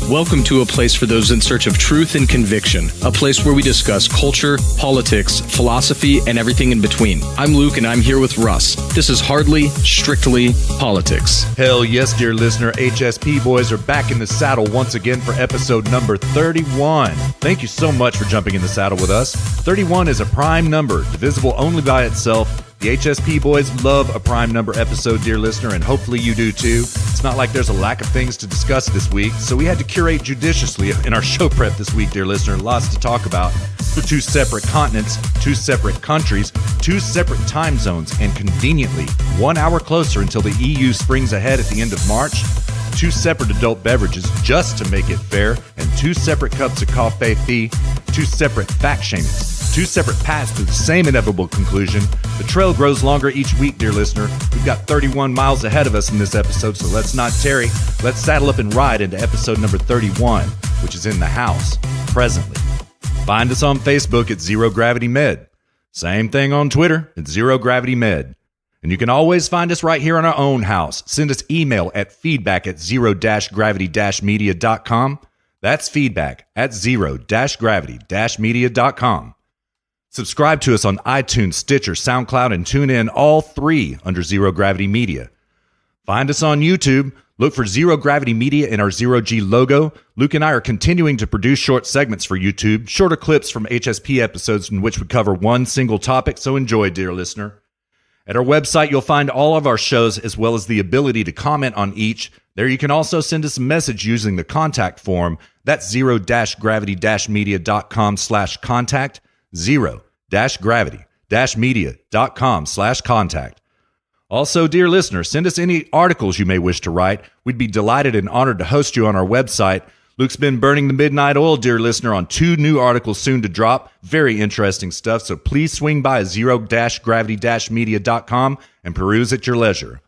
Welcome to a place for those in search of truth and conviction, a place where we discuss culture, politics, philosophy, and everything in between. I'm Luke, and I'm here with Russ. This is Hardly Strictly Politics. Hell yes, dear listener. HSP boys are back in the saddle once again for episode number 31. Thank you so much for jumping in the saddle with us. 31 is a prime number, divisible only by itself. The HSP boys love a prime number episode, dear listener, and hopefully you do too. It's not like there's a lack of things to discuss this week, so we had to curate judiciously in our show prep this week, dear listener. Lots to talk about. 2 separate continents, 2 separate countries, 2 separate time zones, and conveniently 1 hour closer until the EU springs ahead at the end of March. 2 separate adult beverages just to make it fair, and 2 separate cups of coffee, 2 separate fact shamings. 2 separate paths to the same inevitable conclusion. The trail grows longer each week, dear listener. We've got 31 miles ahead of us in this episode, so let's not tarry. Let's saddle up and ride into episode number 31, which is in the house presently. Find us on Facebook at Zero Gravity Med. Same thing on Twitter at Zero Gravity Med. And you can always find us right here in our own house. Send us email at feedback@zero-gravity-media.com. That's feedback at zero-gravity-media.com. Subscribe to us on iTunes, Stitcher, SoundCloud, and TuneIn, all 3 under Zero Gravity Media. Find us on YouTube. Look for Zero Gravity Media in our Zero G logo. Luke and I are continuing to produce short segments for YouTube, shorter clips from HSP episodes in which we cover one single topic, so enjoy, dear listener. At our website, you'll find all of our shows as well as the ability to comment on each. There you can also send us a message using the contact form. That's zero-gravity-media.com/contact. zero-gravity-media.com/contact. Also, dear listener, send us any articles you may wish to write. We'd be delighted and honored to host you on our website. Luke's been burning the midnight oil, dear listener, on 2 new articles soon to drop. Very interesting stuff, so please swing by zero-gravity-media.com and peruse at your leisure.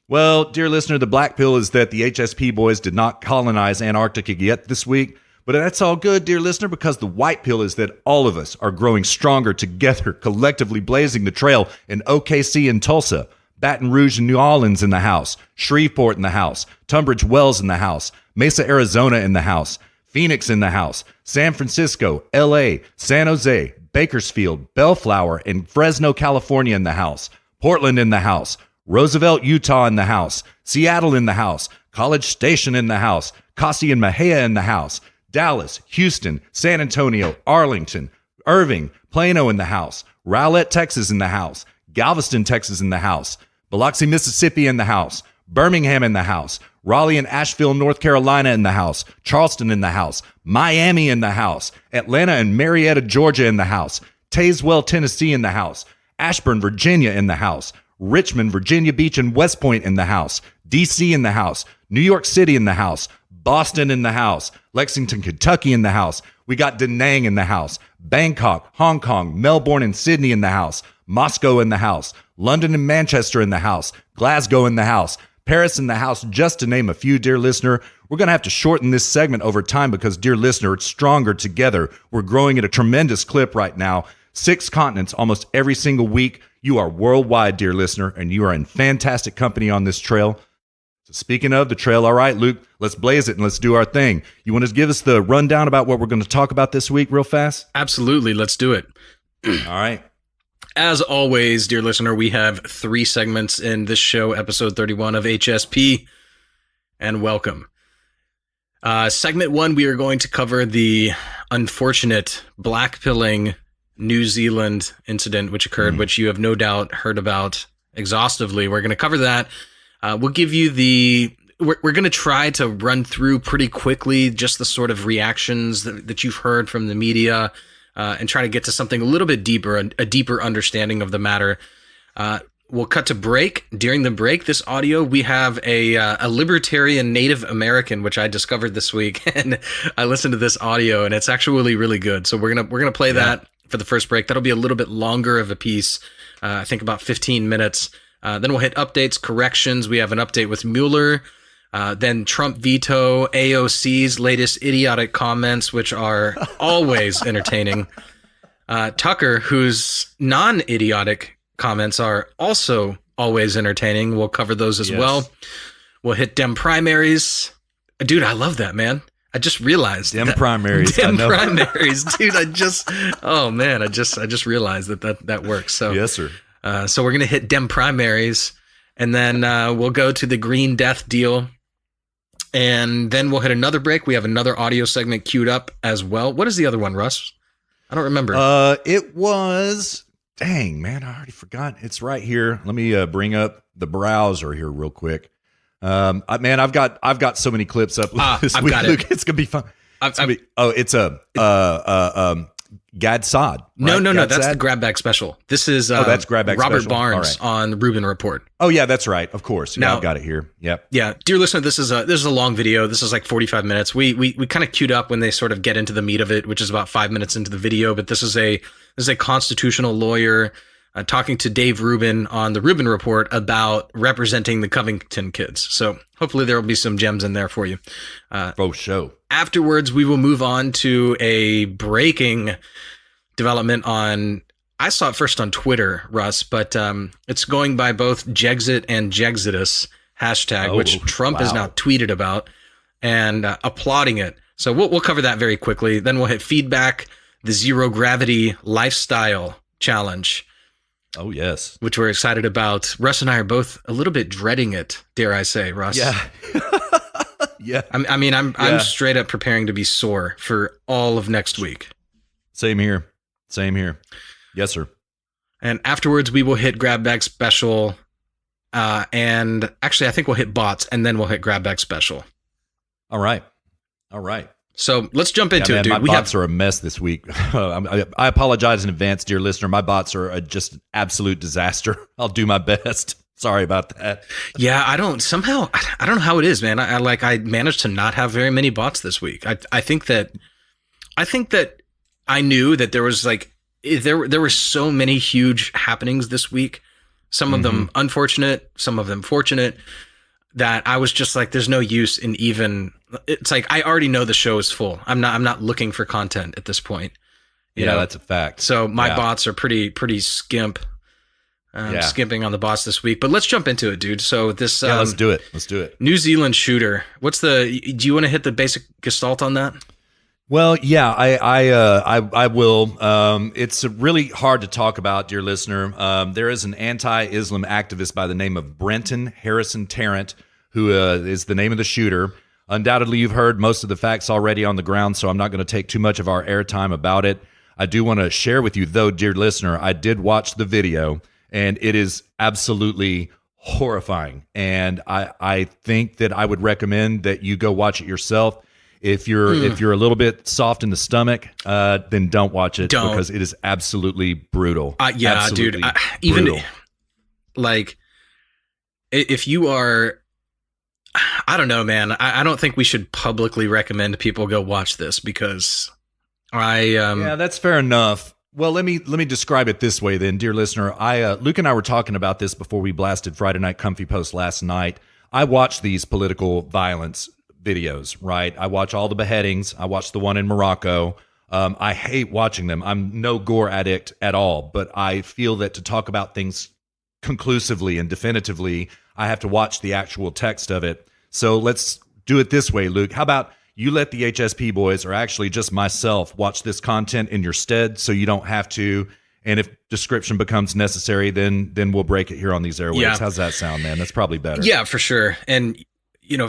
Well, dear listener, the black pill is that the HSP boys did not colonize Antarctica yet this week. But that's all good, dear listener, because the white pill is that all of us are growing stronger together, collectively blazing the trail in OKC and Tulsa, Baton Rouge and New Orleans in the house, Shreveport in the house, Tunbridge Wells in the house, Mesa, Arizona in the house, Phoenix in the house, San Francisco, LA, San Jose, Bakersfield, Bellflower, and Fresno, California in the house, Portland in the house, Roosevelt, Utah in the house, Seattle in the house, College Station in the house, Kasi and Mejia in the house, Dallas, Houston, San Antonio, Arlington, Irving, Plano in the house, Rowlett, Texas in the house, Galveston, Texas in the house, Biloxi, Mississippi in the house, Birmingham in the house, Raleigh and Asheville, North Carolina in the house, Charleston in the house, Miami in the house, Atlanta and Marietta, Georgia in the house, Tazewell, Tennessee in the house, Ashburn, Virginia in the house, Richmond, Virginia Beach and West Point in the house, D.C. in the house, New York City in the house, Boston in the house, Lexington, Kentucky in the house. We got Da Nang in the house, Bangkok, Hong Kong, Melbourne and Sydney in the house, Moscow in the house, London and Manchester in the house, Glasgow in the house, Paris in the house, just to name a few, dear listener. We're going to have to shorten this segment over time because, dear listener, it's stronger together. We're growing at a tremendous clip right now. 6 continents almost every single week. You are worldwide, dear listener, and you are in fantastic company on this trail. So speaking of the trail, all right, Luke, let's blaze it and let's do our thing. You want to give us the rundown about what we're going to talk about this week real fast? Absolutely. Let's do it. All right. As always, dear listener, we have 3 segments in this show, episode 31 of HSP, and welcome. Segment 1, we are going to cover the unfortunate blackpilling New Zealand incident which occurred, which you have no doubt heard about exhaustively. We're going to cover that. We'll give you we're going to try to run through pretty quickly just the sort of reactions that you've heard from the media and try to get to something a little bit deeper, a deeper understanding of the matter. We'll cut to break. During the break, this audio, we have a libertarian Native American, which I discovered this week, and I listened to this audio, and it's actually really good. So we're gonna play that for the first break. That'll be a little bit longer of a piece, I think about 15 minutes. Then we'll hit updates, corrections. We have an update with Mueller. Then Trump veto, AOC's latest idiotic comments, which are always entertaining. Tucker, whose non-idiotic comments are also always entertaining. We'll cover those as well. We'll hit Dem primaries. Dude, I love that, man. I just realized primaries. Primaries, dude. I just realized that works. So yes, sir. So we're gonna hit dem primaries, and then we'll go to the Green Death deal, and then we'll hit another break. We have another audio segment queued up as well. What is the other one, Russ? I don't remember. It was. Dang, man, I already forgot. It's right here. Let me bring up the browser here real quick. I've got so many clips up this I've week. got Luke, it's gonna be fun. It's Gad Saad. Right? No, Gad that's Saad? the Grab Bag Special. This is that's Grab Bag Robert Special. Barnes Right. on the Rubin Report. Oh yeah, that's right. Of course. Yeah, Now, I've got it here. Yep. Yeah, dear listener, this is a long video. This is like 45 minutes. We kind of queued up when they sort of get into the meat of it, which is about 5 minutes into the video. But this is a constitutional lawyer talking to Dave Rubin on the Rubin Report about representing the Covington kids. So hopefully there will be some gems in there for you. For sure. Afterwards, we will move on to a breaking development on. I saw it first on Twitter, Russ, but it's going by both Jexit and Jexitus hashtag, which Trump has now tweeted about and applauding it. So we'll cover that very quickly. Then we'll hit feedback, the zero gravity lifestyle challenge. Oh, yes. Which we're excited about. Russ and I are both a little bit dreading it, dare I say, Russ. Yeah. Yeah. I'm straight up preparing to be sore for all of next week. Same here. Yes, sir. And afterwards, we will hit Grab Bag Special. And actually, I think we'll hit bots, and then we'll hit Grab Bag Special. All right. So let's jump into it, dude. My bots are a mess this week. I apologize in advance, dear listener. My bots are just an absolute disaster. I'll do my best. Sorry about that. Yeah, I don't know how it is, man. I managed to not have very many bots this week. I think that I knew that there was there were so many huge happenings this week. Some of them unfortunate, some of them fortunate, that I was just like, there's no use in even. It's like I already know the show is full. I'm not looking for content at this point. You know? That's a fact. So my bots are pretty skimping on the bots this week. But let's jump into it, dude. So this let's do it. New Zealand shooter. Do you want to hit the basic gestalt on that? Well, yeah, I will. It's really hard to talk about, dear listener. There is an anti-Islam activist by the name of Brenton Harrison Tarrant, who is the name of the shooter. Undoubtedly, you've heard most of the facts already on the ground, so I'm not going to take too much of our airtime about it. I do want to share with you, though, dear listener, I did watch the video, and it is absolutely horrifying. And I think that I would recommend that you go watch it yourself. If you're a little bit soft in the stomach, then don't watch it because it is absolutely brutal. Absolutely dude. If you are, I don't know, man. I don't think we should publicly recommend people go watch this because yeah, that's fair enough. Well, let me describe it this way then, dear listener. Luke and I were talking about this before we blasted Friday Night Comfy Post last night. I watched these political violence videos, right? I watch all the beheadings. I watched the one in Morocco. I hate watching them. I'm no gore addict at all, but I feel that to talk about things conclusively and definitively, I have to watch the actual text of it. So let's do it this way, Luke. How about you let the HSP boys, or actually just myself, watch this content in your stead so you don't have to. And if description becomes necessary, then we'll break it here on these airwaves. Yeah. How's that sound, man? That's probably better. Yeah, for sure. And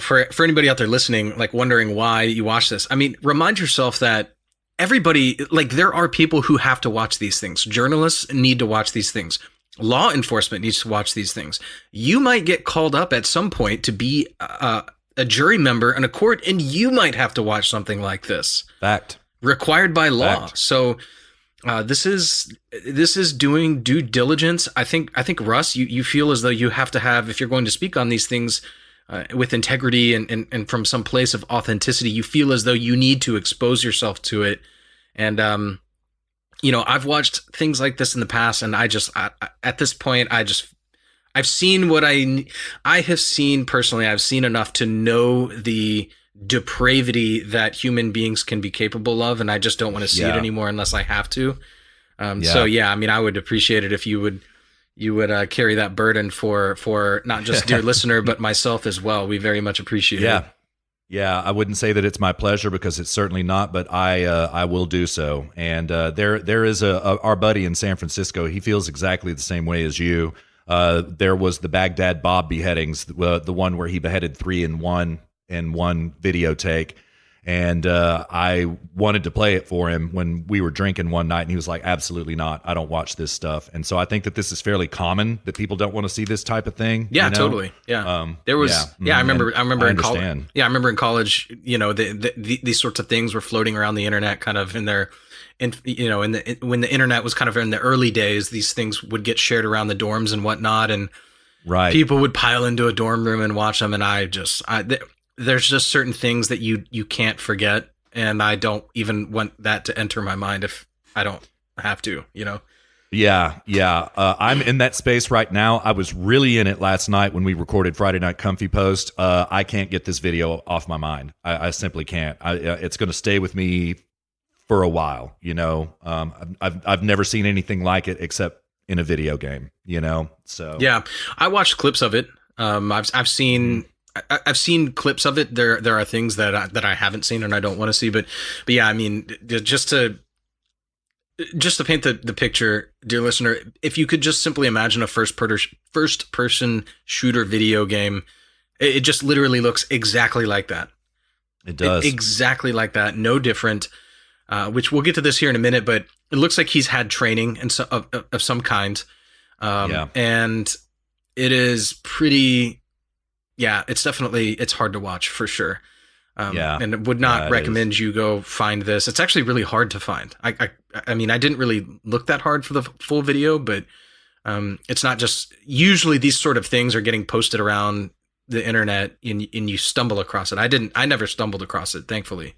for anybody out there listening, wondering why you watch this, remind yourself that everybody, there are people who have to watch these things. Journalists need to watch these things. Law enforcement needs to watch these things. You might get called up at some point to be a jury member in a court, and you might have to watch something like this. Fact. Required by law. Fact. So this is doing due diligence. I think Russ, you feel as though you have to have, if you're going to speak on these things with integrity and from some place of authenticity, you feel as though you need to expose yourself to it. And I've watched things like this in the past, and at this point, I've seen what I have seen personally. I've seen enough to know the depravity that human beings can be capable of, and I just don't want to see it anymore unless I have to. So yeah, I would appreciate it if you would carry that burden for not just dear listener, but myself as well. We very much appreciate it. Yeah, I wouldn't say that it's my pleasure because it's certainly not, but I will do so. And there is our buddy in San Francisco. He feels exactly the same way as you. There was the Baghdad Bob beheadings, the one where he beheaded 3 in one video take. And I wanted to play it for him when we were drinking one night, and he was like, absolutely not. I don't watch this stuff. And so I think that this is fairly common that people don't want to see this type of thing. Yeah, you know? Totally. Yeah. There was, I remember in college. Yeah, I remember in college, these sorts of things were floating around the internet kind of when the internet was kind of in the early days, these things would get shared around the dorms and whatnot. And people would pile into a dorm room and watch them. And there's just certain things that you can't forget, and I don't even want that to enter my mind if I don't have to, Yeah. I'm in that space right now. I was really in it last night when we recorded Friday Night Comfy Post. I can't get this video off my mind. I simply can't. It's going to stay with me for a while. I've never seen anything like it except in a video game. So yeah, I watched clips of it. I've seen clips of it. There are things that I haven't seen and I don't want to see, but yeah, I mean, just to paint the picture, dear listener, if you could just simply imagine a first person shooter video game, it just literally looks exactly like that. It does. Exactly like that. No different, which we'll get to this here in a minute, but it looks like he's had training of some kind. And it is pretty, it's hard to watch for sure. And would not recommend you go find this. It's actually really hard to find. I mean, I didn't really look that hard for the full video, but it's not just, usually these sort of things are getting posted around the internet and you stumble across it. I never stumbled across it, thankfully.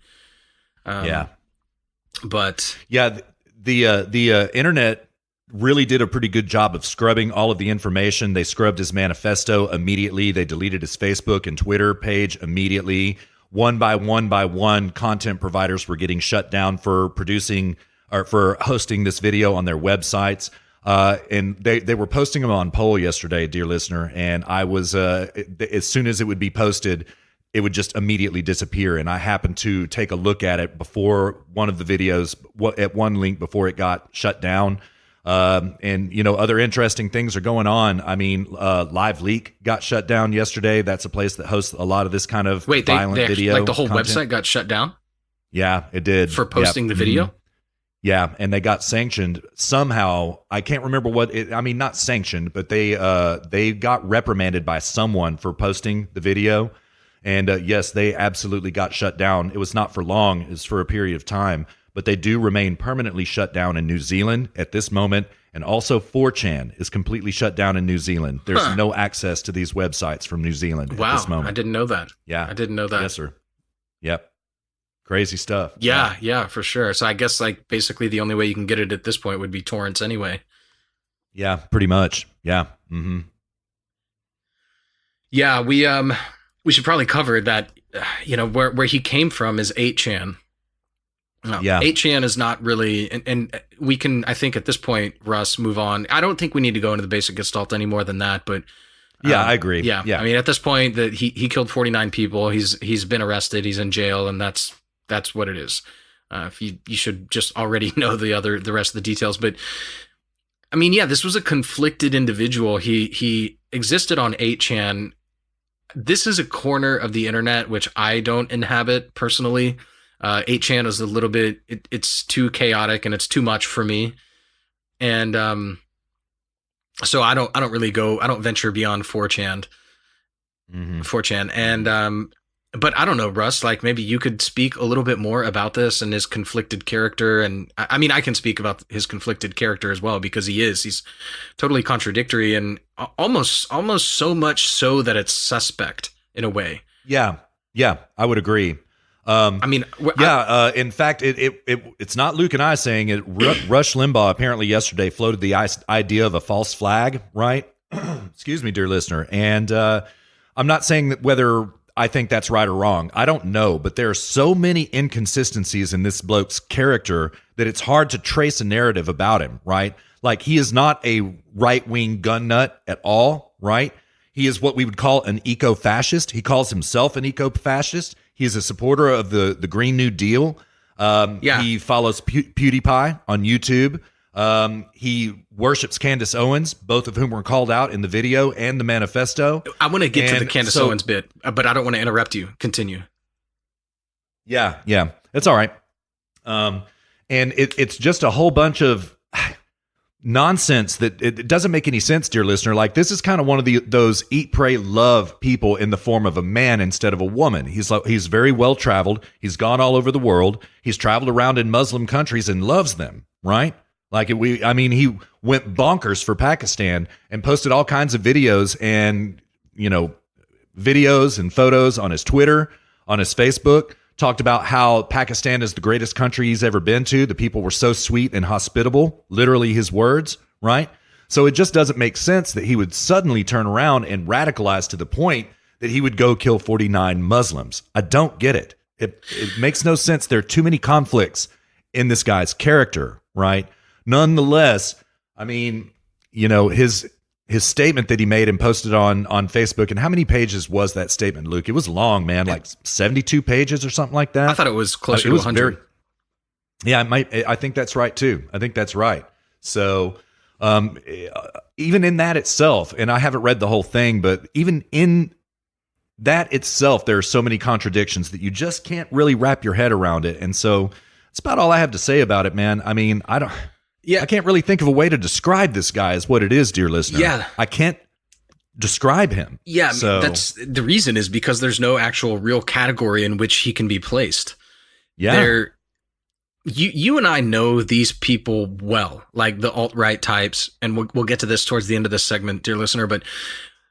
But yeah, the internet really did a pretty good job of scrubbing all of the information. They scrubbed his manifesto immediately. They deleted his Facebook and Twitter page immediately. One by one, content providers were getting shut down for producing or for hosting this video on their websites. And they were posting them on poll yesterday, dear listener. And I was, as soon as it would be posted, it would just immediately disappear. And I happened to take a look at it before one of the videos, at one link before it got shut down. And other interesting things are going on. I mean, Live Leak got shut down yesterday. That's a place that hosts a lot of this kind of violent video. Like the whole content. Website got shut down? Yeah, it did. For posting the video? Mm-hmm. Yeah, and they got sanctioned somehow. I can't remember not sanctioned, but they got reprimanded by someone for posting the video. And yes, they absolutely got shut down. It was not for long. It was for a period of time. But they do remain permanently shut down in New Zealand at this moment. And also 4chan is completely shut down in New Zealand. There's no access to these websites from New Zealand at this moment. I didn't know that. Yeah. I didn't know that. Yes, sir. Yep. Crazy stuff. Yeah, for sure. So I guess basically the only way you can get it at this point would be torrents anyway. Yeah, pretty much. Yeah. Mm-hmm. Yeah, we should probably cover that, where he came from is 8chan. No, 8chan is not really, and we can, I think at this point, Russ, move on. I don't think we need to go into the basic gestalt any more than that, but I agree. Yeah. I mean, at this point, that he killed 49 people. He's been arrested. He's in jail, and that's what it is. You should just already know the rest of the details. But I mean, yeah, this was a conflicted individual. He existed on 8chan. This is a corner of the internet which I don't inhabit personally. 8chan is a little bit, it's too chaotic and it's too much for me. And so I don't venture beyond 4chan. Mm-hmm. 4chan. And but I don't know, Russ, maybe you could speak a little bit more about this and his conflicted character. And I mean, I can speak about his conflicted character as well, because he's totally contradictory and almost so much so that it's suspect in a way. Yeah, I would agree. In fact, it's not Luke and I saying it. Rush Limbaugh apparently yesterday floated the idea of a false flag, right? Excuse me, dear listener. And I'm not saying that whether I think that's right or wrong. I don't know, but there are so many inconsistencies in this bloke's character that it's hard to trace a narrative about him, right? Like, he is not a right-wing gun nut at all, right? He is what we would call an eco-fascist. He calls himself an eco-fascist. He's a supporter of the Green New Deal. He follows PewDiePie on YouTube. He worships Candace Owens, both of whom were called out in the video and the manifesto. I want to get to the Candace Owens bit, but I don't want to interrupt you. Continue. Yeah, that's all right. And it's just a whole bunch of nonsense that it doesn't make any sense, dear listener. Like, this is kind of one of those eat, pray, love people in the form of a man instead of a woman. He's very well traveled. He's gone all over the world. He's traveled around in Muslim countries and loves them, right? Like, he went bonkers for Pakistan and posted all kinds of videos and, videos and photos on his Twitter, on his Facebook, talked about how Pakistan is the greatest country he's ever been to. The people were so sweet and hospitable, literally his words, right? So it just doesn't make sense that he would suddenly turn around and radicalize to the point that he would go kill 49 Muslims. I don't get it. It makes no sense. There are too many conflicts in this guy's character, right? Nonetheless, his statement that he made and posted on Facebook, and how many pages was that statement, Luke? It was long, man, like 72 pages or something like that. I thought it was closer to 100. I think that's right too. I think that's right. So even in that itself, and I haven't read the whole thing, but even in that itself, there are so many contradictions that you just can't really wrap your head around it. And so that's about all I have to say about it, man. I mean, I can't really think of a way to describe this guy as what it is, dear listener. Yeah. I can't describe him. Yeah, so, that's the reason is because there's no actual real category in which he can be placed. Yeah. You and I know these people well, like the alt-right types, and we'll get to this towards the end of this segment, dear listener, but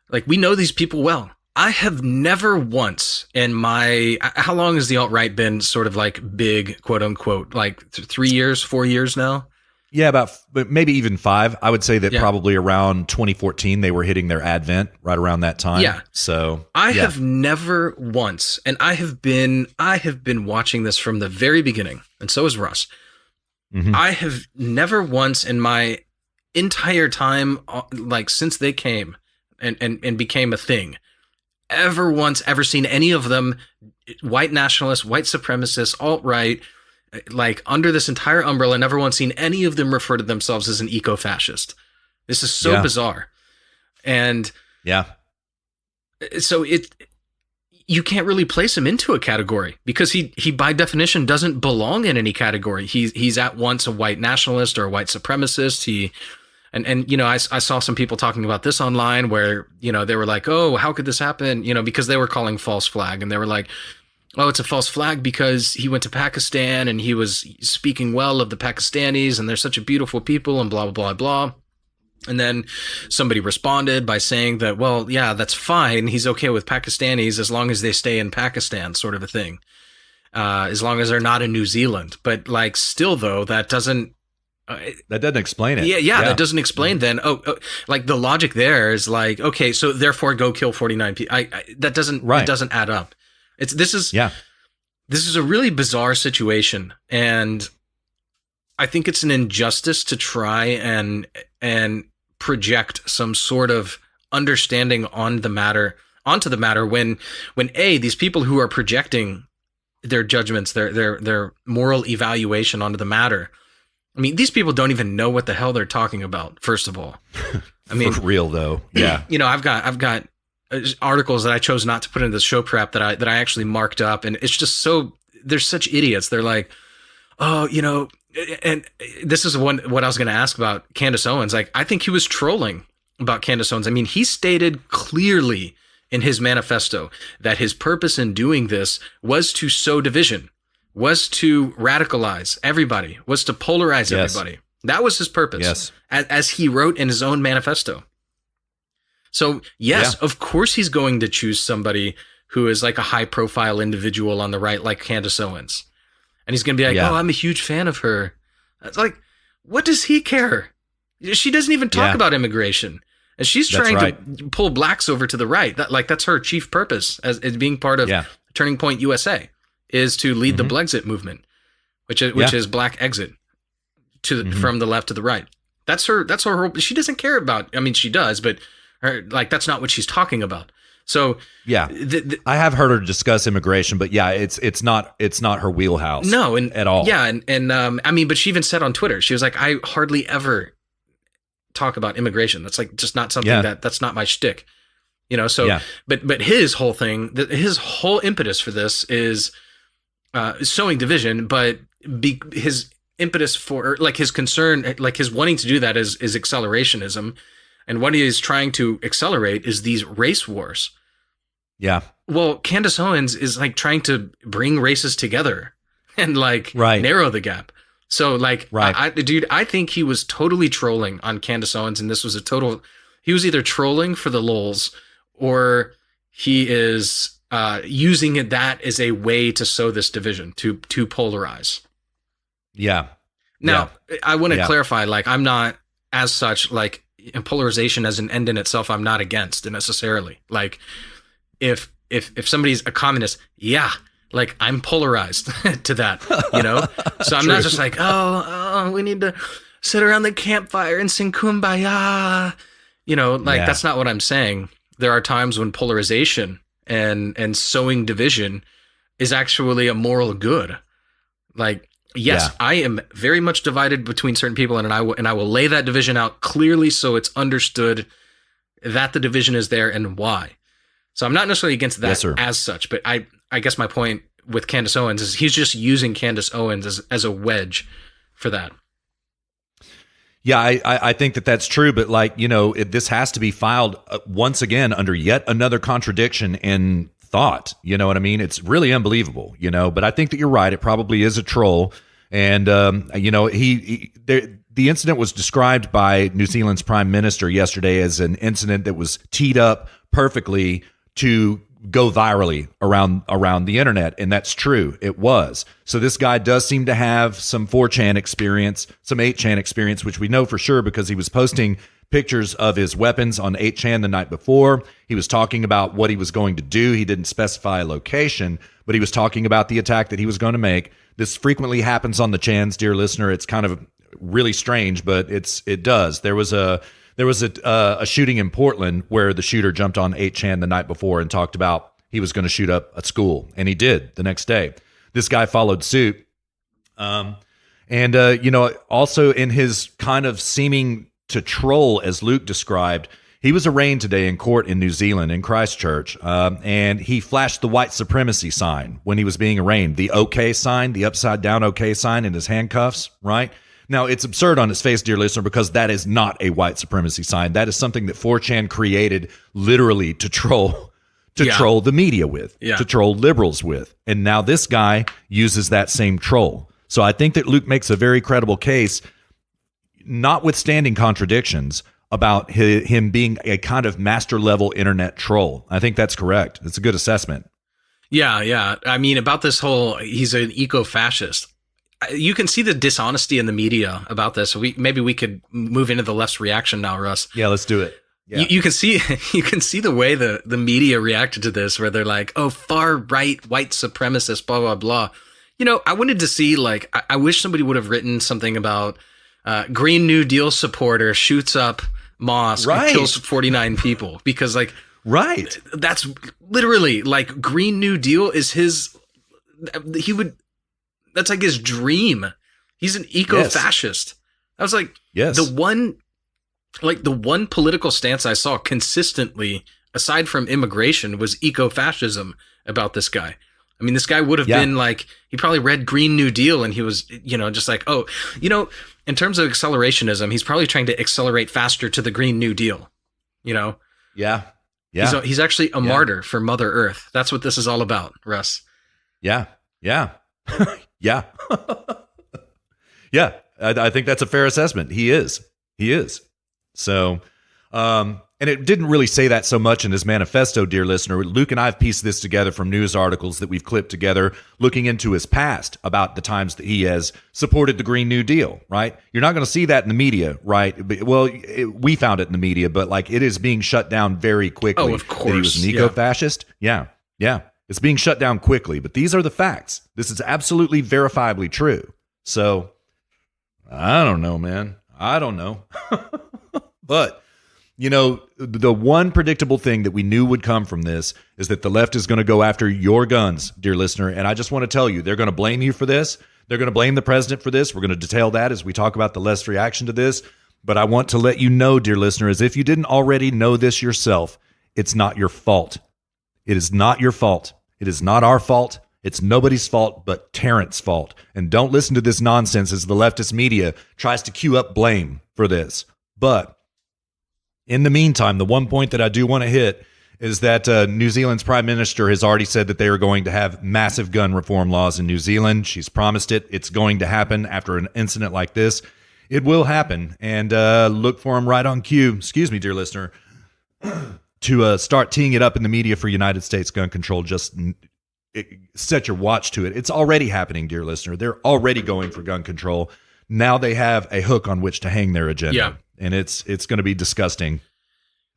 like we know these people well. I have never once in my, how long has the alt-right been sort of like big, quote unquote, like 3 years, 4 years now? Yeah, about maybe even 5. I would say that probably around 2014, they were hitting their advent right around that time. Yeah. So I have never once, and I have been watching this from the very beginning, and so is Russ. Mm-hmm. I have never once in my entire time, like since they came and became a thing, ever seen any of them, white nationalists, white supremacists, alt-right, like under this entire umbrella, never once seen any of them refer to themselves as an eco-fascist. This is so bizarre. And so you can't really place him into a category because he by definition doesn't belong in any category. He's at once a white nationalist or a white supremacist. I saw some people talking about this online where, they were like, oh, how could this happen? Because they were calling false flag, and they were like, oh, it's a false flag because he went to Pakistan and he was speaking well of the Pakistanis and they're such a beautiful people and blah, blah, blah, blah. And then somebody responded by saying that, well, yeah, that's fine. He's okay with Pakistanis as long as they stay in Pakistan, sort of a thing. As long as they're not in New Zealand. But like, still though, that doesn't explain it. Yeah, that doesn't explain then. Like the logic there is like, okay, so therefore go kill 49 people. That doesn't, it doesn't add up. This is a really bizarre situation, and I think it's an injustice to try and project some sort of understanding onto the matter when these people who are projecting their judgments, their moral evaluation onto the matter, I mean, these people don't even know what the hell they're talking about. First of all, I mean, for real though, yeah. I've got articles that I chose not to put into the show prep that I actually marked up, and it's just so, they're such idiots. They're like, oh, and this is what I was going to ask about Candace Owens. Like, I think he was trolling about Candace Owens. I mean, he stated clearly in his manifesto that his purpose in doing this was to sow division, was to radicalize everybody, was to polarize everybody. That was his purpose, as he wrote in his own manifesto. So yes, of course he's going to choose somebody who is like a high profile individual on the right, like Candace Owens. And he's going to be like, oh, I'm a huge fan of her. It's like, what does he care? She doesn't even talk about immigration. And she's trying to pull blacks over to the right. That's her chief purpose as being part of Turning Point USA, is to lead the Blexit movement, which is black exit from the left to the right. That's her. She doesn't care about, I mean, she does, but that's not what she's talking about. So Yeah, I have heard her discuss immigration, but yeah, it's not her wheelhouse. No, and at all. Yeah, and I mean, but she even said on Twitter, she was like, I hardly ever talk about immigration. That's like just not something that's not my shtick. So but his whole thing, his whole impetus for this is sowing division, but his impetus for, like, his concern, like his wanting to do that is accelerationism, and what he is trying to accelerate is these race wars. Yeah. Well, Candace Owens is like trying to bring races together and like narrow the gap. So like, I think he was totally trolling on Candace Owens, and this was he was either trolling for the lulz, or he is using that as a way to sow this division, to polarize. Yeah. Now, I want to clarify, like, I'm not as such, like, polarization as an end in itself, I'm not against it necessarily. Like, if somebody's a communist, like, I'm polarized to that, So I'm not just like, oh, we need to sit around the campfire and sing Kumbaya, that's not what I'm saying. There are times when polarization and sowing division is actually a moral good. Like, yes, I am very much divided between certain people, and I will lay that division out clearly so it's understood that the division is there and why. So I'm not necessarily against that as such, but I guess my point with Candace Owens is he's just using Candace Owens as a wedge for that. Yeah, I think that's true, but like, this has to be filed once again under yet another contradiction in thought. You know what I mean? It's really unbelievable, but I think that you're right. It probably is a troll. And, the incident was described by New Zealand's prime minister yesterday as an incident that was teed up perfectly to go virally around the internet. And that's true. It was. So this guy does seem to have some 4chan experience, some 8chan experience, which we know for sure because he was posting pictures of his weapons on 8chan the night before. He was talking about what he was going to do. He didn't specify a location, but he was talking about the attack that he was going to make. This frequently happens on the chans, dear listener. It's kind of really strange, but it does. There was a shooting in Portland where the shooter jumped on 8chan the night before and talked about he was going to shoot up a school, and he did the next day. This guy followed suit. Also in his kind of seeming to troll, as Luke described, he was arraigned today in court in New Zealand, in Christchurch, and he flashed the white supremacy sign when he was being arraigned, the OK sign, the upside down OK sign in his handcuffs, right? Now, it's absurd on its face, dear listener, because that is not a white supremacy sign. That is something that 4chan created literally to troll the media with, to troll liberals with. And now this guy uses that same troll. So I think that Luke makes a very credible case, notwithstanding contradictions, about him being a kind of master level internet troll. I think that's correct. It's a good assessment. Yeah. I mean, about this whole, he's an eco-fascist. You can see the dishonesty in the media about this. Maybe we could move into the left's reaction now, Russ. Yeah, let's do it. Yeah. You can see the way the media reacted to this, where they're like, oh, far right, white supremacist, blah, blah, blah. I wanted to see, like, I wish somebody would have written something about Green New Deal supporter shoots up mosque and kills 49 people, because like, that's literally like Green New Deal is that's like his dream. He's an eco-fascist. I was like, the one political stance I saw consistently, aside from immigration, was eco-fascism about this guy. I mean, this guy would have been like, he probably read Green New Deal and he was, just like, oh, in terms of accelerationism, he's probably trying to accelerate faster to the Green New Deal, Yeah. He's actually a martyr for Mother Earth. That's what this is all about, Russ. Yeah. Yeah. Yeah. I think that's a fair assessment. He is. So, and it didn't really say that so much in his manifesto, dear listener. Luke and I have pieced this together from news articles that we've clipped together, looking into his past about the times that he has supported the Green New Deal, right? You're not going to see that in the media, right? Well, we found it in the media, but like it is being shut down very quickly. Oh, of course. That he was an eco-fascist. Yeah. It's being shut down quickly, but these are the facts. This is absolutely verifiably true. So I don't know, man. I don't know. But The one predictable thing that we knew would come from this is that the left is going to go after your guns, dear listener. And I just want to tell you, they're going to blame you for this. They're going to blame the president for this. We're going to detail that as we talk about the left's reaction to this. But I want to let you know, dear listener, as if you didn't already know this yourself, it's not your fault. It is not your fault. It is not our fault. It's nobody's fault but Terrence's fault. And don't listen to this nonsense as the leftist media tries to cue up blame for this. But in the meantime, the one point that I do want to hit is that New Zealand's prime minister has already said that they are going to have massive gun reform laws in New Zealand. She's promised it. It's going to happen after an incident like this. It will happen. And look for them right on cue, excuse me, dear listener, to start teeing it up in the media for United States gun control. Just set your watch to it. It's already happening, dear listener. They're already going for gun control. Now they have a hook on which to hang their agenda. Yeah. And it's going to be disgusting.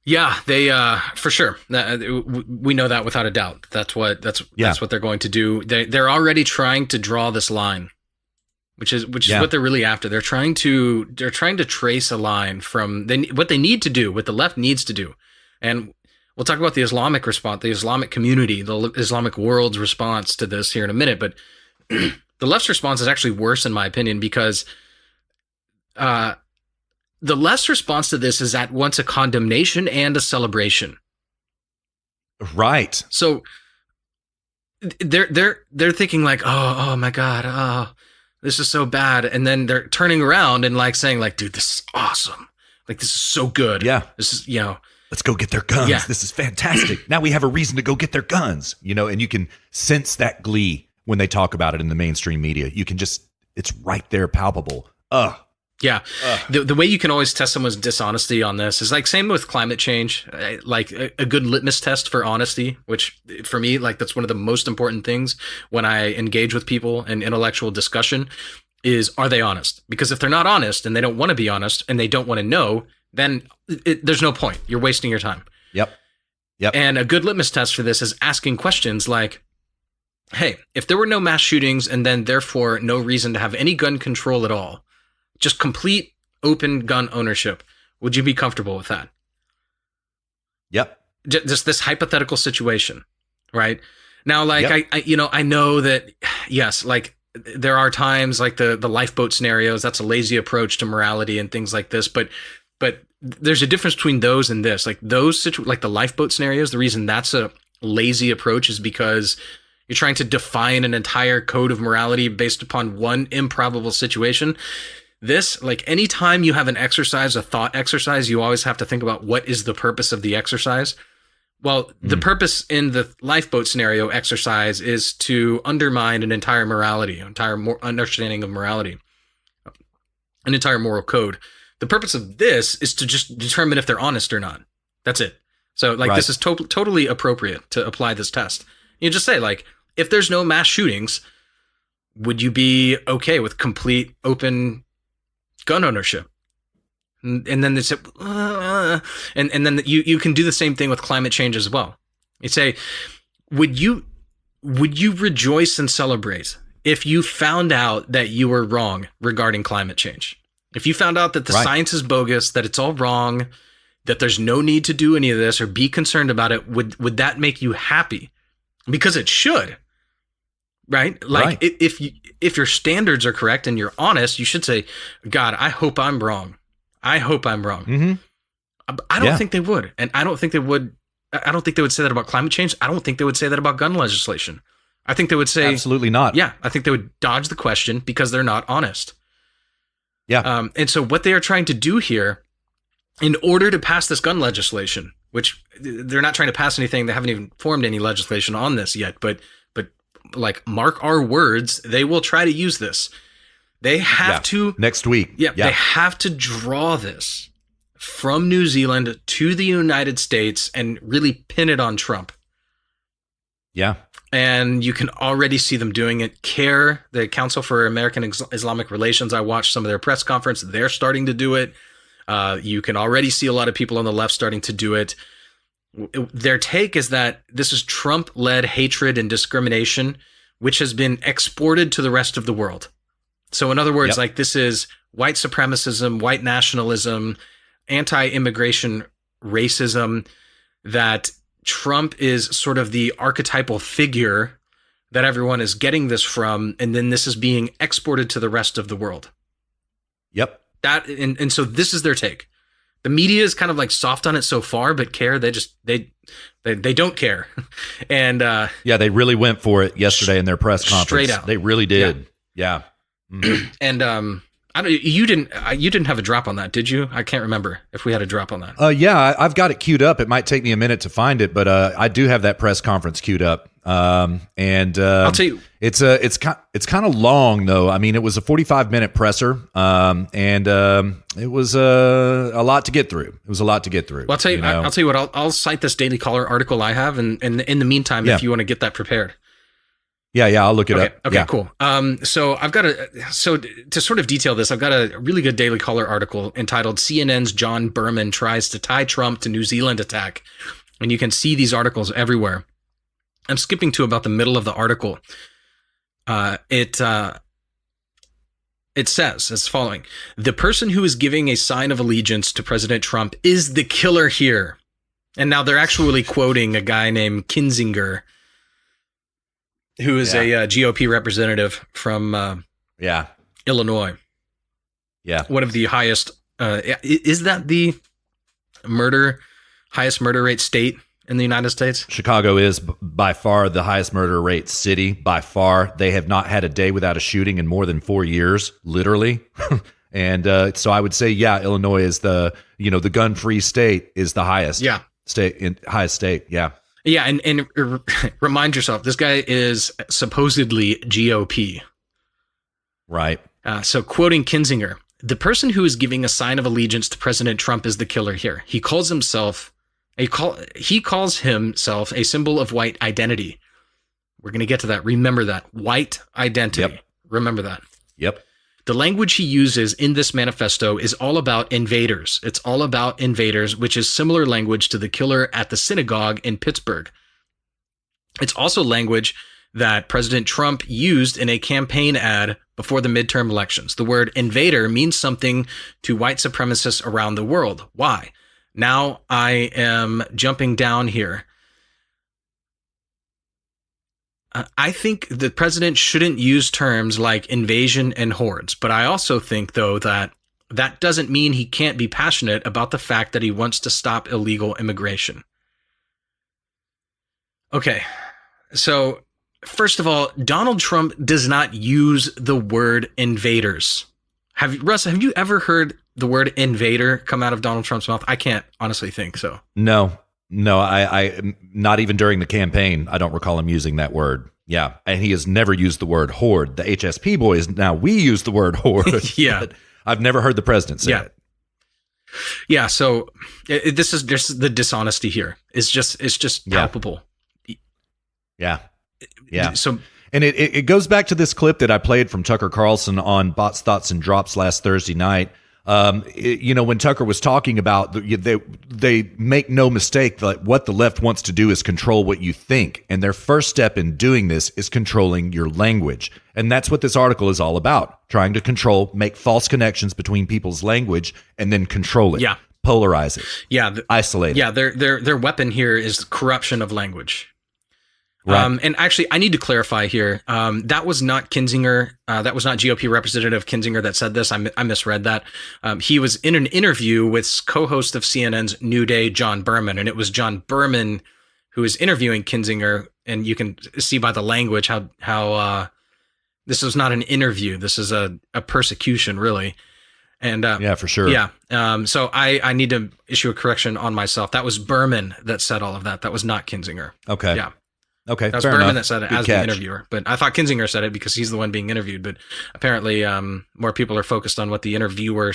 Yeah, they for sure. We know that without a doubt. That's what they're going to do. They're already trying to draw this line, which is what they're really after. They're trying to trace a line from what they need to do, what the left needs to do. And we'll talk about the Islamic response, the Islamic community, the Islamic world's response to this here in a minute. But the left's response is actually worse, in my opinion, because the left's response to this is at once a condemnation and a celebration. Right. So they're thinking like, oh my God, oh, this is so bad. And then they're turning around and like saying like, dude, this is awesome. Like, this is so good. Yeah. This is, let's go get their guns. Yeah. This is fantastic. Now we have a reason to go get their guns, and you can sense that glee when they talk about it in the mainstream media. You can it's right there, palpable. Yeah. The way you can always test someone's dishonesty on this is like same with climate change, like a good litmus test for honesty, which for me, like that's one of the most important things when I engage with people in intellectual discussion is, are they honest? Because if they're not honest and they don't want to be honest and they don't want to know, then there's no point. You're wasting your time. Yep. And a good litmus test for this is asking questions like, hey, if there were no mass shootings and then therefore no reason to have any gun control at all, just complete open gun ownership, would you be comfortable with that? Yep. Just this hypothetical situation, right? Now, like, yep. I know that, yes, like there are times like the lifeboat scenarios, that's a lazy approach to morality and things like this, but there's a difference between those and this. Like like the lifeboat scenarios, the reason that's a lazy approach is because you're trying to define an entire code of morality based upon one improbable situation. This, like anytime you have an exercise, a thought exercise, you always have to think about what is the purpose of the exercise. Well, the purpose in the lifeboat scenario exercise is to undermine an entire morality, understanding of morality, an entire moral code. The purpose of this is to just determine if they're honest or not. That's it. So like This is totally appropriate to apply this test. You just say like, if there's no mass shootings, would you be okay with complete open gun ownership? And then they say, and then you can do the same thing with climate change as well. You say, would you rejoice and celebrate if you found out that you were wrong regarding climate change? If you found out that the science is bogus, that it's all wrong, that there's no need to do any of this or be concerned about it, would that make you happy? Because it should, right? Like if your standards are correct and you're honest, you should say, God, I hope I'm wrong. I hope I'm wrong. Mm-hmm. I don't think they would. And I don't think they would say that about climate change. I don't think they would say that about gun legislation. I think they would say absolutely not. Yeah. I think they would dodge the question because they're not honest. Yeah. And so what they are trying to do here in order to pass this gun legislation, which they're not trying to pass anything. They haven't even formed any legislation on this yet, but like mark our words, they will try to use this. They have to next week. Yeah, they have to draw this from New Zealand to the United States and really pin it on Trump. Yeah. And you can already see them doing it. CARE, the Council for American Islamic Relations, I watched some of their press conference. They're starting to do it. You can already see a lot of people on the left starting to do it. Their take is that this is Trump-led hatred and discrimination, which has been exported to the rest of the world. So in other words, like this is white supremacism, white nationalism, anti-immigration racism, that Trump is sort of the archetypal figure that everyone is getting this from, and then this is being exported to the rest of the world. Yep. That and so this is their take. The media is kind of like soft on it so far, but they don't care. And they really went for it yesterday in their press conference. Straight out. They really did. Yeah. Mm-hmm. And you didn't have a drop on that, did you? I can't remember if we had a drop on that. Yeah, I've got it queued up. It might take me a minute to find it, but I do have that press conference queued up. I'll tell you, it's kind of long though. I mean, it was a 45-minute presser, and it was a lot to get through. It was a lot to get through. Well, I'll tell you what. I'll cite this Daily Caller article I have, and in the meantime, if you want to get that prepared. Yeah, I'll look it up. Okay, yeah. Cool. So to sort of detail this, I've got a really good Daily Caller article entitled "CNN's John Berman Tries to Tie Trump to New Zealand Attack," and you can see these articles everywhere. I'm skipping to about the middle of the article. It says as following: the person who is giving a sign of allegiance to President Trump is the killer here. And now they're actually quoting a guy named Kinzinger, who is a GOP representative from Illinois. Yeah. One of the highest, is that the highest murder rate state in the United States? Chicago is by far the highest murder rate city, by far. They have not had a day without a shooting in more than 4 years, literally. And so I would say, Illinois is the gun-free state is the highest. Yeah. Highest state. Yeah. Yeah. And remind yourself, this guy is supposedly GOP. Right. So quoting Kinzinger, the person who is giving a sign of allegiance to President Trump is the killer here. He calls himself a symbol of white identity. We're going to get to that. Remember that. White identity. Yep. Remember that. Yep. The language he uses in this manifesto is all about invaders. It's all about invaders, which is similar language to the killer at the synagogue in Pittsburgh. It's also language that President Trump used in a campaign ad before the midterm elections. The word invader means something to white supremacists around the world. Why? Now I am jumping down here. I think the president shouldn't use terms like invasion and hordes, but I also think, though, that doesn't mean he can't be passionate about the fact that he wants to stop illegal immigration. Okay, so first of all, Donald Trump does not use the word invaders. Russ, have you ever heard the word invader come out of Donald Trump's mouth? I can't honestly think so. No, I not even during the campaign. I don't recall him using that word. Yeah, and he has never used the word horde. The HSP boys, now we use the word horde. Yeah. I've never heard the president say it. Yeah, so this is the dishonesty here. It's just palpable. Yeah. So, and it goes back to this clip that I played from Tucker Carlson on Bots, Thoughts, and Drops last Thursday night. When Tucker was talking about, they make no mistake that what the left wants to do is control what you think. And their first step in doing this is controlling your language. And that's what this article is all about, trying to make false connections between people's language and then control it. Yeah. Polarize it. Yeah. Isolate it. Yeah. Their weapon here is corruption of language. Right. And actually, I need to clarify here. That was not Kinzinger. That was not GOP Representative Kinzinger that said this. I misread that. He was in an interview with co-host of CNN's New Day, John Berman, and it was John Berman who was interviewing Kinzinger. And you can see by the language how this was not an interview. This is a persecution, really. And yeah, for sure. Yeah. So I need to issue a correction on myself. That was Berman that said all of that. That was not Kinzinger. Okay. Yeah. Okay, that was Berman that said it as the interviewer, but I thought Kinzinger said it because he's the one being interviewed. But apparently, more people are focused on what the interviewer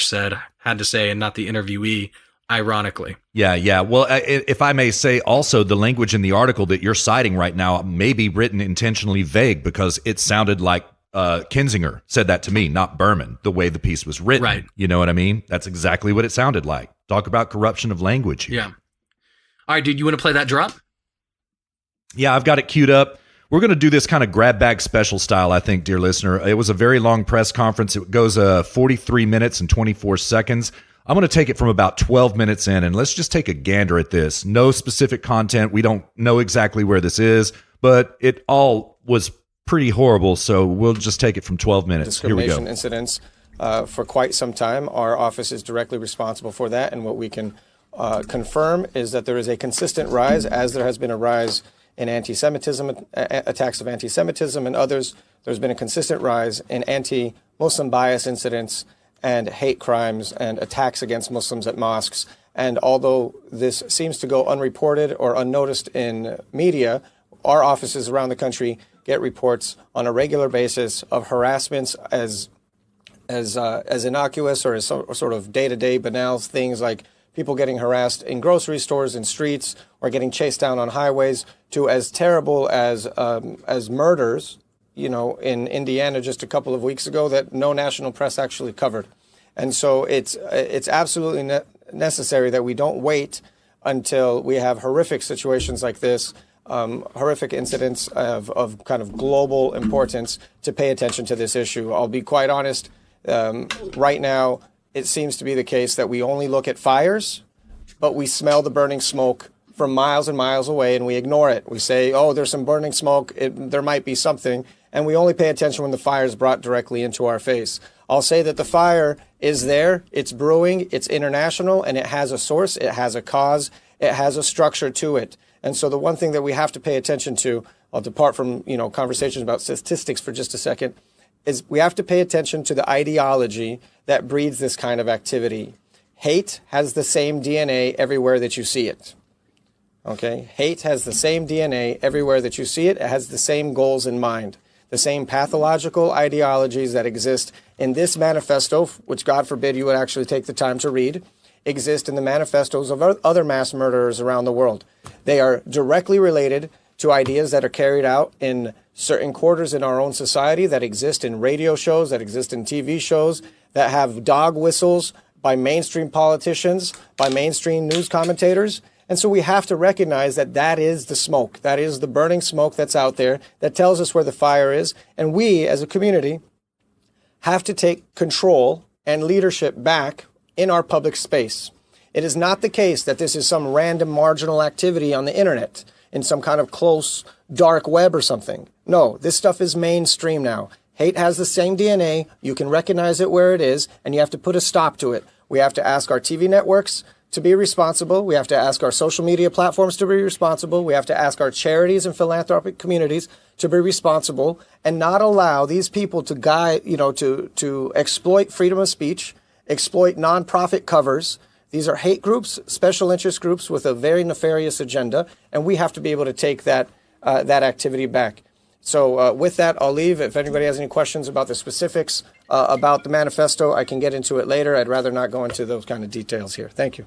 had to say, and not the interviewee. Ironically, yeah. Well, if I may say, also the language in the article that you're citing right now may be written intentionally vague because it sounded like Kinzinger said that to me, not Berman. The way the piece was written, right? You know what I mean? That's exactly what it sounded like. Talk about corruption of language here. Yeah. All right, dude. You want to play that drop? Yeah, I've got it queued up. We're going to do this kind of grab bag special style, I think, dear listener. It was a very long press conference. It goes 43 minutes and 24 seconds. I'm going to take it from about 12 minutes in, and let's just take a gander at this. No specific content. We don't know exactly where this is, but it all was pretty horrible, so we'll just take it from 12 minutes. Here we go. Discrimination incidents for quite some time. Our office is directly responsible for that, and what we can confirm is that there is a consistent rise, as there has been a rise in anti-Semitism, attacks of anti-Semitism and others. There's been a consistent rise in anti-Muslim bias incidents and hate crimes and attacks against Muslims at mosques. And although this seems to go unreported or unnoticed in media, our offices around the country get reports on a regular basis of harassments as innocuous or as sort of day-to-day banal things like people getting harassed in grocery stores and streets or getting chased down on highways, to as terrible as murders, in Indiana just a couple of weeks ago that no national press actually covered. And so it's absolutely necessary that we don't wait until we have horrific situations like this, horrific incidents of kind of global importance, to pay attention to this issue. I'll be quite honest, right now it seems to be the case that we only look at fires, but we smell the burning smoke from miles and miles away and we ignore it. We say, oh, there's some burning smoke, there might be something, and we only pay attention when the fire is brought directly into our face. I'll say that the fire is there, it's brewing, it's international, and it has a source, it has a cause, it has a structure to it. And so the one thing that we have to pay attention to, I'll depart from conversations about statistics for just a second, is we have to pay attention to the ideology that breeds this kind of activity. Hate has the same DNA everywhere that you see it. Okay? Hate has the same DNA everywhere that you see it. It has the same goals in mind. The same pathological ideologies that exist in this manifesto, which God forbid you would actually take the time to read, exist in the manifestos of other mass murderers around the world. They are directly related to ideas that are carried out in certain quarters in our own society, that exist in radio shows, that exist in TV shows, that have dog whistles by mainstream politicians, by mainstream news commentators. And so we have to recognize that that is the smoke. That is the burning smoke that's out there that tells us where the fire is. And we, as a community, have to take control and leadership back in our public space. It is not the case that this is some random marginal activity on the internet in some kind of close dark web or something. No, this stuff is mainstream now. Hate has the same DNA. You can recognize it where it is, and you have to put a stop to it. We have to ask our TV networks to be responsible. We have to ask our social media platforms to be responsible. We have to ask our charities and philanthropic communities to be responsible and not allow these people to to exploit freedom of speech, exploit nonprofit covers. These are hate groups, special interest groups with a very nefarious agenda, and we have to be able to take that activity back. So with that, I'll leave. If anybody has any questions about the specifics about the manifesto, I can get into it later. I'd rather not go into those kind of details here. Thank you.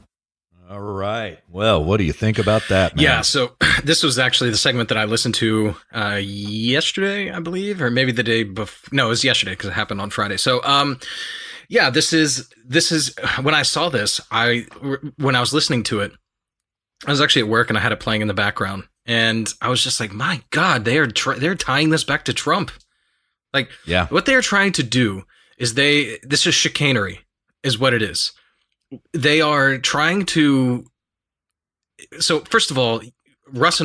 All right. Well, what do you think about that, man? Yeah, so this was actually the segment that I listened to yesterday, I believe, or maybe the day before. No, it was yesterday because it happened on Friday. So, yeah, this is when I saw this, when I was listening to it, I was actually at work and I had it playing in the background, and I was just like, my God, they're tying this back to Trump. Like, yeah, what they're trying to do is this is chicanery, is what it is. They are trying to. So first of all, Russ,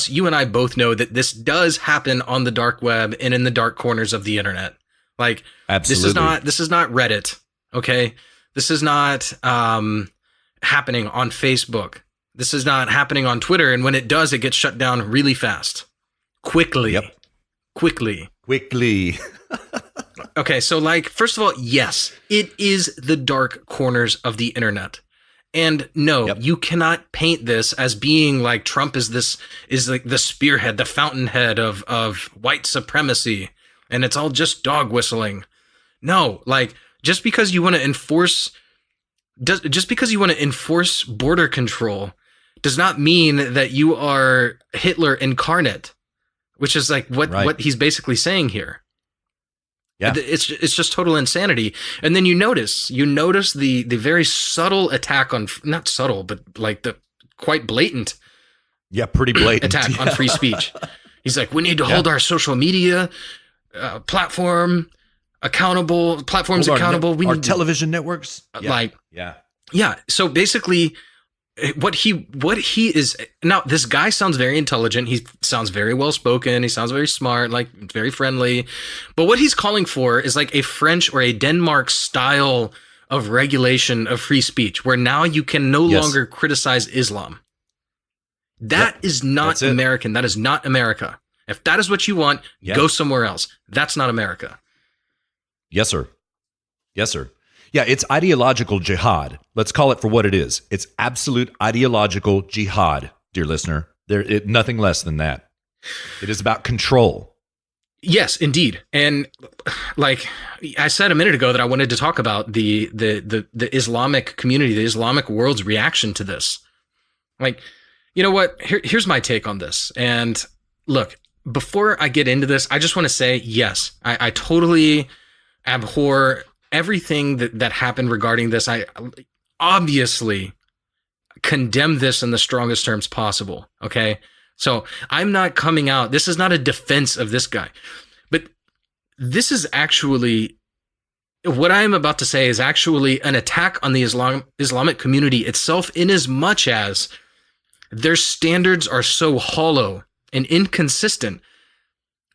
you and I both know that this does happen on the dark web and in the dark corners of the internet. Like, absolutely. This is not Reddit. Okay. This is not, happening on Facebook. This is not happening on Twitter. And when it does, it gets shut down really fast. Quickly. Yep. Quickly. Okay, so first of all, yes, it is the dark corners of the internet. And no, you cannot paint this as being like Trump is like the spearhead, the fountainhead of white supremacy, and it's all just dog whistling. No, just because you want to enforce border control does not mean that you are Hitler incarnate, which is what he's basically saying here. Yeah, it's just total insanity. And then you notice the very subtle attack on, not subtle, but the quite blatant. Yeah, pretty blatant attack on free speech. He's like, we need to hold our social media platform accountable, platforms accountable. Our television networks. Yeah. So basically, what he is now, this guy sounds very intelligent. He sounds very well spoken. He sounds very smart, like very friendly. But what he's calling for is like a French or a Denmark style of regulation of free speech, where now you can no longer criticize Islam. That is not American. That is not America. If that is what you want, go somewhere else. That's not America. Yes, sir. Yes, sir. Yeah, it's ideological jihad. Let's call it for what it is. It's absolute ideological jihad, dear listener. Nothing less than that. It is about control. Yes, indeed. And like I said a minute ago that I wanted to talk about the Islamic community, the Islamic world's reaction to this. Like, you know what? Here's my take on this. And look, before I get into this, I just want to say, yes, I totally abhor everything that happened regarding this. I obviously condemn this in the strongest terms possible. Okay. So I'm not coming out. This is not a defense of this guy, but this is actually what I am about to say is actually an attack on the Islamic community itself, in as much as their standards are so hollow and inconsistent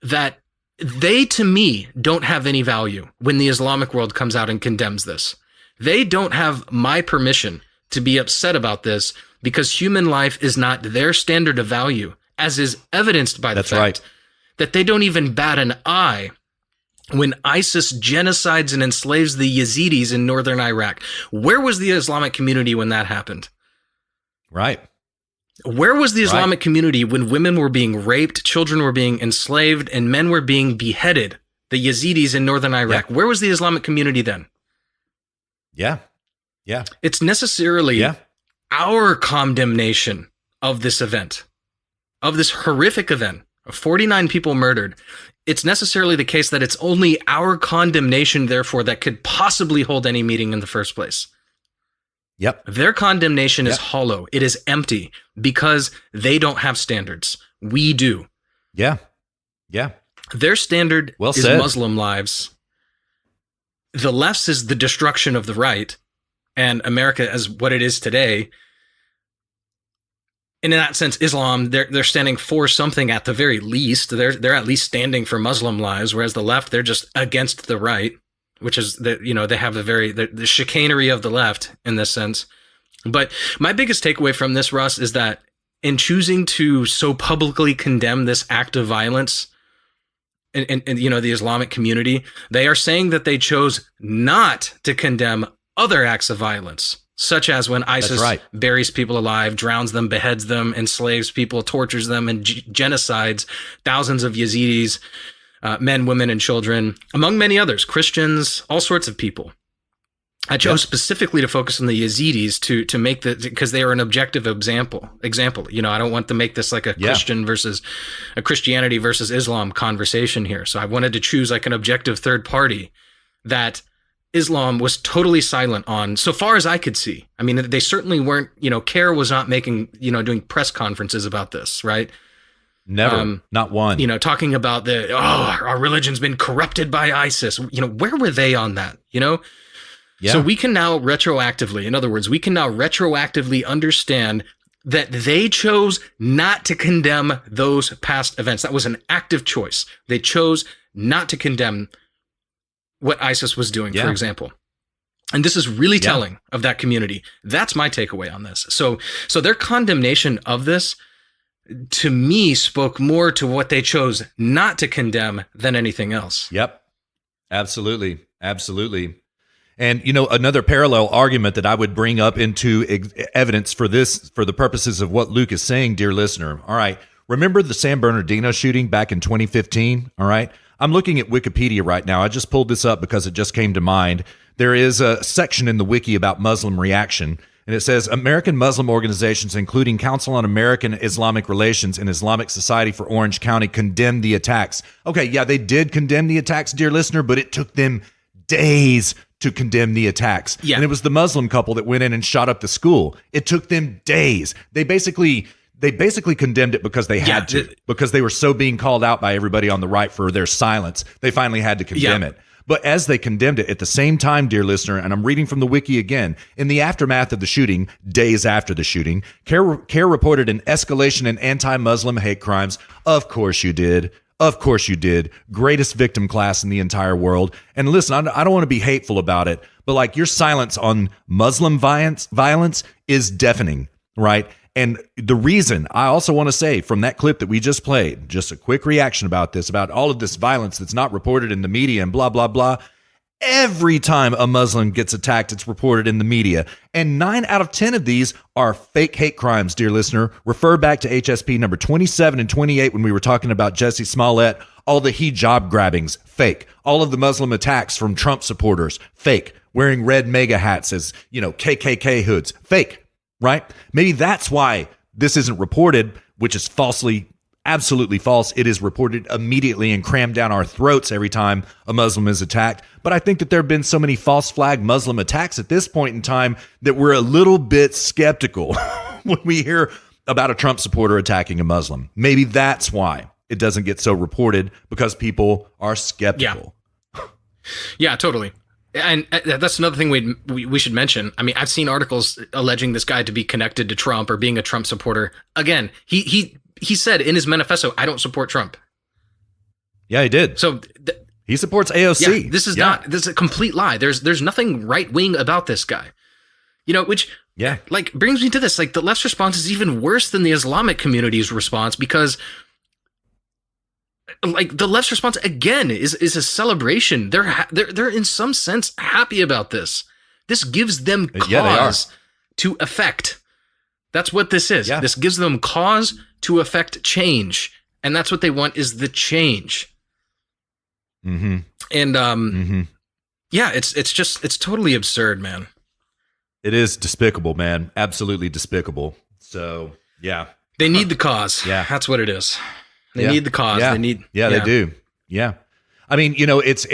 that they, to me, don't have any value when the Islamic world comes out and condemns this. They don't have my permission to be upset about this, because human life is not their standard of value, as is evidenced by the fact that they don't even bat an eye when ISIS genocides and enslaves the Yazidis in northern Iraq. Where was the Islamic community when that happened? Right. Where was the Islamic community when women were being raped, children were being enslaved, and men were being beheaded? The Yazidis in northern Iraq. Where was the Islamic community then? Yeah. It's necessarily our condemnation of this event, of this horrific event, of 49 people murdered. It's necessarily the case that it's only our condemnation, therefore, that could possibly hold any meaning in the first place. Their condemnation is hollow. It is empty, because they don't have standards. We do. Their standard is Muslim lives. The left's is the destruction of the right, and America as what it is today. And in that sense, Islam, they're standing for something at the very least. They're at least standing for Muslim lives, whereas the left, they're just against the right, which is that, you know, they have the chicanery of the left in this sense. But my biggest takeaway from this, Russ, is that in choosing to so publicly condemn this act of violence in you know, the Islamic community, they are saying that they chose not to condemn other acts of violence, such as when ISIS buries people alive, drowns them, beheads them, enslaves people, tortures them, and genocides thousands of Yazidis, men, women, and children, among many others, Christians, all sorts of people. I chose specifically to focus on the Yazidis to make because they are an objective example. You know, I don't want to make this like a Christian versus a Christianity versus Islam conversation here. So I wanted to choose like an objective third party that Islam was totally silent on, so far as I could see. I mean, they certainly weren't, you know, CARE was not making, you know, doing press conferences about this, right? Never, not one. You know, talking about our religion's been corrupted by ISIS. You know, where were they on that, you know? So we can now retroactively, in other words, we can now retroactively understand that they chose not to condemn those past events. That was an active choice. They chose not to condemn what ISIS was doing, for example. And this is really telling of that community. That's my takeaway on this. So their condemnation of this, to me, spoke more to what they chose not to condemn than anything else. Absolutely. And, you know, another parallel argument that I would bring up into evidence for this, for the purposes of what Luke is saying, dear listener. All right. Remember the San Bernardino shooting back in 2015? All right. I'm looking at Wikipedia right now. I just pulled this up because it just came to mind. There is a section in the wiki about Muslim reaction, and it says American Muslim organizations, including Council on American Islamic Relations and Islamic Society for Orange County, condemned the attacks. Okay, yeah, they did condemn the attacks, dear listener, but it took them days to condemn the attacks. And it was the Muslim couple that went in and shot up the school. It took them days. They basically condemned it because they had to, because they were so being called out by everybody on the right for their silence. They finally had to condemn it. But as they condemned it, at the same time, dear listener, and I'm reading from the wiki again, in the aftermath of the shooting, days after the shooting, CARE reported an escalation in anti-Muslim hate crimes. Of course you did. Of course you did. Greatest victim class in the entire world. And listen, I don't want to be hateful about it, but like your silence on Muslim violence is deafening, right? And the reason I also want to say from that clip that we just played, just a quick reaction about this, about all of this violence that's not reported in the media and blah, blah, blah. Every time a Muslim gets attacked, it's reported in the media. And 9 out of 10 of these are fake hate crimes, dear listener. Refer back to HSP number 27 and 28 when we were talking about Jesse Smollett. All the hijab grabbings, fake. All of the Muslim attacks from Trump supporters, fake. Wearing red MAGA hats as, KKK hoods, fake. Right? Maybe that's why this isn't reported, which is absolutely false. It is reported immediately and crammed down our throats every time a Muslim is attacked. But I think that there have been so many false flag Muslim attacks at this point in time that we're a little bit skeptical when we hear about a Trump supporter attacking a Muslim. Maybe that's why it doesn't get so reported, because people are skeptical. Yeah, totally. And that's another thing we should mention. I mean, I've seen articles alleging this guy to be connected to Trump or being a Trump supporter. Again, he said in his manifesto, I don't support Trump. Yeah, he did. So he supports AOC. Yeah, this is a complete lie. There's nothing right wing about this guy. Which brings me to this. Like, the left's response is even worse than the Islamic community's response, because like the left's response again is a celebration. They're in some sense happy about this. This gives them cause to affect. That's what this is. Yeah. This gives them cause to affect change, and that's what they want, is the change. Mm-hmm. And it's totally absurd, man. It is despicable, man. Absolutely despicable. So yeah, they need the cause. Yeah, that's what it is. They need the cause. Yeah. They need. Yeah, they do. Yeah. I mean, it's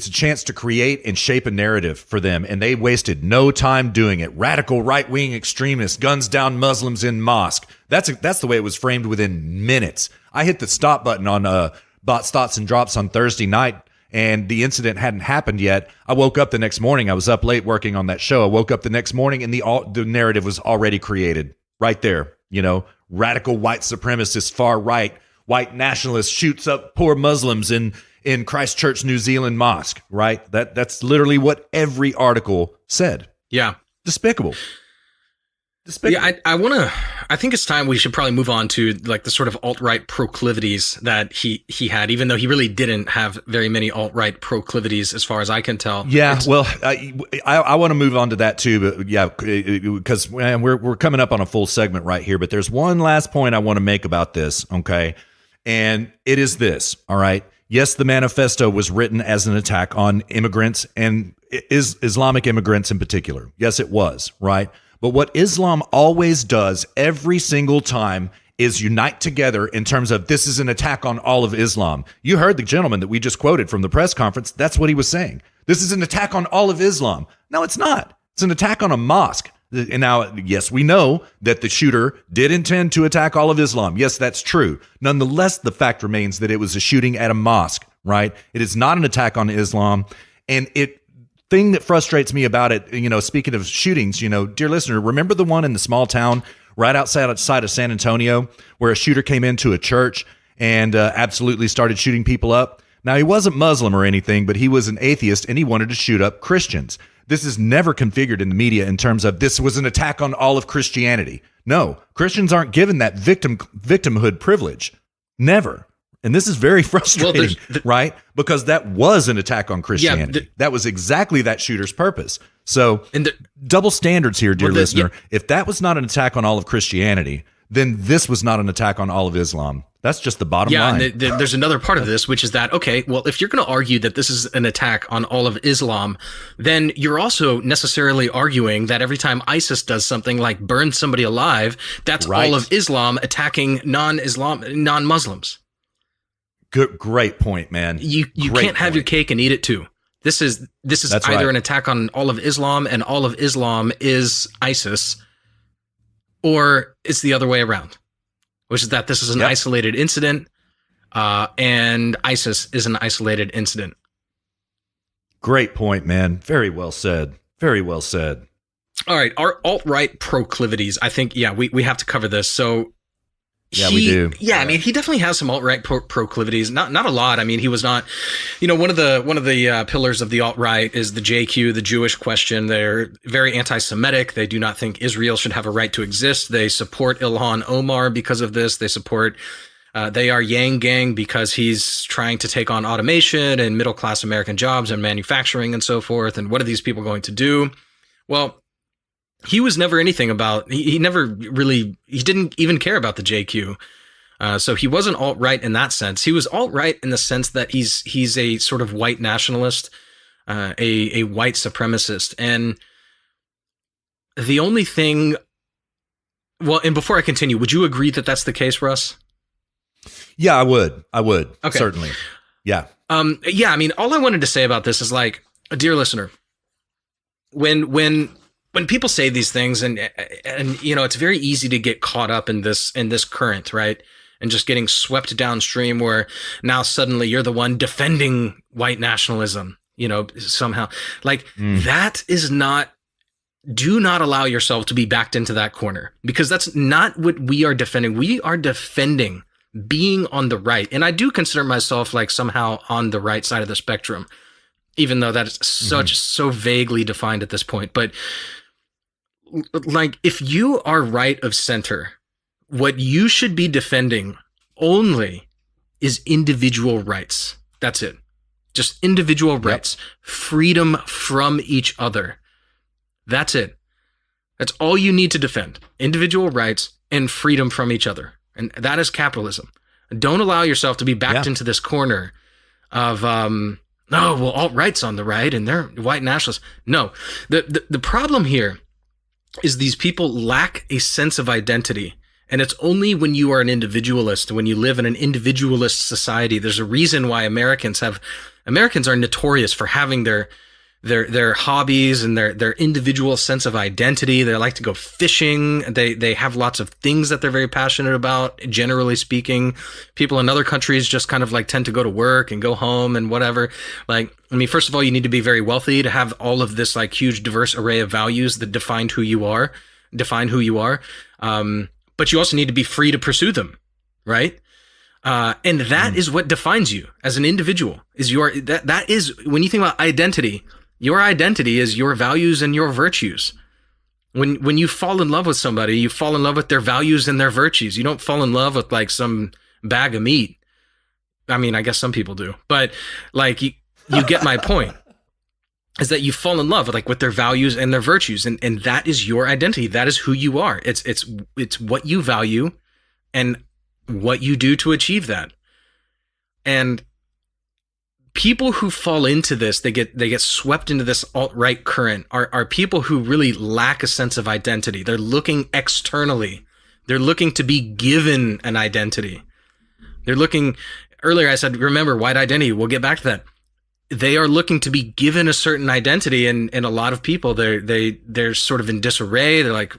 a chance to create and shape a narrative for them, and they wasted no time doing it. Radical right-wing extremists, guns down Muslims in mosque. That's the way it was framed within minutes. I hit the stop button on Bots, Thoughts, and Drops on Thursday night, and the incident hadn't happened yet. I woke up the next morning. I was up late working on that show. I woke up the next morning, and the narrative was already created right there. Radical white supremacist, far right, white nationalist shoots up poor Muslims in Christchurch, New Zealand mosque, right? That's literally what every article said. Yeah. Despicable. Yeah, I think it's time we should probably move on to like the sort of alt-right proclivities that he had, even though he really didn't have very many alt-right proclivities as far as I can tell. Yeah, I want to move on to that too, but yeah, because we're coming up on a full segment right here, but there's one last point I want to make about this, okay? And it is this, all right? Yes, the manifesto was written as an attack on immigrants and Islamic immigrants in particular. Yes, it was, right? But what Islam always does every single time is unite together in terms of this is an attack on all of Islam. You heard the gentleman that we just quoted from the press conference. That's what he was saying. This is an attack on all of Islam. No, it's not. It's an attack on a mosque. And now, yes, we know that the shooter did intend to attack all of Islam. Yes, that's true. Nonetheless, the fact remains that it was a shooting at a mosque, right? It is not an attack on Islam. And thing that frustrates me about it, speaking of shootings, dear listener, remember the one in the small town right outside of San Antonio where a shooter came into a church and absolutely started shooting people up? Now, he wasn't Muslim or anything, but he was an atheist and he wanted to shoot up Christians. This is never configured in the media in terms of this was an attack on all of Christianity. No, Christians aren't given that victimhood privilege. Never. And this is very frustrating, right? Because that was an attack on Christianity. Yeah, that was exactly that shooter's purpose. So double standards here, dear listener. If that was not an attack on all of Christianity, then this was not an attack on all of Islam. That's just the bottom line. Yeah, and there's another part of this, which is that, okay, well, if you're going to argue that this is an attack on all of Islam, then you're also necessarily arguing that every time ISIS does something like burn somebody alive, that's right. All of Islam attacking non-Muslims. Great point, man. You can't have your cake and eat it too. This is that's either an attack on all of Islam and all of Islam is ISIS, or it's the other way around, which is that this is an isolated incident, and ISIS is an isolated incident. Great point, man. Very well said. Very well said. All right, our alt-right proclivities. I think, we have to cover this. So, We do. Yeah, I mean, he definitely has some alt-right proclivities. Not a lot. I mean, he was not, one of the pillars of the alt-right is the JQ, the Jewish question. They're very anti-Semitic. They do not think Israel should have a right to exist. They support Ilhan Omar because of this. They support. They are Yang Gang because he's trying to take on automation and middle-class American jobs and manufacturing and so forth. And what are these people going to do? Well, he was never anything about, he never really, he didn't even care about the JQ. So he wasn't alt-right in that sense. He was alt-right in the sense that he's a sort of white nationalist, a white supremacist. And the only thing, well, and before I continue, would you agree that that's the case, Russ? Yeah, I would. Okay. Certainly. Yeah. Yeah, I mean, all I wanted to say about this is like, dear listener, when people say these things and it's very easy to get caught up in this current, right? And just getting swept downstream where now suddenly you're the one defending white nationalism, somehow. Like that is not, do not allow yourself to be backed into that corner, because that's not what we are defending. We are defending being on the right. And I do consider myself like somehow on the right side of the spectrum, even though that is so vaguely defined at this point. But like, if you are right of center, what you should be defending only is individual rights. That's it. Just individual rights, freedom from each other. That's it. That's all you need to defend. Individual rights and freedom from each other. And that is capitalism. Don't allow yourself to be backed into this corner of, alt-right's on the right and they're white nationalists. No, the problem here is these people lack a sense of identity. And it's only when you are an individualist, when you live in an individualist society. There's a reason why Americans are notorious for having their hobbies and their individual sense of identity. They like to go fishing. They have lots of things that they're very passionate about, generally speaking. People in other countries just kind of like tend to go to work and go home and whatever. Like, I mean, first of all, you need to be very wealthy to have all of this like huge diverse array of values that define who you are. But you also need to be free to pursue them, right? And that is what defines you as an individual. That is when you think about identity. Your identity is your values and your virtues. When you fall in love with somebody, you fall in love with their values and their virtues. You don't fall in love with like some bag of meat. I mean, I guess some people do, but like you get my point. Is that you fall in love with their values and their virtues, and that is your identity. That is who you are. It's what you value, and what you do to achieve that. And people who fall into this, they get swept into this alt-right current are people who really lack a sense of identity. They're looking externally. They're looking to be given an identity. They're looking, earlier I said, remember, white identity. We'll get back to that. They are looking to be given a certain identity, and a lot of people, they're sort of in disarray. They're like,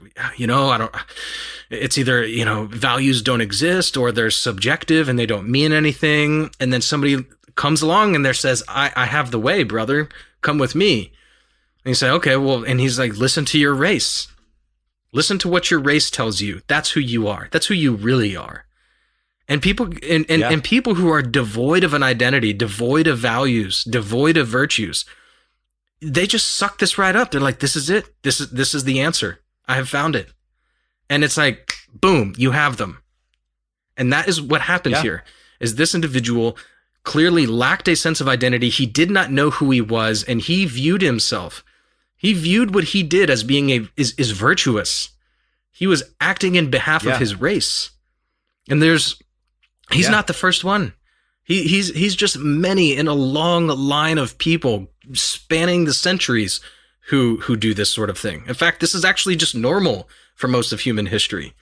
it's either, values don't exist or they're subjective and they don't mean anything. And then somebody comes along and there says, I have the way, brother, come with me. And you say, okay, well, and he's like, listen to your race. Listen to what your race tells you. That's who you are. That's who you really are. And people and people who are devoid of an identity, devoid of values, devoid of virtues, they just suck this right up. They're like, this is it. This is the answer. I have found it. And it's like, boom, you have them. And that is what happened here, is this individual clearly lacked a sense of identity. He did not know who he was, and he viewed himself. He viewed what he did as being is virtuous. He was acting in behalf of his race. And he's not the first one. He's just many in a long line of people spanning the centuries who do this sort of thing. In fact, this is actually just normal for most of human history.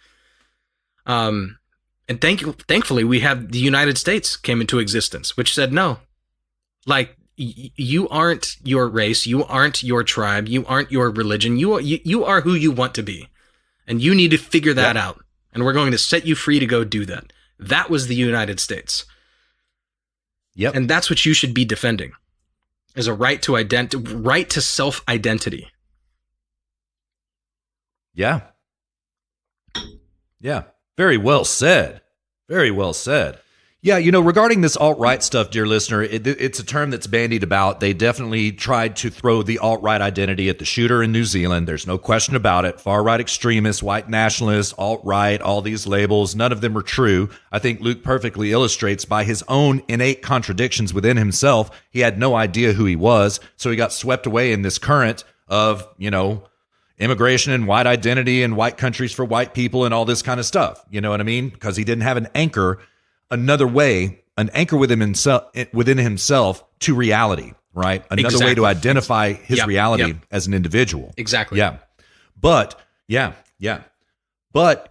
And thankfully, we have the United States came into existence, which said no. Like, you aren't your race, you aren't your tribe, you aren't your religion. You are who you want to be, and you need to figure that out. And we're going to set you free to go do that. That was the United States. Yep. And that's what you should be defending. is a right to self-identity. Yeah. Yeah. Very well said. Very well said. Yeah, regarding this alt-right stuff, dear listener, it's a term that's bandied about. They definitely tried to throw the alt-right identity at the shooter in New Zealand. There's no question about it. Far-right extremists, white nationalists, alt-right, all these labels, none of them are true. I think Luke perfectly illustrates by his own innate contradictions within himself. He had no idea who he was, so he got swept away in this current of, immigration and white identity and white countries for white people and all this kind of stuff. You know what I mean? Because he didn't have an anchor within himself to reality, right? Another way to identify his reality as an individual. Exactly. Yeah. But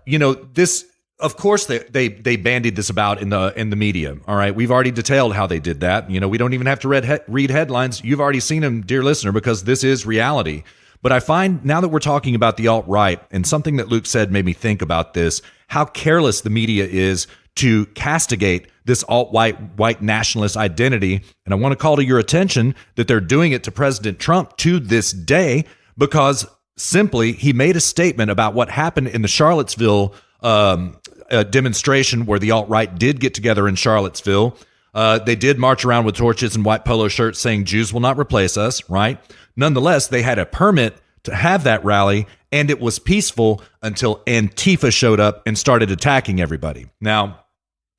this, of course, they bandied this about in the media. All right. We've already detailed how they did that. We don't even have to read headlines. You've already seen them, dear listener, because this is reality. But I find now that we're talking about the alt-right, and something that Luke said made me think about this, how careless the media is to castigate this white nationalist identity. And I want to call to your attention that they're doing it to President Trump to this day, because simply he made a statement about what happened in the Charlottesville demonstration, where the alt-right did get together in Charlottesville. They did march around with torches and white polo shirts saying Jews will not replace us, right? Nonetheless, they had a permit to have that rally, and it was peaceful until Antifa showed up and started attacking everybody. Now,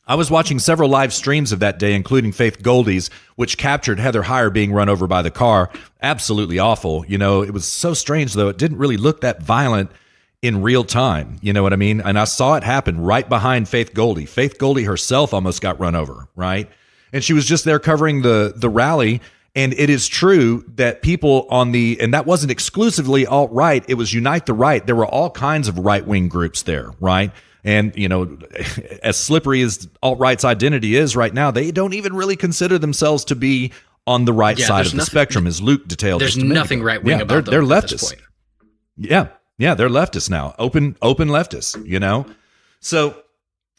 I was watching several live streams of that day, including Faith Goldie's, which captured Heather Heyer being run over by the car. Absolutely awful. It was so strange, though. It didn't really look that violent in real time. You know what I mean? And I saw it happen right behind Faith Goldie. Faith Goldie herself almost got run over, right? And she was just there covering the rally. And it is true that people and that wasn't exclusively alt-right, it was Unite the Right. There were all kinds of right-wing groups there, right? And, as slippery as alt-right's identity is right now, they don't even really consider themselves to be on the right side of the spectrum, as Luke detailed. There's nothing right-wing about them. They're leftists. At this point. Yeah, they're leftists now, open leftists, So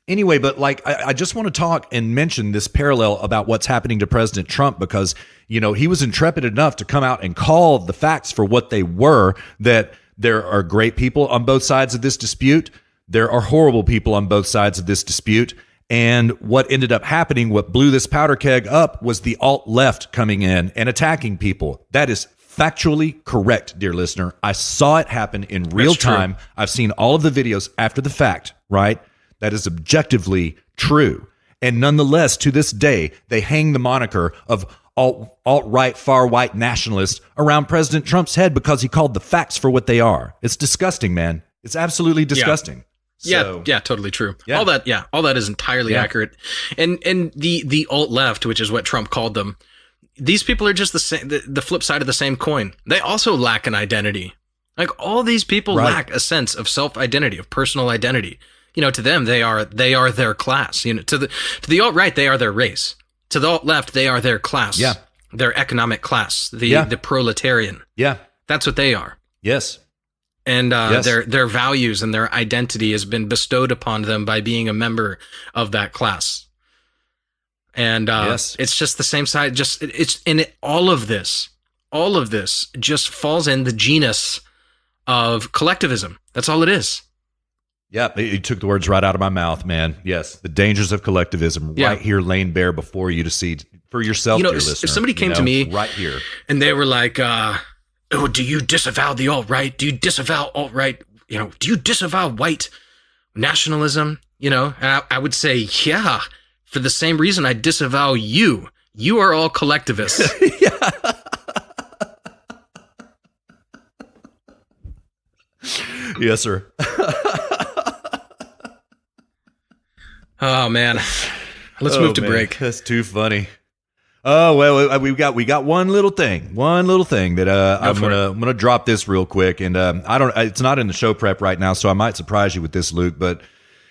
anyway, but I just want to talk and mention this parallel about what's happening to President Trump, because, he was intrepid enough to come out and call the facts for what they were, that there are great people on both sides of this dispute. There are horrible people on both sides of this dispute. And what ended up happening, what blew this powder keg up, was the alt-left coming in and attacking people. That is factually correct, dear listener. I saw it happen in real time. I've seen all of the videos after the fact, right? That is objectively true. And nonetheless, to this day, they hang the moniker of alt-right, far-white nationalist around President Trump's head because he called the facts for what they are. It's disgusting, man. It's absolutely disgusting. Yeah, totally true. Yeah. All that is entirely accurate. And the alt-left, which is what Trump called them, these people are just the flip side of the same coin. They also lack an identity. Like, all these people lack a sense of self-identity, of personal identity. To them, they are their class. To the alt-right, they are their race. To the alt-left, they are their class. Yeah. Their economic class, the proletarian. Yeah. That's what they are. Yes. And their values and their identity has been bestowed upon them by being a member of that class. And it's just the same side. All of this just falls in the genus of collectivism. That's all it is. Yeah, you took the words right out of my mouth, man. Yes, the dangers of collectivism right here laying bare before you to see for yourself, dear listener. If somebody came to me right here and they were like, "Oh, do you disavow the alt-right? Do you disavow alt-right? Do you disavow white nationalism?" And I would say, yeah, for the same reason I disavow you. You are all collectivists. Yes, sir. Oh man, let's move to break. That's too funny. Oh well, we got one little thing that I'm gonna drop this real quick, and it's not in the show prep right now, so I might surprise you with this, Luke. But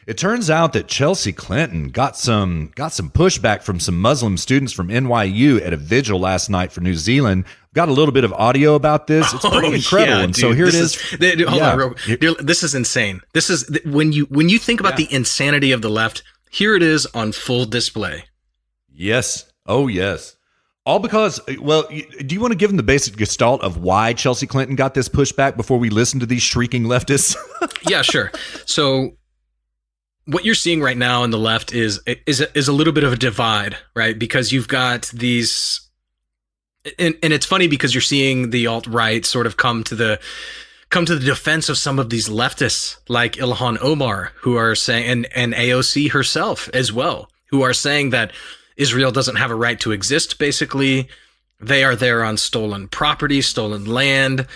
it turns out that Chelsea Clinton got some pushback from some Muslim students from NYU at a vigil last night for New Zealand. Got a little bit of audio about this. It's pretty incredible. And dude, so here it is. Hold on, real quick. This is insane. This is when you think about the insanity of the left. Here it is on full display. Yes. Oh, yes. All because, well, do you want to give them the basic gestalt of why Chelsea Clinton got this pushback before we listen to these shrieking leftists? Yeah, sure. So what you're seeing right now on the left is a little bit of a divide, right? Because you've got these, and it's funny because you're seeing the alt-right sort of come to the defense of some of these leftists like Ilhan Omar, who are saying, and AOC herself as well, who are saying that Israel doesn't have a right to exist, basically. They are there on stolen property, stolen land.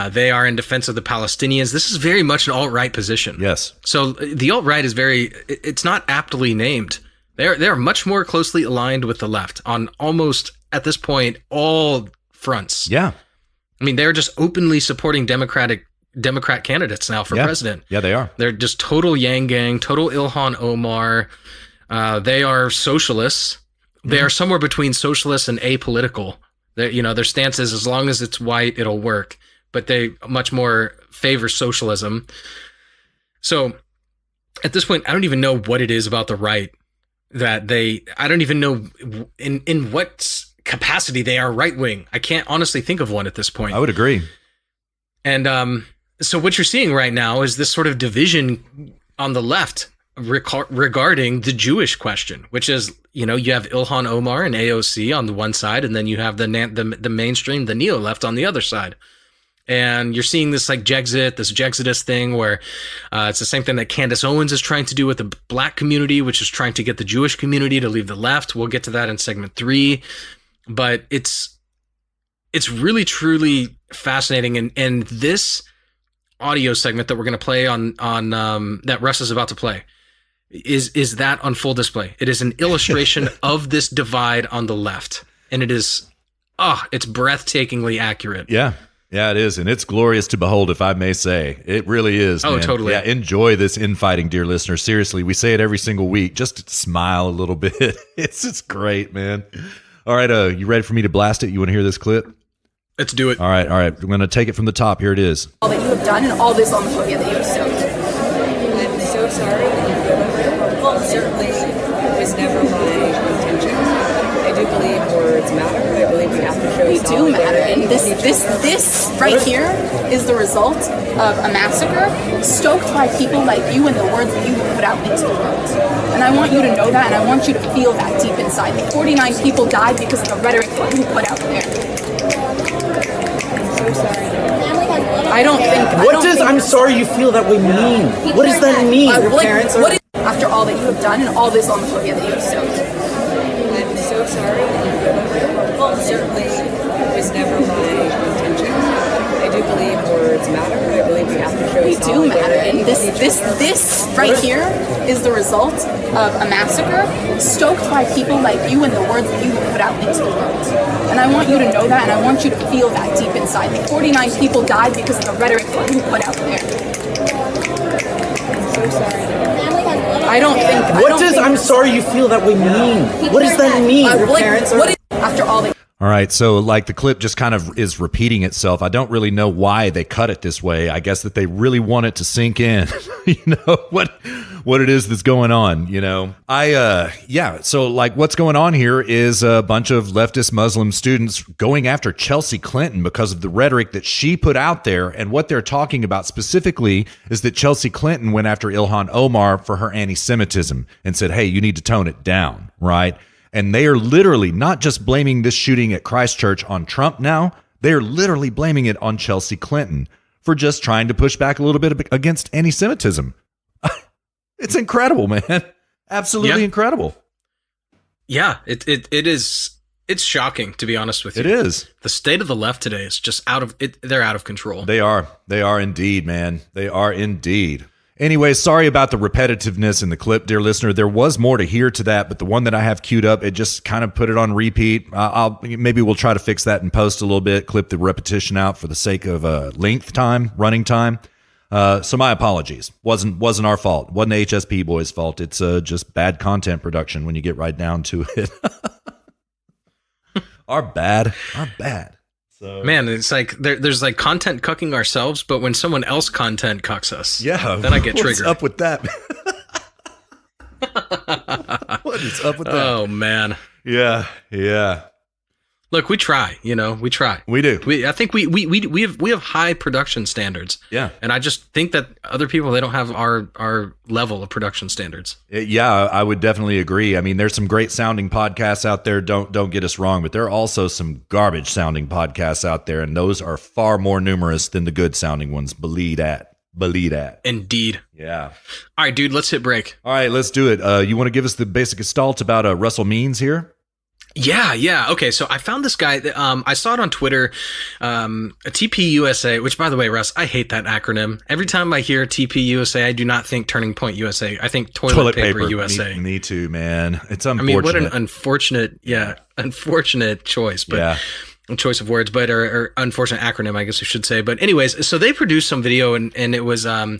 They are in defense of the Palestinians. This is very much an alt-right position. Yes. So the alt-right is it's not aptly named. They're much more closely aligned with the left on almost, at this point, all fronts. Yeah. I mean, they're just openly supporting Democrat candidates now for president. Yeah, they are. They're just total Yang Gang, total Ilhan Omar. They are socialists. They are somewhere between socialists and apolitical. Their stance is as long as it's white, it'll work. But they much more favor socialism. So at this point, I don't even know what it is about the right that I don't even know in what capacity they are right wing. I can't honestly think of one at this point. I would agree. And so what you're seeing right now is this sort of division on the left regarding the Jewish question, which is, you have Ilhan Omar and AOC on the one side, and then you have the mainstream, the neo left on the other side. And you're seeing this like Jexit, this Jexitist thing where it's the same thing that Candace Owens is trying to do with the black community, which is trying to get the Jewish community to leave the left. We'll get to that in segment 3. But it's really, truly fascinating. And this audio segment that we're going to play on that Russ is about to play is that on full display. It is an illustration of this divide on the left. And it's breathtakingly accurate. Yeah. Yeah, it is. And it's glorious to behold, if I may say. It really is. Oh, man. totally. Yeah, enjoy this infighting, dear listener. Seriously, we say it every single week. Just smile a little bit. It's great, man. All right, you ready for me to blast it? You want to hear this clip? Let's do it. All right. I'm going to take it from the top. Here it is. All that you have done and all this homophobia that you have sowed. I'm so sorry that you feel that way. Well, certainly it was never my intention. I do believe words matter. I believe we have to show They do solidarity. matter. And this right here is the result of a massacre stoked by people like you and the words that you put out into the world. And I want you to know that, and I want you to feel that deep inside. 49 people died because of the rhetoric that you put out there. I'm so sorry. I don't think. What does "I'm sorry you feel that way" mean? What does that mean? After all that you have done and all this homophobia that you have sowed. I'm so sorry that you feel that way. Well, certainly it was never my intention. I do believe words matter. I believe we have to show They do matter. solidarity. And this right here is the result of a massacre stoked by people like you and the words that you put out into the world. And I want you to know that, and I want you to feel that deep inside. 49 people died because of the rhetoric that you put out there. I'm so sorry. I don't think. What does "I'm sorry you feel that way" mean? What does that mean? After all that. All right, so like the clip just kind of is repeating itself. I don't really know why they cut it this way. I guess that they really want it to sink in, what it is that's going on, So like what's going on here is a bunch of leftist Muslim students going after Chelsea Clinton because of the rhetoric that she put out there. And what they're talking about specifically is that Chelsea Clinton went after Ilhan Omar for her anti-Semitism and said, hey, you need to tone it down, right? And they are literally not just blaming this shooting at Christchurch on Trump now, they're literally blaming it on Chelsea Clinton for just trying to push back a little bit against anti-Semitism. It's incredible, man. Absolutely incredible. Yeah, it is. It's shocking, to be honest with you. It is. The state of the left today is just out of it. They're out of control. They are. They are indeed, man. They are indeed. Anyway, sorry about the repetitiveness in the clip, dear listener. There was more to hear to that, but the one that I have queued up, it just kind of put it on repeat. Maybe we'll try to fix that in post a little bit, clip the repetition out for the sake of running time. So my apologies. Wasn't our fault. Wasn't the HSP boys' fault. It's just bad content production when you get right down to it. Our bad. So, man, it's like there's like content cucking ourselves, but when someone else content cucks us, then I get triggered. What's up with that? What is up with that? Oh man, yeah. Look, we try, we try. We do. I think we have high production standards. Yeah. And I just think that other people, they don't have our level of production standards. Yeah, I would definitely agree. I mean, there's some great sounding podcasts out there. Don't get us wrong, but there are also some garbage sounding podcasts out there, and those are far more numerous than the good sounding ones. Believe that. Indeed. Yeah. All right, dude, let's hit break. All right, let's do it. You want to give us the basic gestalt about Russell Means here? Yeah. Okay, so I found this guy. I saw it on Twitter, TPUSA, which, by the way, Russ, I hate that acronym. Every time I hear TPUSA, I do not think Turning Point USA. I think Toilet Paper USA. Me too, man. It's unfortunate. I mean, what an unfortunate choice, but choice of words, but or unfortunate acronym, I guess I should say. But anyways, so they produced some video, and it was a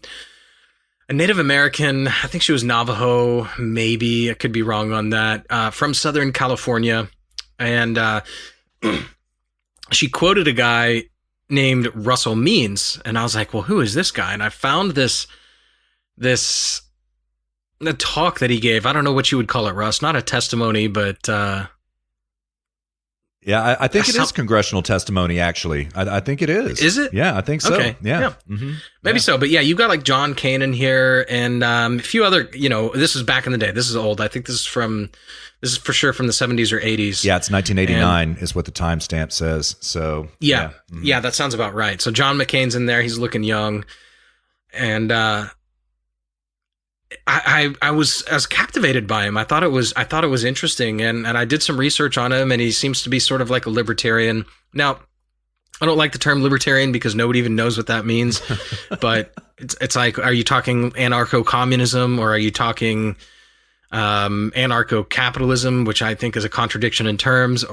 Native American, I think she was Navajo, maybe, I could be wrong on that, from Southern California. And she quoted a guy named Russell Means. And I was like, well, who is this guy? And I found the talk that he gave. I don't know what you would call it, Russ. Not a testimony, but... Yeah, I think it is congressional testimony, actually. I think it is. Is it? Yeah, I think so. Okay. Yeah. Mm-hmm. Maybe so. But yeah, you got like John Kane in here and a few other, this is back in the day. This is old. I think this is for sure from the 70s or 80s. Yeah, it's 1989 is what the timestamp says. So yeah. Mm-hmm. Yeah, that sounds about right. So John McCain's in there. He's looking young. And I was captivated by him. I thought it was interesting, and I did some research on him, and he seems to be sort of like a libertarian. Now, I don't like the term libertarian because nobody even knows what that means, but it's like, are you talking anarcho-communism, or are you talking anarcho-capitalism, which I think is a contradiction in terms,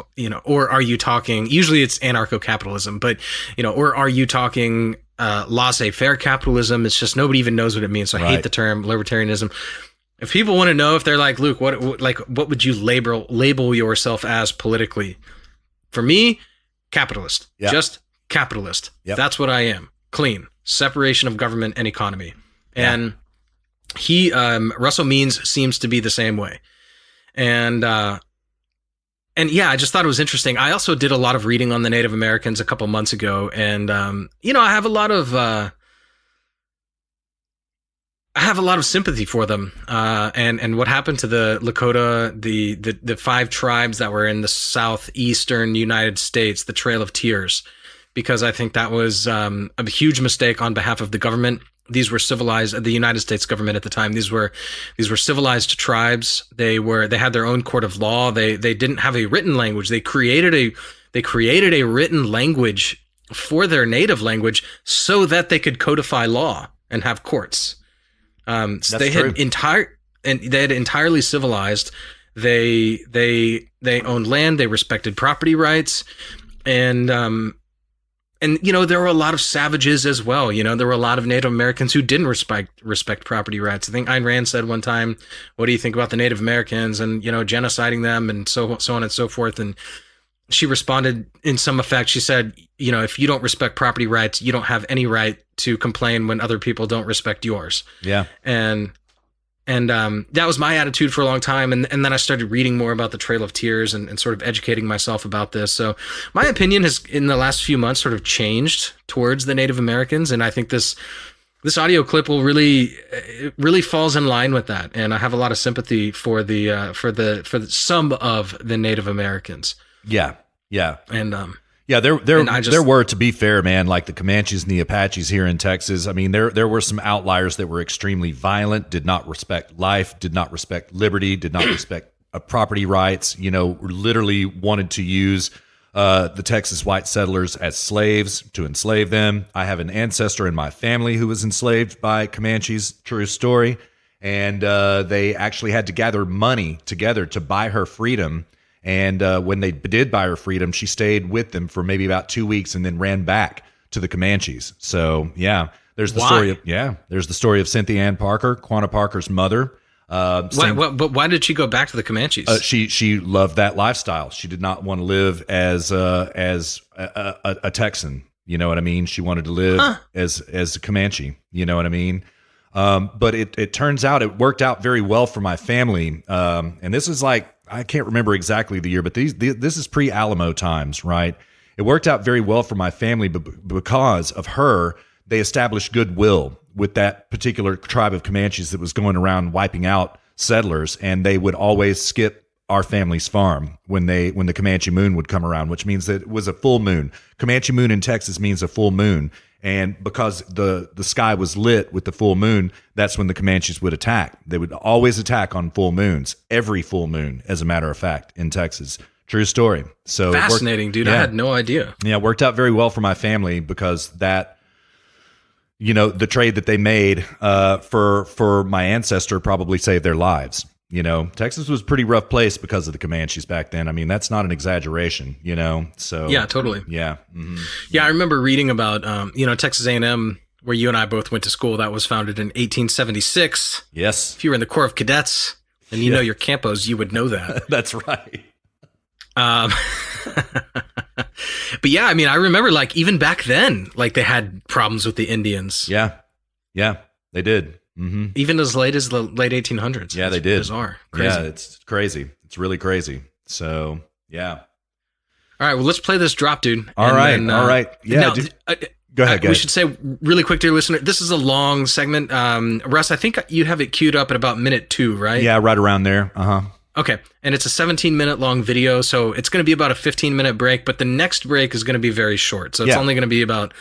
or are you talking, usually it's anarcho-capitalism, but, or are you talking laissez-faire capitalism? It's just nobody even knows what it means. So I hate the term libertarianism. If people want to know, if they're like, Luke, what would you label yourself as politically? For me, capitalist. Yep. Just capitalist. Yep. That's what I am. Clean. Separation of government and economy. And he, Russell Means, seems to be the same way. And yeah, I just thought it was interesting. I also did a lot of reading on the Native Americans a couple months ago, and I have a lot of sympathy for them. And what happened to the Lakota, the 5 tribes that were in the southeastern United States, the Trail of Tears, because I think that was a huge mistake on behalf of the government. These were civilized, the United States government at the time. These were civilized tribes. They had their own court of law. They didn't have a written language. They created a written language for their native language so that they could codify law and have courts. So they had entirely civilized. They owned land. They respected property rights, and there were a lot of savages as well. There were a lot of Native Americans who didn't respect property rights. I think Ayn Rand said one time, "What do you think about the Native Americans and genociding them and so on and so forth?" And she responded in some effect. She said, if you don't respect property rights, you don't have any right to complain when other people don't respect yours. Yeah. And that was my attitude for a long time. And then I started reading more about the Trail of Tears and sort of educating myself about this. So my opinion has, in the last few months, sort of changed towards the Native Americans. And I think this audio clip will really falls in line with that. And I have a lot of sympathy for some of the Native Americans. Yeah. Yeah. And, there were, to be fair, man, like the Comanches and the Apaches here in Texas. I mean, there were some outliers that were extremely violent, did not respect life, did not respect liberty, did not respect property rights, literally wanted to use the Texas white settlers as slaves to enslave them. I have an ancestor in my family who was enslaved by Comanches, true story. And they actually had to gather money together to buy her freedom. And when they did buy her freedom, she stayed with them for maybe about 2 weeks and then ran back to the Comanches. So yeah, there's the story of Cynthia Ann Parker, Quanah Parker's mother. But why did she go back to the Comanches? She loved that lifestyle. She did not want to live as a Texan. You know what I mean? She wanted to live as a Comanche. You know what I mean? But it turns out it worked out very well for my family. And this is like, I can't remember exactly the year, but this is pre-Alamo times, right? It worked out very well for my family, but because of her, they established goodwill with that particular tribe of Comanches that was going around wiping out settlers, and they would always skip our family's farm when the Comanche moon would come around, which means that it was a full moon. Comanche moon in Texas means a full moon. And because the sky was lit with the full moon, that's when the Comanches would attack. They would always attack on full moons, every full moon, as a matter of fact, in Texas. True story. So fascinating, dude. Yeah. I had no idea. Yeah, it worked out very well for my family because that, the trade that they made for my ancestor probably saved their lives. Texas was a pretty rough place because of the Comanches back then. I mean, that's not an exaggeration, so. Yeah, totally. Yeah. Mm-hmm. Yeah, I remember reading about, Texas A&M, where you and I both went to school. That was founded in 1876. Yes. If you were in the Corps of Cadets and you know your campos, you would know that. That's right. But yeah, I mean, I remember like even back then, like they had problems with the Indians. Yeah. Yeah, they did. Mm-hmm. Even as late as the late 1800s. Yeah, they did. Bizarre. Crazy. Yeah, it's crazy. It's really crazy. So, yeah. All right, well, let's play this drop, dude. All right. Yeah. Now, go ahead, we should say really quick, dear listener, this is a long segment. Russ, I think you have it queued up at about minute 2, right? Yeah, right around there. Uh-huh. Okay, and it's a 17-minute long video, so it's going to be about a 15-minute break, but the next break is going to be very short. So it's only going to be about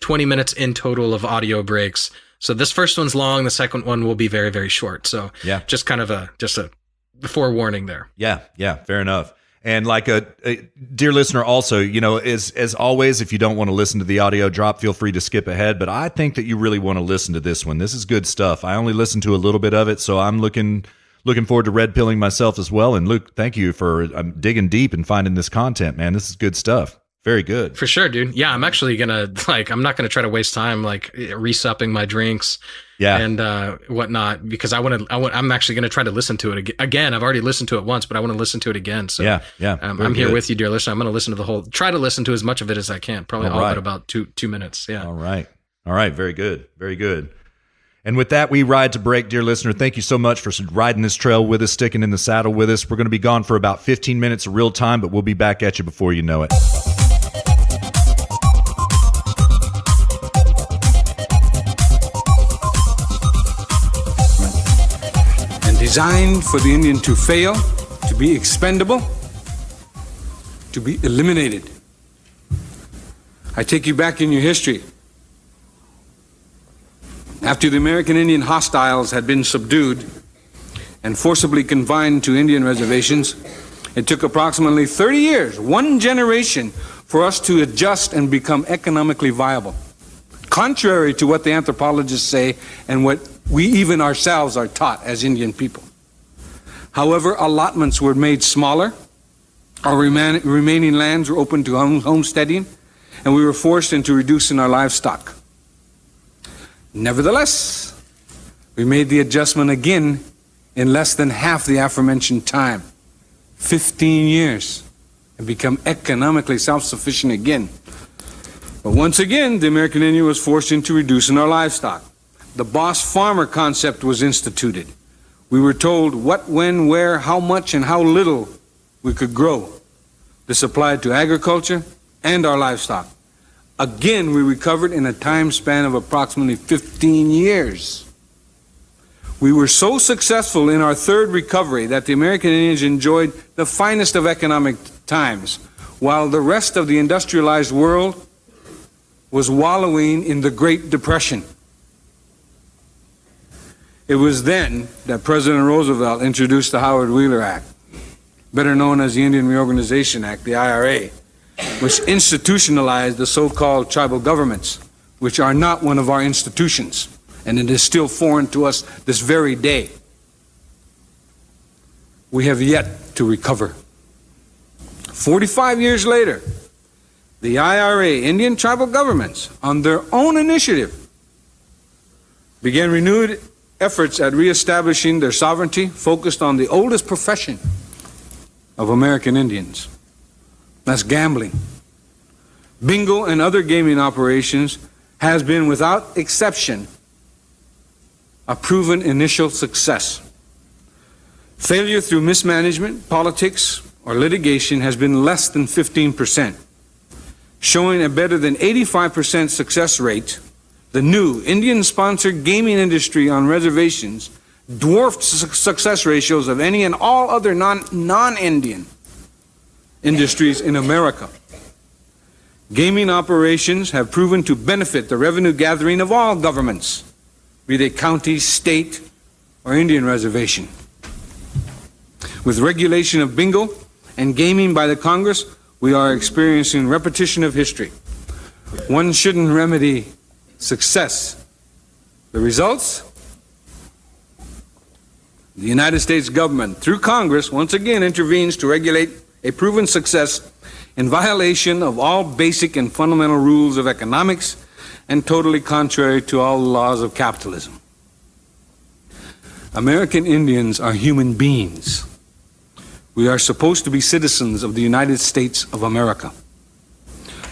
20 minutes in total of audio breaks. So this first one's long. The second one will be very, very short. So just kind of a forewarning there. Yeah. Fair enough. And like a dear listener, also, as always, if you don't want to listen to the audio drop, feel free to skip ahead. But I think that you really want to listen to this one. This is good stuff. I only listened to a little bit of it, so I'm looking forward to red pilling myself as well. And Luke, thank you for digging deep and finding this content, man. This is good stuff. Very good. For sure, dude. Yeah, I'm actually gonna I'm not gonna try to waste time resupping my drinks and whatnot, because I'm actually gonna try to listen to it again. I've already listened to it once, but I want to listen to it again. So I'm here with you, dear listener. I'm gonna listen to try to listen to as much of it as I can. Probably all but about two minutes. Yeah. All right. Very good. Very good. And with that, we ride to break, dear listener. Thank you so much for riding this trail with us, sticking in the saddle with us. We're going to be gone for about 15 minutes of real time, but we'll be back at you before you know it. Designed for the Indian to fail, to be expendable, to be eliminated. I take you back in your history. After the American Indian hostiles had been subdued and forcibly confined to Indian reservations, it took approximately 30 years, one generation, for us to adjust and become economically viable. Contrary to what the anthropologists say and what we even ourselves are taught as Indian people. However, allotments were made smaller, our remaining lands were open to homesteading, and we were forced into reducing our livestock. Nevertheless, we made the adjustment again in less than half the aforementioned time, 15 years, and become economically self-sufficient again. But once again, the American Indian was forced into reducing our livestock. The boss farmer concept was instituted. We were told what, when, where, how much, and how little we could grow. This applied to agriculture and our livestock. Again, we recovered in a time span of approximately 15 years. We were so successful in our third recovery that the American Indians enjoyed the finest of economic times, while the rest of the industrialized world was wallowing in the Great Depression. It was then that President Roosevelt introduced the Howard Wheeler Act, better known as the Indian Reorganization Act, the IRA, which institutionalized the so-called tribal governments, which are not one of our institutions, and it is still foreign to us this very day. We have yet to recover. 45 years later, the IRA, Indian tribal governments, on their own initiative, began renewed efforts at reestablishing their sovereignty focused on the oldest profession of American Indians. That's gambling. Bingo and other gaming operations has been, without exception, a proven initial success. Failure through mismanagement, politics, or litigation has been less than 15%, showing a better than 85% success rate. The new Indian-sponsored gaming industry on reservations dwarfed success ratios of any and all other non-Indian industries in America. Gaming operations have proven to benefit the revenue gathering of all governments, be they county, state, or Indian reservation. With regulation of bingo and gaming by the Congress, we are experiencing repetition of history. One shouldn't remedy success. The results? The United States government, through Congress, once again intervenes to regulate a proven success in violation of all basic and fundamental rules of economics and totally contrary to all laws of capitalism. American Indians are human beings. We are supposed to be citizens of the United States of America.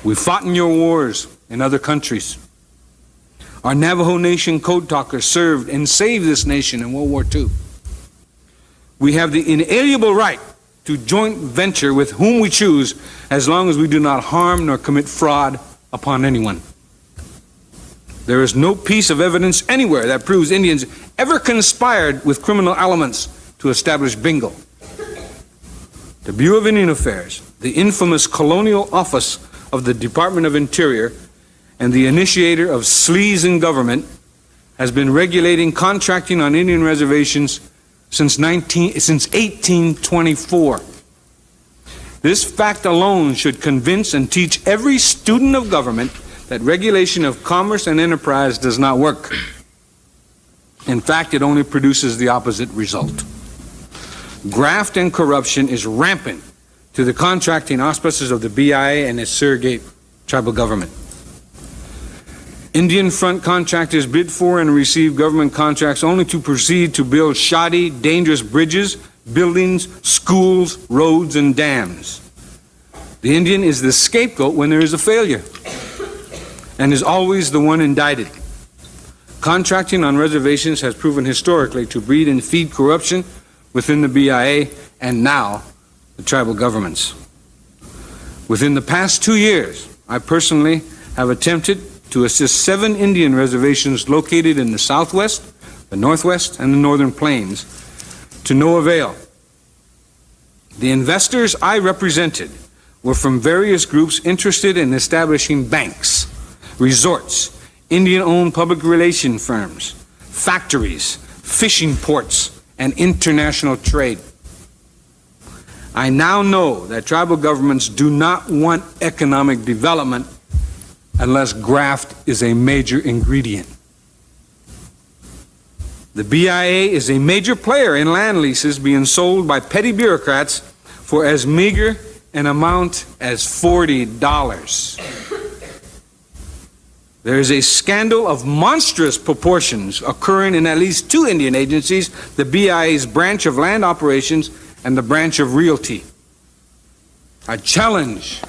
We fought in your wars in other countries. Our Navajo Nation code talkers served and saved this nation in World War II. We have the inalienable right to joint venture with whom we choose, as long as we do not harm nor commit fraud upon anyone. There is no piece of evidence anywhere that proves Indians ever conspired with criminal elements to establish bingo. The Bureau of Indian Affairs, the infamous colonial office of the Department of Interior, and the initiator of sleaze in government, has been regulating contracting on Indian reservations since 1824. This fact alone should convince and teach every student of government that regulation of commerce and enterprise does not work. In fact, it only produces the opposite result. Graft and corruption is rampant to the contracting auspices of the BIA and its surrogate tribal government. Indian front contractors bid for and receive government contracts only to proceed to build shoddy, dangerous bridges, buildings, schools, roads, and dams. The Indian is the scapegoat when there is a failure, and is always the one indicted. Contracting on reservations has proven historically to breed and feed corruption within the BIA and now the tribal governments. Within the past 2 years, I personally have attempted to assist 7 Indian reservations located in the Southwest, the Northwest, and the Northern Plains, to no avail. The investors I represented were from various groups interested in establishing banks, resorts, Indian-owned public relation firms, factories, fishing ports, and international trade. I now know that tribal governments do not want economic development unless graft is a major ingredient. The BIA is a major player in land leases being sold by petty bureaucrats for as meager an amount as $40. There is a scandal of monstrous proportions occurring in at least 2 Indian agencies, the BIA's branch of land operations and the branch of realty. I challenge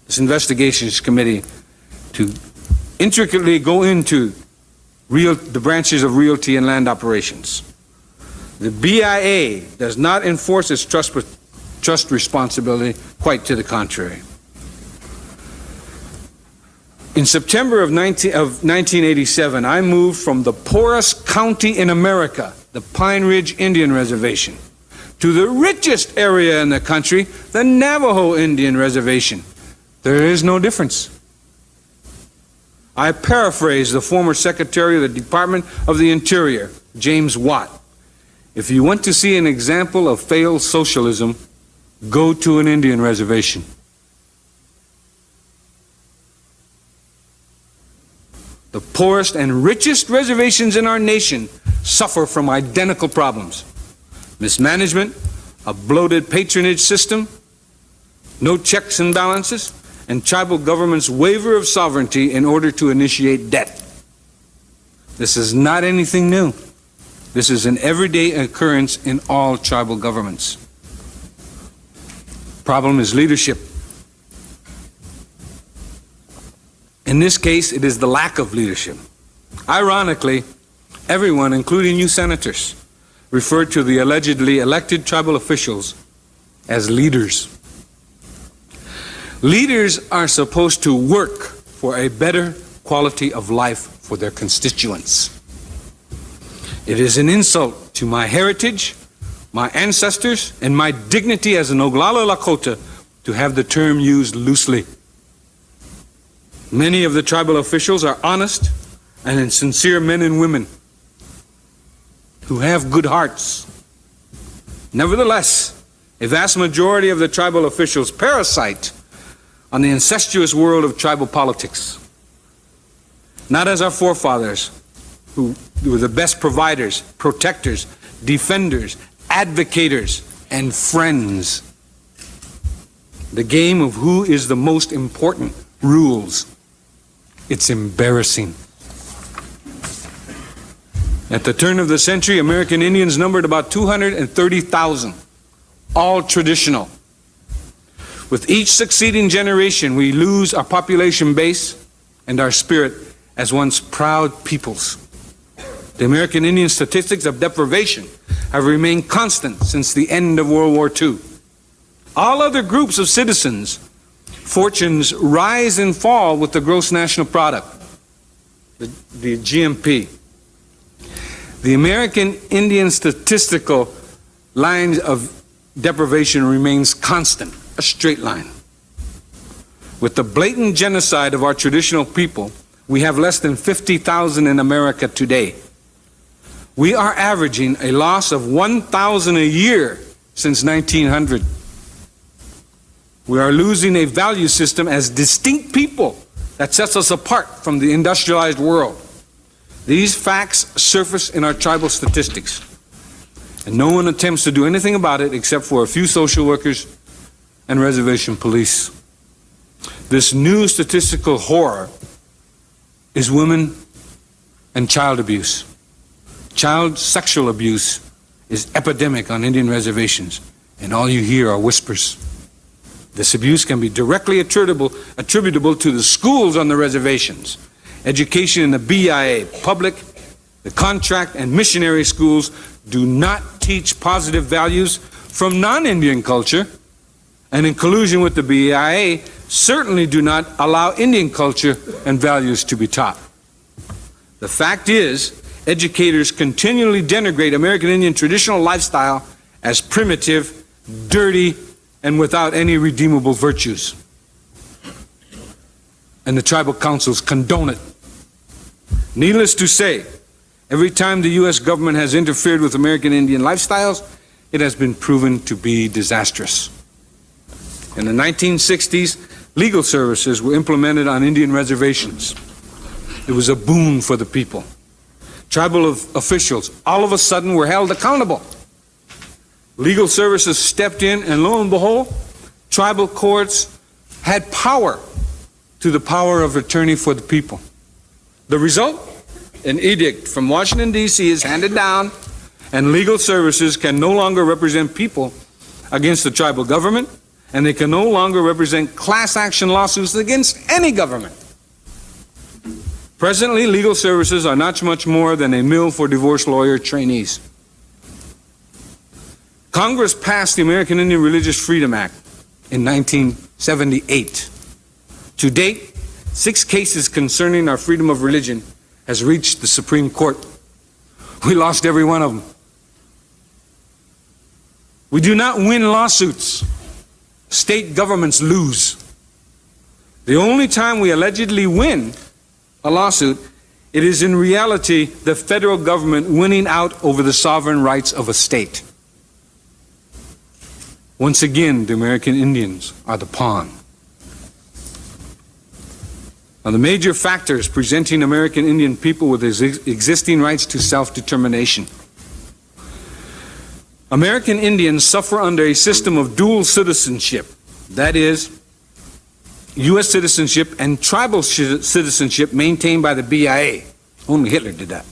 this investigations committee to intricately go into the branches of realty and land operations. The BIA does not enforce its trust responsibility, quite to the contrary. In September of 1987, I moved from the poorest county in America, the Pine Ridge Indian Reservation, to the richest area in the country, the Navajo Indian Reservation. There is no difference. I paraphrase the former Secretary of the Department of the Interior, James Watt. If you want to see an example of failed socialism, go to an Indian reservation. The poorest and richest reservations in our nation suffer from identical problems: mismanagement, a bloated patronage system, no checks and balances, and tribal government's waiver of sovereignty in order to initiate debt. This is not anything new. This is an everyday occurrence in all tribal governments. Problem is leadership. In this case, it is the lack of leadership. Ironically, everyone, including you senators, referred to the allegedly elected tribal officials as leaders. Leaders are supposed to work for a better quality of life for their constituents. It is an insult to my heritage, my ancestors, and my dignity as an Oglala Lakota to have the term used loosely. Many of the tribal officials are honest and sincere men and women who have good hearts. Nevertheless, a vast majority of the tribal officials parasite on the incestuous world of tribal politics. Not as our forefathers, who were the best providers, protectors, defenders, advocators, and friends. The game of who is the most important rules. It's embarrassing. At the turn of the century, American Indians numbered about 230,000, all traditional. With each succeeding generation, we lose our population base and our spirit as once proud peoples. The American Indian statistics of deprivation have remained constant since the end of World War II. All other groups of citizens' fortunes rise and fall with the gross national product, the GNP. The American Indian statistical line of deprivation remains constant, a straight line. With the blatant genocide of our traditional people, we have less than 50,000 in America today. We are averaging a loss of 1,000 a year since 1900. We are losing a value system as distinct people that sets us apart from the industrialized world. These facts surface in our tribal statistics, and no one attempts to do anything about it except for a few social workers and reservation police. This new statistical horror is women and child abuse. Child sexual abuse is epidemic on Indian reservations, and all you hear are whispers. This abuse can be directly attributable to the schools on the reservations. Education in the BIA, public, the contract, and missionary schools do not teach positive values from non-Indian culture, and in collusion with the BIA, certainly do not allow Indian culture and values to be taught. The fact is, educators continually denigrate American Indian traditional lifestyle as primitive, dirty, and without any redeemable virtues. And the tribal councils condone it. Needless to say, every time the U.S. government has interfered with American Indian lifestyles, it has been proven to be disastrous. In the 1960s, legal services were implemented on Indian reservations. It was a boon for the people. Tribal officials all of a sudden were held accountable. Legal services stepped in, and lo and behold, tribal courts had power to the power of attorney for the people. The result? An edict from Washington, D.C. is handed down, and legal services can no longer represent people against the tribal government, and they can no longer represent class action lawsuits against any government. Presently, legal services are not much more than a mill for divorce lawyer trainees. Congress passed the American Indian Religious Freedom Act in 1978. To date, 6 cases concerning our freedom of religion has reached the Supreme Court. We lost every one of them. We do not win lawsuits. State governments lose. The only time we allegedly win a lawsuit, it is in reality the federal government winning out over the sovereign rights of a state. Once again, the American Indians are the pawn. Now, the major factors presenting American Indian people with existing rights to self-determination. American Indians suffer under a system of dual citizenship, that is, U.S. citizenship and tribal citizenship maintained by the BIA. Only Hitler did that.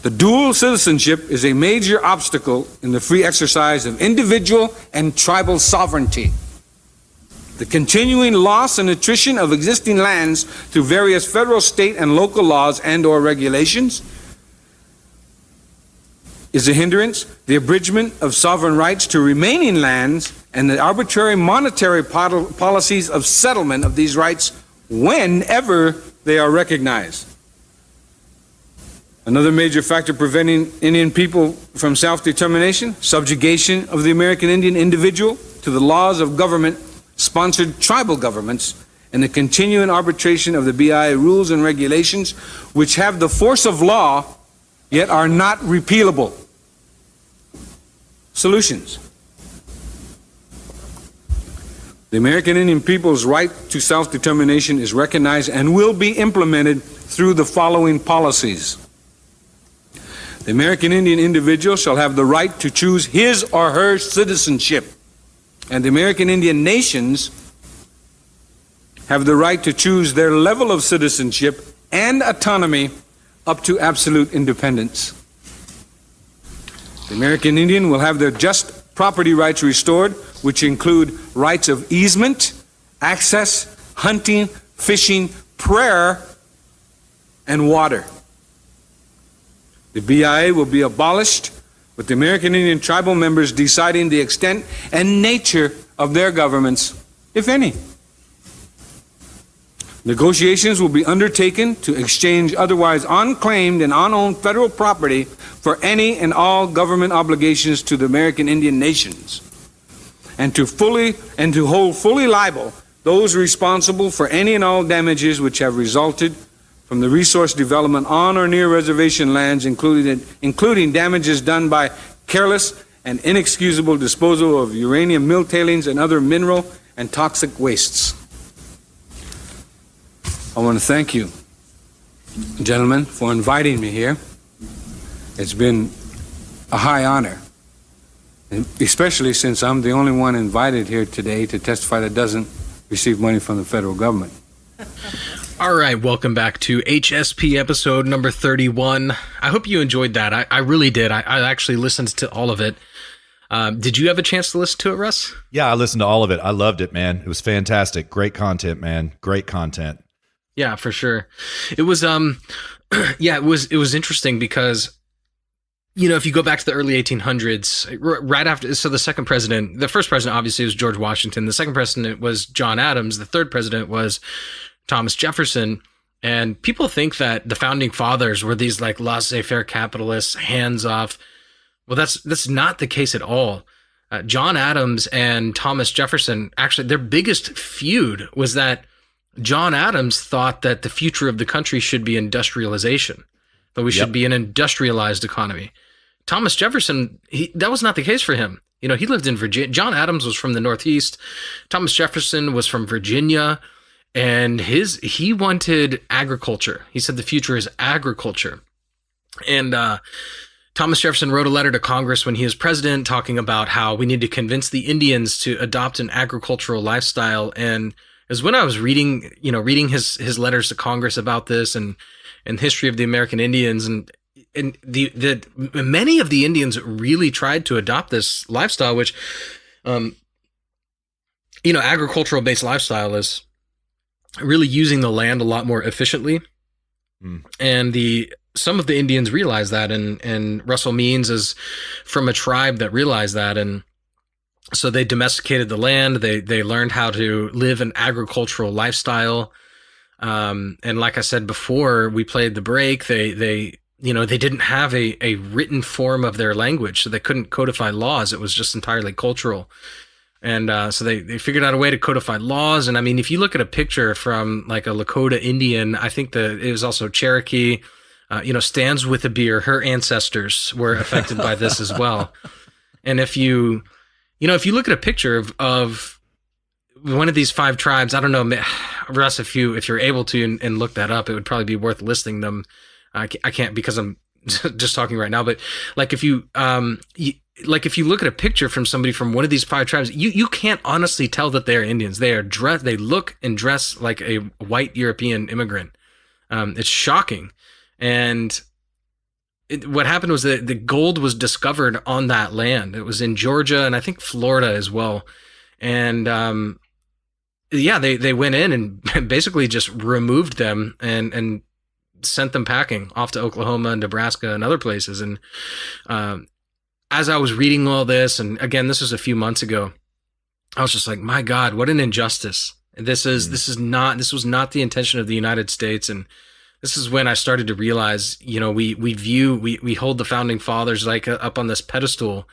The dual citizenship is a major obstacle in the free exercise of individual and tribal sovereignty. The continuing loss and attrition of existing lands through various federal, state, and local laws and/or regulations is a hindrance, the abridgment of sovereign rights to remaining lands, and the arbitrary monetary policies of settlement of these rights whenever they are recognized. Another major factor preventing Indian people from self-determination, subjugation of the American Indian individual to the laws of government-sponsored tribal governments, and the continuing arbitration of the BIA rules and regulations, which have the force of law, yet are not repealable. Solutions. The American Indian people's right to self-determination is recognized and will be implemented through the following policies. The American Indian individual shall have the right to choose his or her citizenship, and the American Indian nations have the right to choose their level of citizenship and autonomy up to absolute independence. The American Indian will have their just property rights restored, which include rights of easement, access, hunting, fishing, prayer, and water. The BIA will be abolished, with the American Indian tribal members deciding the extent and nature of their governments, if any. Negotiations will be undertaken to exchange otherwise unclaimed and unowned federal property for any and all government obligations to the American Indian nations, and to hold fully liable those responsible for any and all damages which have resulted from the resource development on or near reservation lands, including damages done by careless and inexcusable disposal of uranium mill tailings and other mineral and toxic wastes. I want to thank you, gentlemen, for inviting me here. It's been a high honor, especially since I'm the only one invited here today to testify that doesn't receive money from the federal government. All right, welcome back to HSP episode number 31. I hope you enjoyed that. I really did. I actually listened to all of it. Did you have a chance to listen to it, Russ? Yeah, I listened to all of it. I loved it, man. It was fantastic. Great content, man. Great content. Yeah, for sure. It was it was interesting because, you know, if you go back to the early 1800s, right after, so the first president obviously was George Washington. The second president was John Adams. The third president was Thomas Jefferson. And people think that the founding fathers were these like laissez-faire capitalists, hands off. Well, that's not the case at all. John Adams and Thomas Jefferson, actually, their biggest feud was that John Adams thought that the future of the country should be industrialization, that we should be an industrialized economy. Thomas Jefferson, that was not the case for him. You know, he lived in Virginia. John Adams was from the Northeast. Thomas Jefferson was from Virginia, and he wanted agriculture. He said the future is agriculture. And Thomas Jefferson wrote a letter to Congress when he was president talking about how we need to convince the Indians to adopt an agricultural lifestyle. And as when I was reading his letters to Congress about this and history of the American Indians, and the many of the Indians really tried to adopt this lifestyle, which, agricultural based lifestyle is really using the land a lot more efficiently. And some of the Indians realized that, and Russell Means is from a tribe that realized that, and so they domesticated the land. They learned how to live an agricultural lifestyle. And like I said before, we played the break. They didn't have a written form of their language, so they couldn't codify laws. It was just entirely cultural. And so they figured out a way to codify laws. And I mean, if you look at a picture from like a Lakota Indian, I think it was also Cherokee, stands with a beer. Her ancestors were affected by this as well. And if you look at a picture of one of these 5 tribes, I don't know, Russ, if you're able to and look that up, it would probably be worth listing them. I can't because I'm just talking right now. But like if you look at a picture from somebody from one of these 5 tribes, you can't honestly tell that they're Indians. They look and dress like a white European immigrant. It's shocking. And what happened was that the gold was discovered on that land. It was in Georgia and I think Florida as well. And they went in and basically just removed them and sent them packing off to Oklahoma and Nebraska and other places. And as I was reading all this, and again, this was a few months ago, I was just like, my God, what an injustice. This was not the intention of the United States. And this is when I started to realize, we hold the founding fathers like up on this pedestal.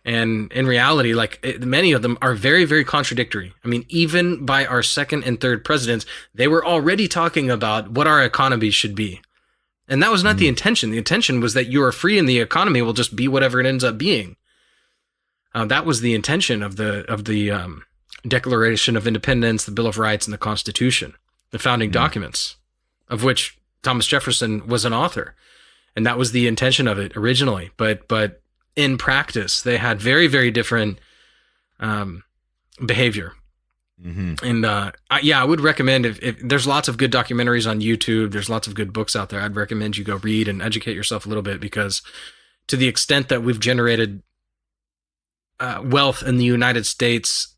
And in reality, many of them are very, very contradictory. I mean, even by our second and third presidents, they were already talking about what our economy should be. And that was not the intention. The intention was that you are free and the economy will just be whatever it ends up being. That was the intention of the Declaration of Independence, the Bill of Rights, and the Constitution, the founding documents, of which Thomas Jefferson was an author. And that was the intention of it originally. But in practice, they had very, very different behavior. And I would recommend if there's lots of good documentaries on YouTube, there's lots of good books out there. I'd recommend you go read and educate yourself a little bit, because to the extent that we've generated wealth in the United States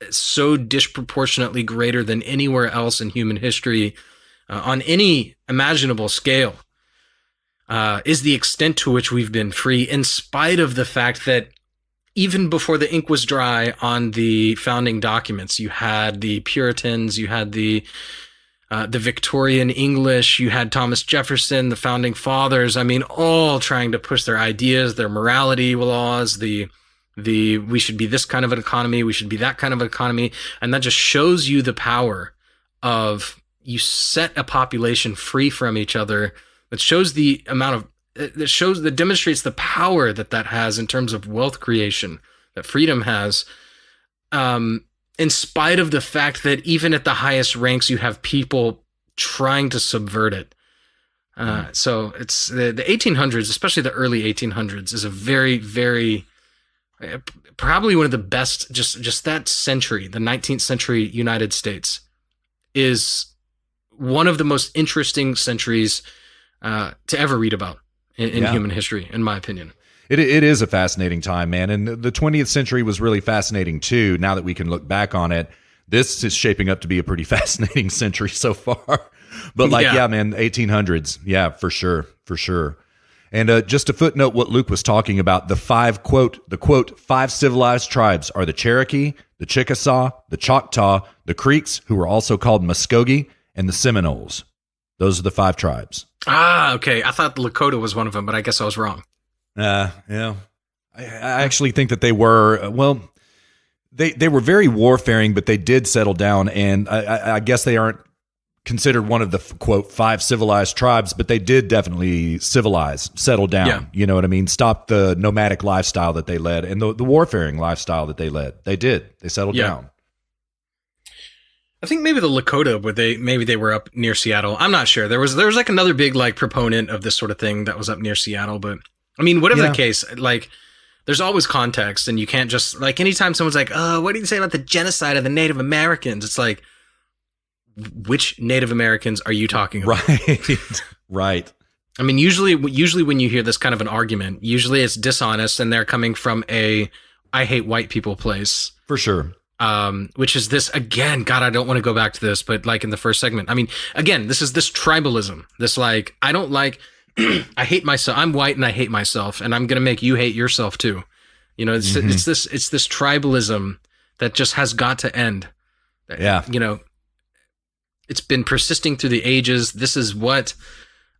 so disproportionately greater than anywhere else in human history on any imaginable scale, is the extent to which we've been free, in spite of the fact that even before the ink was dry on the founding documents, you had the Puritans, you had the Victorian English, you had Thomas Jefferson, the founding fathers. I mean, all trying to push their ideas, their morality laws, the we should be this kind of an economy, we should be that kind of an economy, and that just shows you the power of, you set a population free from each other. That shows the amount of, that demonstrates the power that has in terms of wealth creation, that freedom has, in spite of the fact that even at the highest ranks, you have people trying to subvert it. So it's the 1800s, especially the early 1800s, is a very, very, probably one of the best, just that century, the 19th century United States, is one of the most interesting centuries to ever read about in human history, in my opinion. It is a fascinating time, man. And the 20th century was really fascinating too. Now that we can look back on it, this is shaping up to be a pretty fascinating century so far. But man, 1800s. Yeah, for sure. And just to footnote what Luke was talking about, the five civilized tribes are the Cherokee, the Chickasaw, the Choctaw, the Creeks, who were also called Muskogee, and the Seminoles. Those are the 5 tribes. Ah, okay. I thought Lakota was one of them, but I guess I was wrong. Yeah. I actually think that they were, they were very warfaring, but they did settle down, and I guess they aren't considered one of the, quote, 5 civilized tribes, but they did definitely settle down. Yeah. You know what I mean? Stop the nomadic lifestyle that they led and the warfaring lifestyle that they led. They settled down. I think maybe the Lakota, maybe they were up near Seattle. I'm not sure. There was like another big like proponent of this sort of thing that was up near Seattle, but I mean, whatever the case, like there's always context, and you can't just like, anytime someone's like, what do you say about the genocide of the Native Americans? It's like, which Native Americans are you talking about? Right. I mean, usually when you hear this kind of an argument, usually it's dishonest and they're coming from a I hate white people place. For sure. Which is this, again, God, I don't want to go back to this, but like in the first segment, I mean, again, this is this tribalism, this like, I don't like, I hate myself. I'm white and I hate myself, and I'm going to make you hate yourself too. You know, it's this tribalism that just has got to end. Yeah. You know, it's been persisting through the ages. This is what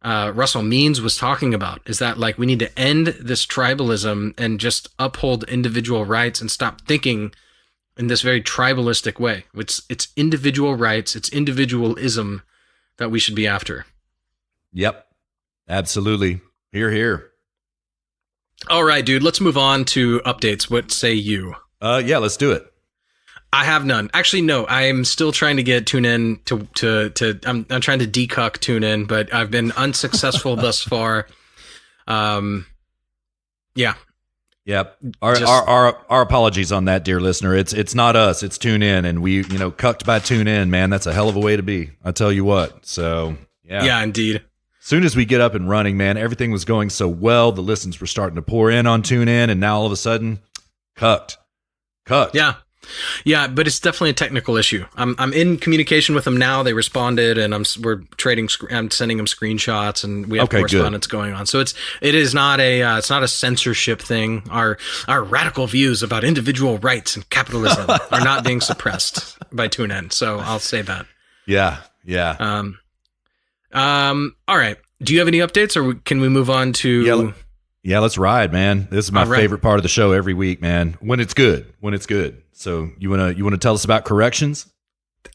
Russell Means was talking about, is that like we need to end this tribalism and just uphold individual rights and stop thinking in this very tribalistic way. It's individual rights, it's individualism that we should be after. Yep. Absolutely. Hear. All right, dude, let's move on to updates. What say you? Yeah, let's do it. I have none. Actually, no, I'm still trying to get TuneIn I'm trying to decuck TuneIn, but I've been unsuccessful thus far. Yeah. Yep. Our apologies on that, dear listener. It's not us, it's TuneIn, and we, cucked by TuneIn, man. That's a hell of a way to be. I tell you what. So, yeah. Yeah, indeed. Soon as we get up and running, man, everything was going so well. The listens were starting to pour in on TuneIn, and now all of a sudden, cucked. Yeah. Yeah, but it's definitely a technical issue. I'm in communication with them now. They responded, and we're trading. I'm sending them screenshots, and we have correspondence going on. So it is not a censorship thing. Our radical views about individual rights and capitalism are not being suppressed by TuneIn. So I'll say that. Yeah. All right. Do you have any updates, or can we move on to? Yeah, let's ride, man. This is my favorite part of the show every week, man. When it's good. So you wanna tell us about corrections?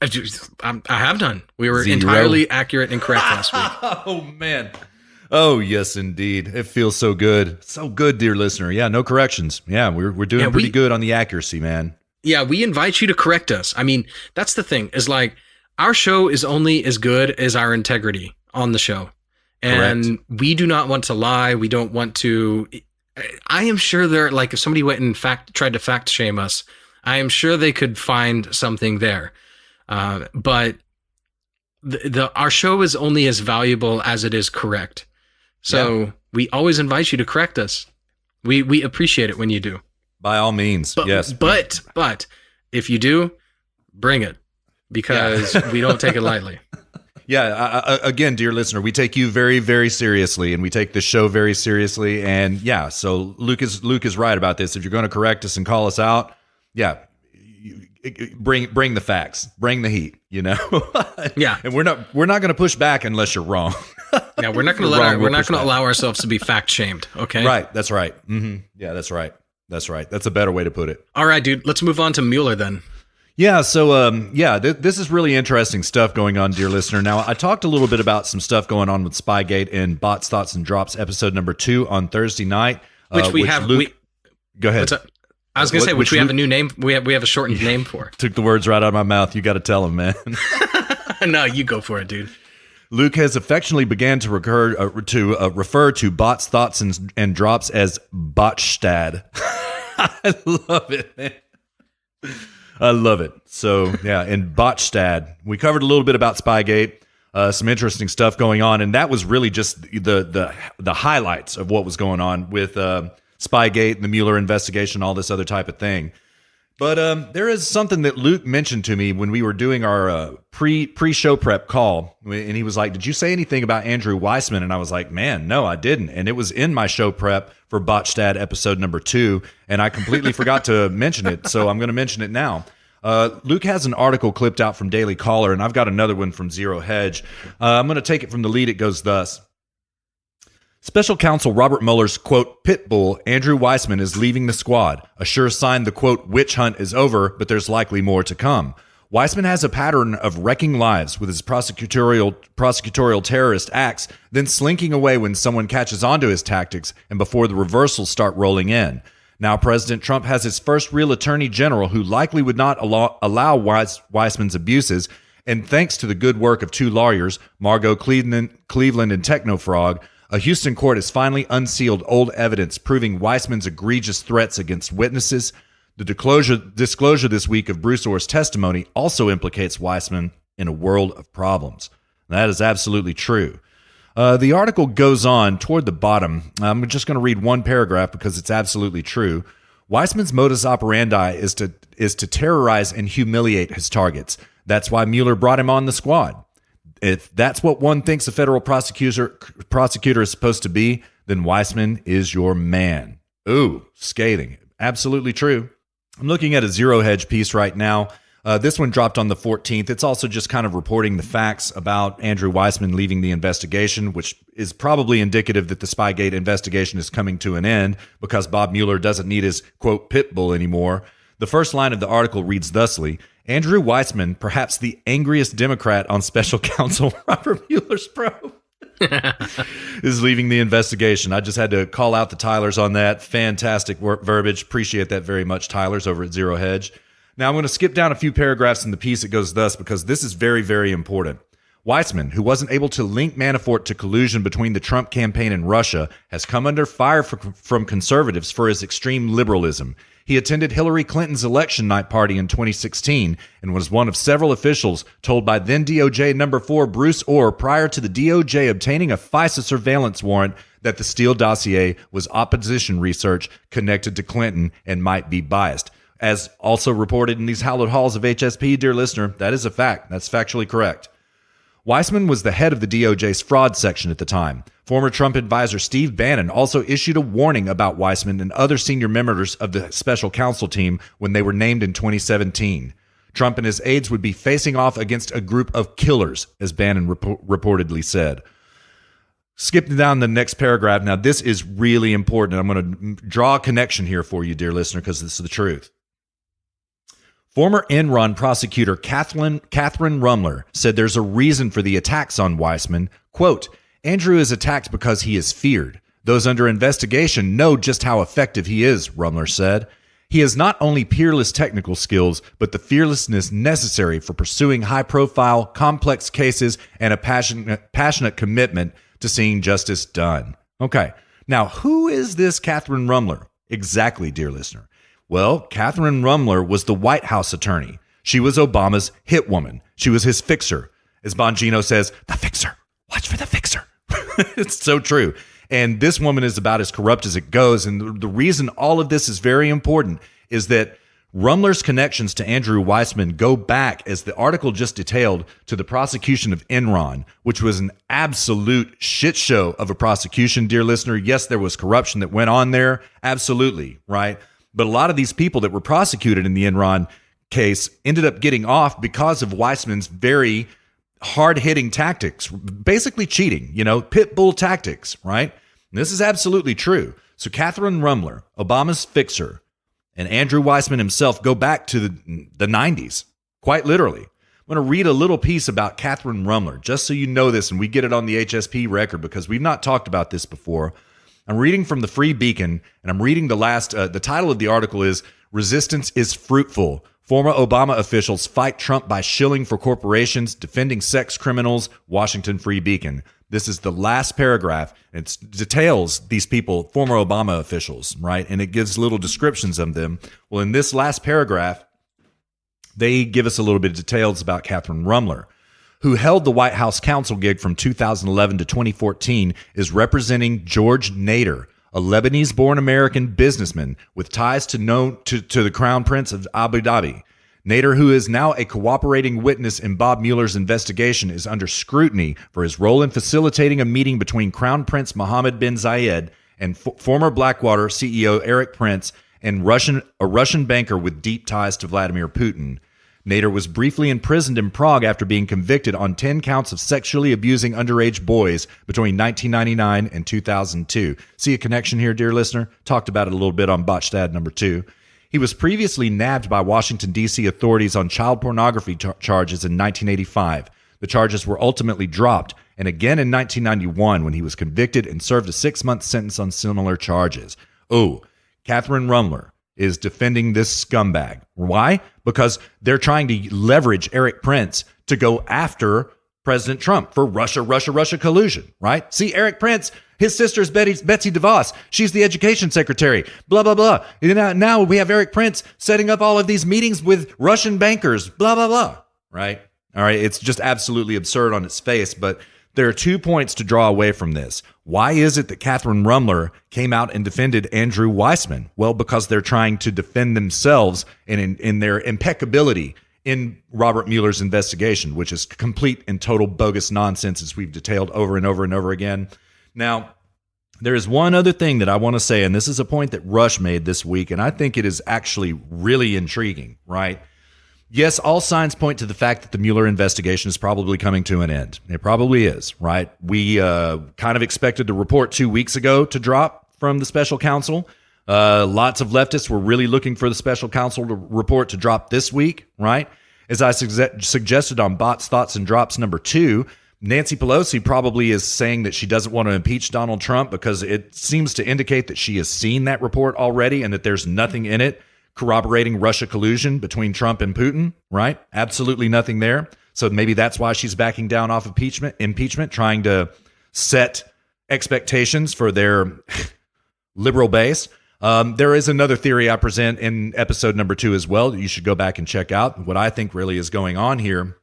I have done. We were entirely accurate and correct last week. Oh man. Oh yes, indeed. It feels so good, dear listener. Yeah, no corrections. Yeah, we're doing pretty good on the accuracy, man. Yeah, we invite you to correct us. I mean, that's the thing. Is like our show is only as good as our integrity on the show. And we do not want to lie. We don't want to. I am sure if somebody went and tried to fact shame us, I am sure they could find something there. But our show is only as valuable as it is correct. So we always invite you to correct us. We appreciate it when you do. By all means, yes. But if you do, bring it, because we don't take it lightly. Yeah, again, dear listener, we take you very, very seriously, and we take this show very seriously. And yeah, so Luke is right about this. If you're going to correct us and call us out, bring the facts, bring the heat. Yeah. And we're not going to push back unless you're wrong. Yeah, we're not going to allow ourselves to be fact shamed. Okay. Right. That's right. Mm-hmm. Yeah, that's right. That's a better way to put it. All right, dude. Let's move on to Mueller then. Yeah, so this is really interesting stuff going on, dear listener. Now, I talked a little bit about some stuff going on with Spygate in Bots, Thoughts, and Drops episode number 2 on Thursday night. Go ahead. I was going to say, which we have a new name. We have a shortened name for. Took the words right out of my mouth. You got to tell him, man. No, you go for it, dude. Luke has affectionately began to refer to Bots, Thoughts, and Drops as Botstad. I love it, man. I love it. So, yeah, in Botstad, we covered a little bit about Spygate, some interesting stuff going on, and that was really just the highlights of what was going on with Spygate, the Mueller investigation, all this other type of thing. But there is something that Luke mentioned to me when we were doing our pre-show prep call, and he was like, "Did you say anything about Andrew Weissman?" And I was like, "Man, no, I didn't." And it was in my show prep for Botstad episode number 2, and I completely forgot to mention it, so I'm going to mention it now. Luke has an article clipped out from Daily Caller, and I've got another one from Zero Hedge. I'm going to take it from the lead. It goes thus. Special Counsel Robert Mueller's, quote, pit bull, Andrew Weissman, is leaving the squad. A sure sign the, quote, witch hunt is over, but there's likely more to come. Weissman has a pattern of wrecking lives with his prosecutorial terrorist acts, then slinking away when someone catches onto his tactics and before the reversals start rolling in. Now President Trump has his first real attorney general who likely would not allow Weissman's abuses, and thanks to the good work of 2 lawyers, Margot Cleveland and Technofrog, a Houston court has finally unsealed old evidence proving Weissman's egregious threats against witnesses. The disclosure this week of Bruce Orr's testimony also implicates Weissman in a world of problems. That is absolutely true. The article goes on toward the bottom. I'm just going to read one paragraph because it's absolutely true. Weissman's modus operandi is to terrorize and humiliate his targets. That's why Mueller brought him on the squad. If that's what one thinks a federal prosecutor is supposed to be, then Weissman is your man. Ooh, scathing. Absolutely true. I'm looking at a Zero Hedge piece right now. This one dropped on the 14th. It's also just kind of reporting the facts about Andrew Weissman leaving the investigation, which is probably indicative that the Spygate investigation is coming to an end because Bob Mueller doesn't need his, quote, pit bull anymore. The first line of the article reads thusly, Andrew Weissman, perhaps the angriest Democrat on Special Counsel Robert Mueller's probe, is leaving the investigation. I just had to call out the Tylers on that. Fantastic verbiage. Appreciate that very much, Tylers over at Zero Hedge. Now I'm going to skip down a few paragraphs in the piece. It goes thus because this is very, very important. Weissman, who wasn't able to link Manafort to collusion between the Trump campaign and Russia, has come under fire from conservatives for his extreme liberalism. He attended Hillary Clinton's election night party in 2016 and was one of several officials told by then DOJ number 4 Bruce Orr prior to the DOJ obtaining a FISA surveillance warrant that the Steele dossier was opposition research connected to Clinton and might be biased. as also reported in these hallowed halls of HSP, dear listener, that is a fact. That's factually correct. Weissman was the head of the DOJ's fraud section at the time. Former Trump advisor Steve Bannon also issued a warning about Weissman and other senior members of the special counsel team when they were named in 2017. Trump and his aides would be facing off against a group of killers, as Bannon reportedly said. Skipping down the next paragraph. Now, this is really important. I'm going to draw a connection here for you, dear listener, because this is the truth. Former Enron prosecutor Catherine Rumler said there's a reason for the attacks on Weissman. Quote, Andrew is attacked because he is feared. Those under investigation know just how effective he is, Rumler said. He has not only peerless technical skills, but the fearlessness necessary for pursuing high-profile, complex cases and a passionate commitment to seeing justice done. Okay, now who is this Catherine Rumler? Exactly, dear listener. Well, Catherine Rumler was the White House attorney. She was Obama's hit woman. She was his fixer. As Bongino says, the fixer. Watch for the fixer. It's so true. And this woman is about as corrupt as it goes. And the reason all of this is very important is that Rumler's connections to Andrew Weissman go back, as the article just detailed, to the prosecution of Enron, which was an absolute shit show of a prosecution, dear listener. Yes, there was corruption that went on there. Absolutely, right? But a lot of these people that were prosecuted in the Enron case ended up getting off because of Weissman's very hard-hitting tactics, basically cheating, pit bull tactics, right? And this is absolutely true. So Catherine Rumler, Obama's fixer, and Andrew Weissman himself go back to the 90s, quite literally. I'm going to read a little piece about Catherine Rumler, just so you know this, and we get it on the HSP record because we've not talked about this before. I'm reading from the Free Beacon, and I'm reading the title of the article is Resistance is Fruitful. Former Obama officials fight Trump by shilling for corporations, defending sex criminals, Washington Free Beacon. This is the last paragraph. It details these people, former Obama officials, right? And it gives little descriptions of them. Well, in this last paragraph, they give us a little bit of details about Catherine Rumler, who held the White House counsel gig from 2011 to 2014, is representing George Nader, a Lebanese-born American businessman with ties to the Crown Prince of Abu Dhabi. Nader, who is now a cooperating witness in Bob Mueller's investigation, is under scrutiny for his role in facilitating a meeting between Crown Prince Mohammed bin Zayed and former Blackwater CEO Eric Prince and a Russian banker with deep ties to Vladimir Putin. Nader was briefly imprisoned in Prague after being convicted on 10 counts of sexually abusing underage boys between 1999 and 2002. See a connection here, dear listener? Talked about it a little bit on Botched Ad number 2. He was previously nabbed by Washington, D.C. authorities on child pornography charges in 1985. The charges were ultimately dropped, and again in 1991 when he was convicted and served a 6-month sentence on similar charges. Oh, Catherine Rumler is defending this scumbag. Why? Because they're trying to leverage Eric Prince to go after President Trump for Russia collusion, right? See, Eric Prince, his sister's Betsy DeVos. She's the education secretary, blah, blah, blah. Now we have Eric Prince setting up all of these meetings with Russian bankers, blah, blah, blah, right? All right, it's just absolutely absurd on its face, but there are 2 points to draw away from this. Why is it that Catherine Rumler came out and defended Andrew Weissman? Well, because they're trying to defend themselves in their impeccability in Robert Mueller's investigation, which is complete and total bogus nonsense, as we've detailed over and over and over again. Now, there is one other thing that I want to say, and this is a point that Rush made this week, and I think it is actually really intriguing, right? Yes, all signs point to the fact that the Mueller investigation is probably coming to an end. It probably is, right? We kind of expected the report 2 weeks ago to drop from the special counsel. Lots of leftists were really looking for the special counsel report to drop this week, right? As I suggested on Bots, Thoughts, and Drops number 2, Nancy Pelosi probably is saying that she doesn't want to impeach Donald Trump because it seems to indicate that she has seen that report already and that there's nothing in it corroborating Russia collusion between Trump and Putin, right? Absolutely nothing there. So maybe that's why she's backing down off impeachment, trying to set expectations for their liberal base. There is another theory I present in episode number 2 as well that you should go back and check out what I think really is going on here.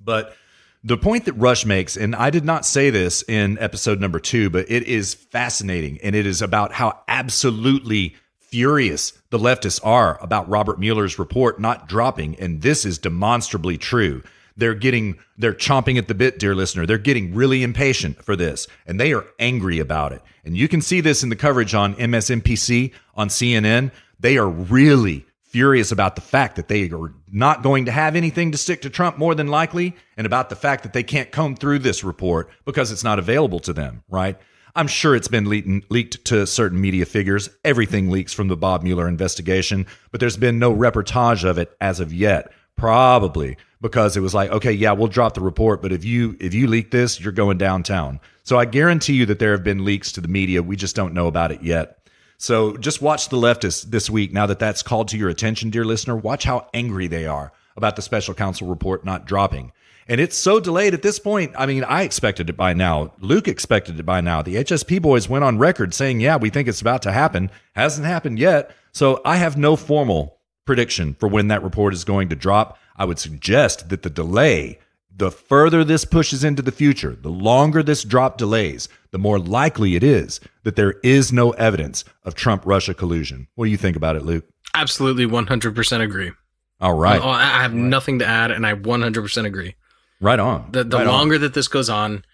But the point that Rush makes, and I did not say this in episode number 2, but it is fascinating, and it is about how absolutely furious the leftists are about Robert Mueller's report not dropping, and this is demonstrably true. They're chomping at the bit, dear listener. They're getting really impatient for this, and they are angry about it. And you can see this in the coverage on MSNBC, on CNN. They are really furious about the fact that they are not going to have anything to stick to Trump more than likely, and about the fact that they can't comb through this report because it's not available to them, right? I'm sure it's been leaked to certain media figures. Everything leaks from the Bob Mueller investigation, but there's been no reportage of it as of yet. Probably because it was like, okay, yeah, we'll drop the report, but if you leak this, you're going downtown. So I guarantee you that there have been leaks to the media. We just don't know about it yet. So just watch the leftists this week. Now that that's called to your attention, dear listener, watch how angry they are about the special counsel report not dropping. And it's so delayed at this point. I mean, I expected it by now. Luke expected it by now. The HSP boys went on record saying, yeah, we think it's about to happen. Hasn't happened yet. So I have no formal prediction for when that report is going to drop. I would suggest that the delay, the further this pushes into the future, the longer this drop delays, the more likely it is that there is no evidence of Trump-Russia collusion. What do you think about it, Luke? Absolutely 100% agree. All right. I have nothing to add, and I 100% agree. Right on. The right longer on. that this goes on,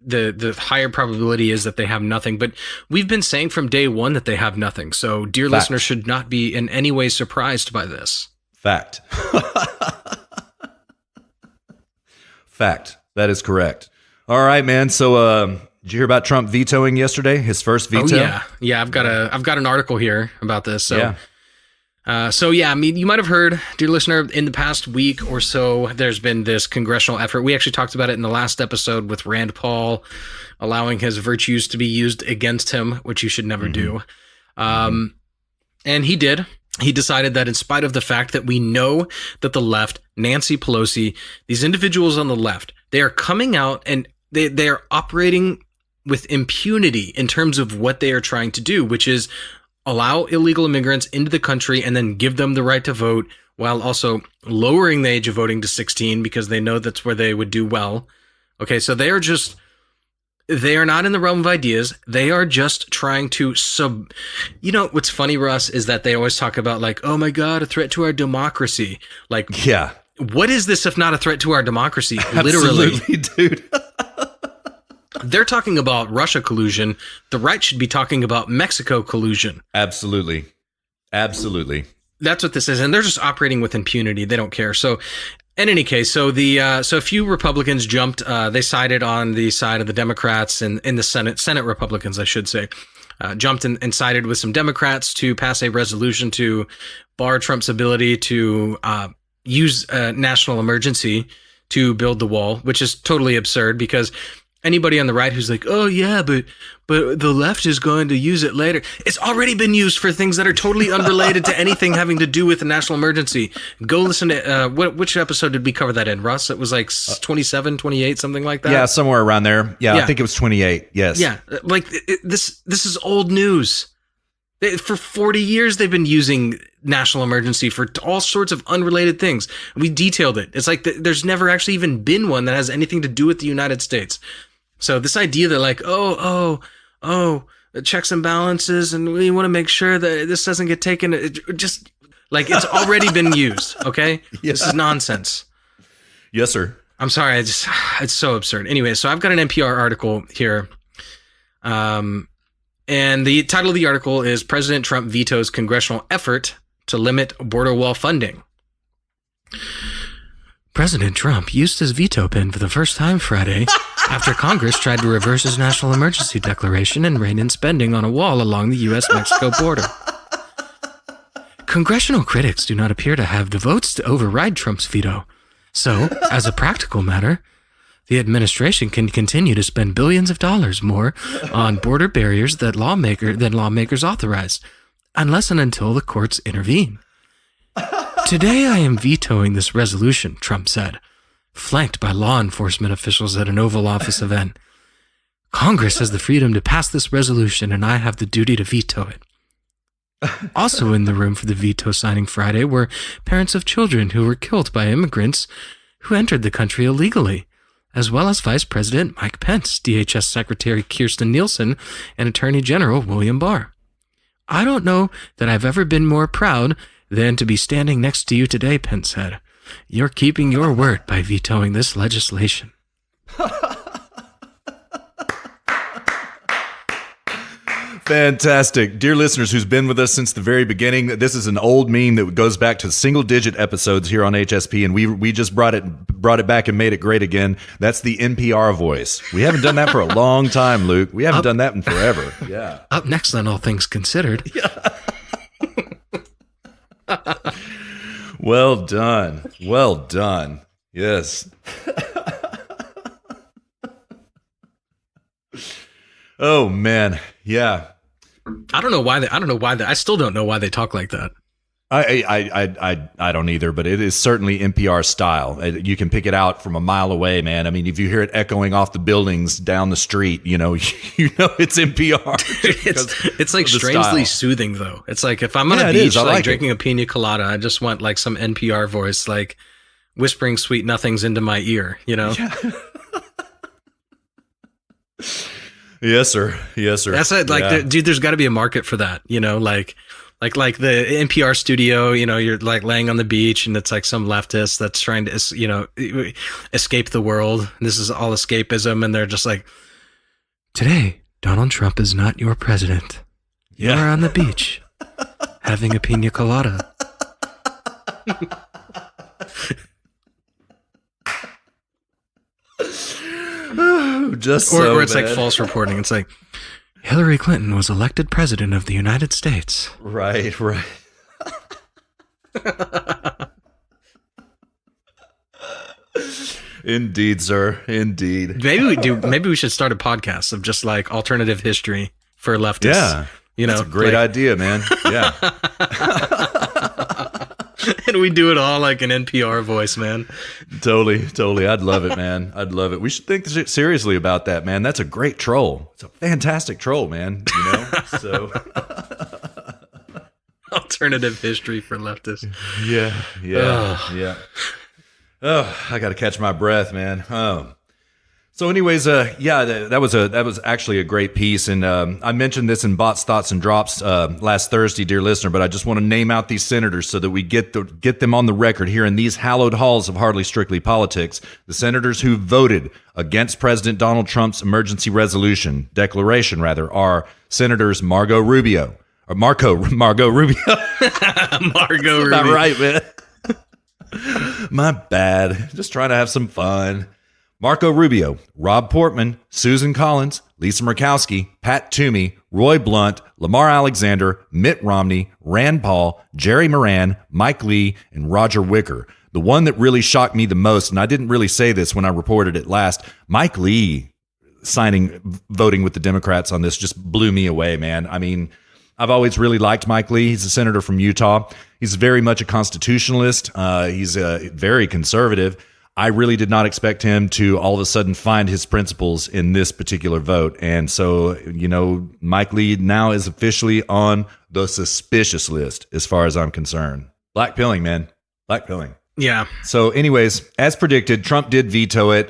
the higher probability is that they have nothing. But we've been saying from day one that they have nothing. So dear listeners should not be in any way surprised by this. Fact. Fact. That is correct. All right, man. So did you hear about Trump vetoing yesterday? His first veto? Oh, yeah. I've got an article here about this. So yeah. I mean, you might have heard, dear listener, in the past week or so, there's been this congressional effort. We actually talked about it in the last episode with Rand Paul allowing his virtues to be used against him, which you should never do. And he did. He decided that in spite of the fact that we know that the left, Nancy Pelosi, these individuals on the left, they are coming out and they are operating with impunity in terms of what they are trying to do, which is allow illegal immigrants into the country and then give them the right to vote while also lowering the age of voting to 16 because they know that's where they would do well. Okay, so they are not in the realm of ideas. They are just trying to you know, what's funny, Russ, is that they always talk about like, oh my God, a threat to our democracy. Like, yeah. What is this if not a threat to our democracy? Absolutely, literally, dude. They're talking about Russia collusion. The right should be talking about Mexico collusion. Absolutely. Absolutely. That's what this is. And they're just operating with impunity. They don't care. So in any case, so a few Republicans jumped, they sided on the side of the Democrats and in the Senate Republicans, I should say, jumped and sided with some Democrats to pass a resolution to bar Trump's ability to use a national emergency to build the wall, which is totally absurd because anybody on the right who's like, oh yeah, but the left is going to use it later. It's already been used for things that are totally unrelated to anything having to do with the national emergency. Go listen to, which episode did we cover that in, Russ? It was like 27, 28, something like that. Yeah, somewhere around there. Yeah. I think it was 28. Yes. Yeah. Like this is old news. For 40 years, they've been using national emergency for all sorts of unrelated things. We detailed it. It's like there's never actually even been one that has anything to do with the United States. So this idea that like, the checks and balances, and we want to make sure that this doesn't get taken, just like it's already been used. Okay. Yeah. This is nonsense. Yes, sir. I'm sorry. It's so absurd. Anyway, so I've got an NPR article here. And the title of the article is President Trump Vetoes Congressional Effort to Limit Border Wall Funding. President Trump used his veto pen for the first time Friday after Congress tried to reverse his national emergency declaration and rein in spending on a wall along the U.S.-Mexico border. Congressional critics do not appear to have the votes to override Trump's veto. So, as a practical matter, the administration can continue to spend billions of dollars more on border barriers than lawmakers authorized, unless and until the courts intervene. Today I am vetoing this resolution, Trump said, flanked by law enforcement officials at an Oval Office event. Congress has the freedom to pass this resolution, and I have the duty to veto it. Also in the room for the veto signing Friday were parents of children who were killed by immigrants who entered the country illegally, as well as Vice President Mike Pence, DHS Secretary Kirstjen Nielsen, and Attorney General William Barr. I don't know that I've ever been more proud than to be standing next to you today, Pence said. You're keeping your word by vetoing this legislation. Fantastic. Dear listeners who's been with us since the very beginning, this is an old meme that goes back to single-digit episodes here on HSP, and we just brought it back and made it great again. That's the NPR voice. We haven't done that for a long time, Luke. We haven't done that in forever. Yeah. Up next on All Things Considered. Well done. Well done. Yes. Oh, man. Yeah. I don't know why I still don't know why they talk like that. I don't either, but it is certainly NPR style. You can pick it out from a mile away, man. I mean, if you hear it echoing off the buildings down the street, you know it's NPR. It's like strangely soothing though. It's like if I'm on a beach like drinking a pina colada, I just want like some NPR voice like whispering sweet nothings into my ear, you know? Yeah. Yes, sir. Yes, sir. That's it. Like, dude, there's got to be a market for that. You know, like the NPR studio. You know, you're like laying on the beach, and it's like some leftist that's trying to, you know, escape the world. This is all escapism, and they're just like, today, Donald Trump is not your president. You're on the beach, having a pina colada. Or it's like false reporting. It's like Hillary Clinton was elected president of the United States. Right. Indeed, sir. Indeed. Maybe we should start a podcast of just like alternative history for leftists. Yeah. You know, that's a great idea, man. Yeah. And we do it all like an NPR voice, man. Totally. I'd love it, man. I'd love it. We should think seriously about that, man. That's a great troll. It's a fantastic troll, man. You know? So alternative history for leftists. Yeah. Oh, I got to catch my breath, man. So anyways, that was actually a great piece. And I mentioned this in Bots, Thoughts, and Drops last Thursday, dear listener, but I just want to name out these senators so that we get them on the record here in these hallowed halls of Hardly Strictly Politics. The senators who voted against President Donald Trump's emergency declaration, are Senators Marco Rubio. Margot Rubio. Not right, man. My bad. Just trying to have some fun. Marco Rubio, Rob Portman, Susan Collins, Lisa Murkowski, Pat Toomey, Roy Blunt, Lamar Alexander, Mitt Romney, Rand Paul, Jerry Moran, Mike Lee, and Roger Wicker. The one that really shocked me the most, and I didn't really say this when I reported it last, Mike Lee voting with the Democrats on this just blew me away, man. I mean, I've always really liked Mike Lee. He's a senator from Utah. He's very much a constitutionalist. He's very conservative. I really did not expect him to all of a sudden find his principles in this particular vote. And so, you know, Mike Lee now is officially on the suspicious list as far as I'm concerned. Black pilling, man. Black pilling. Yeah. So anyways, as predicted, Trump did veto it.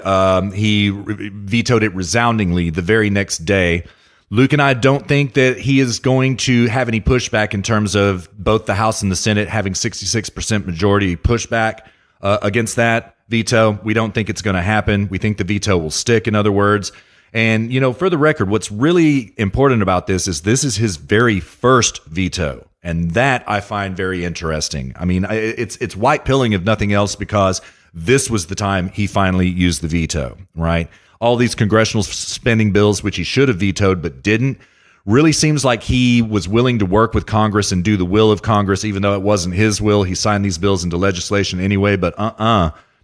He vetoed it resoundingly the very next day. Luke and I don't think that he is going to have any pushback in terms of both the House and the Senate having 66% majority pushback against that veto. We don't think it's going to happen. We think the veto will stick, in other words. And, you know, for the record, what's really important about this is his very first veto. And that I find very interesting. I mean, it's white pilling if nothing else, because this was the time he finally used the veto, right? All these congressional spending bills, which he should have vetoed but didn't, really seems like he was willing to work with Congress and do the will of Congress, even though it wasn't his will. He signed these bills into legislation anyway, but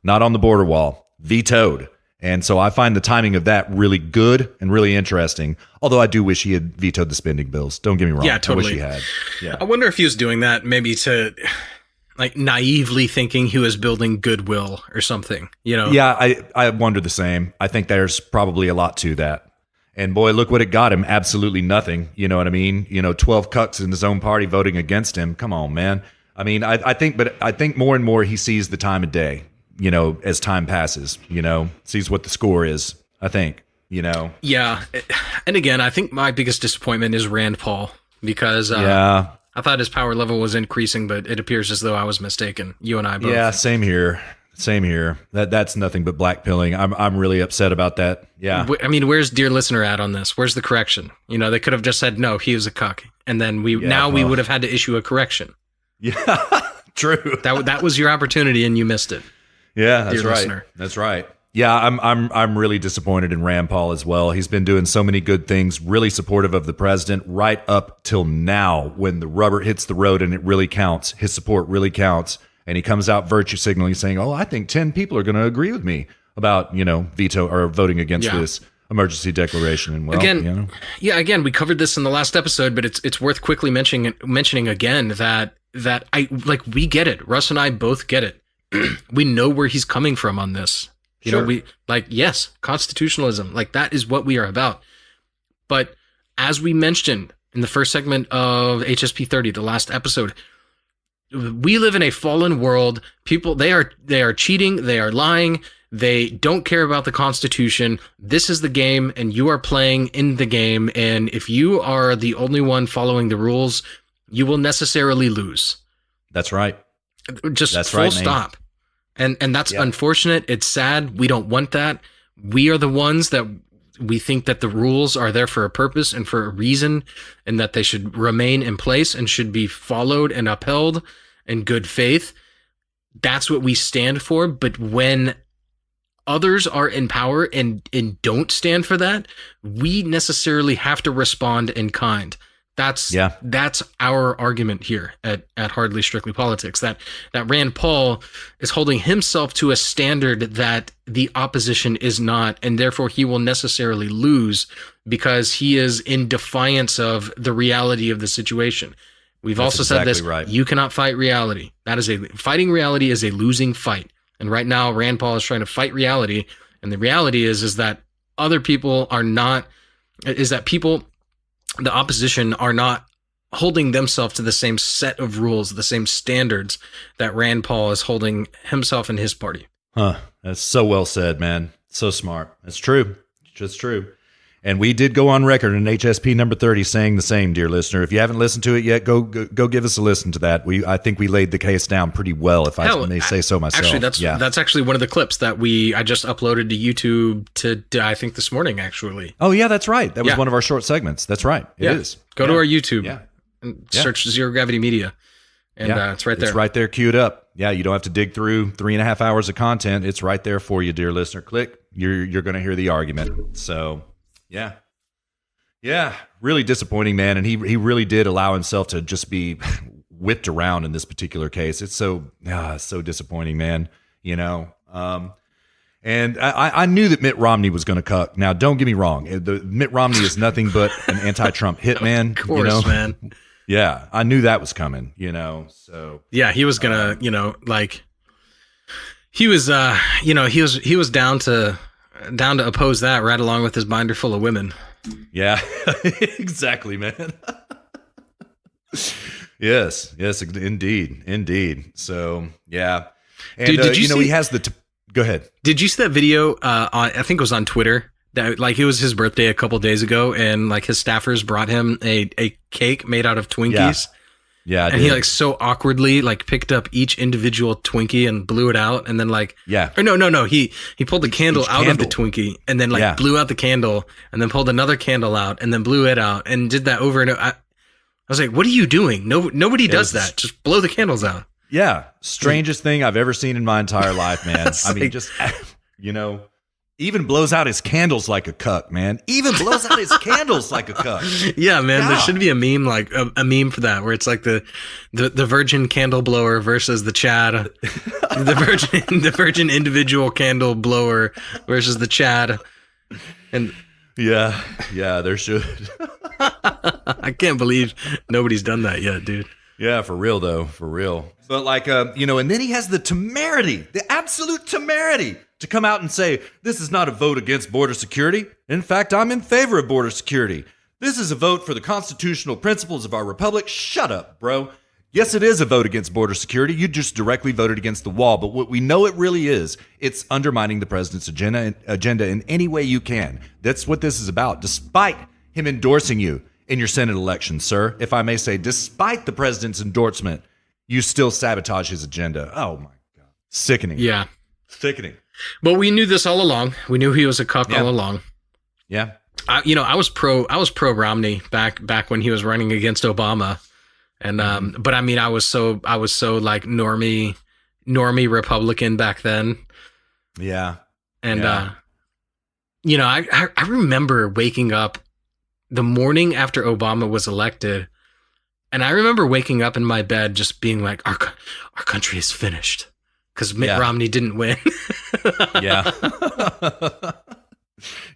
not on the border wall, vetoed. And so I find the timing of that really good and really interesting. Although I do wish he had vetoed the spending bills. Don't get me wrong. Yeah, totally. I wish he had. Yeah. I wonder if he was doing that maybe to like naively thinking he was building goodwill or something, you know? Yeah, I wonder the same. I think there's probably a lot to that. And boy, look what it got him. Absolutely nothing. You know what I mean? 12 cucks in his own party voting against him. Come on, man. I mean, I think more and more he sees the time of day, as time passes, sees what the score is, I think, Yeah. And again, I think my biggest disappointment is Rand Paul. because I thought his power level was increasing, but it appears as though I was mistaken. You and I both. Yeah, same here. Same here. That's nothing but blackpilling. I'm really upset about that. Yeah. I mean, where's dear listener at on this? Where's the correction? You know, they could have just said no, he was a cuck, and then we would have had to issue a correction. Yeah, true. That was your opportunity, and you missed it. Yeah, that's dear right. Listener. That's right. Yeah, I'm really disappointed in Rand Paul as well. He's been doing so many good things, really supportive of the president right up till now when the rubber hits the road and it really counts. His support really counts. And he comes out virtue signaling saying, "Oh, I think 10 people are going to agree with me about, veto or voting against this emergency declaration." And again, we covered this in the last episode, but it's worth quickly mentioning again that we get it. Russ and I both get it. We know where he's coming from on this. You know, yes, constitutionalism, that is what we are about. But as we mentioned in the first segment of HSP 30, the last episode, we live in a fallen world. People, they are cheating. They are lying. They don't care about the Constitution. This is the game, and you are playing in the game. And if you are the only one following the rules, you will necessarily lose. That's right. That's full stop. And that's unfortunate. It's sad. We don't want that. We are the ones that we think that the rules are there for a purpose and for a reason, and that they should remain in place and should be followed and upheld in good faith. That's what we stand for. But when others are in power and don't stand for that, we necessarily have to respond in kind. That's our argument here at Hardly Strictly Politics, that Rand Paul is holding himself to a standard that the opposition is not, and therefore he will necessarily lose because he is in defiance of the reality of the situation. We've also said this, right. You cannot fight reality. Fighting reality is a losing fight. And right now Rand Paul is trying to fight reality, and the reality is that other people are not, the opposition are not holding themselves to the same set of rules, the same standards that Rand Paul is holding himself and his party. That's so well said, man. So smart. That's true. It's just true. And we did go on record in HSP number 30 saying the same, dear listener. If you haven't listened to it yet, go give us a listen to that. I think we laid the case down pretty well, if I may say so myself. Actually, that's actually one of the clips that I just uploaded to YouTube I think this morning, actually. Oh, yeah, that's right. That was one of our short segments. That's right. It is. Go to our YouTube and search Zero Gravity Media. And it's right there. It's right there queued up. Yeah, you don't have to dig through 3.5 hours of content. It's right there for you, dear listener. Click. You're going to hear the argument. So... Yeah, really disappointing, man. And he really did allow himself to just be whipped around in this particular case. It's so disappointing, man. And I knew that Mitt Romney was going to cuck. Now, don't get me wrong. Mitt Romney is nothing but an anti-Trump hitman. Of course, man. Yeah, I knew that was coming, so. Yeah, he was going to, he was down to oppose that right along with his binder full of women. Yeah, exactly, man. yes, indeed. So, yeah. And, dude, did you see, he has go ahead. Did you see that video I think it was on Twitter, that it was his birthday a couple days ago, and his staffers brought him a cake made out of Twinkies? Yeah, and he so awkwardly picked up each individual Twinkie and blew it out, and then or no, he pulled the candle out of the Twinkie and then blew out the candle, and then pulled another candle out and then blew it out, and did that over and over. I was like, what are you doing? Nobody does that. Just blow the candles out. Yeah, strangest thing I've ever seen in my entire life, man. I mean, just even blows out his candles like a cuck, man. Even blows out his candles like a cuck. Yeah, man. There should be a meme, a meme for that, where it's the virgin candle blower versus the Chad, the virgin individual candle blower versus the Chad. And yeah, there should. I can't believe nobody's done that yet, dude. Yeah, for real though, for real. But and then he has the absolute temerity to come out and say, this is not a vote against border security. In fact, I'm in favor of border security. This is a vote for the constitutional principles of our republic. Shut up, bro. Yes, it is a vote against border security. You just directly voted against the wall. But what we know it really is, it's undermining the president's agenda in any way you can. That's what this is about. Despite him endorsing you in your Senate election, sir. If I may say, despite the president's endorsement, you still sabotage his agenda. Oh my God. Sickening. Yeah. Sickening. But we knew this all along. We knew he was a cuck all along. Yeah. I was pro Romney back when he was running against Obama. And but I mean I was so like normie Republican back then. Yeah. And I remember waking up the morning after Obama was elected, and I remember waking up in my bed just being like, our country is finished because Mitt Romney didn't win. Yeah.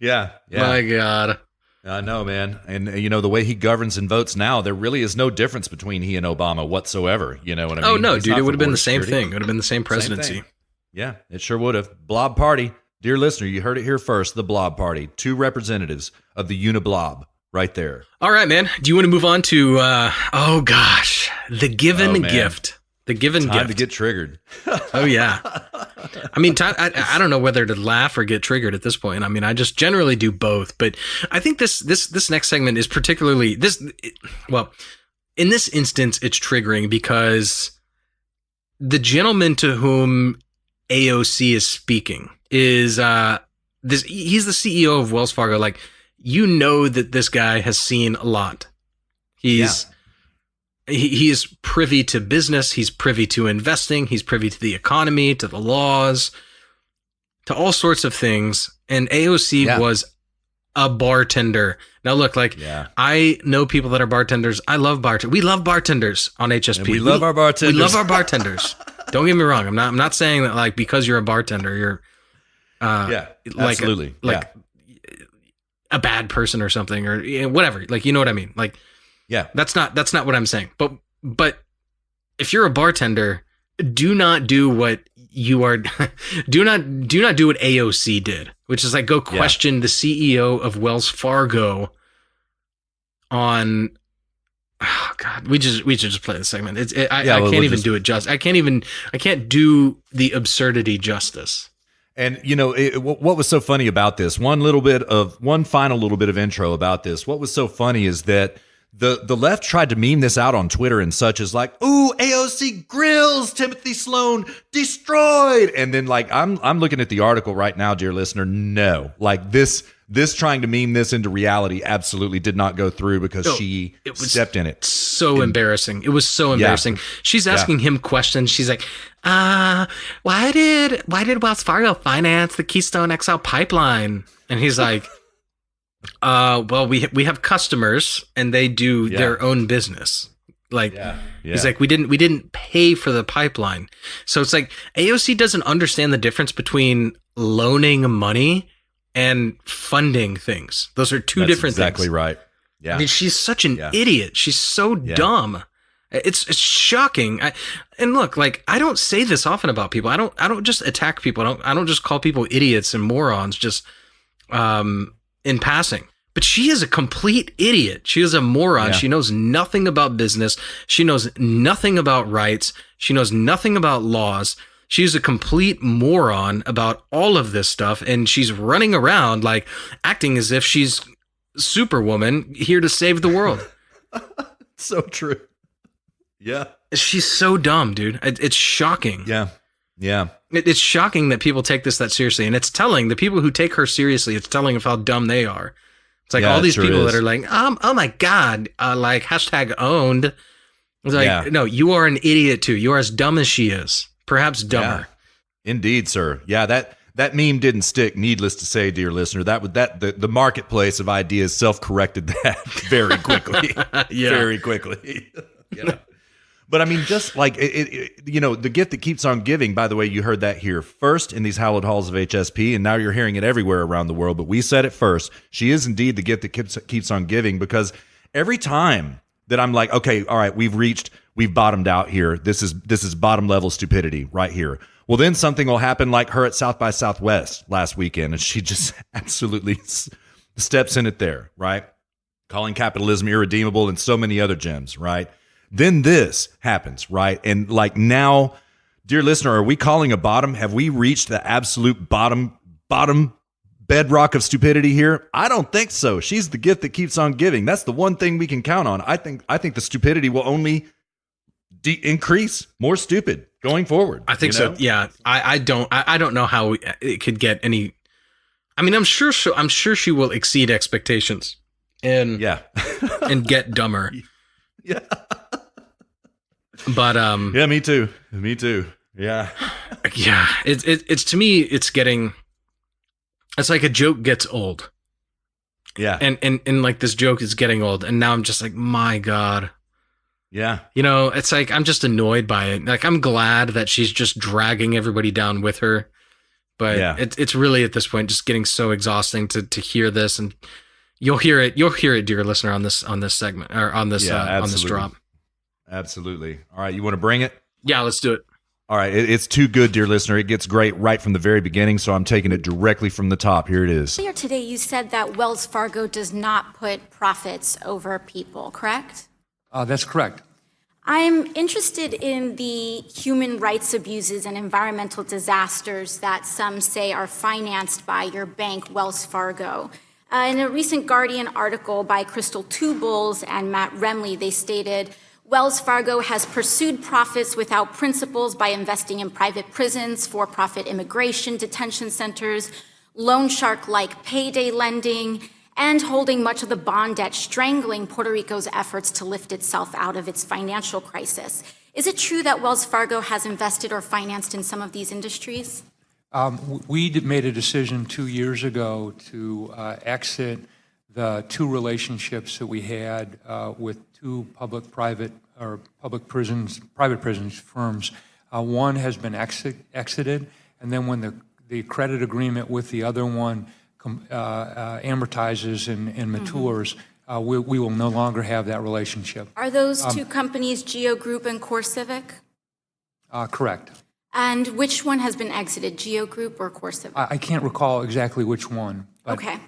Yeah. My God. I know, man. And, the way he governs and votes now, there really is no difference between he and Obama whatsoever. You know what I mean? Oh, no, He's dude. not It would for have been border the same security. thing. It would have been the same presidency. Same yeah, it sure would have. Blob Party. Dear listener, you heard it here first. The Blob Party. 2 representatives of the Uniblob right there. All right, man. Do you want to move on to, the given gift? The given gift. Time to get triggered. Oh, yeah. I mean, I don't know whether to laugh or get triggered at this point. I mean, I just generally do both. But I think this next segment is particularly in this instance, it's triggering because the gentleman to whom AOC is speaking is he's the CEO of Wells Fargo. Like, that this guy has seen a lot. He is privy to business. He's privy to investing. He's privy to the economy, to the laws, to all sorts of things. And AOC was a bartender. Now, look, I know people that are bartenders. I love bartenders. We love bartenders on HSP. And we love our bartenders. We love our bartenders. Don't get me wrong. I'm not saying that like because you're a bartender, you're absolutely a bad person or something or whatever. Like, you know what I mean? Like, yeah, that's not what I'm saying. But if you're a bartender, do not do what you are. do not do what AOC did, which is like go question the CEO of Wells Fargo on. Oh God, we should just play the segment. I can't even do it justice. I can't do the absurdity justice. And what was so funny about this? One final little bit of intro about this. What was so funny is that the left tried to meme this out on Twitter and such as like, "Ooh, AOC grills Timothy Sloan destroyed," and then like I'm looking at the article right now, dear listener. No, like this trying to meme this into reality absolutely did not go through because she stepped in it. So embarrassing. It was so embarrassing. She's asking him questions. She's like, why did Wells Fargo finance the Keystone XL pipeline? And he's like, well, we have customers and they do their own business. Like, he's like, we didn't pay for the pipeline. So it's like AOC doesn't understand the difference between loaning money and funding things. Those are two different things. Exactly right. Yeah. I mean, she's such an idiot. She's so dumb. It's shocking. And look, like, I don't say this often about people. I don't just attack people. I don't just call people idiots and morons just in passing. But she is a complete idiot. She is a moron. Yeah. She knows nothing about business. She knows nothing about rights. She knows nothing about laws. She's a complete moron about all of this stuff. And she's running around like acting as if she's Superwoman here to save the world. So true. Yeah. She's so dumb, dude. It's shocking. Yeah. Yeah. It's shocking that people take this that seriously. And it's telling the people who take her seriously, it's telling of how dumb they are. It's like all these people that are like, oh my God, like hashtag owned. It's like, no, you are an idiot too. You are as dumb as she is. Perhaps dumber. Yeah. Indeed, sir. Yeah, that meme didn't stick, needless to say, dear listener. The marketplace of ideas self-corrected that very quickly. Very quickly. Yeah. But I mean, just like the gift that keeps on giving, by the way, you heard that here first in these hallowed halls of HSP, and now you're hearing it everywhere around the world, but we said it first. She is indeed the gift that keeps on giving, because every time that I'm like, okay, all right, we've bottomed out here. This is bottom level stupidity right here. Well, then something will happen like her at South by Southwest last weekend, and she just absolutely steps in it there, right? Calling capitalism irredeemable and so many other gems, right? Then this happens, right? And like now, dear listener, are we calling a bottom? Have we reached the absolute bottom bedrock of stupidity here? I don't think so. She's the gift that keeps on giving. That's the one thing we can count on. I think the stupidity will only increase, more stupid going forward. I think so. Yeah. I don't know how it could get any. I mean, I'm sure she will exceed expectations and and get dumber. Yeah. But yeah, me too. Yeah. Yeah. It's to me, it's like a joke gets old. Yeah. And like this joke is getting old, and now I'm just like, my God. Yeah. You know, it's like I'm just annoyed by it. Like, I'm glad that she's just dragging everybody down with her. But it's really at this point just getting so exhausting to hear this, and you'll hear it, dear listener, on this segment or on this drop. Absolutely. All right, you want to bring it? Yeah, let's do it. All right, it's too good, dear listener. It gets great right from the very beginning, so I'm taking it directly from the top. Here it is. Earlier today, you said that Wells Fargo does not put profits over people, correct? That's correct. I'm interested in the human rights abuses and environmental disasters that some say are financed by your bank, Wells Fargo. In a recent Guardian article by Crystal Tubles and Matt Remley, they stated, Wells Fargo has pursued profits without principles by investing in private prisons, for-profit immigration detention centers, loan shark-like payday lending, and holding much of the bond debt, strangling Puerto Rico's efforts to lift itself out of its financial crisis. Is it true that Wells Fargo has invested or financed in some of these industries? We made a decision 2 years ago to exit the two relationships that we had with two private prisons firms. One has been exited, and then when the credit agreement with the other one amortizes and matures, we will no longer have that relationship. Are those two companies Geo Group and CoreCivic? Correct. And which one has been exited, Geo Group or CoreCivic? I can't recall exactly which one. But, okay.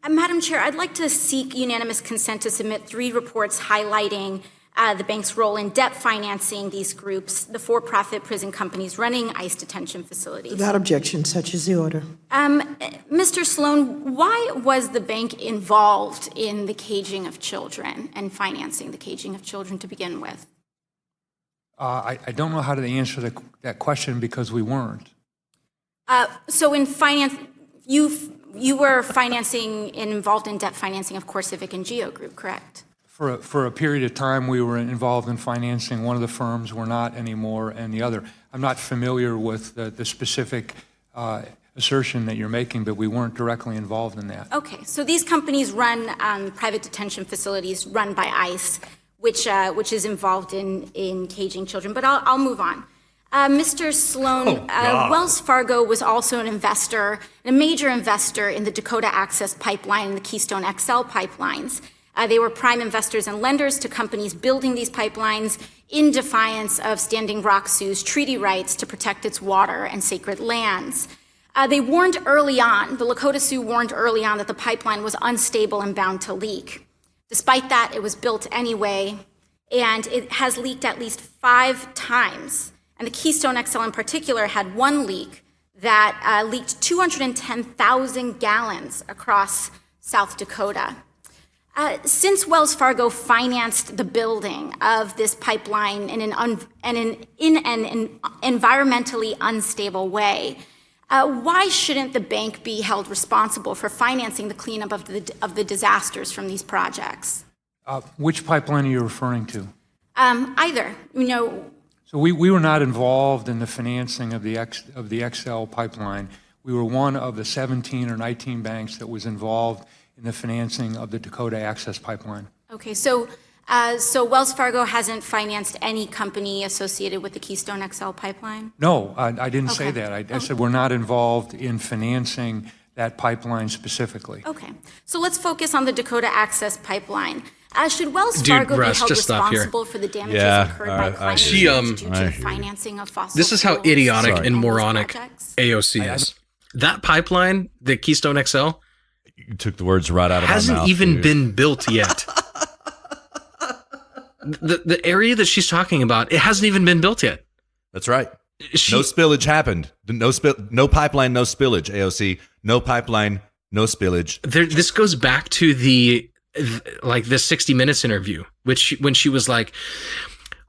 Madam Chair, I'd like to seek unanimous consent to submit 3 reports highlighting the bank's role in debt financing these groups, the for-profit prison companies running ICE detention facilities. Without objection, such is the order. Mr. Sloan, why was the bank involved in the caging of children and financing the caging of children to begin with? I don't know how to answer that question because we weren't. So in finance, you were financing and involved in debt financing of CoreCivic and Geo Group, correct? For a period of time, we were involved in financing one of the firms. We're not anymore, and the other. I'm not familiar with the specific assertion that you're making, but we weren't directly involved in that. Okay, so these companies run private detention facilities run by ICE, which is involved in caging children. But I'll move on. Mr. Sloan, Wells Fargo was also an investor, a major investor in the Dakota Access Pipeline and the Keystone XL pipelines. They were prime investors and lenders to companies building these pipelines in defiance of Standing Rock Sioux's treaty rights to protect its water and sacred lands. They warned early on, the Lakota Sioux warned early on that the pipeline was unstable and bound to leak. Despite that, it was built anyway, and it has leaked at least 5 times. And the Keystone XL in particular had one leak that leaked 210,000 gallons across South Dakota. Since Wells Fargo financed the building of this pipeline in an environmentally unstable way, why shouldn't the bank be held responsible for financing the cleanup of the disasters from these projects? Which pipeline are you referring to? Either. So we were not involved in the financing of the XL pipeline. We were one of the 17 or 19 banks that was involved in the financing of the Dakota Access Pipeline. Okay, so Wells Fargo hasn't financed any company associated with the Keystone XL pipeline? No, I didn't say that. I said we're not involved in financing that pipeline specifically. Okay, so let's focus on the Dakota Access Pipeline. Should Wells Fargo be held responsible for the damages incurred by climate change due to financing of fossil This is how fuels idiotic and moronic AOC is. That pipeline, the Keystone XL, you took the words right out of my mouth. Hasn't even been built yet. The area that she's talking about, it hasn't even been built yet. That's right. No spillage happened. No pipeline, no spillage, AOC. no pipeline, no spillage. This goes back to the 60 Minutes interview, which when she was like,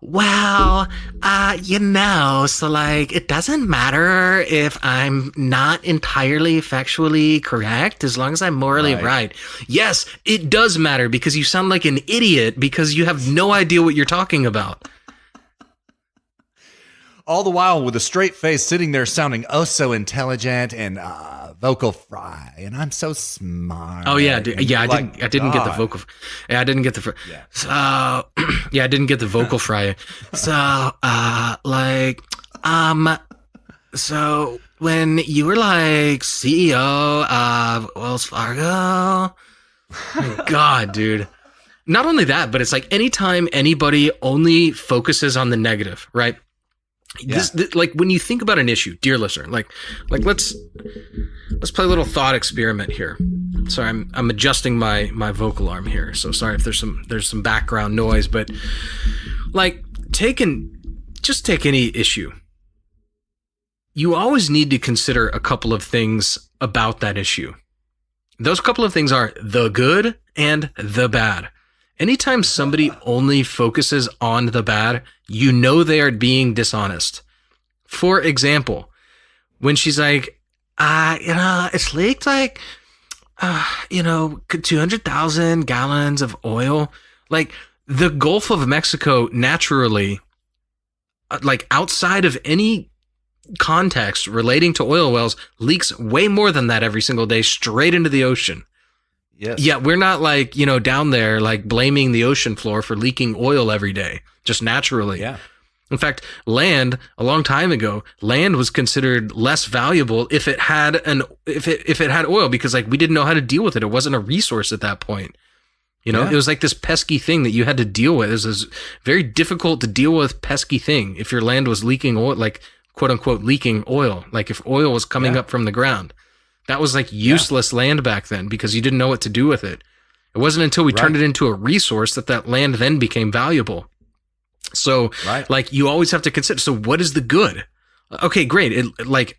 well, so like, it doesn't matter if I'm not entirely factually correct as long as I'm morally right. Yes, it does matter, because you sound like an idiot because you have no idea what you're talking about. All the while with a straight face, sitting there sounding oh so intelligent and vocal fry, and I'm so smart. Oh yeah, I didn't get the vocal. Yeah, I didn't get the. So I didn't get the vocal fry. So so when you were like CEO of Wells Fargo, God, dude. Not only that, but it's like anytime anybody only focuses on the negative, right? Yeah. This, like when you think about an issue, dear listener, like let's play a little thought experiment here. Sorry, I'm adjusting my vocal arm here, so sorry if there's some background noise, but like just take any issue. You always need to consider a couple of things about that issue. Those couple of things are the good and the bad. Anytime somebody only focuses on the bad, you know they are being dishonest. For example, when she's like, it's leaked like, 200,000 gallons of oil. Like the Gulf of Mexico naturally, like outside of any context relating to oil wells, leaks way more than that every single day straight into the ocean. Yes. Yeah, we're not like, down there like blaming the ocean floor for leaking oil every day, just naturally. Yeah. In fact, land a long time ago, land was considered less valuable if it had if it had oil, because like we didn't know how to deal with it. It wasn't a resource at that point. It was like this pesky thing that you had to deal with. It was this very difficult to deal with pesky thing if your land was leaking oil, like quote unquote leaking oil, like if oil was coming up from the ground. That was like useless land back then because you didn't know what to do with it. It wasn't until we turned it into a resource that land then became valuable. So like you always have to consider, so what is the good? Okay, great. It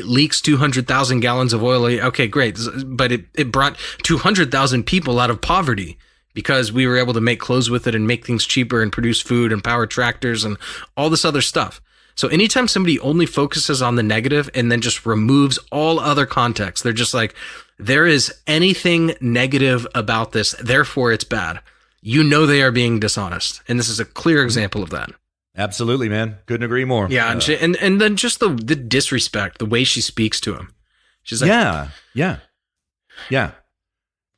leaks 200,000 gallons of oil. Okay, great. But it brought 200,000 people out of poverty because we were able to make clothes with it and make things cheaper and produce food and power tractors and all this other stuff. So anytime somebody only focuses on the negative and then just removes all other context, they're just like, there is anything negative about this, therefore it's bad. You know they are being dishonest. And this is a clear example of that. Absolutely, man. Couldn't agree more. Yeah, and then just the disrespect, the way she speaks to him. She's like, yeah.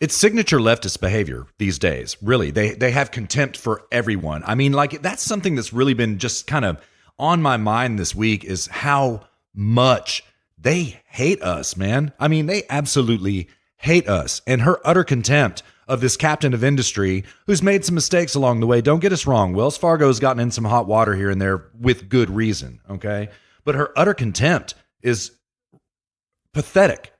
It's signature leftist behavior these days, really. They have contempt for everyone. I mean, like that's something that's really been just kind of on my mind this week is how much they hate us, man. I mean, they absolutely hate us. And her utter contempt of this captain of industry who's made some mistakes along the way. Don't get us wrong. Wells Fargo has gotten in some hot water here and there with good reason, okay? But her utter contempt is pathetic,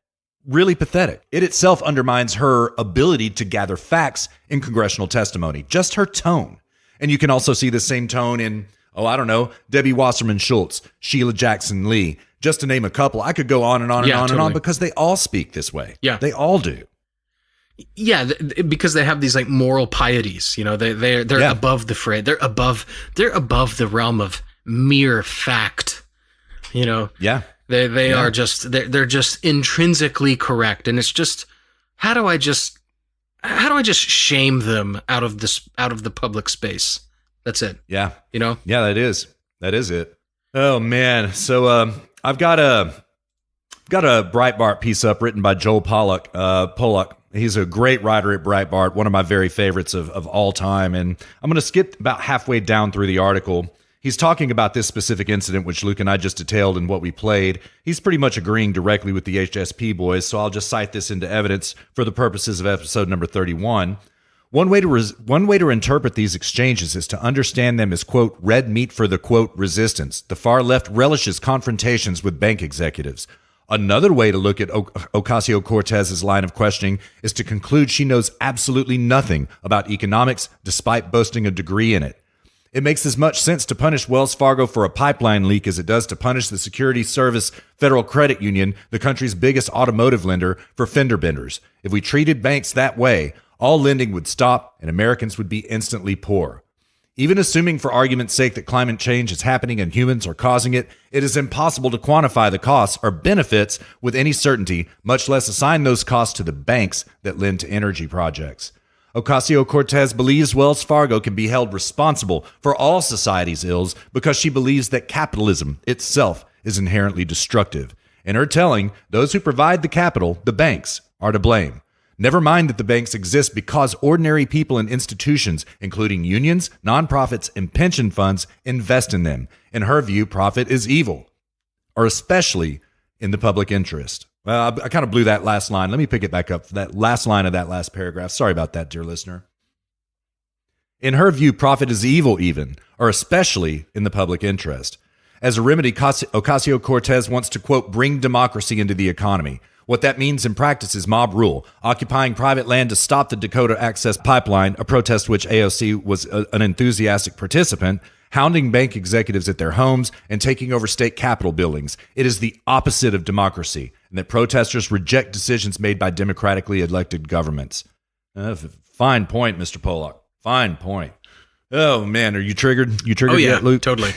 really pathetic. It itself undermines her ability to gather facts in congressional testimony, just her tone. And you can also see the same tone in Debbie Wasserman Schultz, Sheila Jackson Lee, just to name a couple. I could go on and on and on and on because they all speak this way. Yeah. They all do. Yeah, because they have these like moral pieties, they're above the fray. They're above the realm of mere fact, Yeah. They are just, they're just intrinsically correct. And it's just, how do I just shame them out of the public space? That's it. Yeah. Yeah, that is it. Oh man. So, I've got a Breitbart piece up written by Joel Pollack. He's a great writer at Breitbart, one of my very favorites of all time. And I'm going to skip about halfway down through the article. He's talking about this specific incident, which Luke and I just detailed in what we played. He's pretty much agreeing directly with the HSP boys, so I'll just cite this into evidence for the purposes of episode number 31. One way to interpret these exchanges is to understand them as, quote, red meat for the, quote, resistance. The far left relishes confrontations with bank executives. Another way to look at Ocasio-Cortez's line of questioning is to conclude she knows absolutely nothing about economics despite boasting a degree in it. It makes as much sense to punish Wells Fargo for a pipeline leak as it does to punish the Security Service Federal Credit Union, the country's biggest automotive lender, for fender benders. If we treated banks that way, all lending would stop and Americans would be instantly poor. Even assuming for argument's sake that climate change is happening and humans are causing it, it is impossible to quantify the costs or benefits with any certainty, much less assign those costs to the banks that lend to energy projects. Ocasio-Cortez believes Wells Fargo can be held responsible for all society's ills because she believes that capitalism itself is inherently destructive. In her telling, those who provide the capital, the banks, are to blame. Never mind that the banks exist because ordinary people and institutions, including unions, nonprofits, and pension funds, invest in them. In her view, profit is evil, or especially in the public interest. Well, I kind of blew that last line. Let me pick it back up. That last line of that last paragraph. Sorry about that, dear listener. In her view, profit is evil even, or especially in the public interest. As a remedy, Ocasio-Cortez wants to, quote, bring democracy into the economy. What that means in practice is mob rule, occupying private land to stop the Dakota Access Pipeline, a protest which AOC was an enthusiastic participant, hounding bank executives at their homes, and taking over state capitol buildings. It is the opposite of democracy, and that protesters reject decisions made by democratically elected governments. Fine point, Mr. Pollock. Fine point. Oh, man, are you triggered? You triggered yet, Luke? Totally.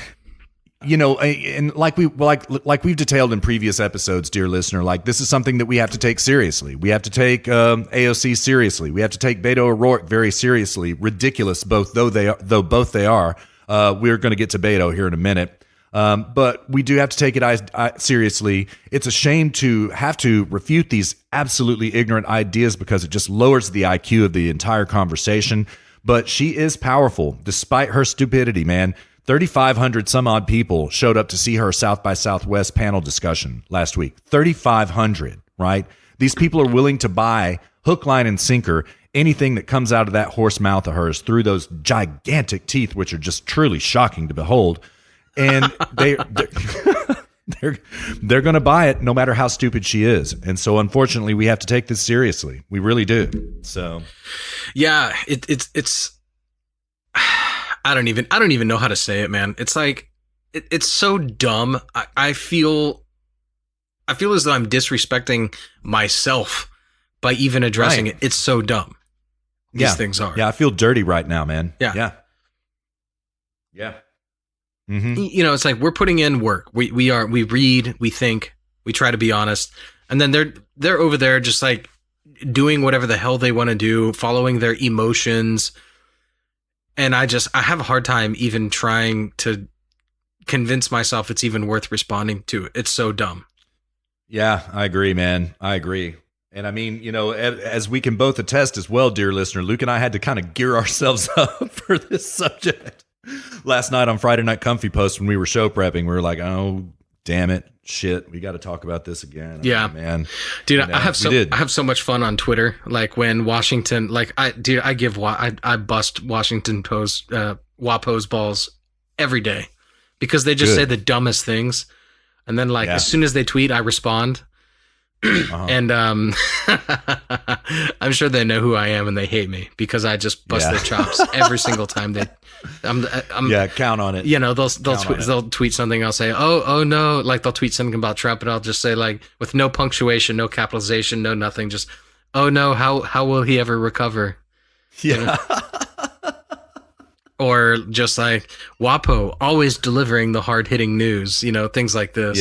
You know, and like we've detailed in previous episodes, dear listener, like this is something that we have to take seriously. We have to take AOC seriously. We have to take Beto O'Rourke very seriously. Ridiculous, though both they are. We're going to get to Beto here in a minute, but we do have to take it seriously. It's a shame to have to refute these absolutely ignorant ideas because it just lowers the IQ of the entire conversation. But she is powerful, despite her stupidity, man. 3,500 some odd people showed up to see her South by Southwest panel discussion last week. 3,500, right? These people are willing to buy hook, line, and sinker anything that comes out of that horse mouth of hers through those gigantic teeth, which are just truly shocking to behold. And they're going to buy it no matter how stupid she is. And so, unfortunately, we have to take this seriously. We really do. So, yeah, it's. I don't even know how to say it, man. It's like it's so dumb. I feel as though I'm disrespecting myself by even addressing it. It's so dumb. These things are. Yeah, I feel dirty right now, man. Yeah. Mm-hmm. You know, it's like we're putting in work. We read, we think, we try to be honest, and then they're over there just like doing whatever the hell they want to do, following their emotions. And I have a hard time even trying to convince myself it's even worth responding to. It's so dumb. Yeah, I agree, man. I agree. And I mean, you know, as we can both attest as well, dear listener, Luke and I had to kind of gear ourselves up for this subject. Last night on Friday Night Comfy Post when we were show prepping, we were like, oh, damn it. Shit, we got to talk about this again. Yeah, man, dude, I have so much fun on Twitter. Like when Washington, I bust Washington Post, WAPO's balls every day because they just say the dumbest things, and then as soon as they tweet, I respond. And I'm sure they know who I am and they hate me because I just bust their chops every single time they. Count on it. You know, they'll tweet something. I'll say, oh no, like they'll tweet something about Trump, and I'll just say like with no punctuation, no capitalization, no nothing, just oh no, how will he ever recover? Yeah. You know? Or just like WAPO always delivering the hard hitting news. You know, things like this.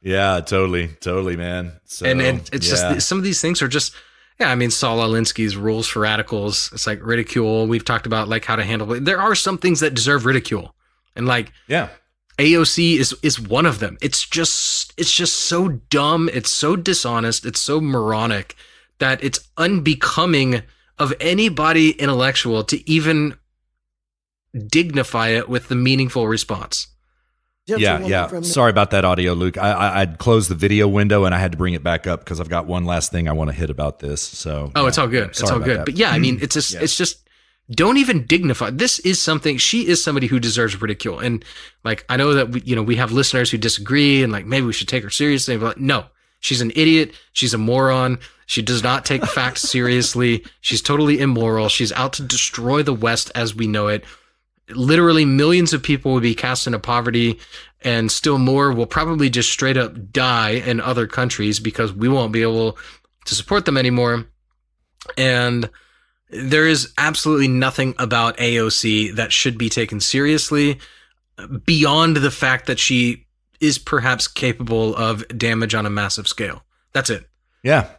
Yeah, totally, man. So, and it's just some of these things are just, I mean, Saul Alinsky's rules for radicals. It's like ridicule. We've talked about like how to handle it. There are some things that deserve ridicule, and like AOC is one of them. It's just so dumb. It's so dishonest. It's so moronic that it's unbecoming of anybody intellectual to even dignify it with the meaningful response. Yeah. Sorry about that audio, Luke. I'd closed the video window and I had to bring it back up because I've got one last thing I want to hit about this. So it's all good. It's all good. That. But yeah, I mean, it's just don't even dignify. This is something. She is somebody who deserves ridicule. And like I know that we have listeners who disagree and like maybe we should take her seriously. But no, she's an idiot. She's a moron. She does not take facts seriously. She's totally immoral. She's out to destroy the West as we know it. literally millions of people would be cast into poverty, and still more will probably just straight up die in other countries because we won't be able to support them anymore. And there is absolutely nothing about AOC that should be taken seriously beyond the fact that she is perhaps capable of damage on a massive scale. That's it. Yeah,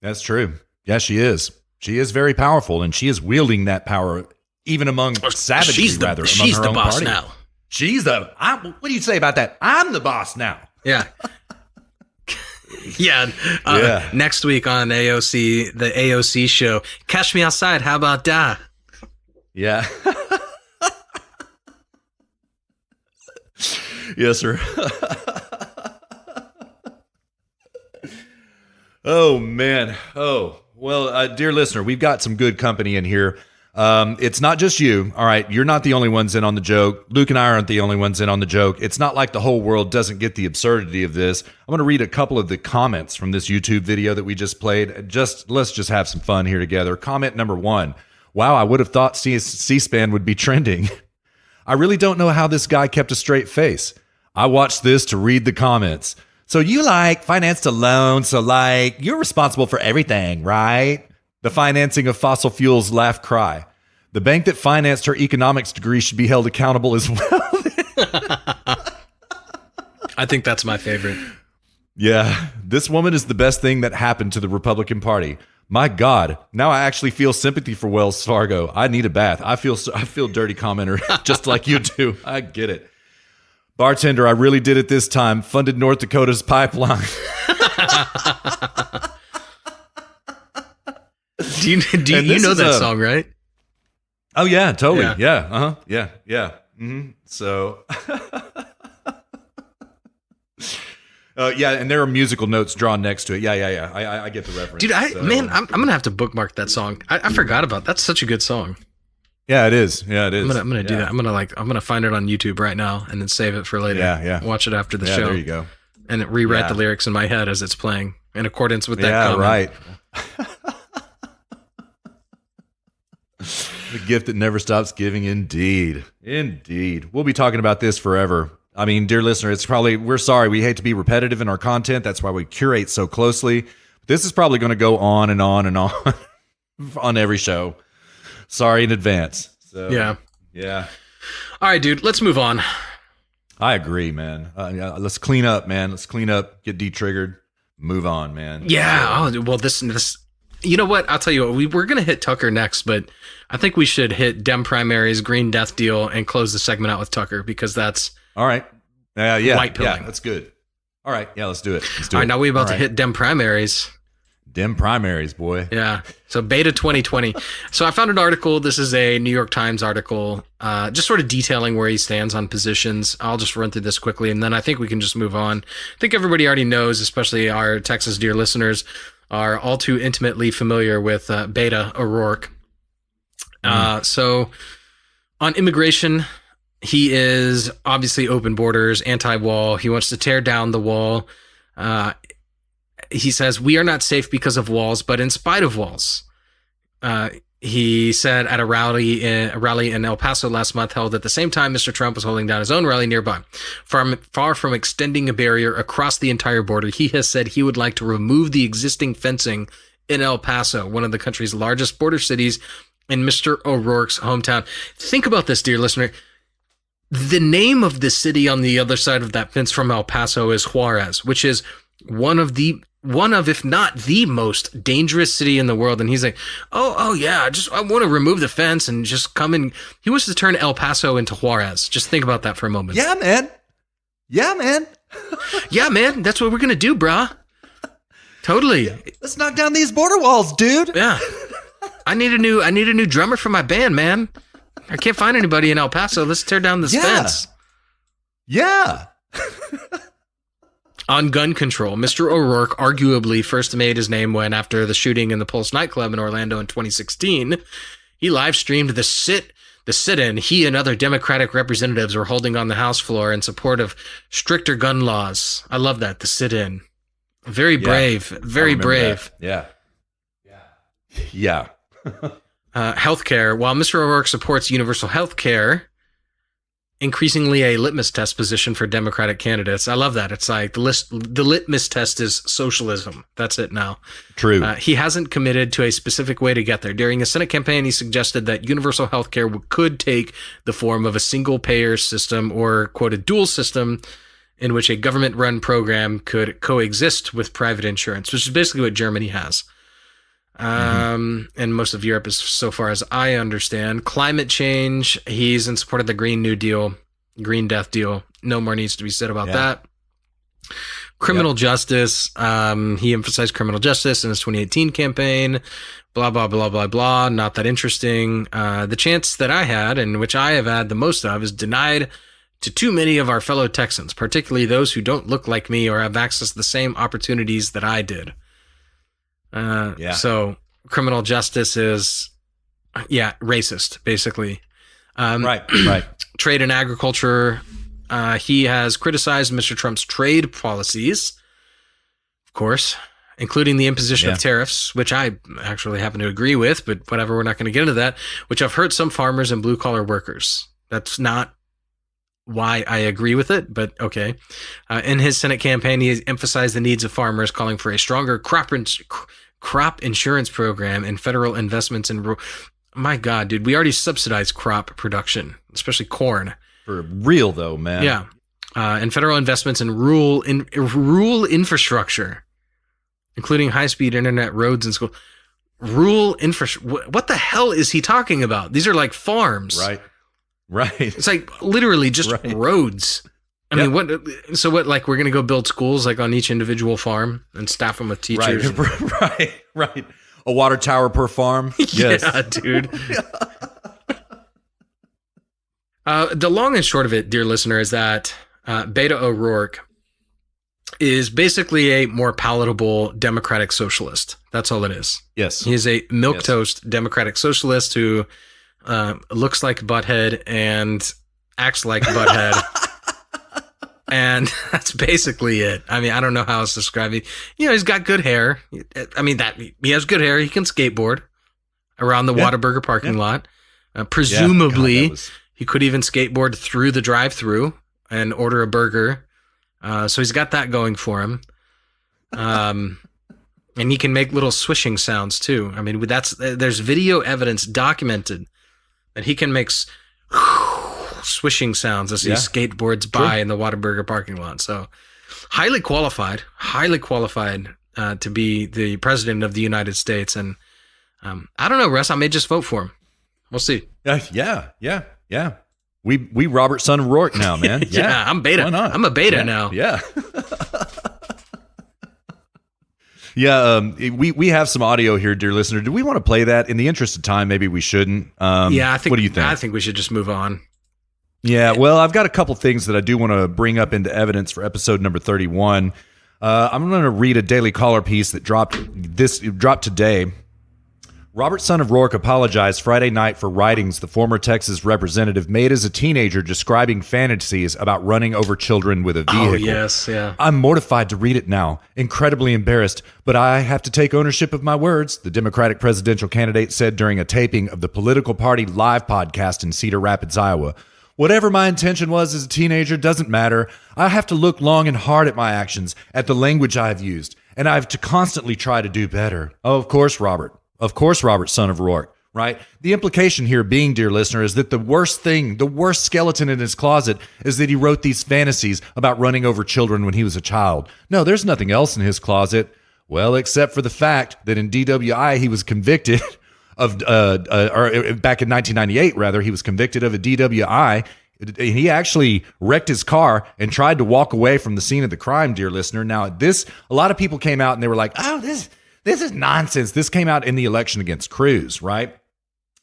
that's true. Yeah, she is. She is very powerful, and she is wielding that power even among savagery, she's the boss party. now. What do you say about that? I'm the boss now. Yeah. Next week on AOC, the AOC show, catch me outside. How about that? Yeah. Yes, sir. Oh, man. Oh, well, dear listener, we've got some good company in here. It's not just you. All right. You're not the only ones in on the joke. Luke and I aren't the only ones in on the joke. It's not like the whole world doesn't get the absurdity of this. I'm going to read a couple of the comments from this YouTube video that we just played. Let's just have some fun here together. Comment number 1. Wow, I would have thought C-SPAN would be trending. I really don't know how this guy kept a straight face. I watched this to read the comments. So you financed a loan, so you're responsible for everything, right? The financing of fossil fuels, laugh, cry. The bank that financed her economics degree should be held accountable as well. I think that's my favorite. Yeah, this woman is the best thing that happened to the Republican Party. My God, now I actually feel sympathy for Wells Fargo. I need a bath. I feel dirty commenter, just like you do. I get it. Bartender, I really did it this time. Funded North Dakota's pipeline. Do you know that song, right? Oh yeah, totally. Yeah. Yeah. Mm-hmm. So, and there are musical notes drawn next to it. Yeah. I get the reference. Dude, I'm gonna have to bookmark that song. I forgot about that. That's such a good song. Yeah, it is. Yeah, it is. I'm gonna do that. I'm gonna find it on YouTube right now and then save it for later. Yeah. Watch it after the show. There you go. And rewrite the lyrics in my head as it's playing in accordance with that comment. Right. The gift that never stops giving, indeed. We'll be talking about this forever. I mean, dear listener, we're sorry. We hate to be repetitive in our content. That's why we curate so closely. This is probably going to go on and on and on on every show. Sorry in advance. So, yeah. All right, dude, let's move on. I agree, man. Let's clean up, man. Let's clean up, get de-triggered, move on, man. Yeah. Well, this. You know what? I'll tell you what. We're going to hit Tucker next, but I think we should hit Dem primaries, Green Death deal, and close the segment out with Tucker because that's all right. Yeah, white pilling. Yeah, that's good. All right, yeah, let's do it. All right, now we're about to hit Dem primaries. Dem primaries, boy. Yeah. So beta 2020. So I found an article. This is a New York Times article, just sort of detailing where he stands on positions. I'll just run through this quickly, and then I think we can just move on. I think everybody already knows, especially our Texas dear listeners, are all too intimately familiar with Beto O'Rourke. So on immigration, he is obviously open borders, anti-wall. He wants to tear down the wall. He says, we are not safe because of walls, but in spite of walls. He said at a rally in El Paso last month, held at the same time Mr. Trump was holding down his own rally nearby. Far from extending a barrier across the entire border, he has said he would like to remove the existing fencing in El Paso, one of the country's largest border cities, in Mr. O'Rourke's hometown. Think about this, dear listener. The name of the city on the other side of that fence from El Paso is Juarez, which is one of, if not the most dangerous city in the world. And he's like, oh yeah, I want to remove the fence and just come in. He wants to turn El Paso into Juarez. Just think about that for a moment. Yeah, man. Yeah, man. That's what we're going to do, brah. Totally. Yeah. Let's knock down these border walls, dude. Yeah. I need a new drummer for my band, man. I can't find anybody in El Paso. Let's tear down this fence. Yeah. On gun control, Mr. O'Rourke arguably first made his name when, after the shooting in the Pulse nightclub in Orlando in 2016, he live streamed the sit-in he and other Democratic representatives were holding on the House floor in support of stricter gun laws. I love that, the sit-in. Very brave, very brave. That. Yeah. healthcare, while Mr. O'Rourke supports universal healthcare, increasingly a litmus test position for Democratic candidates. I love that. It's like the litmus test is socialism. That's it now. True. He hasn't committed to a specific way to get there. During a Senate campaign, he suggested that universal healthcare could take the form of a single-payer system or, quote, a dual system in which a government-run program could coexist with private insurance, which is basically what Germany has. And most of Europe, is so far as I understand. Climate change, he's in support of the Green New Deal, Green Death Deal. No more needs to be said about that. Criminal justice, he emphasized criminal justice in his 2018 campaign. Blah, blah, blah, blah, blah. Not that interesting. The chance that I had, and which I have had the most of, is denied to too many of our fellow Texans, particularly those who don't look like me or have access to the same opportunities that I did. So criminal justice is, racist, basically. Right. Trade and agriculture. He has criticized Mr. Trump's trade policies, of course, including the imposition of tariffs, which I actually happen to agree with, but whatever, we're not going to get into that, which have hurt some farmers and blue collar workers. That's not why I agree with it, but okay. In his Senate campaign, he emphasized the needs of farmers, calling for a stronger crop insurance program and federal investments in. My God, dude, we already subsidize crop production, especially corn. For real, though, man. Yeah, and federal investments in rural infrastructure, including high-speed internet, roads, and school. Rural infrastructure. What the hell is he talking about? These are like farms, Right. It's like literally just roads. I mean, what? So what? Like, we're gonna go build schools like on each individual farm and staff them with teachers. Right. A water tower per farm. Yes. Yeah, dude. The long and short of it, dear listener, is that Beto O'Rourke is basically a more palatable democratic socialist. That's all it is. Yes. He is a milquetoast democratic socialist who looks like Butthead and acts like Butthead. And that's basically it. I mean, I don't know how else to describe it. You know, he's got good hair. I mean, he has good hair. He can skateboard around the Whataburger parking lot. Presumably, he could even skateboard through the drive-thru and order a burger. So he's got that going for him. And he can make little swishing sounds too. I mean, there's video evidence documented that he can make swishing sounds as he skateboards by in the Whataburger parking lot. So highly qualified to be the president of the United States. And I don't know, Russ, I may just vote for him. We'll see. Yeah. We Robert son of Rourke now, man. Yeah, I'm beta. Why not? I'm a beta now. Yeah. We have some audio here, dear listener. Do we want to play that? In the interest of time, maybe we shouldn't. I think. What do you think? I think we should just move on. Yeah, well, I've got a couple things that I do want to bring up into evidence for episode number 31. I'm going to read a Daily Caller piece that dropped today. Robert son of Rourke apologized Friday night for writings the former Texas representative made as a teenager describing fantasies about running over children with a vehicle. Oh, yes, yeah. I'm mortified to read it now, incredibly embarrassed, but I have to take ownership of my words, the Democratic presidential candidate said during a taping of the Political Party live podcast in Cedar Rapids, Iowa. Whatever my intention was as a teenager doesn't matter. I have to look long and hard at my actions, at the language I've used, and I have to constantly try to do better. Oh, of course, Robert, son of Rourke, right? The implication here being, dear listener, is that the worst skeleton in his closet is that he wrote these fantasies about running over children when he was a child. No, there's nothing else in his closet. Well, except for the fact that in DWI, he was convicted of, back in 1998, rather, he was convicted of a DWI. He actually wrecked his car and tried to walk away from the scene of the crime, dear listener. Now, a lot of people came out and they were like, oh, this is nonsense. This came out in the election against Cruz, right?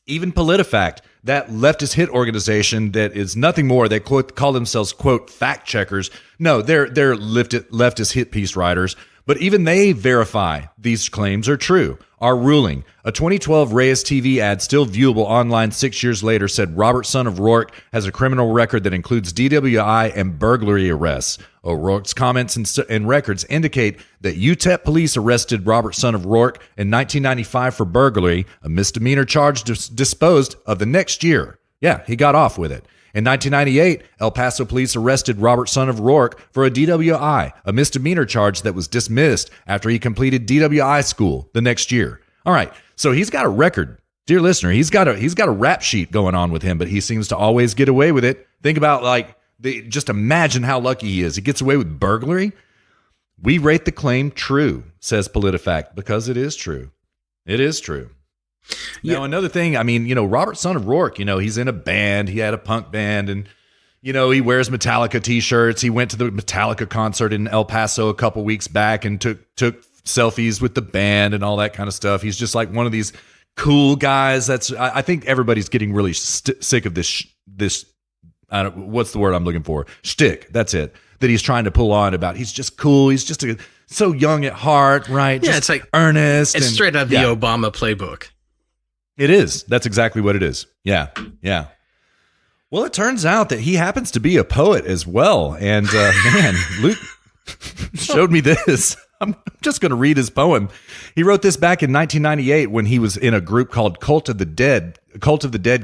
Even PolitiFact, that leftist hit organization that is nothing more, they call themselves, quote, fact checkers. No, they're leftist hit piece writers. But even they verify these claims are true. Our ruling, a 2012 Reyes TV ad still viewable online 6 years later, said Robert, son of Rourke, has a criminal record that includes DWI and burglary arrests. O'Rourke's comments and records indicate that UTEP police arrested Robert, son of Rourke, in 1995 for burglary, a misdemeanor charge disposed of the next year. Yeah, he got off with it. In 1998, El Paso police arrested Robert, son of Rourke, for a DWI, a misdemeanor charge that was dismissed after he completed DWI school the next year. All right, so he's got a record. Dear listener, he's got a rap sheet going on with him, but he seems to always get away with it. Think about, just imagine how lucky he is. He gets away with burglary. We rate the claim true, says PolitiFact, because it is true. It is true. Now, another thing, Robert, son of Rourke, he's in a band. He had a punk band, and, he wears Metallica T-shirts. He went to the Metallica concert in El Paso a couple weeks back and took selfies with the band and all that kind of stuff. He's just like one of these cool guys. I think everybody's getting really sick of this, what's the word I'm looking for? Shtick. That's it. That he's trying to pull on about. He's just cool. He's just so young at heart, right? Yeah, just it's like earnest. It's straight out of the Obama playbook. It is. That's exactly what it is. Yeah. Yeah. Well, it turns out that he happens to be a poet as well. And man, Luke showed me this. I'm just going to read his poem. He wrote this back in 1998 when he was in a group called Cult of the Dead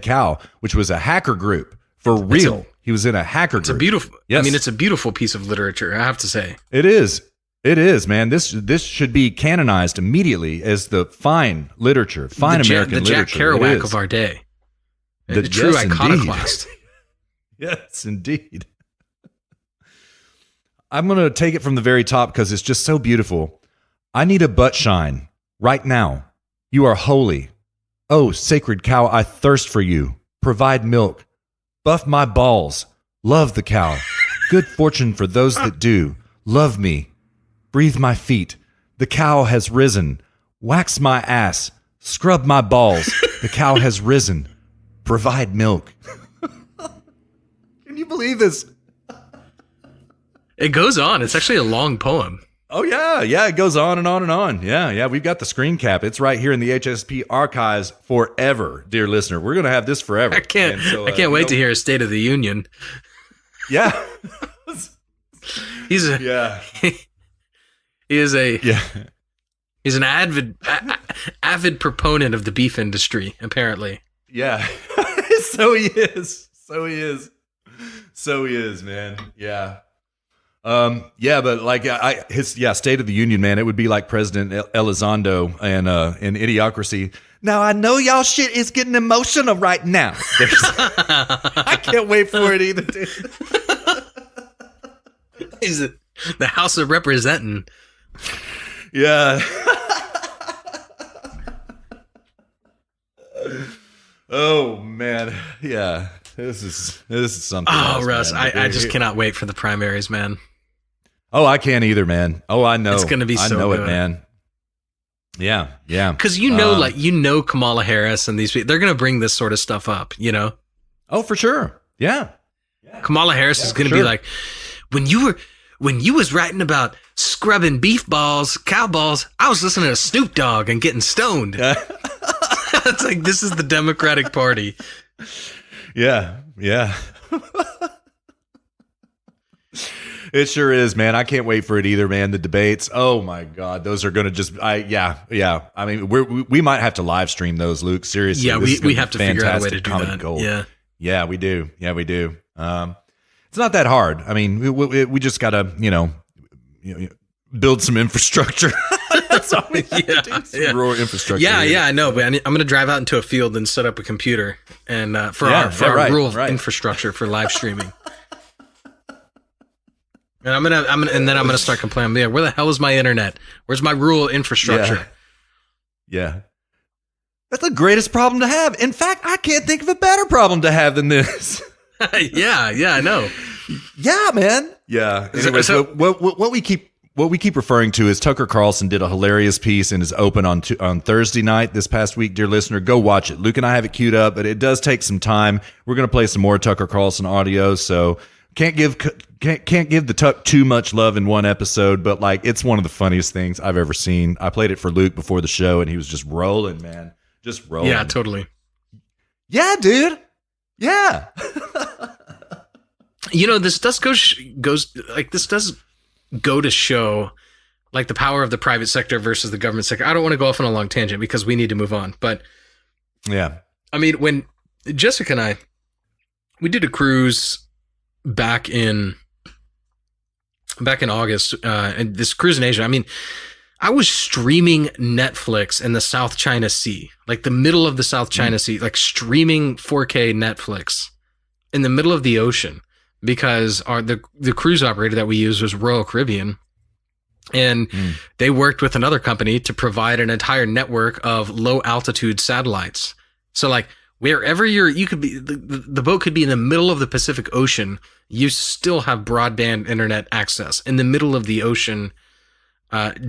Cow, which was a hacker group for real. He was in a hacker group. It's a beautiful. Yes. It's a beautiful piece of literature, I have to say. It is. It is, man. This should be canonized immediately as the fine literature, American literature. The Jack Kerouac of our day. The true iconoclast. Yes, indeed. I'm going to take it from the very top because it's just so beautiful. I need a butt shine right now. You are holy. Oh, sacred cow, I thirst for you. Provide milk. Buff my balls. Love the cow. Good fortune for those that do. Love me. Breathe my feet. The cow has risen. Wax my ass. Scrub my balls. The cow has risen. Provide milk. Can you believe this? It goes on. It's actually a long poem. Oh, yeah. Yeah, it goes on and on and on. Yeah. We've got the screen cap. It's right here in the HSP archives forever, dear listener. We're going to have this forever. I can't wait to hear a State of the Union. Yeah. He's an avid proponent of the beef industry, apparently. Yeah. So he is, man. Yeah. But his State of the Union, man, it would be like President Elizondo and in Idiocracy. Now I know y'all shit is getting emotional right now. I can't wait for it either, dude. He's the House of Representing. Yeah. Oh man. Yeah. This is something. Oh, else, Russ, man. I just cannot wait for the primaries, man. Oh, I can't either, man. Oh, I know. It's going to be so good. I know it, man. Yeah. Because Kamala Harris and these people, they're going to bring this sort of stuff up, Oh, for sure. Yeah. Kamala Harris is going to be like, when you was writing about scrubbing beef balls, cow balls, I was listening to Snoop Dogg and getting stoned. It's like, this is the Democratic Party. Yeah. It sure is, man. I can't wait for it either, man. The debates. Oh my God. Those are going to just, yeah. I mean, we might have to live stream those, Luke. Seriously. Yeah, we have to figure out a way to do that. Gold. Yeah, we do. It's not that hard. I mean, we just got to, build some infrastructure. That's all we have to do. Rural infrastructure. Yeah, I know. But I'm going to drive out into a field and set up a computer and for our rural infrastructure for live streaming. And I'm gonna start complaining. Yeah, where the hell is my internet? Where's my rural infrastructure? Yeah. That's the greatest problem to have. In fact, I can't think of a better problem to have than this. Yeah, I know. Yeah, man. Yeah. Anyways, what we keep referring to is Tucker Carlson did a hilarious piece and is open on Thursday night this past week. Dear listener, go watch it. Luke and I have it queued up, but it does take some time. We're going to play some more Tucker Carlson audio, so can't give the Tuck too much love in one episode, but like it's one of the funniest things I've ever seen. I played it for Luke before the show, and he was just rolling, man, just rolling. Yeah, totally. Yeah, dude. Yeah. This does this does go to show like the power of the private sector versus the government sector. I don't want to go off on a long tangent because we need to move on, but yeah, I mean, when Jessica and I, we did a cruise back in August, and this cruise in Asia. I mean, I was streaming Netflix in the South China Sea, like the middle of the South China Sea, like streaming 4K Netflix in the middle of the ocean because the cruise operator that we used was Royal Caribbean. And they worked with another company to provide an entire network of low altitude satellites. So like wherever you could be, the boat could be in the middle of the Pacific Ocean. You still have broadband internet access in the middle of the ocean,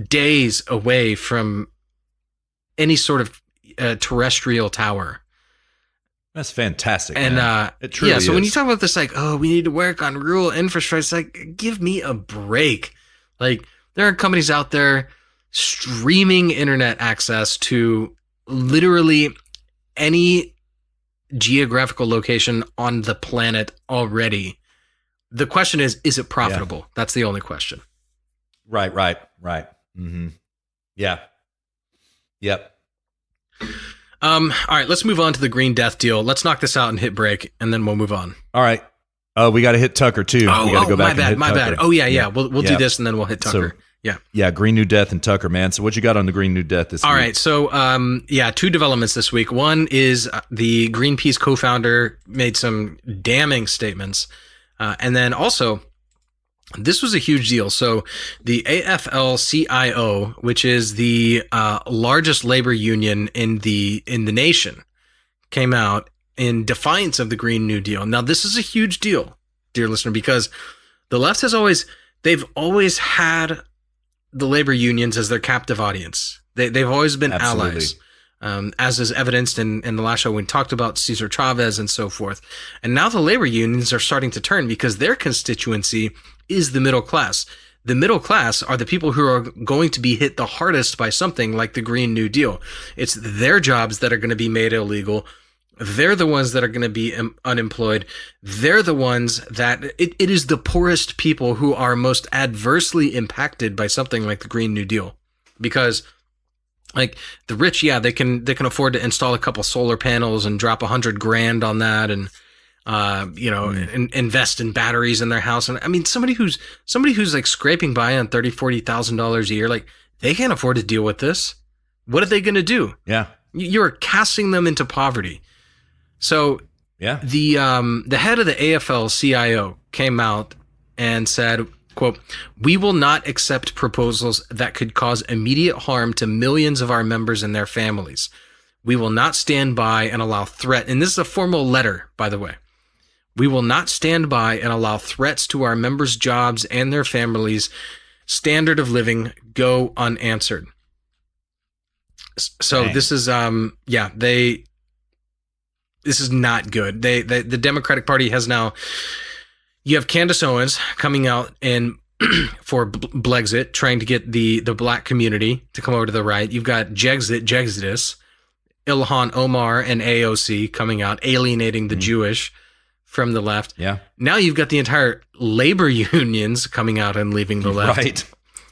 days away from any sort of terrestrial tower. That's fantastic. And it truly so is. when you talk about this, like, oh, we need to work on rural infrastructure, it's like, give me a break. Like, there are companies out there streaming internet access to literally any geographical location on the planet already. The question is it profitable? Yeah. That's the only question. Right. Mm-hmm. Yeah. Yep. All right, let's move on to the Green Death deal. Let's knock this out and hit break, and then we'll move on. All right. We got to hit Tucker too. We got to go back my bad. Oh yeah. We'll do this, and then we'll hit Tucker. Yeah. Green New Death and Tucker, man. So what you got on the Green New Death this week? All right. So two developments this week. One is the Greenpeace co-founder made some damning statements, and then also, this was a huge deal. So the AFL-CIO, which is the largest labor union in the nation, came out in defiance of the Green New Deal. Now, this is a huge deal, dear listener, because the left they've always had the labor unions as their captive audience. They've always been allies, as is evidenced in the last show when we talked about Cesar Chavez and so forth. And now the labor unions are starting to turn because their constituency is the middle class. The middle class are the people who are going to be hit the hardest by something like the Green New Deal. It's their jobs that are going to be made illegal. They're the ones that are going to be unemployed. They're the ones that it is the poorest people who are most adversely impacted by something like the Green New Deal, because like the rich, they can afford to install a couple solar panels and drop $100,000 on that, and invest in batteries in their house. And I mean, somebody who's like scraping by on $30,000-$40,000 a year, like they can't afford to deal with this. What are they going to do? Yeah, you're casting them into poverty. So yeah, the head of the AFL-CIO came out and said, quote, "We will not accept proposals that could cause immediate harm to millions of our members and their families. We will not stand by and allow threat." And this is a formal letter, by the way. "We will not stand by and allow threats to our members' jobs and their families' standard of living go unanswered." So this is this is not good. The Democratic Party has now, you have Candace Owens coming out and for Blexit, trying to get the black community to come over to the right. You've got Jexit, Ilhan Omar and AOC coming out, alienating the Jewish from the left. Yeah. Now you've got the entire labor unions coming out and leaving the left. Right.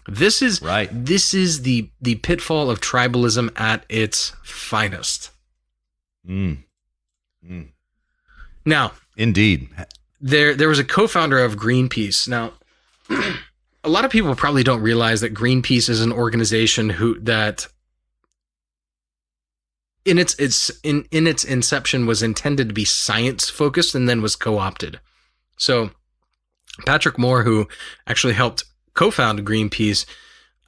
This is the pitfall of tribalism at its finest. Now, indeed, there was a co-founder of Greenpeace. Now, a lot of people probably don't realize that Greenpeace is an organization that in its inception was intended to be science focused and then was co-opted. So Patrick Moore, who actually helped co-found Greenpeace,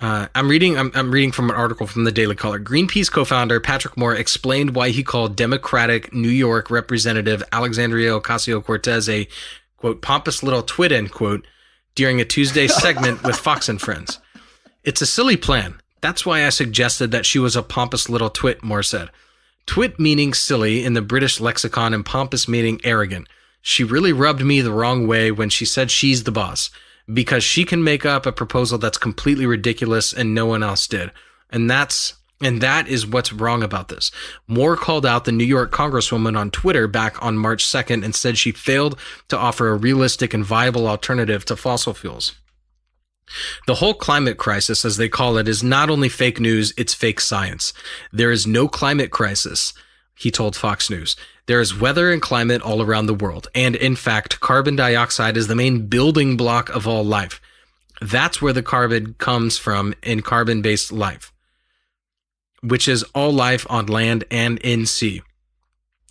I'm reading from an article from the Daily Caller. Greenpeace co-founder Patrick Moore explained why he called Democratic New York Representative Alexandria Ocasio-Cortez a, quote, pompous little twit, end quote, during a Tuesday segment with Fox and Friends. "It's a silly plan. That's why I suggested that she was a pompous little twit," Moore said. Twit meaning silly in the British lexicon and pompous meaning arrogant. She really rubbed me the wrong way when she said she's the boss, because she can make up a proposal that's completely ridiculous and no one else did. And that is what's wrong about this. Moore called out the New York Congresswoman on Twitter back on March 2nd and said she failed to offer a realistic and viable alternative to fossil fuels. The whole climate crisis, as they call it, is not only fake news, it's fake science. There is no climate crisis, he told Fox News. There is weather and climate all around the world. And in fact, carbon dioxide is the main building block of all life. That's where the carbon comes from in carbon-based life, which is all life on land and in sea.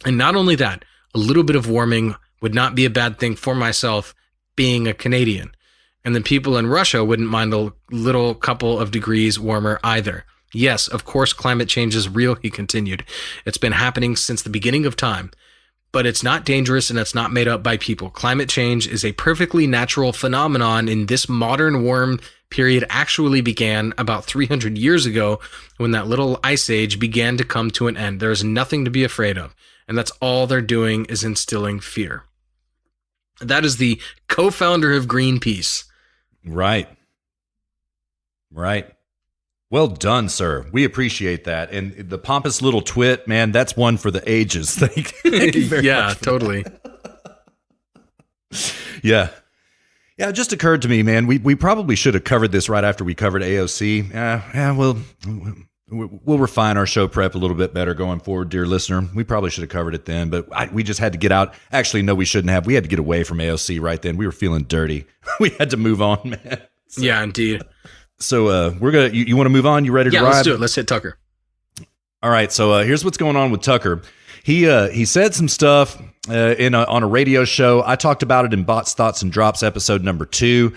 And not only that, a little bit of warming would not be a bad thing for myself being a Canadian. And the people in Russia wouldn't mind a little couple of degrees warmer either. Yes, of course, climate change is real, he continued. It's been happening since the beginning of time. But it's not dangerous and it's not made up by people. Climate change is a perfectly natural phenomenon, and this modern warm period actually began about 300 years ago when that little ice age began to come to an end. There is nothing to be afraid of. And that's all they're doing is instilling fear. That is the co-founder of Greenpeace. Right. Well done, sir. We appreciate that. And the pompous little twit, man, that's one for the ages. Thank you very much. Totally. Yeah. Yeah, it just occurred to me, man, we probably should have covered this right after we covered AOC. We'll refine our show prep a little bit better going forward, dear listener. We probably should have covered it then, but we just had to get out. Actually, no, we shouldn't have. We had to get away from AOC right then. We were feeling dirty. We had to move on, man. So, yeah, indeed. So we're gonna. You want to move on? You ready to ride? Yeah, let's do it. Let's hit Tucker. All right. So here's what's going on with Tucker. He said some stuff on a radio show. I talked about it in Bots, Thoughts, and Drops episode number 2.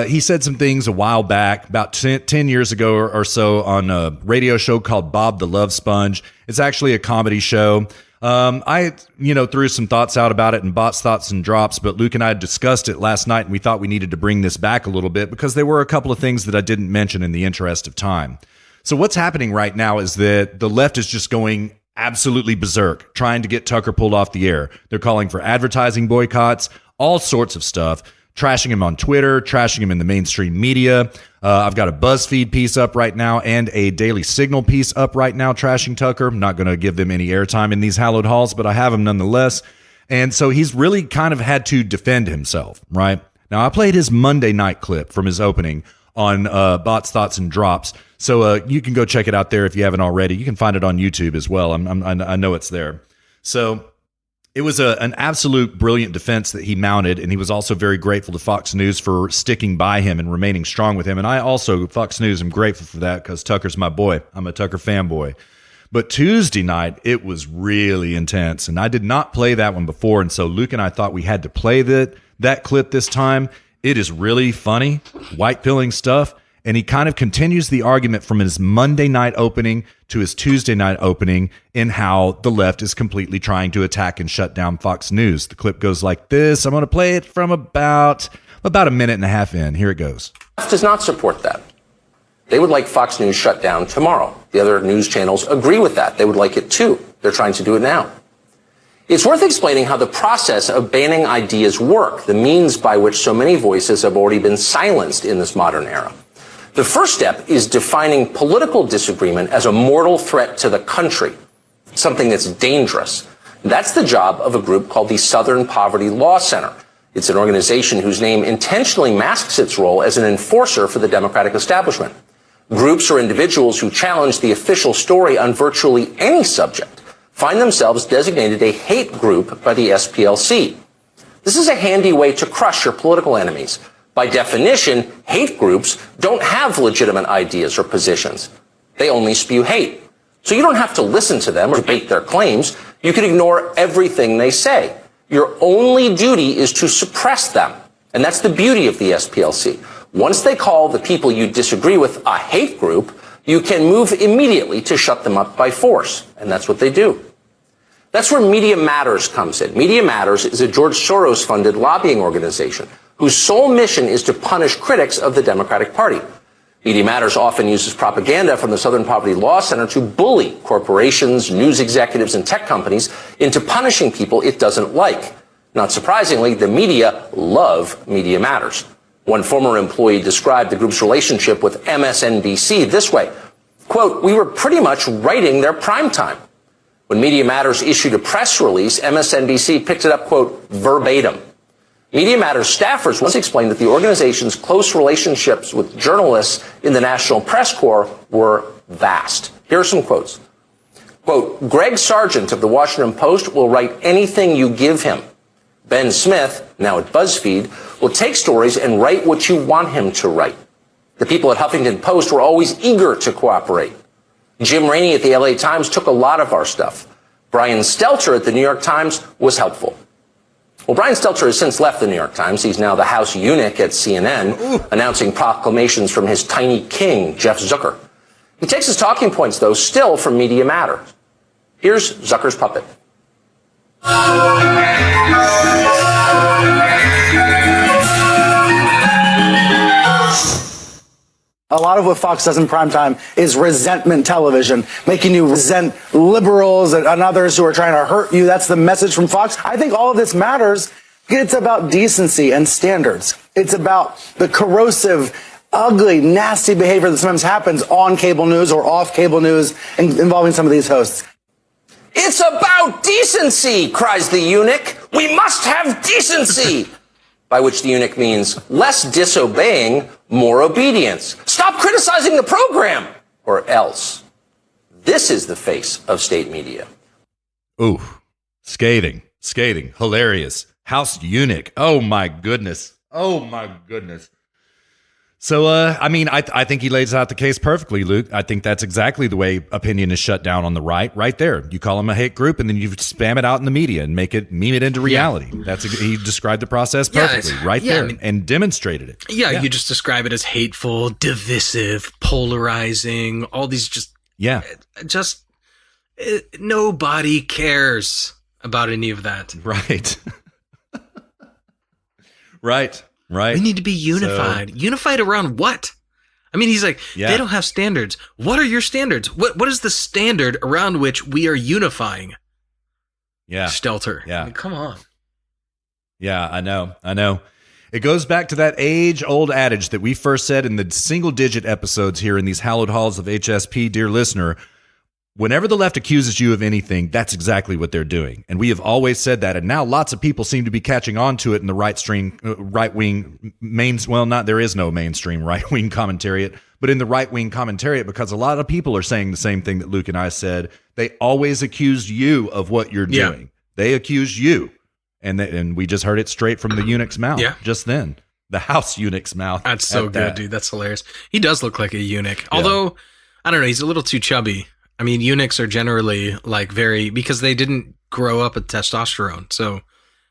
He said some things a while back, about 10 years ago or so, on a radio show called Bob the Love Sponge. It's actually a comedy show. I threw some thoughts out about it in Bots, Thoughts, and Drops, but Luke and I discussed it last night, and we thought we needed to bring this back a little bit because there were a couple of things that I didn't mention in the interest of time. So what's happening right now is that the left is just going absolutely berserk, trying to get Tucker pulled off the air. They're calling for advertising boycotts, all sorts of stuff, trashing him on Twitter, trashing him in the mainstream media. I've got a BuzzFeed piece up right now and a Daily Signal piece up right now trashing Tucker. I'm not going to give them any airtime in these hallowed halls, but I have them nonetheless. And so he's really kind of had to defend himself, right? Now, I played his Monday night clip from his opening on Bots, Thoughts, and Drops. So you can go check it out there if you haven't already. You can find it on YouTube as well. I know it's there. So it was an absolute brilliant defense that he mounted, and he was also very grateful to Fox News for sticking by him and remaining strong with him. And I also, Fox News, am grateful for that because Tucker's my boy. I'm a Tucker fanboy. But Tuesday night, it was really intense, and I did not play that one before, and so Luke and I thought we had to play that clip this time. It is really funny, white-pilling stuff, and he kind of continues the argument from his Monday night opening to his Tuesday night opening in how the left is completely trying to attack and shut down Fox News. The clip goes like this. I'm going to play it from about a minute and a half in. Here it goes. The left does not support that. They would like Fox News shut down tomorrow. The other news channels agree with that. They would like it too. They're trying to do it now. It's worth explaining how the process of banning ideas work, the means by which so many voices have already been silenced in this modern era. The first step is defining political disagreement as a mortal threat to the country, something that's dangerous. That's the job of a group called the Southern Poverty Law Center. It's an organization whose name intentionally masks its role as an enforcer for the Democratic establishment. Groups or individuals who challenge the official story on virtually any subject find themselves designated a hate group by the SPLC. This is a handy way to crush your political enemies. By definition, hate groups don't have legitimate ideas or positions. They only spew hate. So you don't have to listen to them or debate their claims. You can ignore everything they say. Your only duty is to suppress them. And that's the beauty of the SPLC. Once they call the people you disagree with a hate group, you can move immediately to shut them up by force. And that's what they do. That's where Media Matters comes in. Media Matters is a George Soros-funded lobbying organization whose sole mission is to punish critics of the Democratic Party. Media Matters often uses propaganda from the Southern Poverty Law Center to bully corporations, news executives, and tech companies into punishing people it doesn't like. Not surprisingly, the media love Media Matters. One former employee described the group's relationship with MSNBC this way, quote, "We were pretty much writing their primetime. When Media Matters issued a press release, MSNBC picked it up, quote, verbatim. Media Matters staffers once explained that the organization's close relationships with journalists in the National Press Corps were vast. Here are some quotes. Quote, Greg Sargent of the Washington Post will write anything you give him. Ben Smith, now at BuzzFeed, will take stories and write what you want him to write. The people at Huffington Post were always eager to cooperate. Jim Rainey at the LA Times took a lot of our stuff. Brian Stelter at the New York Times was helpful. Well, Brian Stelter has since left the New York Times. He's now the House eunuch at CNN, announcing proclamations from his tiny king, Jeff Zucker. He takes his talking points, though, still from Media Matters. Here's Zucker's puppet. A lot of what Fox does in primetime is resentment television, making you resent liberals and others who are trying to hurt you. That's the message from Fox. I think all of this matters. It's about decency and standards. It's about the corrosive, ugly, nasty behavior that sometimes happens on cable news or off cable news involving some of these hosts. It's about decency, cries the eunuch. We must have decency. By which the eunuch means less disobeying, more obedience. Stop criticizing the program, or else. This is the face of state media. Ooh, scathing, hilarious. House eunuch. Oh my goodness. So, I think he lays out the case perfectly, Luke. I think that's exactly the way opinion is shut down on the right there. You call them a hate group, and then you spam it out in the media and meme it into reality. He described the process perfectly there and demonstrated it. Yeah, you just describe it as hateful, divisive, polarizing, all these nobody cares about any of that. Right. Right. We need to be unified. So, unified around what? I mean, he's like, they don't have standards. What are your standards? What is the standard around which we are unifying? Yeah. Stelter. Yeah. I mean, come on. Yeah, I know. It goes back to that age-old adage that we first said in the single-digit episodes here in these hallowed halls of HSP, dear listener. Whenever the left accuses you of anything, that's exactly what they're doing. And we have always said that. And now lots of people seem to be catching on to it in the right-wing, there is no mainstream right-wing commentariat, but in the right-wing commentariat, because a lot of people are saying the same thing that Luke and I said. They always accuse you of what you're doing. They accuse you. And we just heard it straight from the eunuch's mouth just then. The house eunuch's mouth. That's so good, dude. That's hilarious. He does look like a eunuch. Although, I don't know, he's a little too chubby. I mean, eunuchs are generally because they didn't grow up with testosterone. So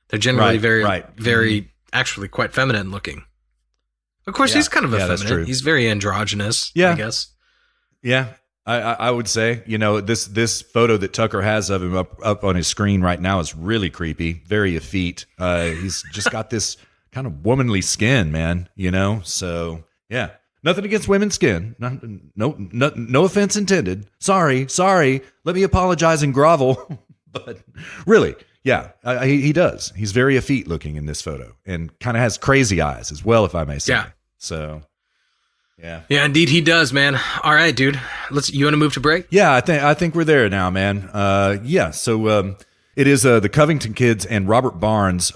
they're generally very, actually quite feminine looking. Of course, he's kind of effeminate. He's very androgynous, I guess. Yeah, I would say, this photo that Tucker has of him up on his screen right now is really creepy, very effete. He's just got this kind of womanly skin, man, so yeah. Nothing against women's skin. No offense intended. Sorry. Let me apologize and grovel. But really, he does. He's very effete looking in this photo and kind of has crazy eyes as well, if I may say. Yeah. So, yeah. Yeah, indeed he does, man. All right, dude. You want to move to break? Yeah, I think we're there now, man. So it is the Covington kids and Robert Barnes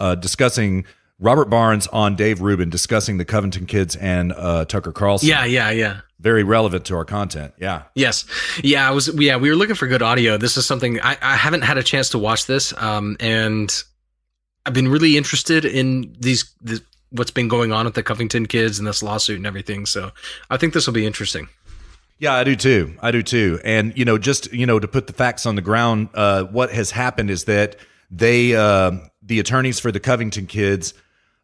Robert Barnes on Dave Rubin discussing the Covington kids and Tucker Carlson. Yeah. Very relevant to our content. Yeah. Yes. Yeah. We were looking for good audio. This is something I haven't had a chance to watch this. And I've been really interested in what's been going on with the Covington kids and this lawsuit and everything. So I think this will be interesting. Yeah, I do too. And, to put the facts on the ground, what has happened is that the attorneys for the Covington kids,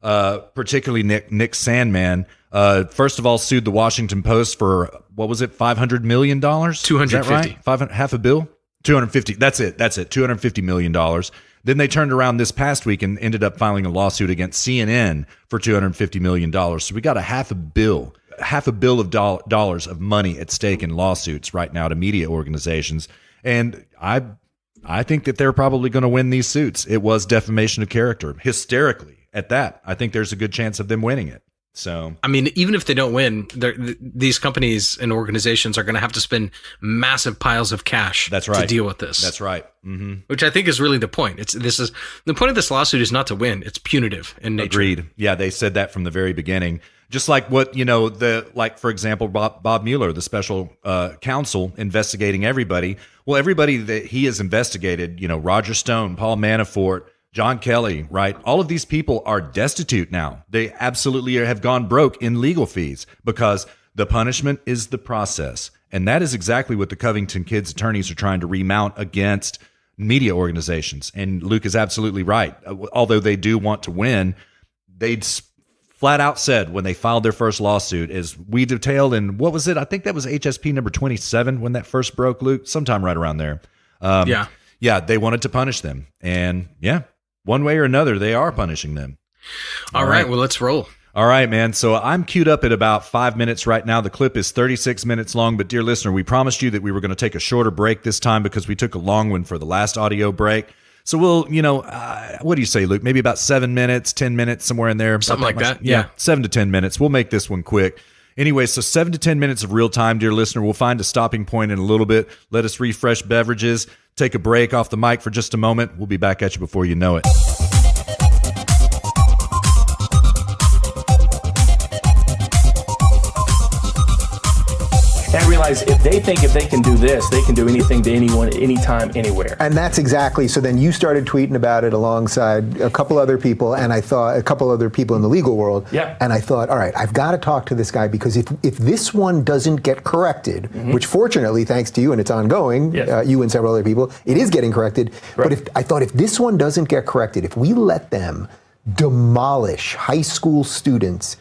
particularly Nick Sandman, first of all sued the Washington Post for, what was it, $500 million? 250. Half a bill? 250. That's it. $250 million. Then they turned around this past week and ended up filing a lawsuit against CNN for $250 million. So we got half a bill of dollars of money at stake in lawsuits right now to media organizations. And I think that they're probably going to win these suits. It was defamation of character, hysterically at that. I think there's a good chance of them winning it. So, I mean, even if they don't win, these companies and organizations are going to have to spend massive piles of cash to deal with this. That's right. Mm-hmm. Which I think is really the point. The point of this lawsuit is not to win. It's punitive in nature. Agreed. Yeah, they said that from the very beginning. Just like what, for example, Bob Mueller, the special counsel investigating everybody. Well, everybody that he has investigated, Roger Stone, Paul Manafort, John Kelly, right? All of these people are destitute now. They absolutely have gone broke in legal fees because the punishment is the process. And that is exactly what the Covington kids attorneys are trying to remount against media organizations. And Luke is absolutely right. Although they do want to win, they'd flat out said when they filed their first lawsuit, as we detailed in, what was it? I think that was HSP number 27 when that first broke, Luke, sometime right around there. Yeah, they wanted to punish them. And yeah, one way or another, they are punishing them. All right, well, let's roll. All right, man. So I'm queued up at about 5 minutes right now. The clip is 36 minutes long, but dear listener, we promised you that we were going to take a shorter break this time because we took a long one for the last audio break. So we'll, what do you say, Luke? Maybe about 7 minutes, 10 minutes, somewhere in there. Something like that. Yeah. 7 to 10 minutes. We'll make this one quick. Anyway, so 7 to 10 minutes of real time, dear listener. We'll find a stopping point in a little bit. Let us refresh beverages, take a break off the mic for just a moment. We'll be back at you before you know it. And I realize if they can do this, they can do anything to anyone, anytime, anywhere. And that's exactly, so then you started tweeting about it alongside a couple other people, and I thought, a couple other people in the legal world. Yeah. And I thought, all right, I've got to talk to this guy because if this one doesn't get corrected, which fortunately, thanks to you and it's ongoing, you and several other people, it is getting corrected. Right. But I thought if this one doesn't get corrected, if we let them demolish high school students,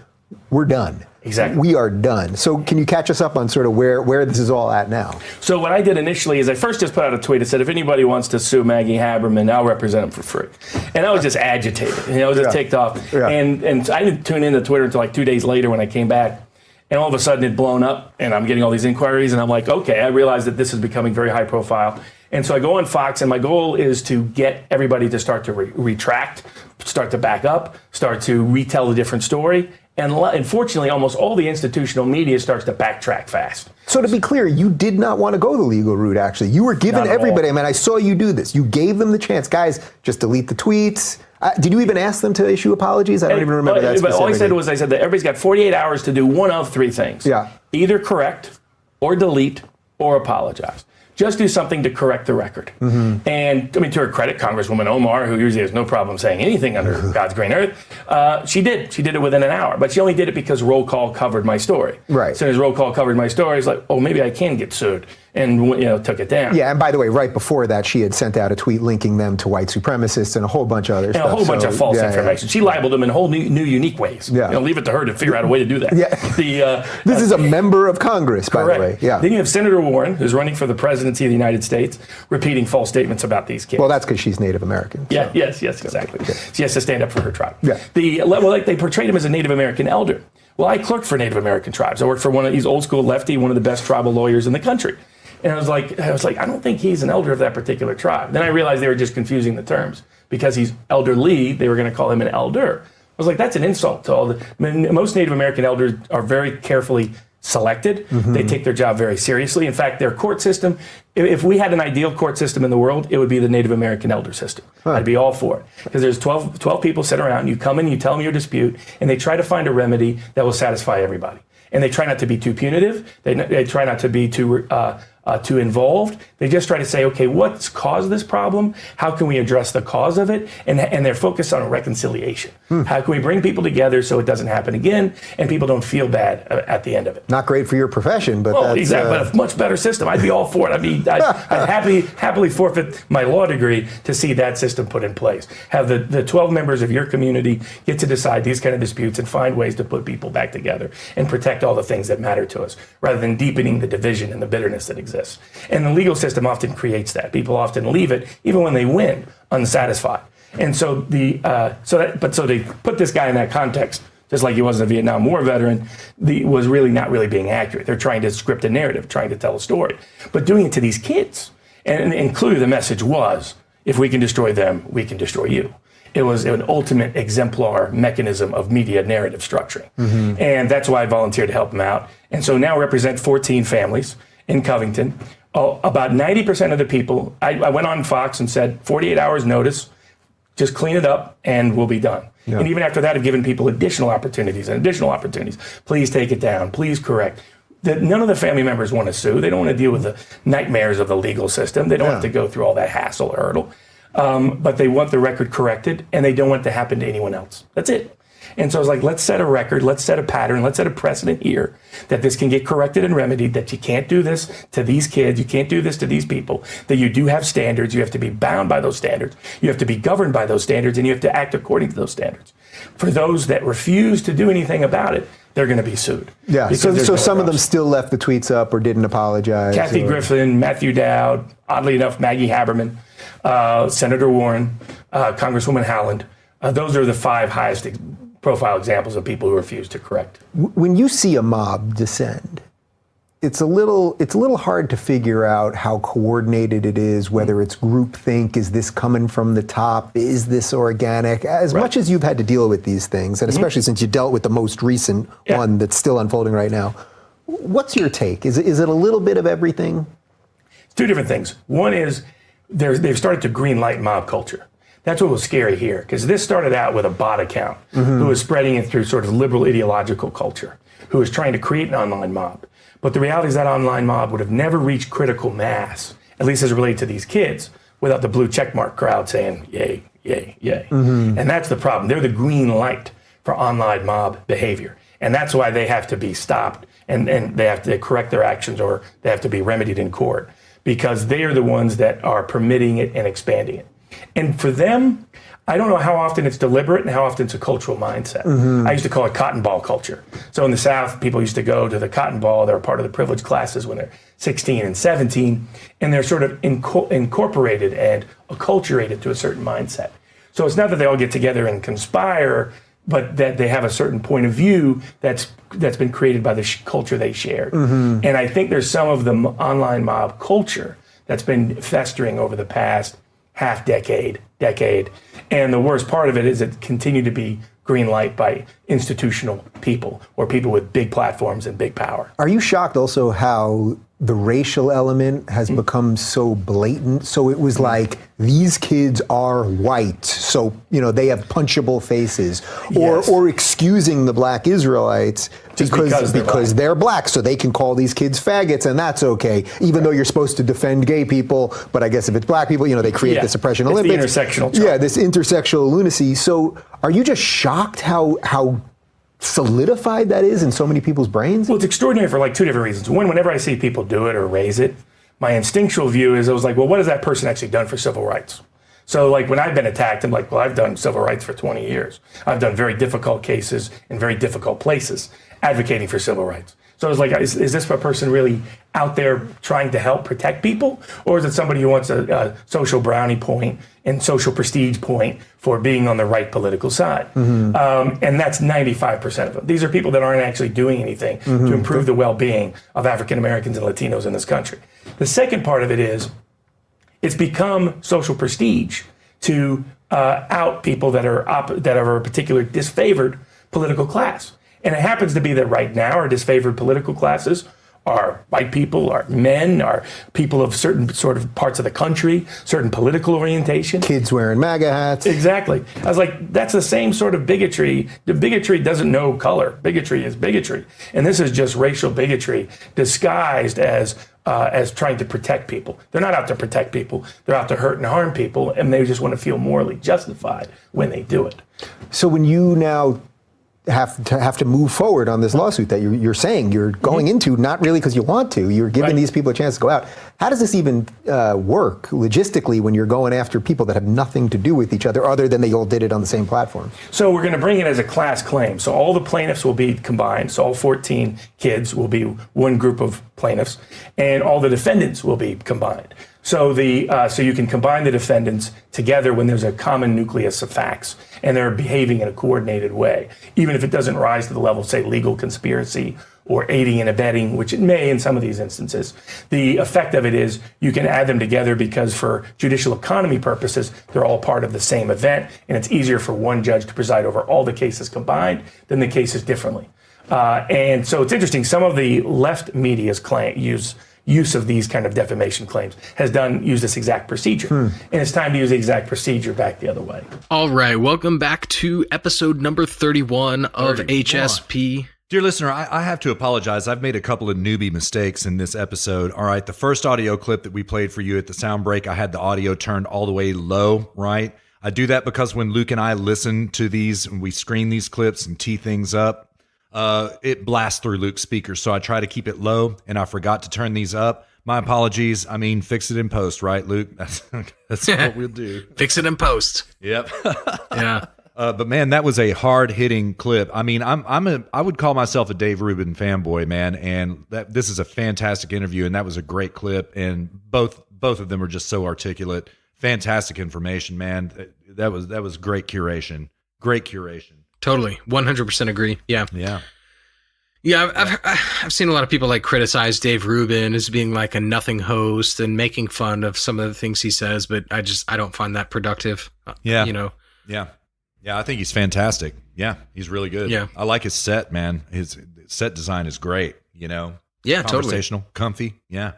we're done. Exactly. We are done. So can you catch us up on sort of where this is all at now? So what I did initially is I first just put out a tweet that said, if anybody wants to sue Maggie Haberman, I'll represent them for free. And I was just agitated. I was just ticked off. Yeah. And I didn't tune into Twitter until like 2 days later when I came back. And all of a sudden it blown up and I'm getting all these inquiries and I'm like, okay, I realize that this is becoming very high profile. And so I go on Fox and my goal is to get everybody to start to retract, start to back up, start to retell a different story. And unfortunately, almost all the institutional media starts to backtrack fast. So to be clear, you did not want to go the legal route, actually. You were giving everybody, I mean, I saw you do this. You gave them the chance. Guys, just delete the tweets. Did you even ask them to issue apologies? I don't even remember that specifically. All I said was, that everybody's got 48 hours to do one of three things. Yeah. Either correct, or delete, or apologize. Just do something to correct the record. Mm-hmm. And I mean, to her credit, Congresswoman Omar, who usually has no problem saying anything under God's green earth, she did. She did it within an hour. But she only did it because Roll Call covered my story. Right. As soon as Roll Call covered my story, it's like, oh, maybe I can get sued. And took it down. Yeah, and by the way, right before that, she had sent out a tweet linking them to white supremacists and a whole bunch of other stuff. And a whole bunch of false information. Yeah. She libeled them in whole new unique ways. Yeah. Leave it to her to figure out a way to do that. Yeah. This is a member of Congress, by the way. Yeah. Then you have Senator Warren, who's running for the presidency of the United States, repeating false statements about these kids. Well, that's because she's Native American. So. Yeah. Yes, exactly. Okay. She has to stand up for her tribe. Yeah. They portrayed him as a Native American elder. Well, I clerked for Native American tribes. I worked for one of these old school lefty, one of the best tribal lawyers in the country. And I was like, I don't think he's an elder of that particular tribe. Then I realized they were just confusing the terms. Because he's elderly, they were going to call him an elder. I was like, that's an insult to all the... most Native American elders are very carefully selected. Mm-hmm. They take their job very seriously. In fact, their court system, if we had an ideal court system in the world, it would be the Native American elder system. I'd be all for it. Because there's 12 people sit around, you come in, you tell them your dispute, and they try to find a remedy that will satisfy everybody. And they try not to be too punitive. They try not to be too involved. They just try to say, okay, what's caused this problem? How can we address the cause of it? And they're focused on reconciliation. How can we bring people together so it doesn't happen again and people don't feel bad at the end of it? Not great for your profession, but that's... Exactly, but a much better system. I'd be all for it. I'd happily forfeit my law degree to see that system put in place. Have the 12 members of your community get to decide these kind of disputes and find ways to put people back together and protect all the things that matter to us, rather than deepening the division and the bitterness that exists. And the legal system often creates that. People often leave it, even when they win, unsatisfied. And so they put this guy in that context, just like he wasn't a Vietnam War veteran, was really not really being accurate. They're trying to script a narrative, trying to tell a story, but doing it to these kids. And clearly the message was, if we can destroy them, we can destroy you. It was an ultimate exemplar mechanism of media narrative structuring. And that's why I volunteered to help them out. And so now I represent 14 families in Covington. About 90% of the people, I went on Fox and said, 48 hours notice, just clean it up and we'll be done. Yeah. And even after that, I've given people additional opportunities. Please take it down. Please correct. None of the family members want to sue. They don't want to deal with the nightmares of the legal system. They don't have to go through all that hassle or hurdle. But they want the record corrected, and they don't want it to happen to anyone else. That's it. And so I was like, let's set a record, let's set a pattern, let's set a precedent here that this can get corrected and remedied, that you can't do this to these kids, you can't do this to these people, that you do have standards, you have to be bound by those standards, you have to be governed by those standards, and you have to act according to those standards. For those that refuse to do anything about it, they're going to be sued. Yeah, so some of them still left the tweets up or didn't apologize. Kathy Griffin, Matthew Dowd, oddly enough, Maggie Haberman, Senator Warren, Congresswoman Howland. Those are the 5 highest profile examples of people who refuse to correct. When you see a mob descend, it's a little hard to figure out how coordinated it is, whether it's groupthink, is this coming from the top, is this organic? As much as you've had to deal with these things, and especially since you dealt with the most recent one that's still unfolding right now, what's your take? Is it a little bit of everything? It's 2 different things. One is they've started to green light mob culture. That's what was scary here, because this started out with a bot account who was spreading it through sort of liberal ideological culture, who was trying to create an online mob. But the reality is that online mob would have never reached critical mass, at least as it related to these kids, without the blue checkmark crowd saying, yay, yay, yay. And that's the problem. They're the green light for online mob behavior. And that's why they have to be stopped, and they have to correct their actions, or they have to be remedied in court, because they are the ones that are permitting it and expanding it. And for them, I don't know how often it's deliberate and how often it's a cultural mindset. I used to call it cotton ball culture. So in the South, people used to go to the cotton ball. They're part of the privileged classes when they're 16 and 17, and they're sort of incorporated and acculturated to a certain mindset. So it's not that they all get together and conspire, but that they have a certain point of view that's been created by the culture they shared. And I think there's some of the online mob culture that's been festering over the past decade. And the worst part of it is it continued to be green light by institutional people, or people with big platforms and big power. Are you shocked also how the racial element has become so blatant? So it was like, these kids are white, so they have punchable faces, or excusing the black Israelites because they're black, so they can call these kids faggots, and that's okay, even though you're supposed to defend gay people. But I guess if it's black people, they create this oppression Olympics. The intersectional this intersectional lunacy. So are you just shocked how solidified that is in so many people's brains? Well, it's extraordinary for 2 different reasons. One, whenever I see people do it or raise it, my instinctual view is, I was like, well, what has that person actually done for civil rights? So when I've been attacked, I'm like, well, I've done civil rights for 20 years. I've done very difficult cases in very difficult places advocating for civil rights. So I was like, is this a person really out there trying to help protect people? Or is it somebody who wants a social brownie point and social prestige point for being on the right political side? And that's 95% of them. These are people that aren't actually doing anything to improve the well-being of African Americans and Latinos in this country. The second part of it is, it's become social prestige to out people that are a particular disfavored political class. And it happens to be that right now our disfavored political classes are white people, are men, are people of certain sort of parts of the country, certain political orientation. Kids wearing MAGA hats. Exactly. I was like, that's the same sort of bigotry. The bigotry doesn't know color. Bigotry is bigotry. And this is just racial bigotry disguised as trying to protect people. They're not out to protect people. They're out to hurt and harm people, and they just want to feel morally justified when they do it. So when you now have to move forward on this lawsuit that you're saying you're going into, not really because you want to, you're giving these people a chance to go out. How does this even work logistically when you're going after people that have nothing to do with each other, other than they all did it on the same platform? So we're going to bring it as a class claim. So all the plaintiffs will be combined. So all 14 kids will be one group of plaintiffs, and all the defendants will be combined. So so you can combine the defendants together when there's a common nucleus of facts and they're behaving in a coordinated way, even if it doesn't rise to the level of, say, legal conspiracy or aiding and abetting, which it may in some of these instances. The effect of it is you can add them together because for judicial economy purposes, they're all part of the same event, and it's easier for one judge to preside over all the cases combined than the cases differently. And so it's interesting, some of the left media's use of these kind of defamation claims has used this exact procedure. And it's time to use the exact procedure back the other way. All right, welcome back to episode number 31 of HSP. Dear listener, I have to apologize. I've made a couple of newbie mistakes in this episode. All right, the first audio clip that we played for you at the sound break, I had the audio turned all the way low, right? I do that because when Luke and I listen to these and we screen these clips and tee things up, it blasts through Luke's speakers. So I try to keep it low, and I forgot to turn these up. My apologies. I mean, fix it in post, right, Luke? That's what we'll do. Fix it in post. Yep. Yeah. But man, that was a hard-hitting clip. I mean, I would call myself a Dave Rubin fanboy, man, and this is a fantastic interview, and that was a great clip, and both of them are just so articulate. Fantastic information, man. That was great curation. Great curation. Totally. 100% agree. Yeah. Yeah. Yeah, I've seen a lot of people like criticize Dave Rubin as being like a nothing host and making fun of some of the things he says, but I don't find that productive. Yeah. You know. Yeah. Yeah, I think he's fantastic. Yeah, he's really good. Yeah. I like his set, man. His set design is great, you know. Yeah, conversational, comfy. Yeah.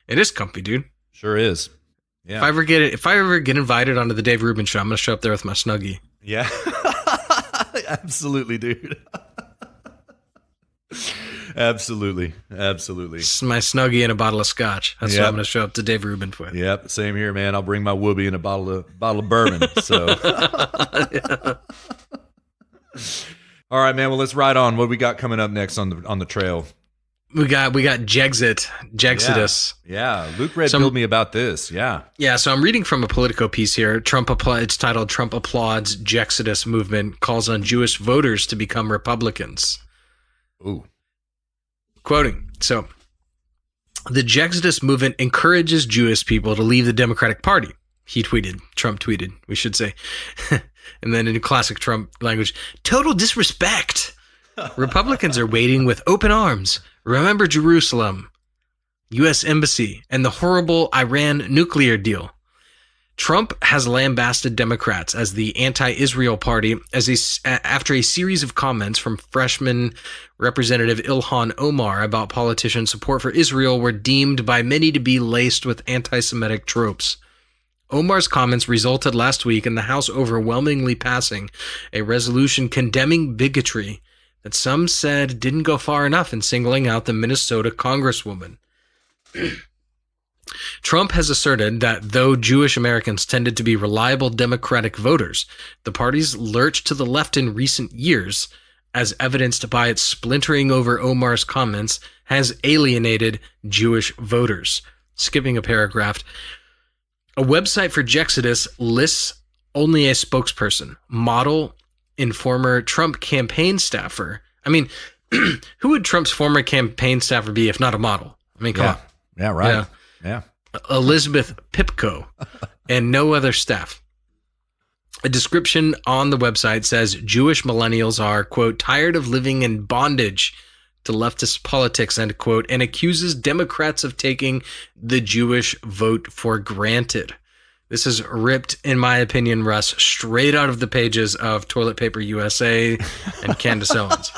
It is comfy, dude. Sure is. Yeah. If I ever get invited onto the Dave Rubin show, I'm going to show up there with my Snuggie. Yeah. Absolutely, dude. Absolutely. It's my Snuggie and a bottle of scotch. That's what I'm going to show up to Dave Rubin with. Yep, same here, man. I'll bring my whoopee and a bottle of bourbon. So, Yeah. All right, man. Well, let's ride on. What we got coming up next on the trail? We got Jexit. Yeah. Luke Red told me about this. Yeah. Yeah. So I'm reading from a Politico piece here. It's titled "Trump Applauds Jexit Movement Calls on Jewish Voters to Become Republicans." Ooh. Quoting. So, the Jexit movement encourages Jewish people to leave the Democratic Party. Trump tweeted, we should say. And then in classic Trump language, total disrespect. Republicans are waiting with open arms. Remember Jerusalem, U.S. Embassy, and the horrible Iran nuclear deal. Trump has lambasted Democrats as the anti-Israel party after a series of comments from freshman Representative Ilhan Omar about politician support for Israel were deemed by many to be laced with anti-Semitic tropes. Omar's comments resulted last week in the House overwhelmingly passing a resolution condemning bigotry that some said didn't go far enough in singling out the Minnesota congresswoman. Trump has asserted that though Jewish Americans tended to be reliable Democratic voters, the party's lurch to the left in recent years, as evidenced by its splintering over Omar's comments, has alienated Jewish voters. Skipping a paragraph. A website for Jexit lists only a spokesperson, model, and former Trump campaign staffer. I mean, who would Trump's former campaign staffer be if not a model? I mean, come on. Yeah, right. Yeah. Elizabeth Pipko and no other staff. A description on the website says Jewish millennials are, quote, tired of living in bondage to leftist politics, end quote, and accuses Democrats of taking the Jewish vote for granted. This is ripped, in my opinion, Russ, straight out of the pages of Toilet Paper USA and Candace Owens.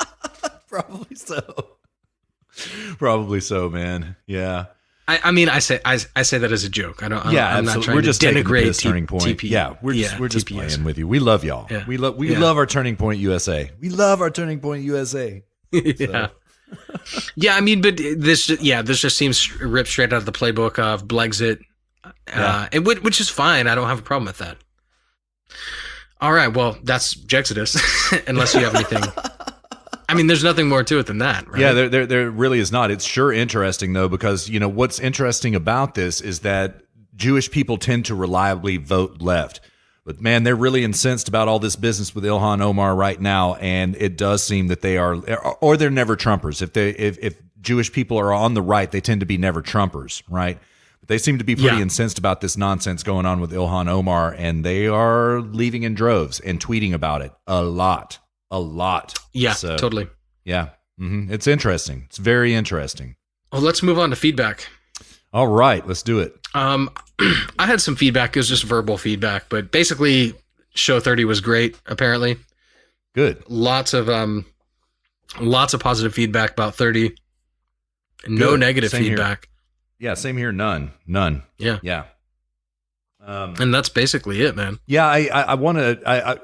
Probably so, man. Yeah. I mean, I say that as a joke. I'm absolutely. not trying we're to just denigrate Turning Point. TP. Yeah, we're just playing with you. We love y'all. Yeah. We love our Turning Point USA. We love our Turning Point USA. Yeah. Yeah, I mean, but this just seems ripped straight out of the playbook of Blexit, and which is fine. I don't have a problem with that. All right, well, that's Jexit, unless you have anything. I mean, there's nothing more to it than that, right? Yeah, there really is not. It's sure interesting, though, because, you know, what's interesting about this is that Jewish people tend to reliably vote left. But, man, they're really incensed about all this business with Ilhan Omar right now, and it does seem that they are, or they're never Trumpers. If Jewish people are on the right, they tend to be never Trumpers, right? But they seem to be pretty incensed about this nonsense going on with Ilhan Omar, and they are leaving in droves and tweeting about it a lot. Yeah, so, totally. Yeah. It's interesting. It's very interesting. Well, let's move on to feedback. All right, let's do it. I had some feedback. It was just verbal feedback, but basically, show 30 was great. Apparently, good. Lots of positive feedback about 30. No Good. negative Same feedback. Here. Yeah, same here. None. Yeah. And that's basically it, man. Yeah, I want to.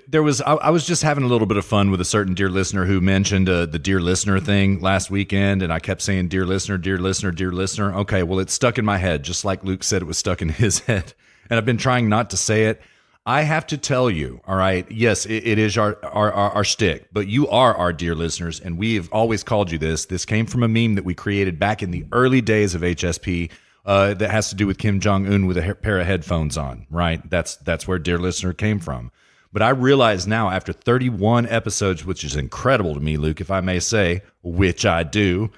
There was. I was just having a little bit of fun with a certain dear listener who mentioned the dear listener thing last weekend, and I kept saying dear listener, dear listener, dear listener. Okay, well, it's stuck in my head, just like Luke said it was stuck in his head, and I've been trying not to say it. I have to tell you, all right. Yes, it is our shtick, but you are our dear listeners, and we have always called you this. This came from a meme that we created back in the early days of HSP. That has to do with Kim Jong-un with a pair of headphones on, right? That's where dear listener came from. But I realize now, after 31 episodes, which is incredible to me, Luke, if I may say, which I do,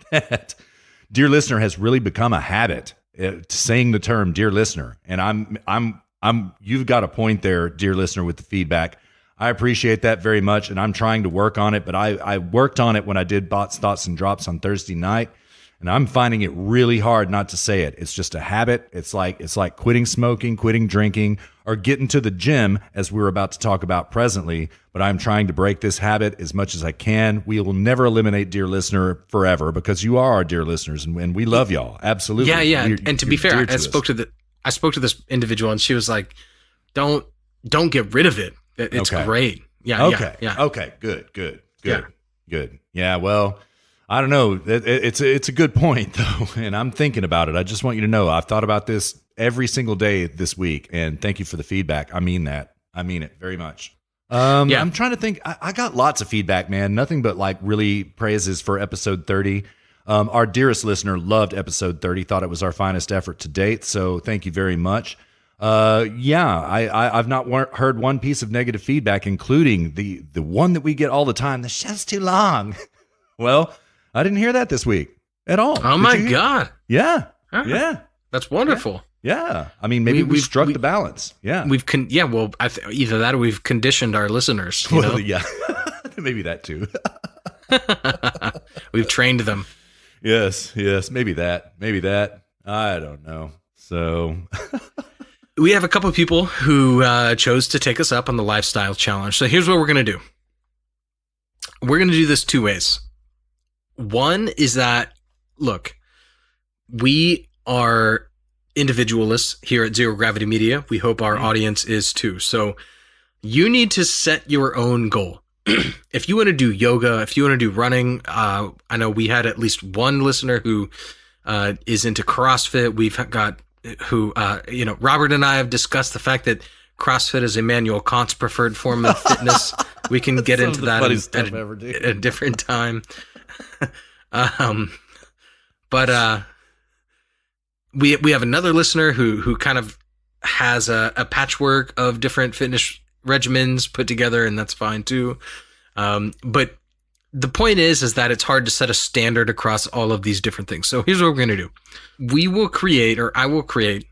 that dear listener has really become a habit, saying the term dear listener. And you've got a point there, dear listener, with the feedback. I appreciate that very much, and I'm trying to work on it. But I worked on it when I did Bots, Thoughts, and Drops on Thursday night. And I'm finding it really hard not to say it. It's just a habit. It's like quitting smoking, quitting drinking, or getting to the gym, as we're about to talk about presently. But I'm trying to break this habit as much as I can. We will never eliminate dear listener forever, because you are our dear listeners, and we love y'all. Absolutely. Yeah. And to be fair, I spoke to this individual, and she was like, "Don't get rid of it. It's great." Yeah. Okay. Yeah. Okay. Good. Yeah. Well, I don't know. It's a good point, though, and I'm thinking about it. I just want you to know I've thought about this every single day this week, and thank you for the feedback. I mean that. I mean it very much. I'm trying to think. I got lots of feedback, man. Nothing but like really praises for episode 30. Our dearest listener loved episode 30, thought it was our finest effort to date, so thank you very much. I've not heard one piece of negative feedback, including the one that we get all the time, the show's too long. Well, I didn't hear that this week at all. Oh, my God. Yeah. Ah, yeah. That's wonderful. Yeah. I mean, maybe we've struck the balance. Yeah. Either that or we've conditioned our listeners. You know? Yeah. Maybe that too. We've trained them. Yes. Maybe that. I don't know. So we have a couple of people who chose to take us up on the lifestyle challenge. So here's what we're going to do. We're going to do this two ways. One is that, look, we are individualists here at Zero Gravity Media. We hope our audience is too. So you need to set your own goal. If you want to do yoga, if you want to do running, I know we had at least one listener who is into CrossFit. We've got Robert and I have discussed the fact that CrossFit is Immanuel Kant's preferred form of fitness. We can get into that at a different time. But we have another listener who kind of has a patchwork of different fitness regimens put together, and that's fine too. But the point is that it's hard to set a standard across all of these different things. So here's what we're going to do. I will create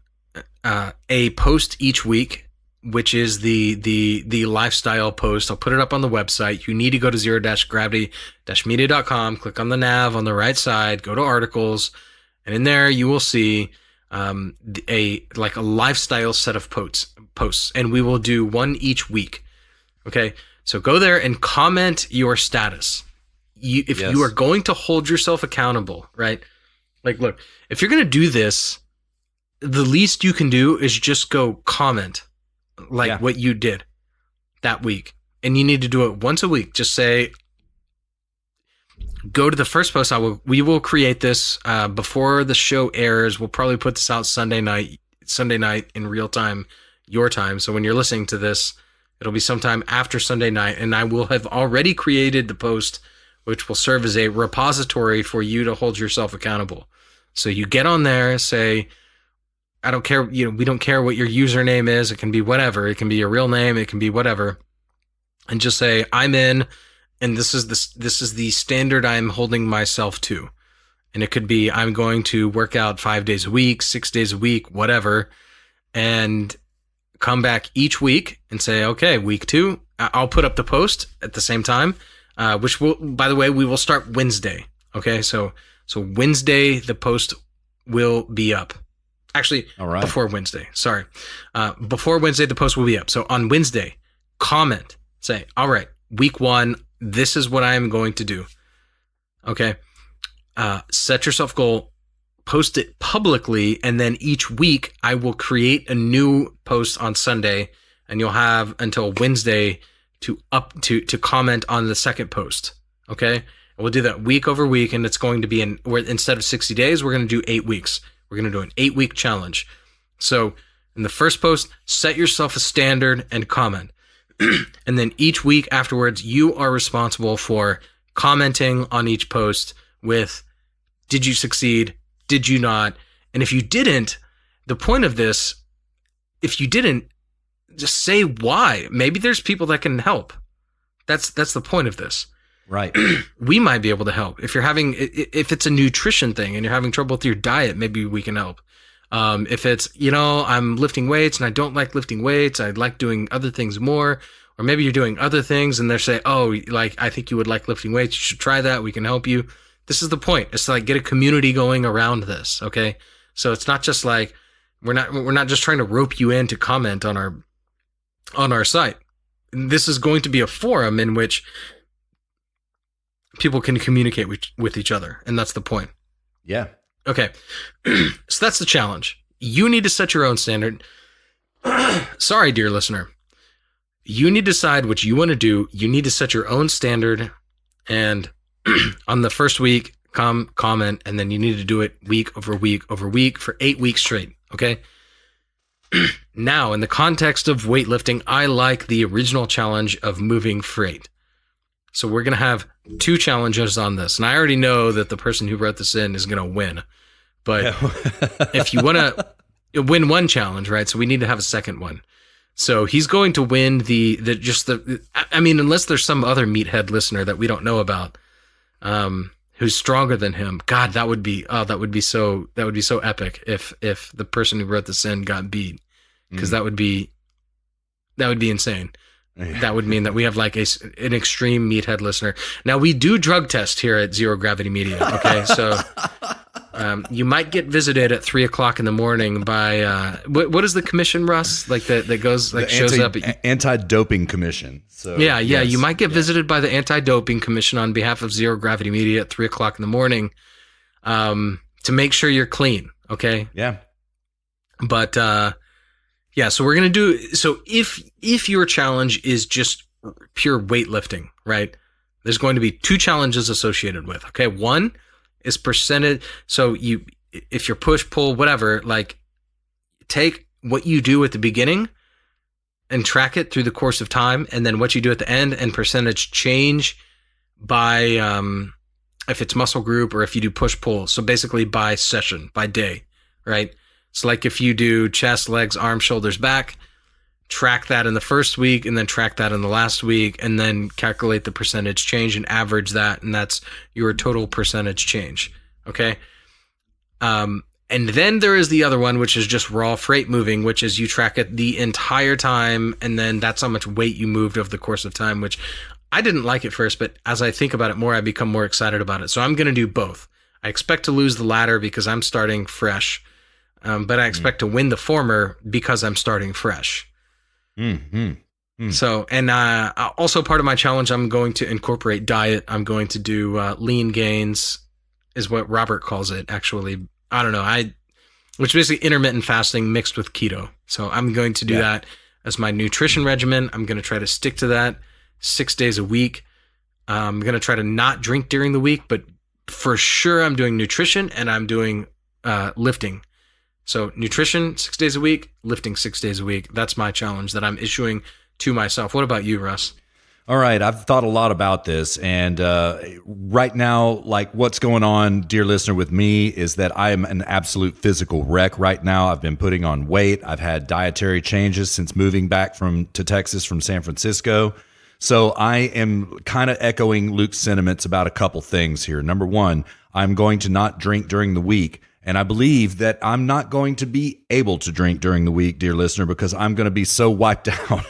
a post each week, which is the lifestyle post. I'll put it up on the website. You need to go to zero-gravity-media.com, click on the nav on the right side, go to articles, and in there you will see a lifestyle set of posts, and we will do one each week. Okay, so go there and comment your status. If you are going to hold yourself accountable, right? Like, look, if you're going to do this, the least you can do is just go comment what you did that week. And you need to do it once a week. Just say, go to the first post. We will create this before the show airs. We'll probably put this out Sunday night in real time, your time. So when you're listening to this, it'll be sometime after Sunday night, and I will have already created the post, which will serve as a repository for you to hold yourself accountable. So you get on there, say, I don't care, we don't care what your username is. It can be whatever. It can be your real name. It can be whatever. And just say, I'm in, and this is the standard I'm holding myself to. And it could be, I'm going to work out 5 days a week, 6 days a week, whatever. And come back each week and say, okay, week 2, I'll put up the post at the same time. which will, by the way, we will start Wednesday. Okay, so Wednesday the post will be up. Actually, all right. Before Wednesday. Sorry, before Wednesday the post will be up. So on Wednesday, comment, say, all right, week 1, this is what I am going to do. Okay, set yourself goal, post it publicly, and then each week I will create a new post on Sunday, and you'll have until Wednesday to comment on the second post. Okay, and we'll do that week over week, and it's going to be instead of 60 days, we're going to do 8 weeks. We're going to do an 8-week challenge. So in the first post, set yourself a standard and comment. And then each week afterwards, you are responsible for commenting on each post with, did you succeed? Did you not? And if you didn't, the point of this, if you didn't, just say why. Maybe there's people that can help. That's the point of this. Right. We might be able to help. If it's a nutrition thing and you're having trouble with your diet, maybe we can help. If it's, I'm lifting weights and I don't like lifting weights, I like doing other things more, or maybe you're doing other things and they're saying, oh, like, I think you would like lifting weights. You should try that. We can help you. This is the point. It's to, like, get a community going around this. Okay. So it's not just like, we're not just trying to rope you in to comment on our site. This is going to be a forum in which people can communicate with each other. And that's the point. Yeah. Okay. So that's the challenge. You need to set your own standard. Sorry, dear listener. You need to decide what you want to do. You need to set your own standard. And on the first week, comment, and then you need to do it week over week over week for 8 weeks straight. Okay. Now, in the context of weightlifting, I like the original challenge of moving freight. So we're going to have 2 challenges on this. And I already know that the person who wrote this in is going to win. But if you want to win one challenge, right? So we need to have a second one. So he's going to win unless there's some other meathead listener that we don't know about, who's stronger than him. God, that would be so epic if the person who wrote this in got beat, because that would be insane. That would mean that we have like an extreme meathead listener. Now, we do drug test here at Zero Gravity Media. Okay, so you might get visited at 3:00 in the morning by what is the commission, Russ? Like that goes like shows up at Anti-Doping Commission. So yeah, you might get visited by the Anti-Doping Commission on behalf of Zero Gravity Media at 3:00 in the morning, to make sure you're clean. Okay. Yeah. But yeah, so we're going to do, so if your challenge is just pure weightlifting, right? There's going to be 2 challenges associated with, okay? One is percentage. So if you're push, pull, whatever, like take what you do at the beginning and track it through the course of time. And then what you do at the end and percentage change by, if it's muscle group or if you do push, pull. So basically by session, by day, right? So like if you do chest, legs, arms, shoulders, back, track that in the first week and then track that in the last week and then calculate the percentage change and average that. And that's your total percentage change. Okay. And then there is the other one, which is just raw freight moving, which is you track it the entire time. And then that's how much weight you moved over the course of time, which I didn't like at first, but as I think about it more, I become more excited about it. So I'm going to do both. I expect to lose the latter because I'm starting fresh. But I expect to win the former because I'm starting fresh. So, and also part of my challenge, I'm going to incorporate diet. I'm going to do lean gains, is what Robert calls it, actually. I don't know. Which is basically intermittent fasting mixed with keto. So I'm going to do that as my nutrition regimen. I'm going to try to stick to that 6 days a week. I'm going to try to not drink during the week, but for sure I'm doing nutrition and I'm doing lifting. So nutrition 6 days a week, lifting 6 days a week. That's my challenge that I'm issuing to myself. What about you, Russ? All right. I've thought a lot about this. And right now, like what's going on, dear listener, with me is that I am an absolute physical wreck right now. I've been putting on weight. I've had dietary changes since moving back to Texas from San Francisco. So I am kind of echoing Luke's sentiments about a couple things here. Number one, I'm going to not drink during the week. And I believe that I'm not going to be able to drink during the week, dear listener, because I'm going to be so wiped out.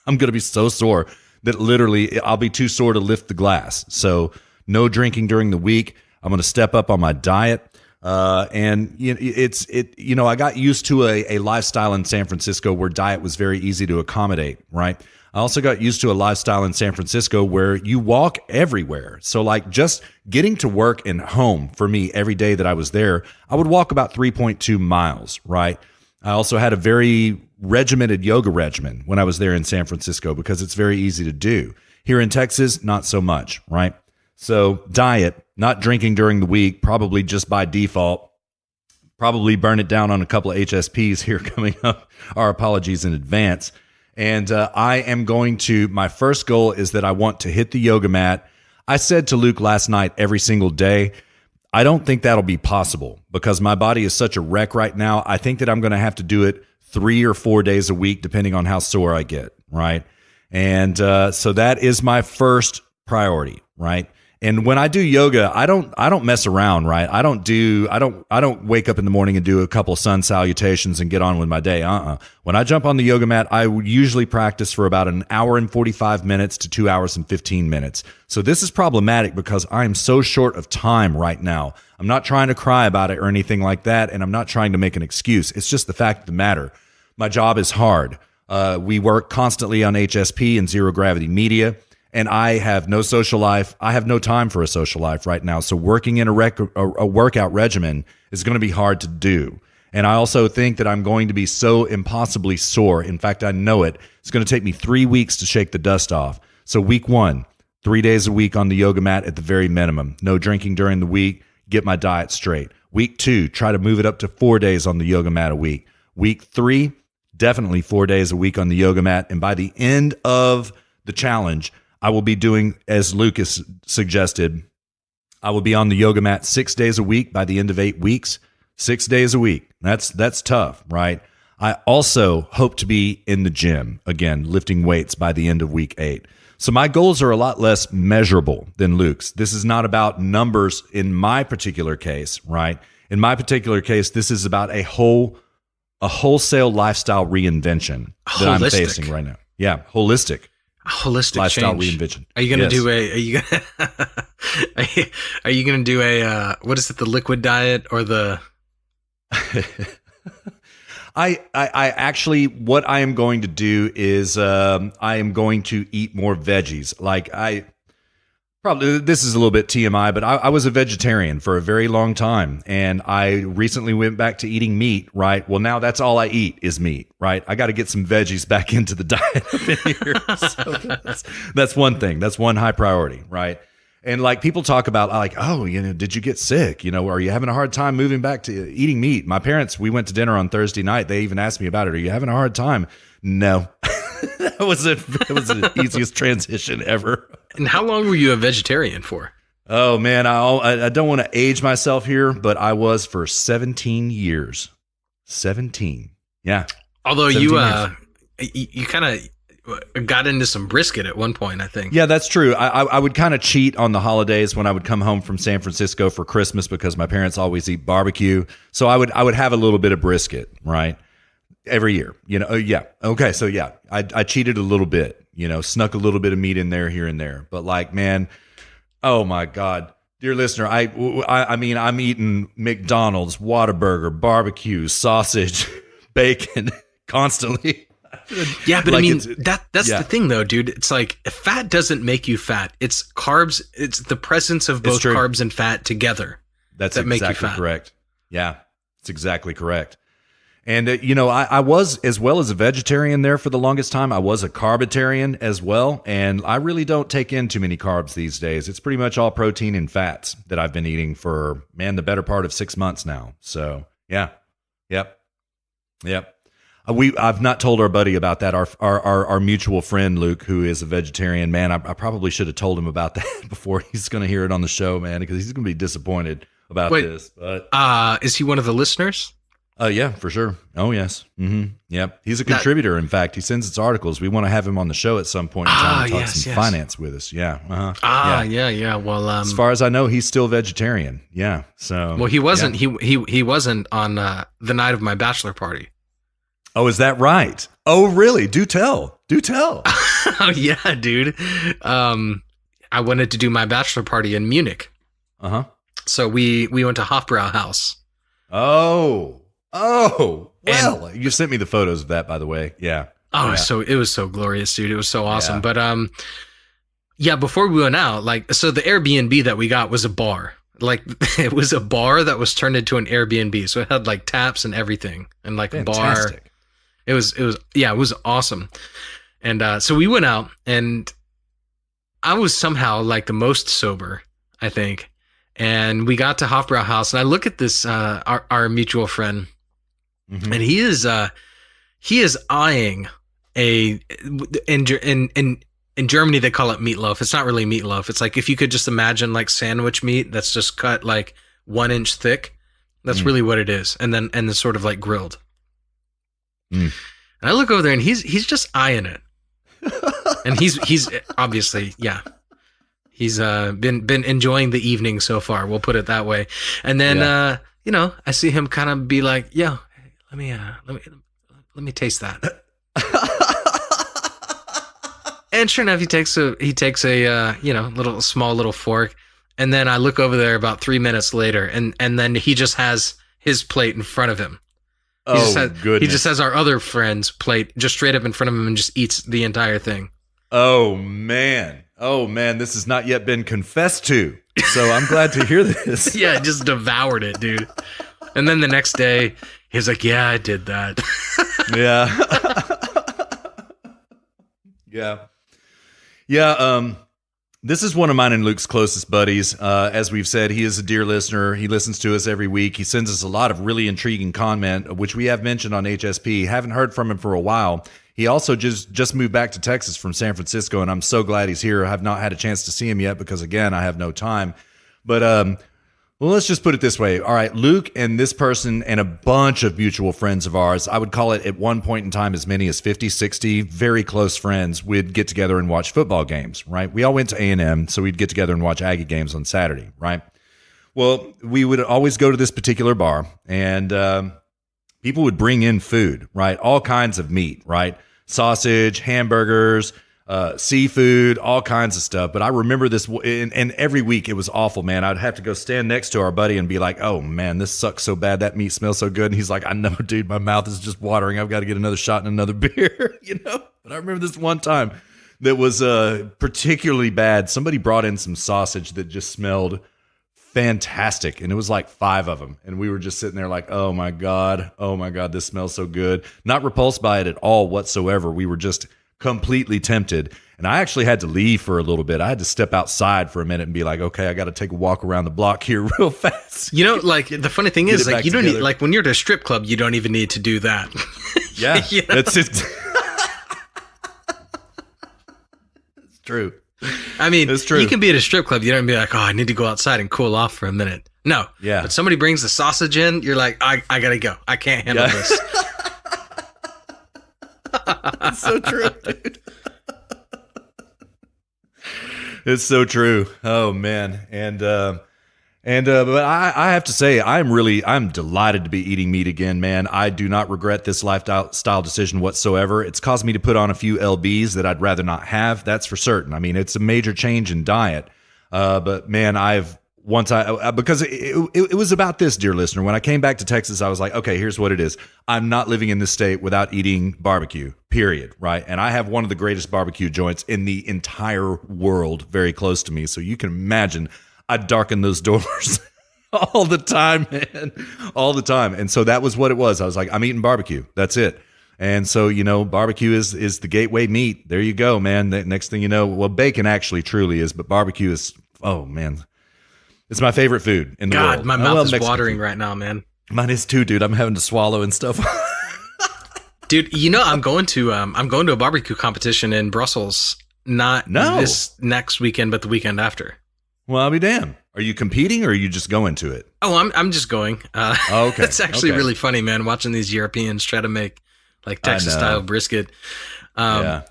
I'm going to be so sore that literally I'll be too sore to lift the glass. So no drinking during the week. I'm going to step up on my diet. And I got used to a lifestyle in San Francisco where diet was very easy to accommodate, right? I also got used to a lifestyle in San Francisco where you walk everywhere. So like just getting to work and home for me every day that I was there, I would walk about 3.2 miles, right? I also had a very regimented yoga regimen when I was there in San Francisco because it's very easy to do. Here in Texas, not so much, right? So diet, not drinking during the week, probably just by default, probably burn it down on a couple of HSPs here coming up. Our apologies in advance. And my first goal is that I want to hit the yoga mat. I said to Luke last night, every single day, I don't think that'll be possible because my body is such a wreck right now. I think that I'm going to have to do it 3 or 4 days a week, depending on how sore I get, right? And so that is my first priority, right? And when I do yoga, I don't mess around, right? I don't wake up in the morning and do a couple sun salutations and get on with my day. When I jump on the yoga mat, I would usually practice for about an hour and 45 minutes to 2 hours and 15 minutes. So this is problematic because I'm so short of time right now. I'm not trying to cry about it or anything like that, and I'm not trying to make an excuse. It's just the fact of the matter. My job is hard. We work constantly on HSP and zero gravity media. And I have no social life. I have no time for a social life right now. So working in a workout regimen is going to be hard to do. And I also think that I'm going to be so impossibly sore. In fact, I know it. It's going to take me 3 weeks to shake the dust off. So week 1, 3 days a week on the yoga mat at the very minimum. No drinking during the week. Get my diet straight. Week 2, try to move it up to 4 days on the yoga mat a week. Week 3, definitely 4 days a week on the yoga mat. And by the end of the challenge, I will be doing, as Lucas suggested, I will be on the yoga mat 6 days a week by the end of 8 weeks. 6 days a week. That's tough, right? I also hope to be in the gym, again, lifting weights by the end of week 8. So my goals are a lot less measurable than Luke's. This is not about numbers in my particular case, right? In my particular case, this is about a wholesale lifestyle reinvention that I'm facing right now. Yeah, holistic lifestyle change. Reinvention. Are you going to do a what is it, the liquid diet or the I actually, what I am going to do is I am going to eat more veggies. Like this is a little bit TMI, but I was a vegetarian for a very long time, and I recently went back to eating meat, right? Well, now that's all I eat is meat, right? I got to get some veggies back into the diet here. So that's one thing. That's one high priority, right? And like people talk about like, oh, did you get sick? Are you having a hard time moving back to eating meat? My parents, we went to dinner on Thursday night. They even asked me about it. Are you having a hard time? No. That was the easiest transition ever. And how long were you a vegetarian for? Oh man, I don't want to age myself here, but I was for 17 years. 17. Yeah. Although you kind of got into some brisket at one point, I think. Yeah, that's true. I would kind of cheat on the holidays when I would come home from San Francisco for Christmas because my parents always eat barbecue. So I would have a little bit of brisket, right? Every year, yeah. Okay. So yeah, I cheated a little bit, snuck a little bit of meat in there, here and there, but like, man, oh my God, dear listener, I mean, I'm eating McDonald's, Whataburger, barbecue, sausage, bacon constantly. Yeah. But like, I mean, that's the thing though, dude. It's like fat doesn't make you fat. It's carbs. It's the presence of both carbs and fat together. That make you fat. Correct. Yeah, it's exactly correct. And, I was, as well as a vegetarian there for the longest time, I was a carbitarian as well. And I really don't take in too many carbs these days. It's pretty much all protein and fats that I've been eating for, the better part of 6 months now. So, yeah. Yep. I've not told our buddy about that. Our mutual friend, Luke, who is a vegetarian, man, I probably should have told him about that before he's going to hear it on the show, man, because he's going to be disappointed about this. But is he one of the listeners? Yeah, for sure. Oh, yes. Mm-hmm. Yep. He's a contributor. In fact, he sends us articles. We want to have him on the show at some point in time to talk some finance with us. Yeah. Uh-huh. Yeah. Well, as far as I know, he's still vegetarian. Yeah. So. Well, he wasn't. Yeah. He wasn't on the night of my bachelor party. Oh, is that right? Oh, really? Do tell. Oh yeah, dude. I wanted to do my bachelor party in Munich. Uh-huh. So we went to Hofbrauhaus. Oh. Well, you sent me the photos of that, by the way. Yeah. Oh, yeah. so it was so glorious, dude. It was so awesome. Yeah. But yeah, before we went out, like, so the Airbnb that we got was a bar. Like, it was a bar that was turned into an Airbnb. So it had like taps and everything, and like Fantastic. a bar. It was awesome. And so we went out, and I was somehow like the most sober, I think. And we got to Hofbrauhaus, and I look at this our mutual friend, Mm-hmm. and he is eyeing in Germany they call it meatloaf. It's not really meatloaf. It's like if you could just imagine like sandwich meat that's just cut like 1 inch thick. That's really what it is, and then sort of like grilled. And I look over there, and he's just eyeing it, and he's obviously he's been enjoying the evening so far. We'll put it that way. And then I see him kind of be like, "Yo, let me taste that." And sure enough, he takes a little small fork, and then I look over there about 3 minutes later, and then he just has his plate in front of him. Goodness. He just has our other friend's plate just straight up in front of him and just eats the entire thing. Oh man, this has not yet been confessed to. So I'm glad to hear this. Yeah, just devoured it, dude. And then the next day, he's like, "Yeah, I did that." Yeah. This is one of mine and Luke's closest buddies. As we've said, he is a dear listener. He listens to us every week. He sends us a lot of really intriguing comment, which we have mentioned on HSP. Haven't heard from him for a while. He also just moved back to Texas from San Francisco, and I'm so glad he's here. I have not had a chance to see him yet because, again, I have no time. But well, let's just put it this way. All right, Luke and this person and a bunch of mutual friends of ours, I would call it at one point in time as many as 50, 60 very close friends would get together and watch football games, right? We all went to A&M, so we'd get together and watch Aggie games on Saturday, right? Well, we would always go to this particular bar, and people would bring in food, right? All kinds of meat, right? Sausage, hamburgers, seafood, all kinds of stuff. But I remember this, and every week it was awful, man. I'd have to go stand next to our buddy and be like, "Oh man, this sucks so bad. That meat smells so good." And he's like, "I know, dude, my mouth is just watering. I've got to get another shot and another beer," But I remember this one time that was particularly bad. Somebody brought in some sausage that just smelled fantastic, and it was like 5 of them, and we were just sitting there like, oh my god, this smells so good. Not repulsed by it at all whatsoever. We were just completely tempted, and I actually had to leave for a little bit. I had to step outside for a minute and be like, okay, I got to take a walk around the block here real fast. Like the funny thing is, like, you don't need, like, when you're at a strip club, you don't even need to do that. Yeah, that's it. It's true. I mean, it's true. You can be at a strip club, you don't be like, "Oh, I need to go outside and cool off for a minute." No. Yeah. But somebody brings the sausage in, you're like, I gotta go. I can't handle this. It's so true, dude. It's so true. Oh man. But I have to say, I'm delighted to be eating meat again, man. I do not regret this lifestyle decision whatsoever. It's caused me to put on a few lbs that I'd rather not have. That's for certain. I mean, it's a major change in diet. But man, because it was about this, dear listener. When I came back to Texas, I was like, okay, here's what it is. I'm not living in this state without eating barbecue, period, right? And I have one of the greatest barbecue joints in the entire world very close to me. So you can imagine I'd darken those doors all the time, man, all the time. And so that was what it was. I was like, I'm eating barbecue. That's it. And so, barbecue is the gateway meat. There you go, man. The next thing you know, well, bacon actually truly is, but barbecue is, oh man, it's my favorit food in the world. God, my mouth is watering right now, man. Mine is too, dude. I'm having to swallow and stuff. Dude, I'm going to a barbecue competition in Brussels. Not this next weekend, but the weekend after. Well, I'll be damned. Are you competing or are you just going to it? Oh, I'm just going. Okay. It's actually really funny, man, watching these Europeans try to make like Texas style brisket. I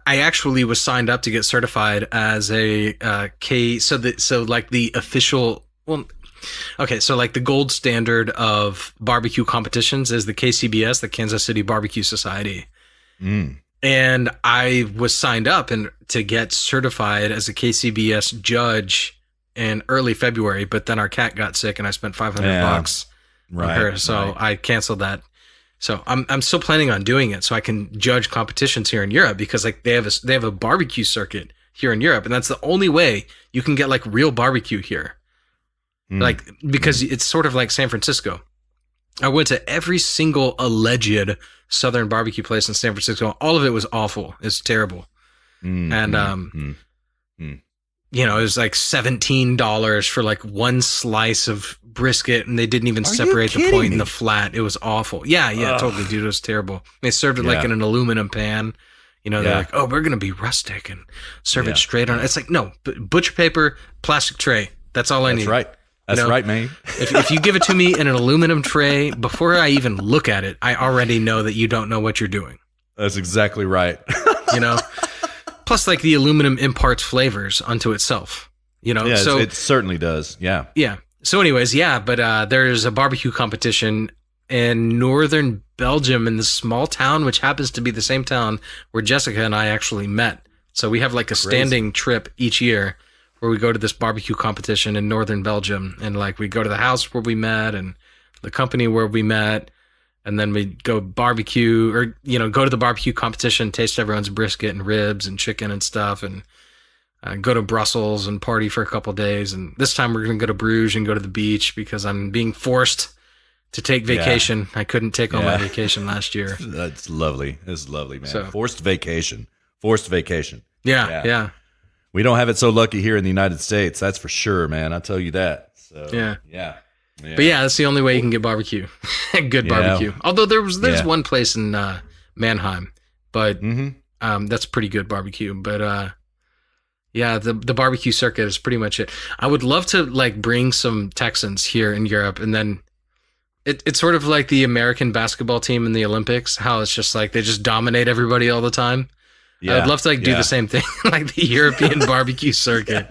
actually was signed up to get certified as a the official. Well, okay, so like the gold standard of barbecue competitions is the KCBS, the Kansas City Barbecue Society. And I was signed up to get certified as a KCBS judge in early February, but then our cat got sick and I spent $500 on her. So I canceled that. So I'm still planning on doing it so I can judge competitions here in Europe, because like they have a barbecue circuit here in Europe, and that's the only way you can get like real barbecue here. Like, because it's sort of like San Francisco. I went to every single alleged Southern barbecue place in San Francisco. All of it was awful. It's terrible. And you know, it was like $17 for like one slice of brisket, and they didn't even separate the point in the flat. It was awful. Yeah, totally, dude. It was terrible. They served it like in an aluminum pan. You know, they're like, oh, we're gonna be rustic and serve it straight on. It's like, no, butcher paper, plastic tray. That's all I need. That's right. That's right, man. if you give it to me in an aluminum tray, before I even look at it, I already know that you don't know what you're doing. That's exactly right. You know? Plus, like, the aluminum imparts flavors unto itself. You know? Yeah, so it certainly does. Yeah. Yeah. So anyways, but there's a barbecue competition in northern Belgium in this small town, which happens to be the same town where Jessica and I actually met. So we have like a standing trip each year where we go to this barbecue competition in northern Belgium, and like we go to the house where we met and the company where we met, and then we go barbecue, or you know, go to the barbecue competition, taste everyone's brisket and ribs and chicken and stuff, and go to Brussels and party for a couple of days. And this time we're gonna go to Bruges and go to the beach because I'm being forced to take vacation. I couldn't take all my vacation last year. That's lovely. It's lovely, man. So, Forced vacation. Yeah. We don't have it so lucky here in the United States. That's for sure, man. I'll tell you that. So yeah. But yeah, that's the only way you can get barbecue. Good barbecue. Although there's one place in Mannheim, but that's pretty good barbecue. But yeah, the barbecue circuit is pretty much it. I would love to like bring some Texans here in Europe, and then it's sort of like the American basketball team in the Olympics, how it's just like they just dominate everybody all the time. Yeah, I'd love to like do the same thing, like the European barbecue circuit.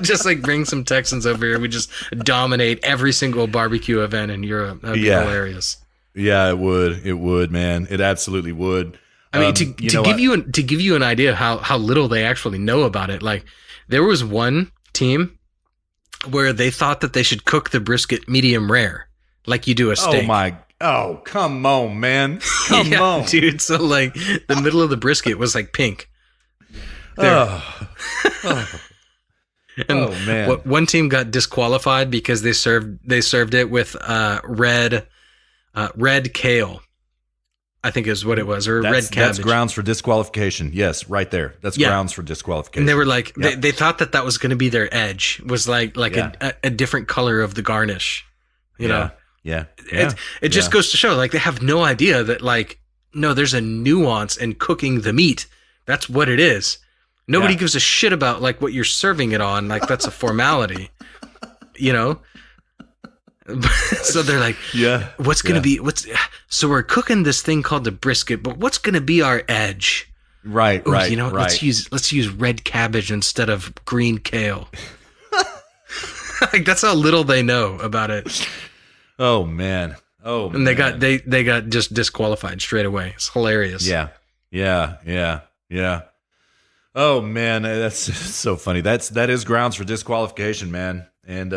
Just like bring some Texans over here. We just dominate every single barbecue event in Europe. That'd be hilarious. Yeah, it would, man. It absolutely would. I mean, to give you an idea how little they actually know about it. Like, there was one team where they thought that they should cook the brisket medium rare, like you do a steak. Oh, come on, man. Come on. Dude. So, like, the middle of the brisket was, like, pink. Oh, man. One team got disqualified because they served it with red kale, I think is what it was, or red cabbage. That's grounds for disqualification. Yes, right there. That's grounds for disqualification. And they were like, they thought that was going to be their edge, was like a different color of the garnish, you know? Yeah. It just goes to show, like, they have no idea that, like, no, there's a nuance in cooking the meat. That's what it is. Nobody gives a shit about, like, what you're serving it on. Like, that's a formality, you know? So they're like, what's going to be, so we're cooking this thing called the brisket, but what's going to be our edge? Right. You know, let's use red cabbage instead of green kale. Like, that's how little they know about it. Oh man. And they got just disqualified straight away. It's hilarious. Yeah. Oh man, that's so funny. That is grounds for disqualification, man. And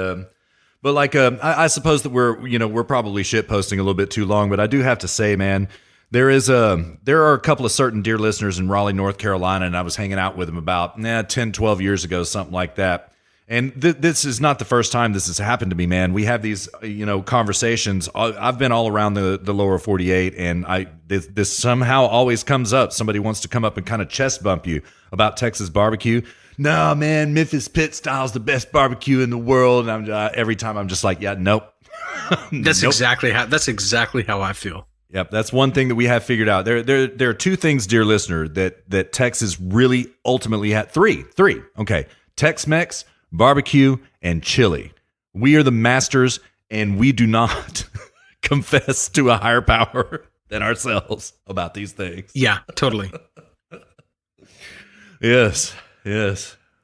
but like I suppose that we're probably shit posting a little bit too long, but I do have to say, man, there are a couple of certain dear listeners in Raleigh, North Carolina, and I was hanging out with them about 10, 12 years ago, something like that. And this is not the first time this has happened to me, man. We have these, conversations. I've been all around the lower 48, and this somehow always comes up. Somebody wants to come up and kind of chest bump you about Texas barbecue. No, man, Memphis pit style is the best barbecue in the world. And every time I'm just like, yeah, nope. That's exactly how I feel. Yep, that's one thing that we have figured out. There are two things, dear listener, that Texas really ultimately had. Three. Okay, Tex-Mex, barbecue, and chili. We are the masters, and we do not confess to a higher power than ourselves about these things. Yeah, totally. Yes.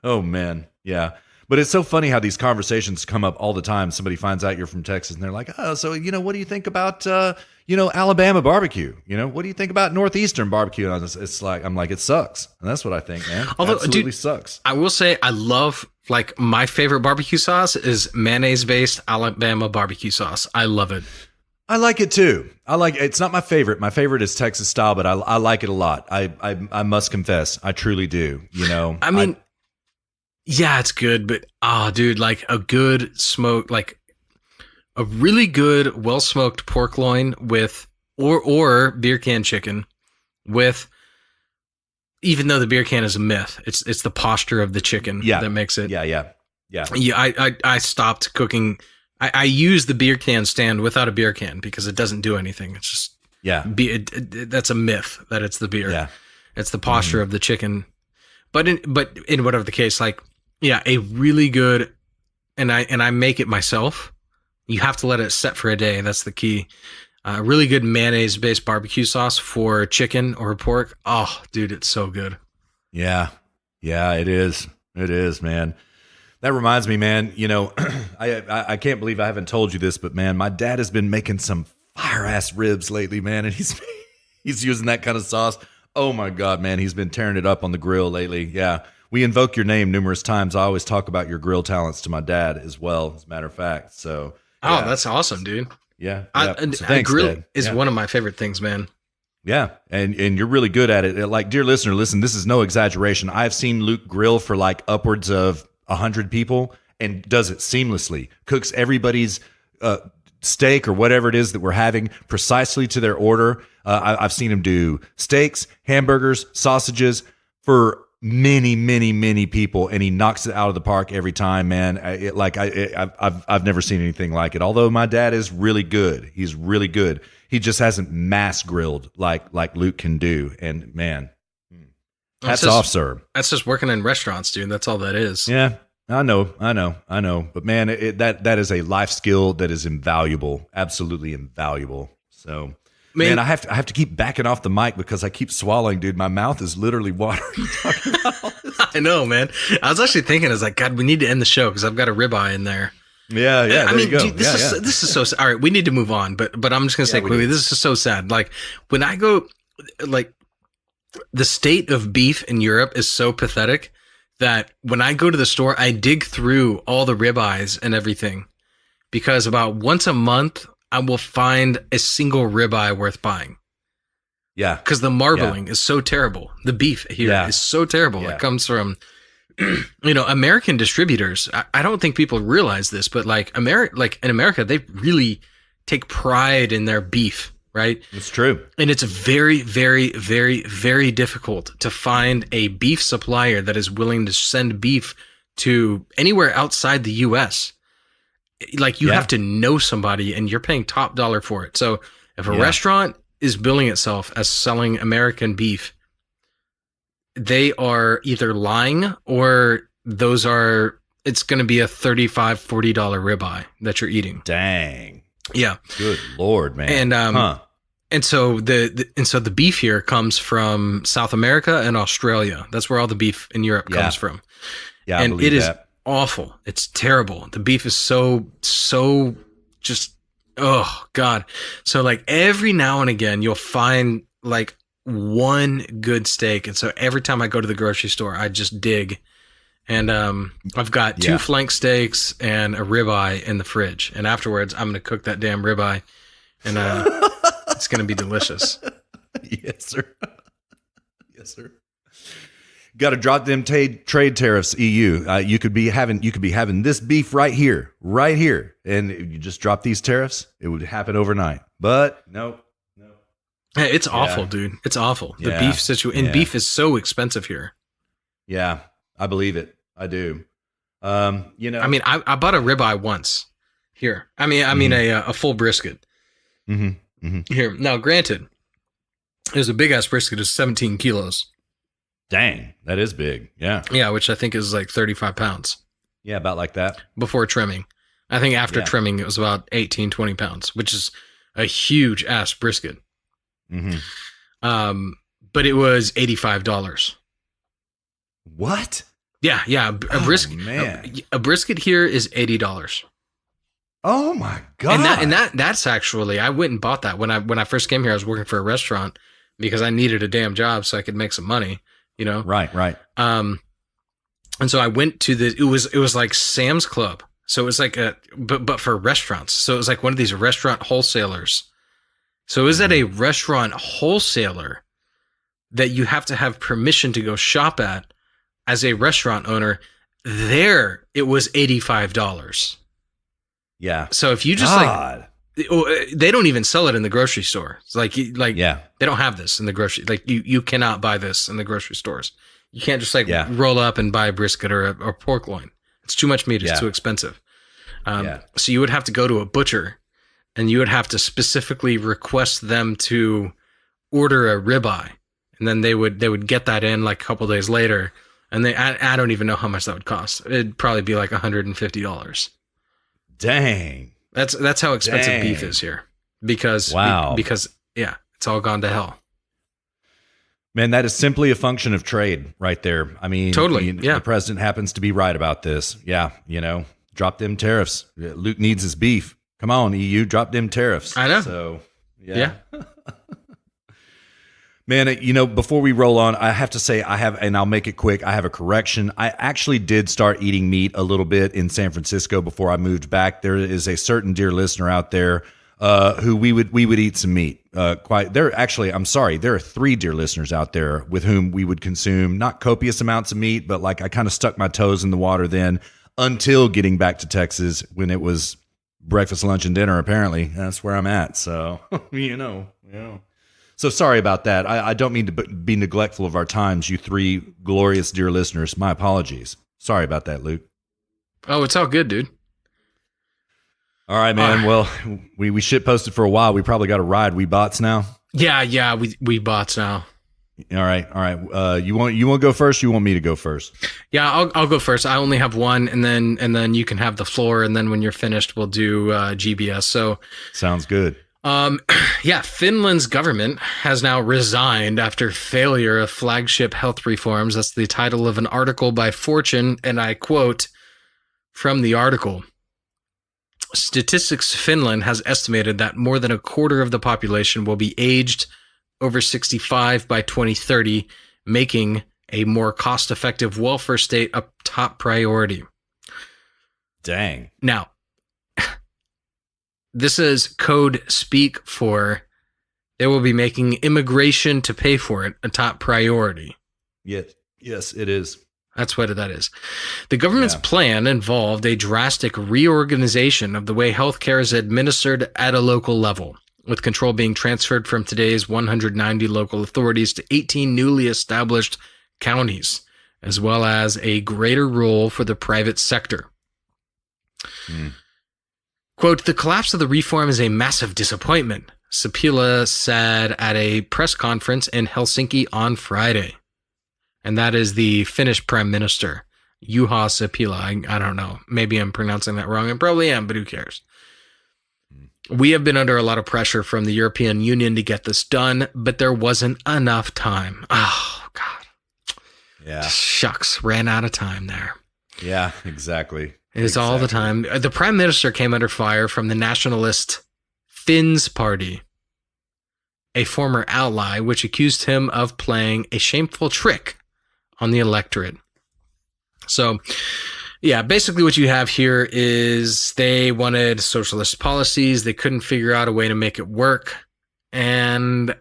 Oh man, yeah. But it's so funny how these conversations come up all the time. Somebody finds out you're from Texas and they're like, oh, so, what do you think about, Alabama barbecue? What do you think about Northeastern barbecue? And I'm like, it sucks. And that's what I think, man. Although, absolutely sucks. I will say I love, my favorite barbecue sauce is mayonnaise-based Alabama barbecue sauce. I love it. I like it too. It's not my favorite. My favorite is Texas style, but I like it a lot. I must confess, I truly do. Yeah, it's good, but dude, a good smoke, a really good, well smoked pork loin with or beer can chicken with. Even though the beer can is a myth, it's the posture of the chicken that makes it. Yeah. I stopped cooking. I use the beer can stand without a beer can because it doesn't do anything. It's just that's a myth that it's the beer. Yeah, it's the posture of the chicken. But in whatever the case, a really good, and I make it myself. You have to let it set for a day. That's the key. Really good mayonnaise-based barbecue sauce for chicken or pork. Oh, dude, it's so good. Yeah, it is. It is, man. That reminds me, man, I can't believe I haven't told you this, but man, my dad has been making some fire-ass ribs lately, man, and he's using that kind of sauce. Oh, my God, man, he's been tearing it up on the grill lately. Yeah, we invoke your name numerous times. I always talk about your grill talents to my dad as well, as a matter of fact. So, oh, that's awesome, dude. Yeah. So thanks, grill Dad. Is one of my favorite things, man. Yeah, and you're really good at it. Dear listener, listen, this is no exaggeration. I've seen Luke grill for upwards of 100 people and does it seamlessly. Cooks everybody's steak or whatever it is that we're having precisely to their order. I've seen him do steaks, hamburgers, sausages for many, many, many people, and he knocks it out of the park every time, man. I've never seen anything like it. Although my dad is really good, he's really good. He just hasn't mass grilled like Luke can do. And man, hats off, sir. That's just working in restaurants, dude. That's all that is. Yeah, I know. But man, that is a life skill that is invaluable, absolutely invaluable. So. Man, I have to keep backing off the mic because I keep swallowing, dude. My mouth is literally watering talking about all this. I know, man. I was actually thinking, God, we need to end the show because I've got a ribeye in there. Yeah. There you go. Dude, this is so. All right, we need to move on, but I'm just gonna say quickly, this is so sad. When I go, the state of beef in Europe is so pathetic that when I go to the store, I dig through all the ribeyes and everything because about once a month I will find a single ribeye worth buying. Yeah. Because the marbling is so terrible. The beef here is so terrible. It comes from, American distributors. I don't think people realize this, but in America, they really take pride in their beef, right? It's true. And it's very, very, very, very difficult to find a beef supplier that is willing to send beef to anywhere outside the U.S. You have to know somebody and you're paying top dollar for it. So if a restaurant is billing itself as selling American beef, they are either lying or it's going to be a $35, $40 ribeye that you're eating. Dang. Yeah. Good Lord, man. And so the beef here comes from South America and Australia. That's where all the beef in Europe comes from. Yeah. And it is awful. It's terrible. The beef is so just, oh God. So every now and again you'll find one good steak. And so every time I go to the grocery store, I just dig. And I've got 2 flank steaks and a ribeye in the fridge. And afterwards I'm going to cook that damn ribeye and it's going to be delicious. Yes, sir. Yes, sir. Got to drop them trade tariffs, EU. You could be having this beef right here, and if you just drop these tariffs, it would happen overnight. But no. Hey, it's awful, dude. It's awful. The beef situation, and beef is so expensive here. Yeah, I believe it. I do. I bought a ribeye once here. A full brisket. Here. Now, granted, it was a big ass brisket. It was 17 kilos. Dang, that is big. Yeah. Yeah, which I think is 35 pounds. Yeah, about like that. Before trimming. I think after trimming, it was about 18, 20 pounds, which is a huge ass brisket. But it was $85. What? Yeah, a brisket. Man. A brisket here is $80. Oh my God. And that's actually, I went and bought that when I first came here. I was working for a restaurant because I needed a damn job so I could make some money, you know? Right. And so I went to it was like Sam's Club. So it was like but for restaurants. So it was like one of these restaurant wholesalers. So it was at a restaurant wholesaler that you have to have permission to go shop at as a restaurant owner. There it was $85. Yeah. So if you just they don't even sell it in the grocery store. It's like they don't have this in the grocery. Like you cannot buy this in the grocery stores. You can't just roll up and buy a brisket or pork loin. It's too much meat. It's too expensive. So you would have to go to a butcher, and you would have to specifically request them to order a ribeye, and then they would get that in like a couple days later. And I don't even know how much that would cost. It'd probably be like $150. Dang. That's how expensive beef is here. Because it's all gone to hell. Man, that is simply a function of trade right there. I mean, totally. The president happens to be right about this. Yeah, drop them tariffs. Luke needs his beef. Come on, EU, drop them tariffs. I know. So, yeah. Man, before we roll on, I have to say and I'll make it quick, I have a correction. I actually did start eating meat a little bit in San Francisco before I moved back. There is a certain dear listener out there who we would eat some meat. There are 3 dear listeners out there with whom we would consume not copious amounts of meat, but like I kind of stuck my toes in the water then until getting back to Texas when it was breakfast, lunch, and dinner. Apparently, that's where I'm at. So, So sorry about that. I don't mean to be neglectful of our times, you 3 glorious dear listeners. My apologies. Sorry about that, Luke. Oh, it's all good, dude. All right, man. Well, we shit posted for a while. We probably got a ride. We bots now. Yeah. We bots now. All right. You want to go first? Or you want me to go first? Yeah, I'll go first. I only have one, and then you can have the floor, and then when you're finished, we'll do GBS. So sounds good. Finland's government has now resigned after failure of flagship health reforms. That's the title of an article by Fortune, and I quote from the article. Statistics Finland has estimated that more than a quarter of the population will be aged over 65 by 2030, making a more cost-effective welfare state a top priority. Dang. Now, this is code speak for they will be making immigration to pay for it a top priority. Yes, it is. That's what that is. The government's plan involved a drastic reorganization of the way healthcare is administered at a local level, with control being transferred from today's 190 local authorities to 18 newly established counties, as well as a greater role for the private sector. Quote, the collapse of the reform is a massive disappointment, Sipilä said at a press conference in Helsinki on Friday. And that is the Finnish Prime Minister, Juha Sipilä. I don't know. Maybe I'm pronouncing that wrong. I probably am, but who cares? We have been under a lot of pressure from the European Union to get this done, but there wasn't enough time. Oh, God. Yeah. Shucks. Ran out of time there. Yeah, exactly. It's all the time. The Prime Minister came under fire from the nationalist Finns Party, a former ally, which accused him of playing a shameful trick on the electorate. So, yeah, basically what you have here is they wanted socialist policies. They couldn't figure out a way to make it work. And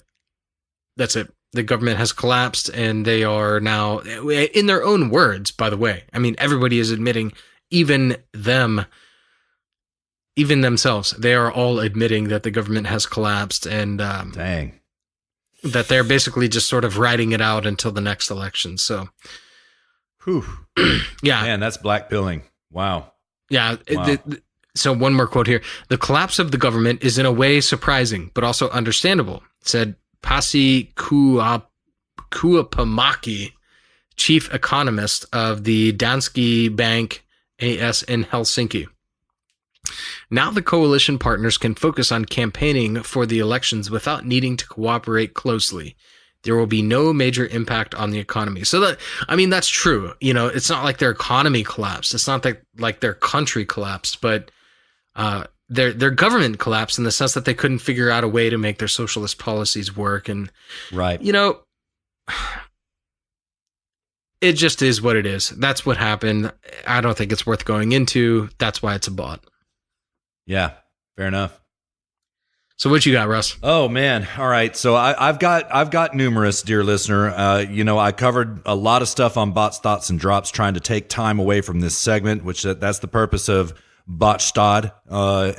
that's it. The government has collapsed, and they are now, in their own words, by the way. I mean, everybody is admitting, even themselves, they are all admitting that the government has collapsed, and that they're basically just sort of riding it out until the next election. So, yeah, man, that's blackpilling. Wow. Yeah. Wow. So one more quote here: "The collapse of the government is in a way surprising, but also understandable," said Pasi Kuoppamäki, chief economist of the Danske Bank AS in Helsinki. Now the coalition partners can focus on campaigning for the elections without needing to cooperate closely. there will be no major impact on the economy. So that's true. It's not like their economy collapsed. It's not like their country collapsed, but their government collapsed in the sense that they couldn't figure out a way to make their socialist policies work. And right, it just is what it is. That's what happened. I don't think it's worth going into. That's why it's a bot. Yeah, fair enough. So what you got, Russ? Oh man, all right. So I've got numerous, dear listener. I covered a lot of stuff on bots, thoughts, and drops, trying to take time away from this segment, which that's the purpose of Botstod,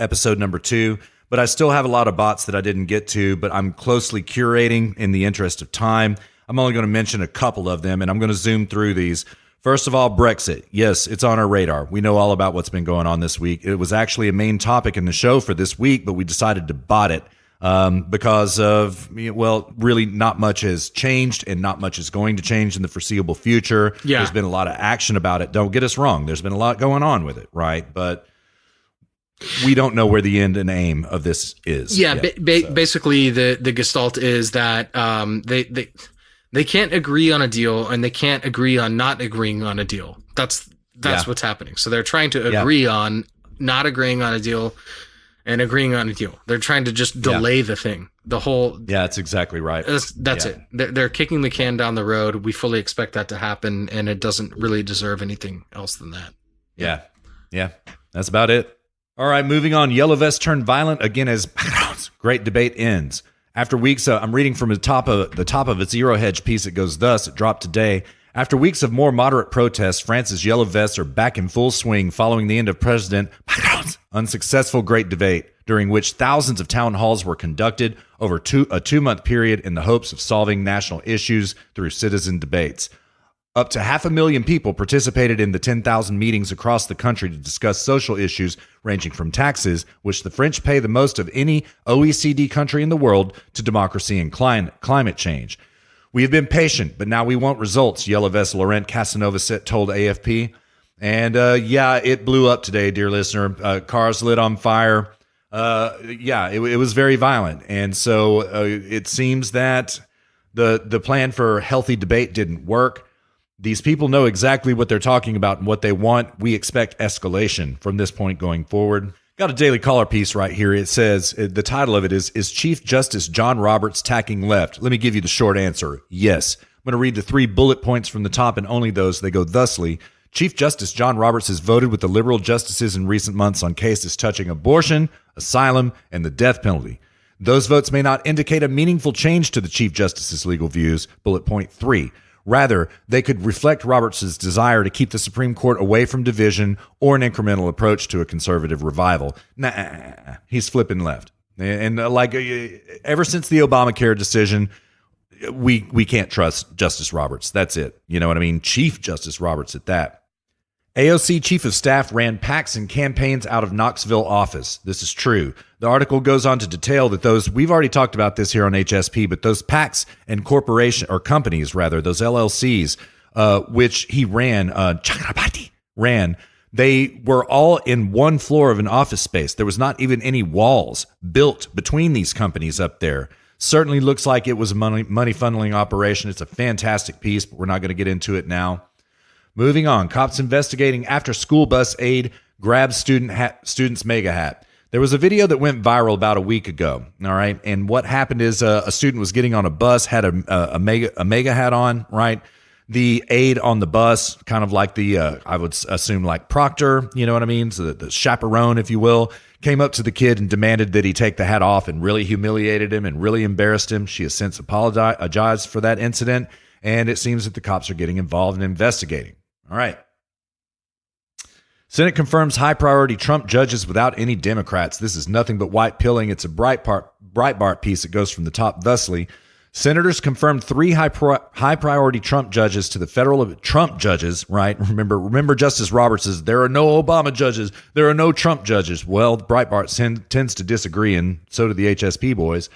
episode number 2. But I still have a lot of bots that I didn't get to, but I'm closely curating in the interest of time. I'm only going to mention a couple of them, and I'm going to zoom through these. First of all, Brexit. Yes, it's on our radar. We know all about what's been going on this week. It was actually a main topic in the show for this week, but we decided to bot it because of, really not much has changed and not much is going to change in the foreseeable future. Yeah. There's been a lot of action about it. Don't get us wrong. There's been a lot going on with it, right? But we don't know where the end and aim of this is. Yeah, basically the gestalt is that they can't agree on a deal, and they can't agree on not agreeing on a deal. That's what's happening. So they're trying to agree on not agreeing on a deal and agreeing on a deal. They're trying to just delay the thing. The whole that's exactly right. That's it. They're kicking the can down the road. We fully expect that to happen, and it doesn't really deserve anything else than that. Yeah. That's about it. All right, moving on. Yellow Vest turned violent again as great debate ends. After weeks, I'm reading from the top of a Zero Hedge piece. It goes thus. It dropped today. After weeks of more moderate protests, France's Yellow Vests are back in full swing following the end of President Macron's unsuccessful great debate, during which thousands of town halls were conducted over a 2-month period in the hopes of solving national issues through citizen debates. Up to 500,000 people participated in the 10,000 meetings across the country to discuss social issues ranging from taxes, which the French pay the most of any OECD country in the world, to democracy and climate change. We have been patient, but now we want results, Yellow Vest Laurent Casanova told AFP. And it blew up today, dear listener. Cars lit on fire. It was very violent. And so it seems that the plan for healthy debate didn't work. These people know exactly what they're talking about and what they want. We expect escalation from this point going forward. Got a Daily Caller piece right here. It says, the title of it is Chief Justice John Roberts tacking left? Let me give you the short answer. Yes. I'm going to read the 3 bullet points from the top, and only those. They go thusly. Chief Justice John Roberts has voted with the liberal justices in recent months on cases touching abortion, asylum, and the death penalty. Those votes may not indicate a meaningful change to the Chief Justice's legal views. Bullet point 3. Rather, they could reflect Roberts' desire to keep the Supreme Court away from division or an incremental approach to a conservative revival. Nah, he's flipping left. And ever since the Obamacare decision, we can't trust Justice Roberts. That's it. You know what I mean? Chief Justice Roberts at that. AOC Chief of Staff ran PACs and campaigns out of Knoxville office. This is true. The article goes on to detail that we've already talked about this here on HSP, but those PACs and companies, those LLCs, which he ran, they were all in one floor of an office space. There was not even any walls built between these companies up there. Certainly looks like it was a money funneling operation. It's a fantastic piece, but we're not going to get into it now. Moving on, cops investigating after school bus aide grabs student's mega hat. There was a video that went viral about a week ago, all right? And what happened is a student was getting on a bus, had a mega hat on, right? The aide on the bus, kind of like I would assume like Proctor, you know what I mean? So the chaperone, if you will, came up to the kid and demanded that he take the hat off and really humiliated him and really embarrassed him. She has since apologized for that incident, and it seems that the cops are getting involved in investigating. All right. Senate confirms high-priority Trump judges without any Democrats. This is nothing but white pilling. It's a Breitbart piece that goes from the top thusly. Senators confirmed 3 high-priority Trump judges to the federal Trump judges, right? Remember Justice Roberts says, there are no Obama judges. There are no Trump judges. Well, Breitbart tends to disagree, and so do the HSP boys.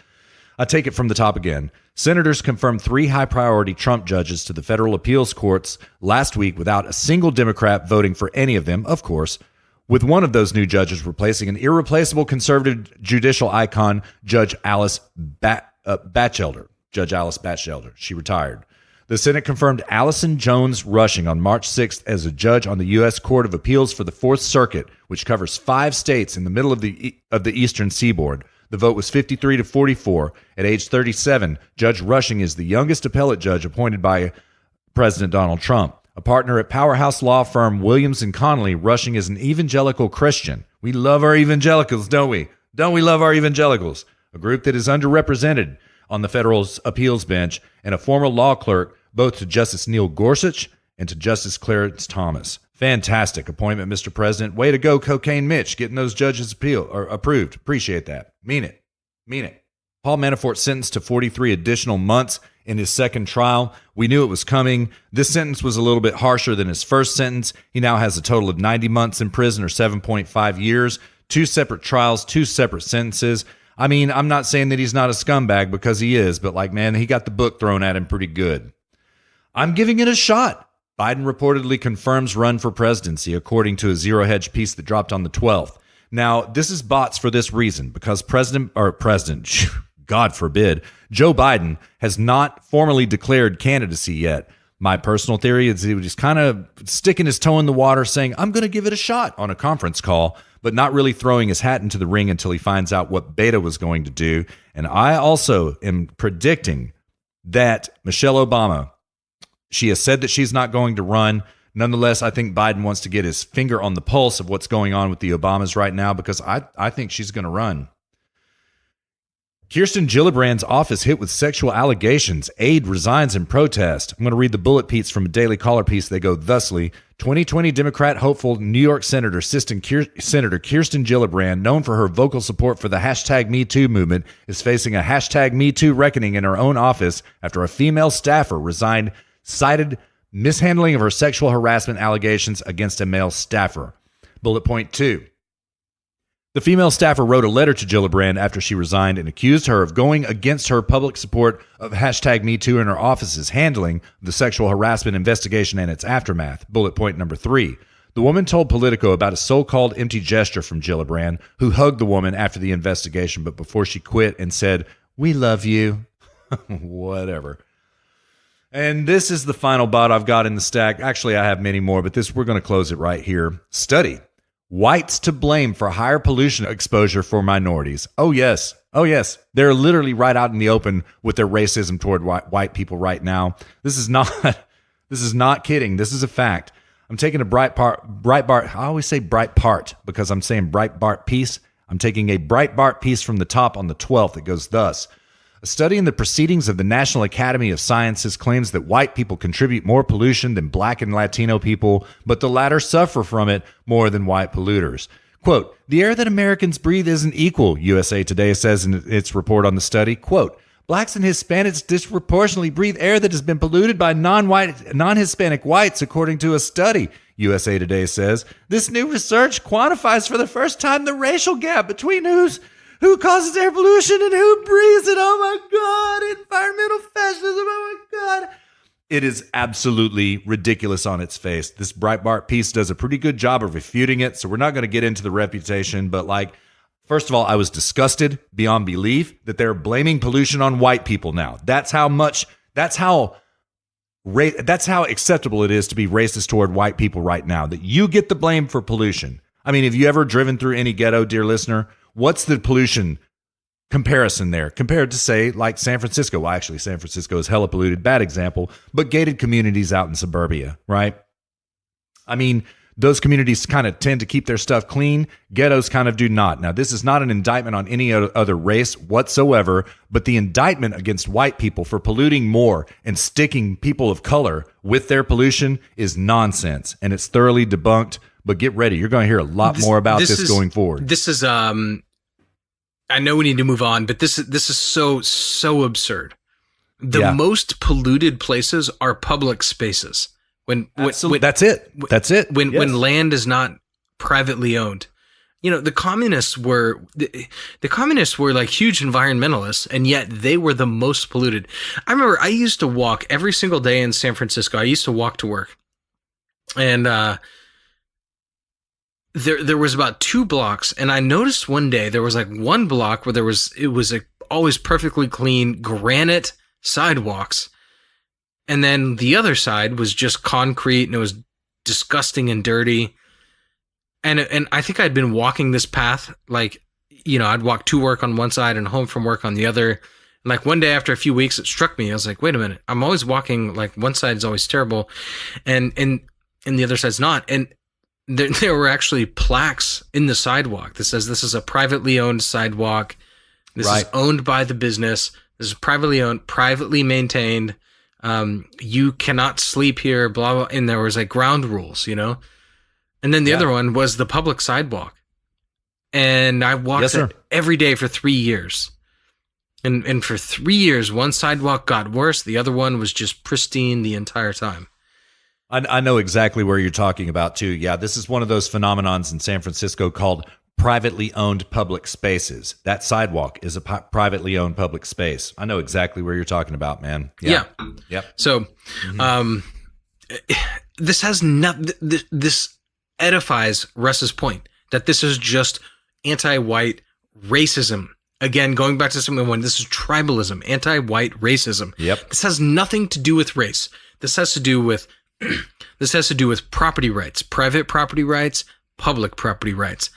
I take it from the top again. Senators confirmed 3 high-priority Trump judges to the federal appeals courts last week without a single Democrat voting for any of them, of course, with one of those new judges replacing an irreplaceable conservative judicial icon, Judge Alice Batchelder. Judge Alice Batchelder. She retired. The Senate confirmed Allison Jones Rushing on March 6th as a judge on the U.S. Court of Appeals for the Fourth Circuit, which covers 5 states in the middle of the eastern seaboard. The vote was 53 to 44. At age 37, Judge Rushing is the youngest appellate judge appointed by President Donald Trump. A partner at powerhouse law firm Williams & Connolly, Rushing is an evangelical Christian. We love our evangelicals, don't we? Don't we love our evangelicals? A group that is underrepresented on the federal appeals bench, and a former law clerk both to Justice Neil Gorsuch and to Justice Clarence Thomas. Fantastic appointment, Mr. President. Way to go, Cocaine Mitch, getting those judges approved. Appreciate that. Mean it. Mean it. Paul Manafort sentenced to 43 additional months in his second trial. We knew it was coming. This sentence was a little bit harsher than his first sentence. He now has a total of 90 months in prison, or 7.5 years. 2 separate trials, 2 separate sentences. I mean, I'm not saying that he's not a scumbag, because he is, but man, he got the book thrown at him pretty good. I'm giving it a shot. Biden reportedly confirms run for presidency, according to a Zero Hedge piece that dropped on the 12th. Now, this is bots for this reason, because President, God forbid, Joe Biden has not formally declared candidacy yet. My personal theory is he was just kind of sticking his toe in the water, saying, I'm going to give it a shot on a conference call, but not really throwing his hat into the ring until he finds out what Veto was going to do. And I also am predicting that Michelle Obama, she has said that she's not going to run. Nonetheless, I think Biden wants to get his finger on the pulse of what's going on with the Obamas right now, because I think she's going to run. Kirsten Gillibrand's office hit with sexual allegations. Aide resigns in protest. I'm going to read the bullet points from a Daily Caller piece. They go thusly. 2020 Democrat hopeful New York Senator Kirsten Gillibrand, known for her vocal support for the hashtag #MeToo movement, is facing a hashtag #MeToo reckoning in her own office after a female staffer resigned, cited mishandling of her sexual harassment allegations against a male staffer. Bullet point 2. The female staffer wrote a letter to Gillibrand after she resigned and accused her of going against her public support of hashtag #MeToo in her office's handling of the sexual harassment investigation and its aftermath. Bullet point number 3. The woman told Politico about a so-called empty gesture from Gillibrand, who hugged the woman after the investigation, but before she quit and said, "We love you." Whatever. And this is the final bot I've got in the stack. Actually, I have many more, but we're going to close it right here. Study. Whites to blame for higher pollution exposure for minorities. Oh, yes. Oh, yes. They're literally right out in the open with their racism toward white people right now. This is not kidding. This is a fact. I'm taking a Breitbart. I always say Breitbart because I'm saying Breitbart piece. I'm taking a Breitbart piece from the top on the 12th. It goes thus. A study in the Proceedings of the National Academy of Sciences claims that white people contribute more pollution than black and Latino people, but the latter suffer from it more than white polluters. Quote, the air that Americans breathe isn't equal, USA Today says in its report on the study. Quote, blacks and Hispanics disproportionately breathe air that has been polluted by non-Hispanic whites, according to a study, USA Today says. This new research quantifies for the first time the racial gap between who causes air pollution and who breathes it. Oh my God, environmental fascism, oh my God. It is absolutely ridiculous on its face. This Breitbart piece does a pretty good job of refuting it, so we're not going to get into the reputation, but first of all, I was disgusted beyond belief that they're blaming pollution on white people now. That's how acceptable it is to be racist toward white people right now, that you get the blame for pollution. I mean, have you ever driven through any ghetto, dear listener? What's the pollution comparison there compared to, say, like San Francisco? Well, actually, San Francisco is hella polluted, bad example, but gated communities out in suburbia, right? I mean, those communities kind of tend to keep their stuff clean. Ghettos kind of do not. Now, this is not an indictment on any other race whatsoever, but the indictment against white people for polluting more and sticking people of color with their pollution is nonsense, and it's thoroughly debunked. But get ready. You're going to hear a lot more about this going forward. This is, I know we need to move on, but this is so absurd. The most polluted places are public spaces. When that's it. When land is not privately owned. You know, the communists were like huge environmentalists, and yet they were the most polluted. I remember I used to walk every single day in San Francisco. I used to walk to work, and There was about 2 blocks, and I noticed one day there was like one block where it was always perfectly clean granite sidewalks. And then the other side was just concrete, and it was disgusting and dirty. And I think I'd been walking this path, like, you know, I'd walk to work on one side and home from work on the other. And like one day after a few weeks, it struck me. I was like, wait a minute, I'm always walking, like one side is always terrible and the other side's not. And there were actually plaques in the sidewalk that says this is a privately owned sidewalk. This is owned by the business. This is privately owned, privately maintained. You cannot sleep here, blah, blah. And there was like ground rules, you know? And then the other one was the public sidewalk. And I walked it every day for 3 years. And for 3 years, one sidewalk got worse. The other one was just pristine the entire time. I know exactly where you're talking about, too. Yeah, this is one of those phenomenons in San Francisco called privately owned public spaces. That sidewalk is a privately owned public space. I know exactly where you're talking about, man. Yeah. Yep. So this has this edifies Russ's point that this is just anti-white racism. Again, going back to something when this is tribalism, anti-white racism. Yep. This has nothing to do with race. This has to do with property rights, private property rights, public property rights,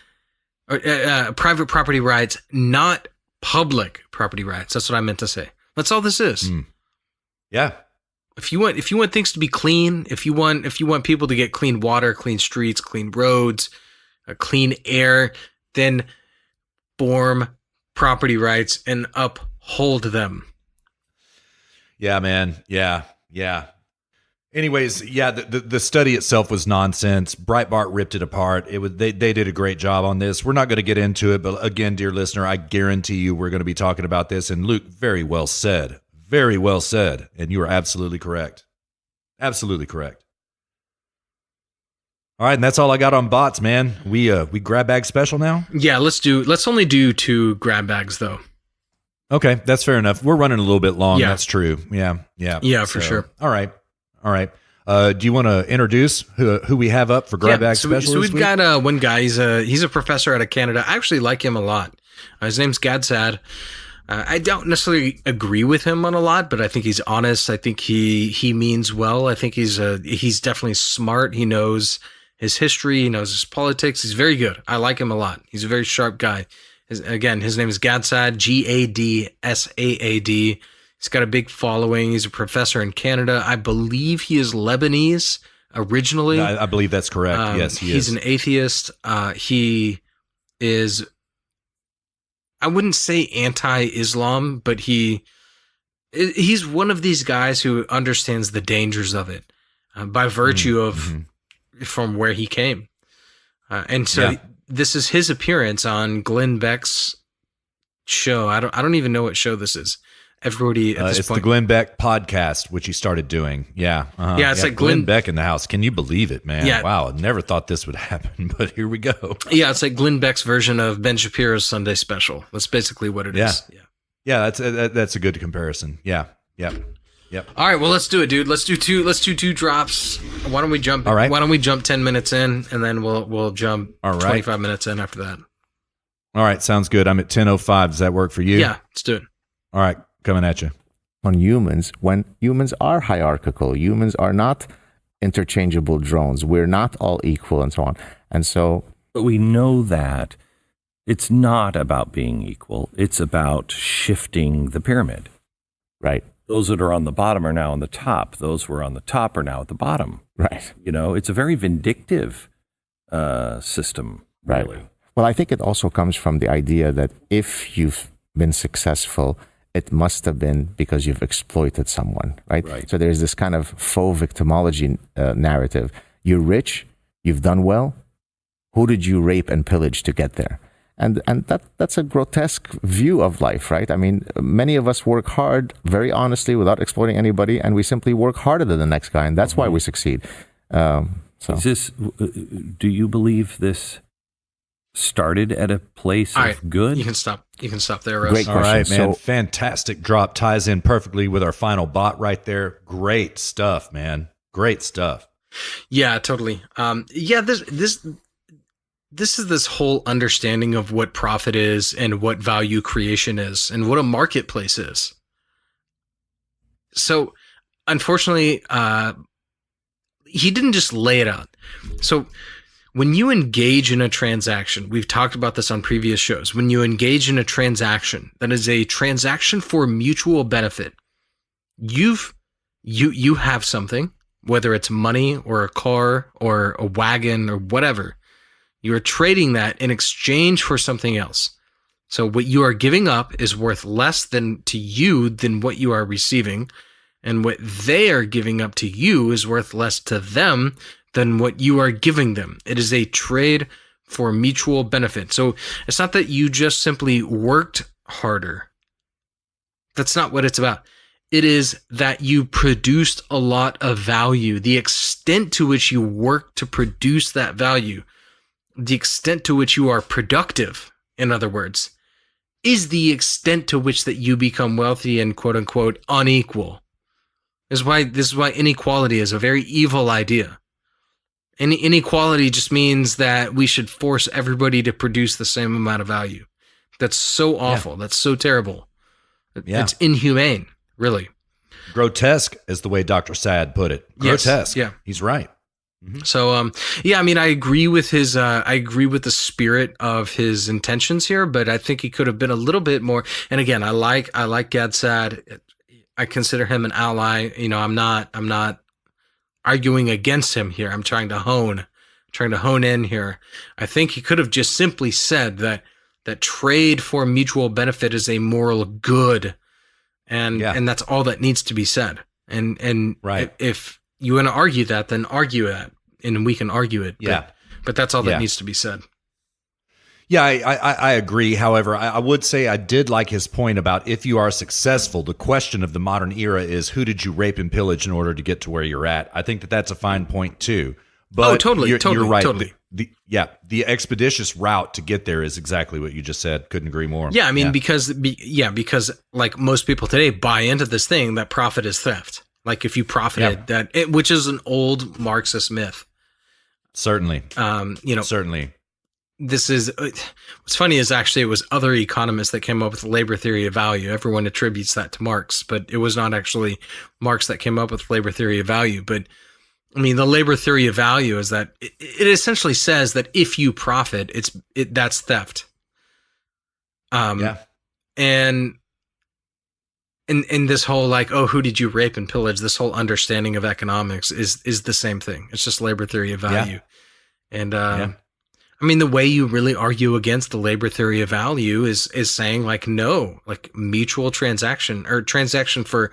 private property rights, not public property rights. That's what I meant to say. That's all this is. Yeah. If you want things to be clean, if you want people to get clean water, clean streets, clean roads, clean air, then form property rights and uphold them. Yeah, man. Yeah. Anyways, yeah, the study itself was nonsense. Breitbart ripped it apart. They did a great job on this. We're not going to get into it, but again, dear listener, I guarantee you we're going to be talking about this. And Luke, very well said. Very well said. And you are absolutely correct. Absolutely correct. All right, and that's all I got on bots, man. We grab bag special now? Yeah, let's only do 2 grab bags though. Okay, that's fair enough. We're running a little bit long. Yeah. That's true. Yeah, for sure. All right. Do you want to introduce who we have up for grab bag special? So we've got one guy. He's a professor out of Canada. I actually like him a lot. His name's Gadsad. I don't necessarily agree with him on a lot, but I think he's honest. I think he means well. I think he's definitely smart. He knows his history. He knows his politics. He's very good. I like him a lot. He's a very sharp guy. His name is Gadsad, Gadsaad. He's got a big following. He's a professor in Canada. I believe he is Lebanese originally. I believe that's correct. Yes, he's an atheist. He is, I wouldn't say anti-Islam, but he's one of these guys who understands the dangers of it by virtue of from where he came. And so this is his appearance on Glenn Beck's show. I don't even know what show this is. Everybody at this it's point. the Glenn Beck podcast, which he started doing. Yeah. Yeah, it's like Glenn Beck in the house. Can you believe it, man? Yeah. Wow. I never thought this would happen, but here we go. Yeah, it's like Glenn Beck's version of Ben Shapiro's Sunday Special. That's basically what it is. Yeah, that's a good comparison. Yeah. Yep. All right, well, let's do it, dude. Let's do two drops. Why don't we jump? All right. Why don't we jump 10 minutes in, and then we'll jump 25 minutes in after that. All right, sounds good. I'm at 10:05. Does that work for you? Yeah, let's do it. All right, coming at you. On humans, when humans are hierarchical, humans are not interchangeable drones. We're not all equal and so on. And so, but we know that it's not about being equal. It's about shifting the pyramid. Right. Those that are on the bottom are now on the top. Those who are on the top are now at the bottom. Right. You know, it's a very vindictive system, really. Right. Well, I think it also comes from the idea that if you've been successful, it must have been because you've exploited someone, right? So there's this kind of faux victimology narrative. You're rich, you've done well. Who did you rape and pillage to get there? And that's a grotesque view of life, right? I mean, many of us work hard, very honestly, without exploiting anybody, and we simply work harder than the next guy, and that's why we succeed. Is this? Do you believe this started at a place of good? You can stop there, Russ. Great question. All right, man. So, fantastic drop. Ties in perfectly with our final bot right there. Great stuff, man. Great stuff. Yeah, totally. This is this whole understanding of what profit is and what value creation is and what a marketplace is. So, unfortunately, he didn't just lay it out. So, when you engage in a transaction, we've talked about this on previous shows. When you engage in a transaction that is a transaction for mutual benefit, you have something, whether it's money or a car or a wagon or whatever. You are trading that in exchange for something else. So what you are giving up is worth less to you than what you are receiving, and what they are giving up to you is worth less to them than what you are giving them. It is a trade for mutual benefit. So it's not that you just simply worked harder. That's not what it's about. It is that you produced a lot of value. The extent to which you work to produce that value, the extent to which you are productive, in other words, is the extent to which that you become wealthy and quote unquote unequal. This is why inequality is a very evil idea. Inequality just means that we should force everybody to produce the same amount of value. That's so awful. Yeah. That's so terrible. Yeah. It's inhumane, really. Grotesque is the way Dr. Sad put it. Grotesque. Yes, yeah. He's right. Mm-hmm. So, yeah, I mean, I agree with I agree with the spirit of his intentions here, but I think he could have been a little bit more. And again, I like Gad Sad. I consider him an ally. You know, I'm not arguing against him here. I'm trying to hone in here. I think he could have just simply said that trade for mutual benefit is a moral good, and that's all that needs to be said. And right. If you want to argue that, then argue that, and we can argue it. Yeah, but that's all that needs to be said. Yeah, I agree. However, I would say I did like his point about if you are successful, the question of the modern era is who did you rape and pillage in order to get to where you're at? I think that's a fine point too. But totally, you're right. Totally. The expeditious route to get there is exactly what you just said. Couldn't agree more. Yeah, I mean, because like most people today buy into this thing that profit is theft. Like if you profited which is an old Marxist myth. Certainly. Certainly. This is what's funny is actually it was other economists that came up with the labor theory of value. Everyone attributes that to Marx, but it was not actually Marx that came up with labor theory of value. But I mean, the labor theory of value is that it essentially says that if you profit, that's theft. And this whole like, oh, who did you rape and pillage? This whole understanding of economics is the same thing. It's just labor theory of value. And I mean, the way you really argue against the labor theory of value is saying like, no, like mutual transaction for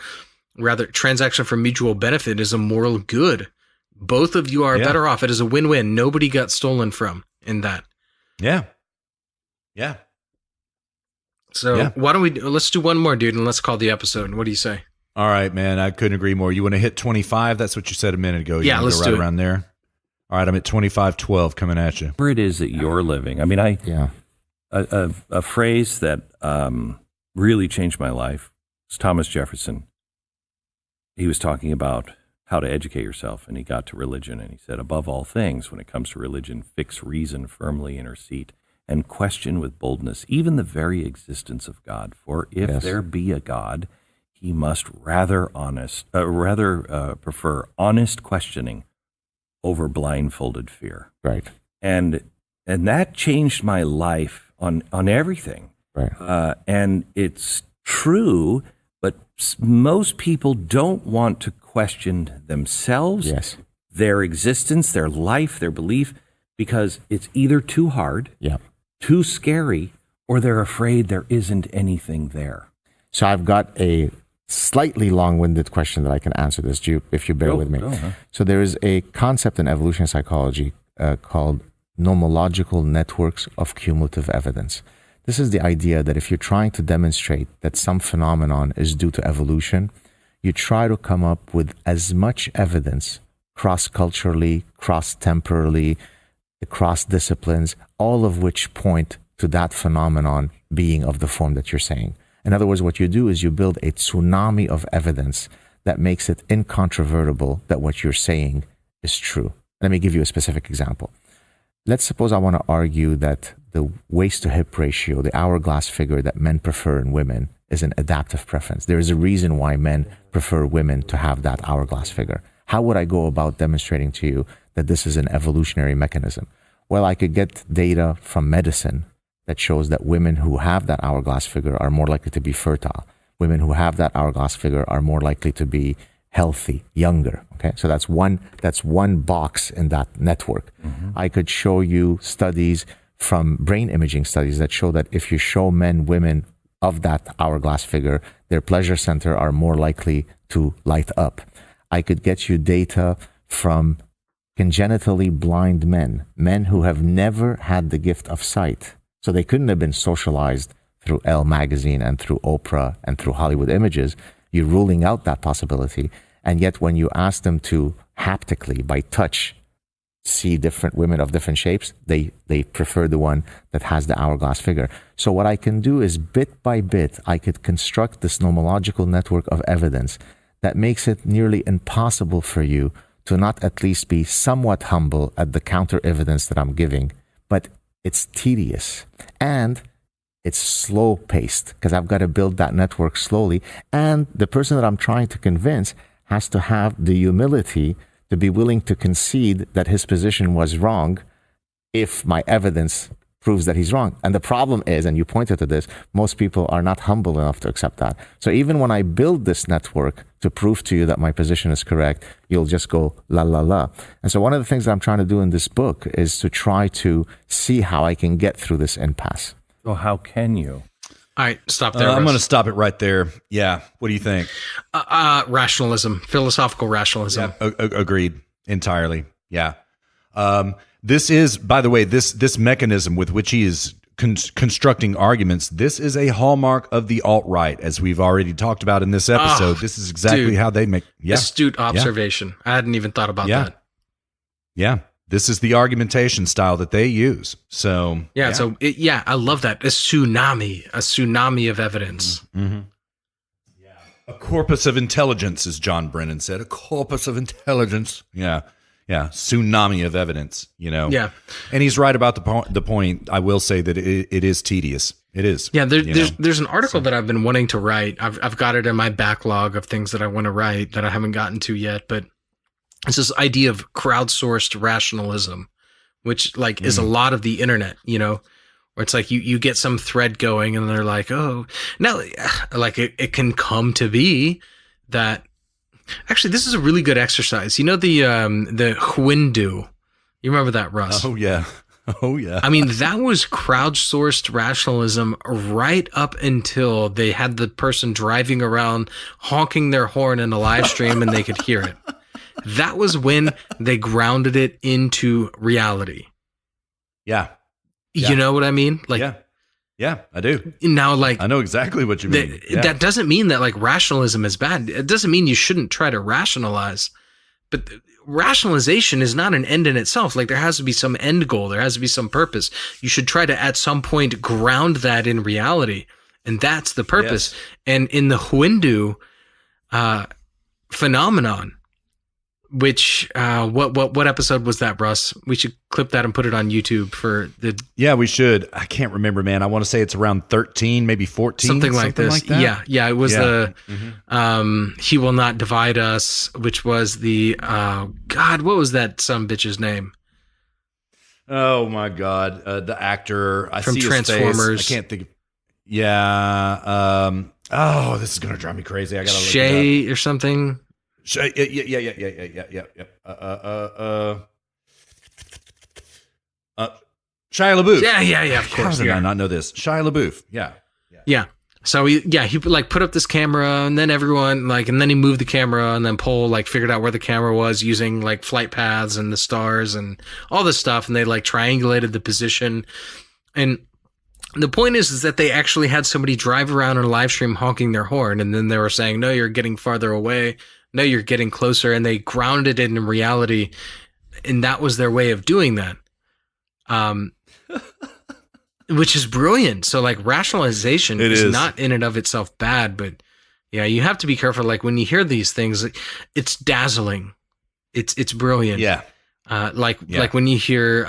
mutual benefit is a moral good. Both of you are better off. It is a win-win. Nobody got stolen from in that. Yeah. Yeah. So why don't let's do one more, dude, and let's call the episode. What do you say? All right, man. I couldn't agree more. You want to hit 25? That's what you said a minute ago. Yeah, let's do it. Around there. All right, I'm at 2512 coming at you. Where it is that you're living. I mean, a phrase that really changed my life was Thomas Jefferson. He was talking about how to educate yourself, and he got to religion, and he said, above all things, when it comes to religion, fix reason firmly in her seat, and question with boldness even the very existence of God. For if there be a God, he must rather prefer honest questioning over blindfolded fear. Right. And that changed my life on everything. Right. And it's true, but most people don't want to question themselves, their existence, their life, their belief, because it's either too hard, too scary, or they're afraid there isn't anything there. So I've got a slightly long-winded question that I can answer this, if you bear with me. So there is a concept in evolution psychology called nomological networks of cumulative evidence. This is the idea that if you're trying to demonstrate that some phenomenon is due to evolution, you try to come up with as much evidence cross-culturally, cross-temporally, across disciplines, all of which point to that phenomenon being of the form that you're saying. In other words, what you do is you build a tsunami of evidence that makes it incontrovertible that what you're saying is true. Let me give you a specific example. Let's suppose I want to argue that the waist to hip ratio, the hourglass figure that men prefer in women, is an adaptive preference. There is a reason why men prefer women to have that hourglass figure. How would I go about demonstrating to you that this is an evolutionary mechanism? Well, I could get data from medicine that shows that women who have that hourglass figure are more likely to be fertile. Women who have that hourglass figure are more likely to be healthy, younger. Okay, so that's one box in that network. I could show you studies from brain imaging studies that show that if you show men, women of that hourglass figure, their pleasure center are more likely to light up. I could get you data from congenitally blind men who have never had the gift of sight. So they couldn't have been socialized through Elle magazine and through Oprah and through Hollywood Images. You're ruling out that possibility. And yet when you ask them to haptically, by touch, see different women of different shapes, they prefer the one that has the hourglass figure. So what I can do is bit by bit, I could construct this nomological network of evidence that makes it nearly impossible for you to not at least be somewhat humble at the counter evidence that I'm giving. But it's tedious and it's slow paced because I've got to build that network slowly. And the person that I'm trying to convince has to have the humility to be willing to concede that his position was wrong if my evidence proves that he's wrong. And the problem is, and you pointed to this, most people are not humble enough to accept that. So even when I build this network to prove to you that my position is correct, you'll just go la la la. And so one of the things that I'm trying to do in this book is to try to see how I can get through this impasse. So how can you? All right, stop there. I'm going to stop it right there. Yeah. What do you think? Rationalism, philosophical rationalism. Yeah, agreed entirely. Yeah. This is, by the way, this mechanism with which he is constructing arguments, this is a hallmark of the alt-right, as we've already talked about in this episode. This is exactly how they make... Yeah. Astute observation. Yeah. I hadn't even thought about that. Yeah. This is the argumentation style that they use. So I love that. A tsunami of evidence. Mm-hmm. Yeah, a corpus of intelligence, as John Brennan said. A corpus of intelligence. Yeah, tsunami of evidence. Yeah, and he's right about the point. I will say that it is tedious. It is. Yeah, there's an article that I've been wanting to write. I've got it in my backlog of things that I want to write that I haven't gotten to yet, but. It's this idea of crowdsourced rationalism, which is a lot of the internet, where it's like you get some thread going and they're like, oh, now it can come to be that actually this is a really good exercise. The Huindu, you remember that, Russ? Oh yeah. I mean, that was crowdsourced rationalism right up until they had the person driving around honking their horn in a live stream and they could hear it. That was when they grounded it into reality. Yeah. You know what I mean? Yeah, I do. Now, I know exactly what you mean. That doesn't mean that rationalism is bad. It doesn't mean you shouldn't try to rationalize, but rationalization is not an end in itself. There has to be some end goal. There has to be some purpose. You should try to, at some point, ground that in reality. And that's the purpose. Yes. And in the Huindu phenomenon, which what episode was that, Russ? We should clip that and put it on YouTube for the. Yeah, we should. I can't remember, man. I want to say it's around 13, maybe 14, something like this. Like that. Yeah. It was He Will Not Divide Us, which was the God. What was that some bitch's name? Oh my God, the actor from Transformers. I can't think of. Yeah. This is gonna drive me crazy. I gotta look Shay it up. Or something. Yeah. Shia LaBeouf. Yeah. Of course. How did I not know this? Shia LaBeouf. Yeah. So he put up this camera, and then everyone and then he moved the camera, and then Paul figured out where the camera was using flight paths and the stars and all this stuff, and they triangulated the position. And the point is that they actually had somebody drive around on a live stream honking their horn, and then they were saying, "No, you're getting farther away. No, you're getting closer," and they grounded it in reality, and that was their way of doing that, which is brilliant. So, rationalization is not in and of itself bad, but yeah, you have to be careful. When you hear these things, it's dazzling, it's brilliant. Yeah, like when you hear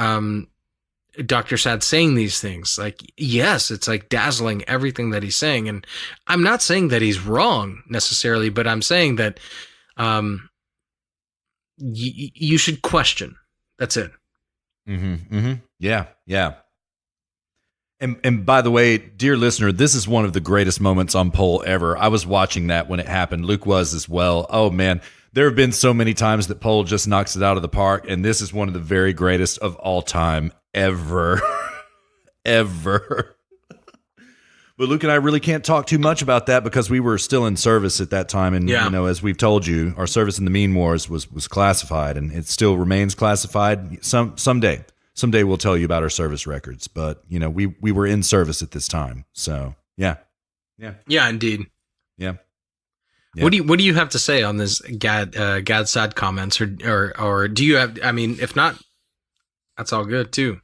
Dr. Sad saying these things. Like, yes, it's like dazzling everything that he's saying. And I'm not saying that he's wrong necessarily, but I'm saying that you should question. That's it. Yeah. And by the way, dear listener, this is one of the greatest moments on poll ever. I was watching that when it happened. Luke was as well. Oh man, there have been so many times that poll just knocks it out of the park, and this is one of the very greatest of all time ever. Ever. But Luke and I really can't talk too much about that because we were still in service at that time. And, you know, as we've told you, our service in the Mean Wars was classified, and it still remains classified. Someday we'll tell you about our service records. But, you know, we were in service at this time. So, yeah. Indeed. Yeah. What do you have to say on this Gad Sad comments, or do you have? I mean, if not, that's all good too.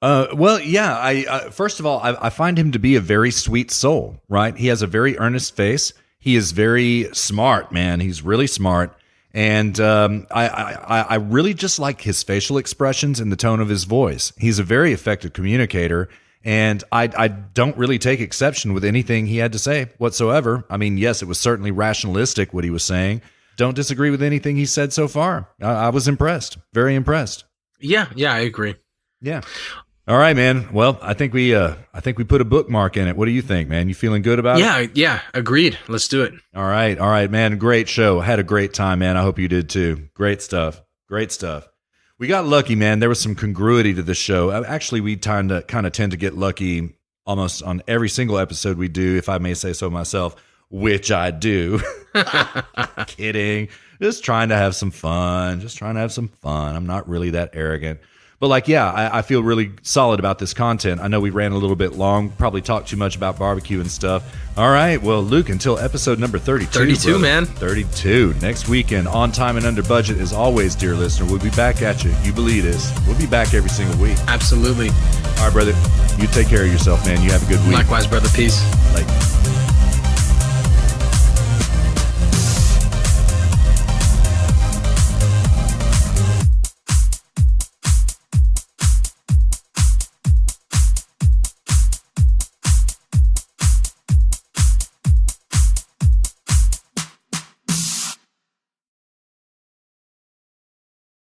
Well, yeah. I first of all, I find him to be a very sweet soul. Right? He has a very earnest face. He is very smart, man. He's really smart, and I really just like his facial expressions and the tone of his voice. He's a very effective communicator. And I don't really take exception with anything he had to say whatsoever. I mean, yes, it was certainly rationalistic what he was saying. Don't disagree with anything he said so far. I was impressed, very impressed. Yeah, I agree. Yeah. All right, man. Well, I think we put a bookmark in it. What do you think, man? You feeling good about it? Yeah, agreed. Let's do it. All right, man. Great show. Had a great time, man. I hope you did too. Great stuff. We got lucky, man. There was some congruity to the show. Actually, we kind of tend to get lucky almost on every single episode we do, if I may say so myself, which I do. Kidding. Just trying to have some fun. I'm not really that arrogant. But I feel really solid about this content. I know we ran a little bit long, probably talked too much about barbecue and stuff. All right, well, Luke, until episode number 32. 32, brother. Man. 32. Next weekend, on time and under budget, as always, dear listener. We'll be back at you. You believe this. We'll be back every single week. Absolutely. All right, brother. You take care of yourself, man. You have a good week. Likewise, brother. Peace. Like.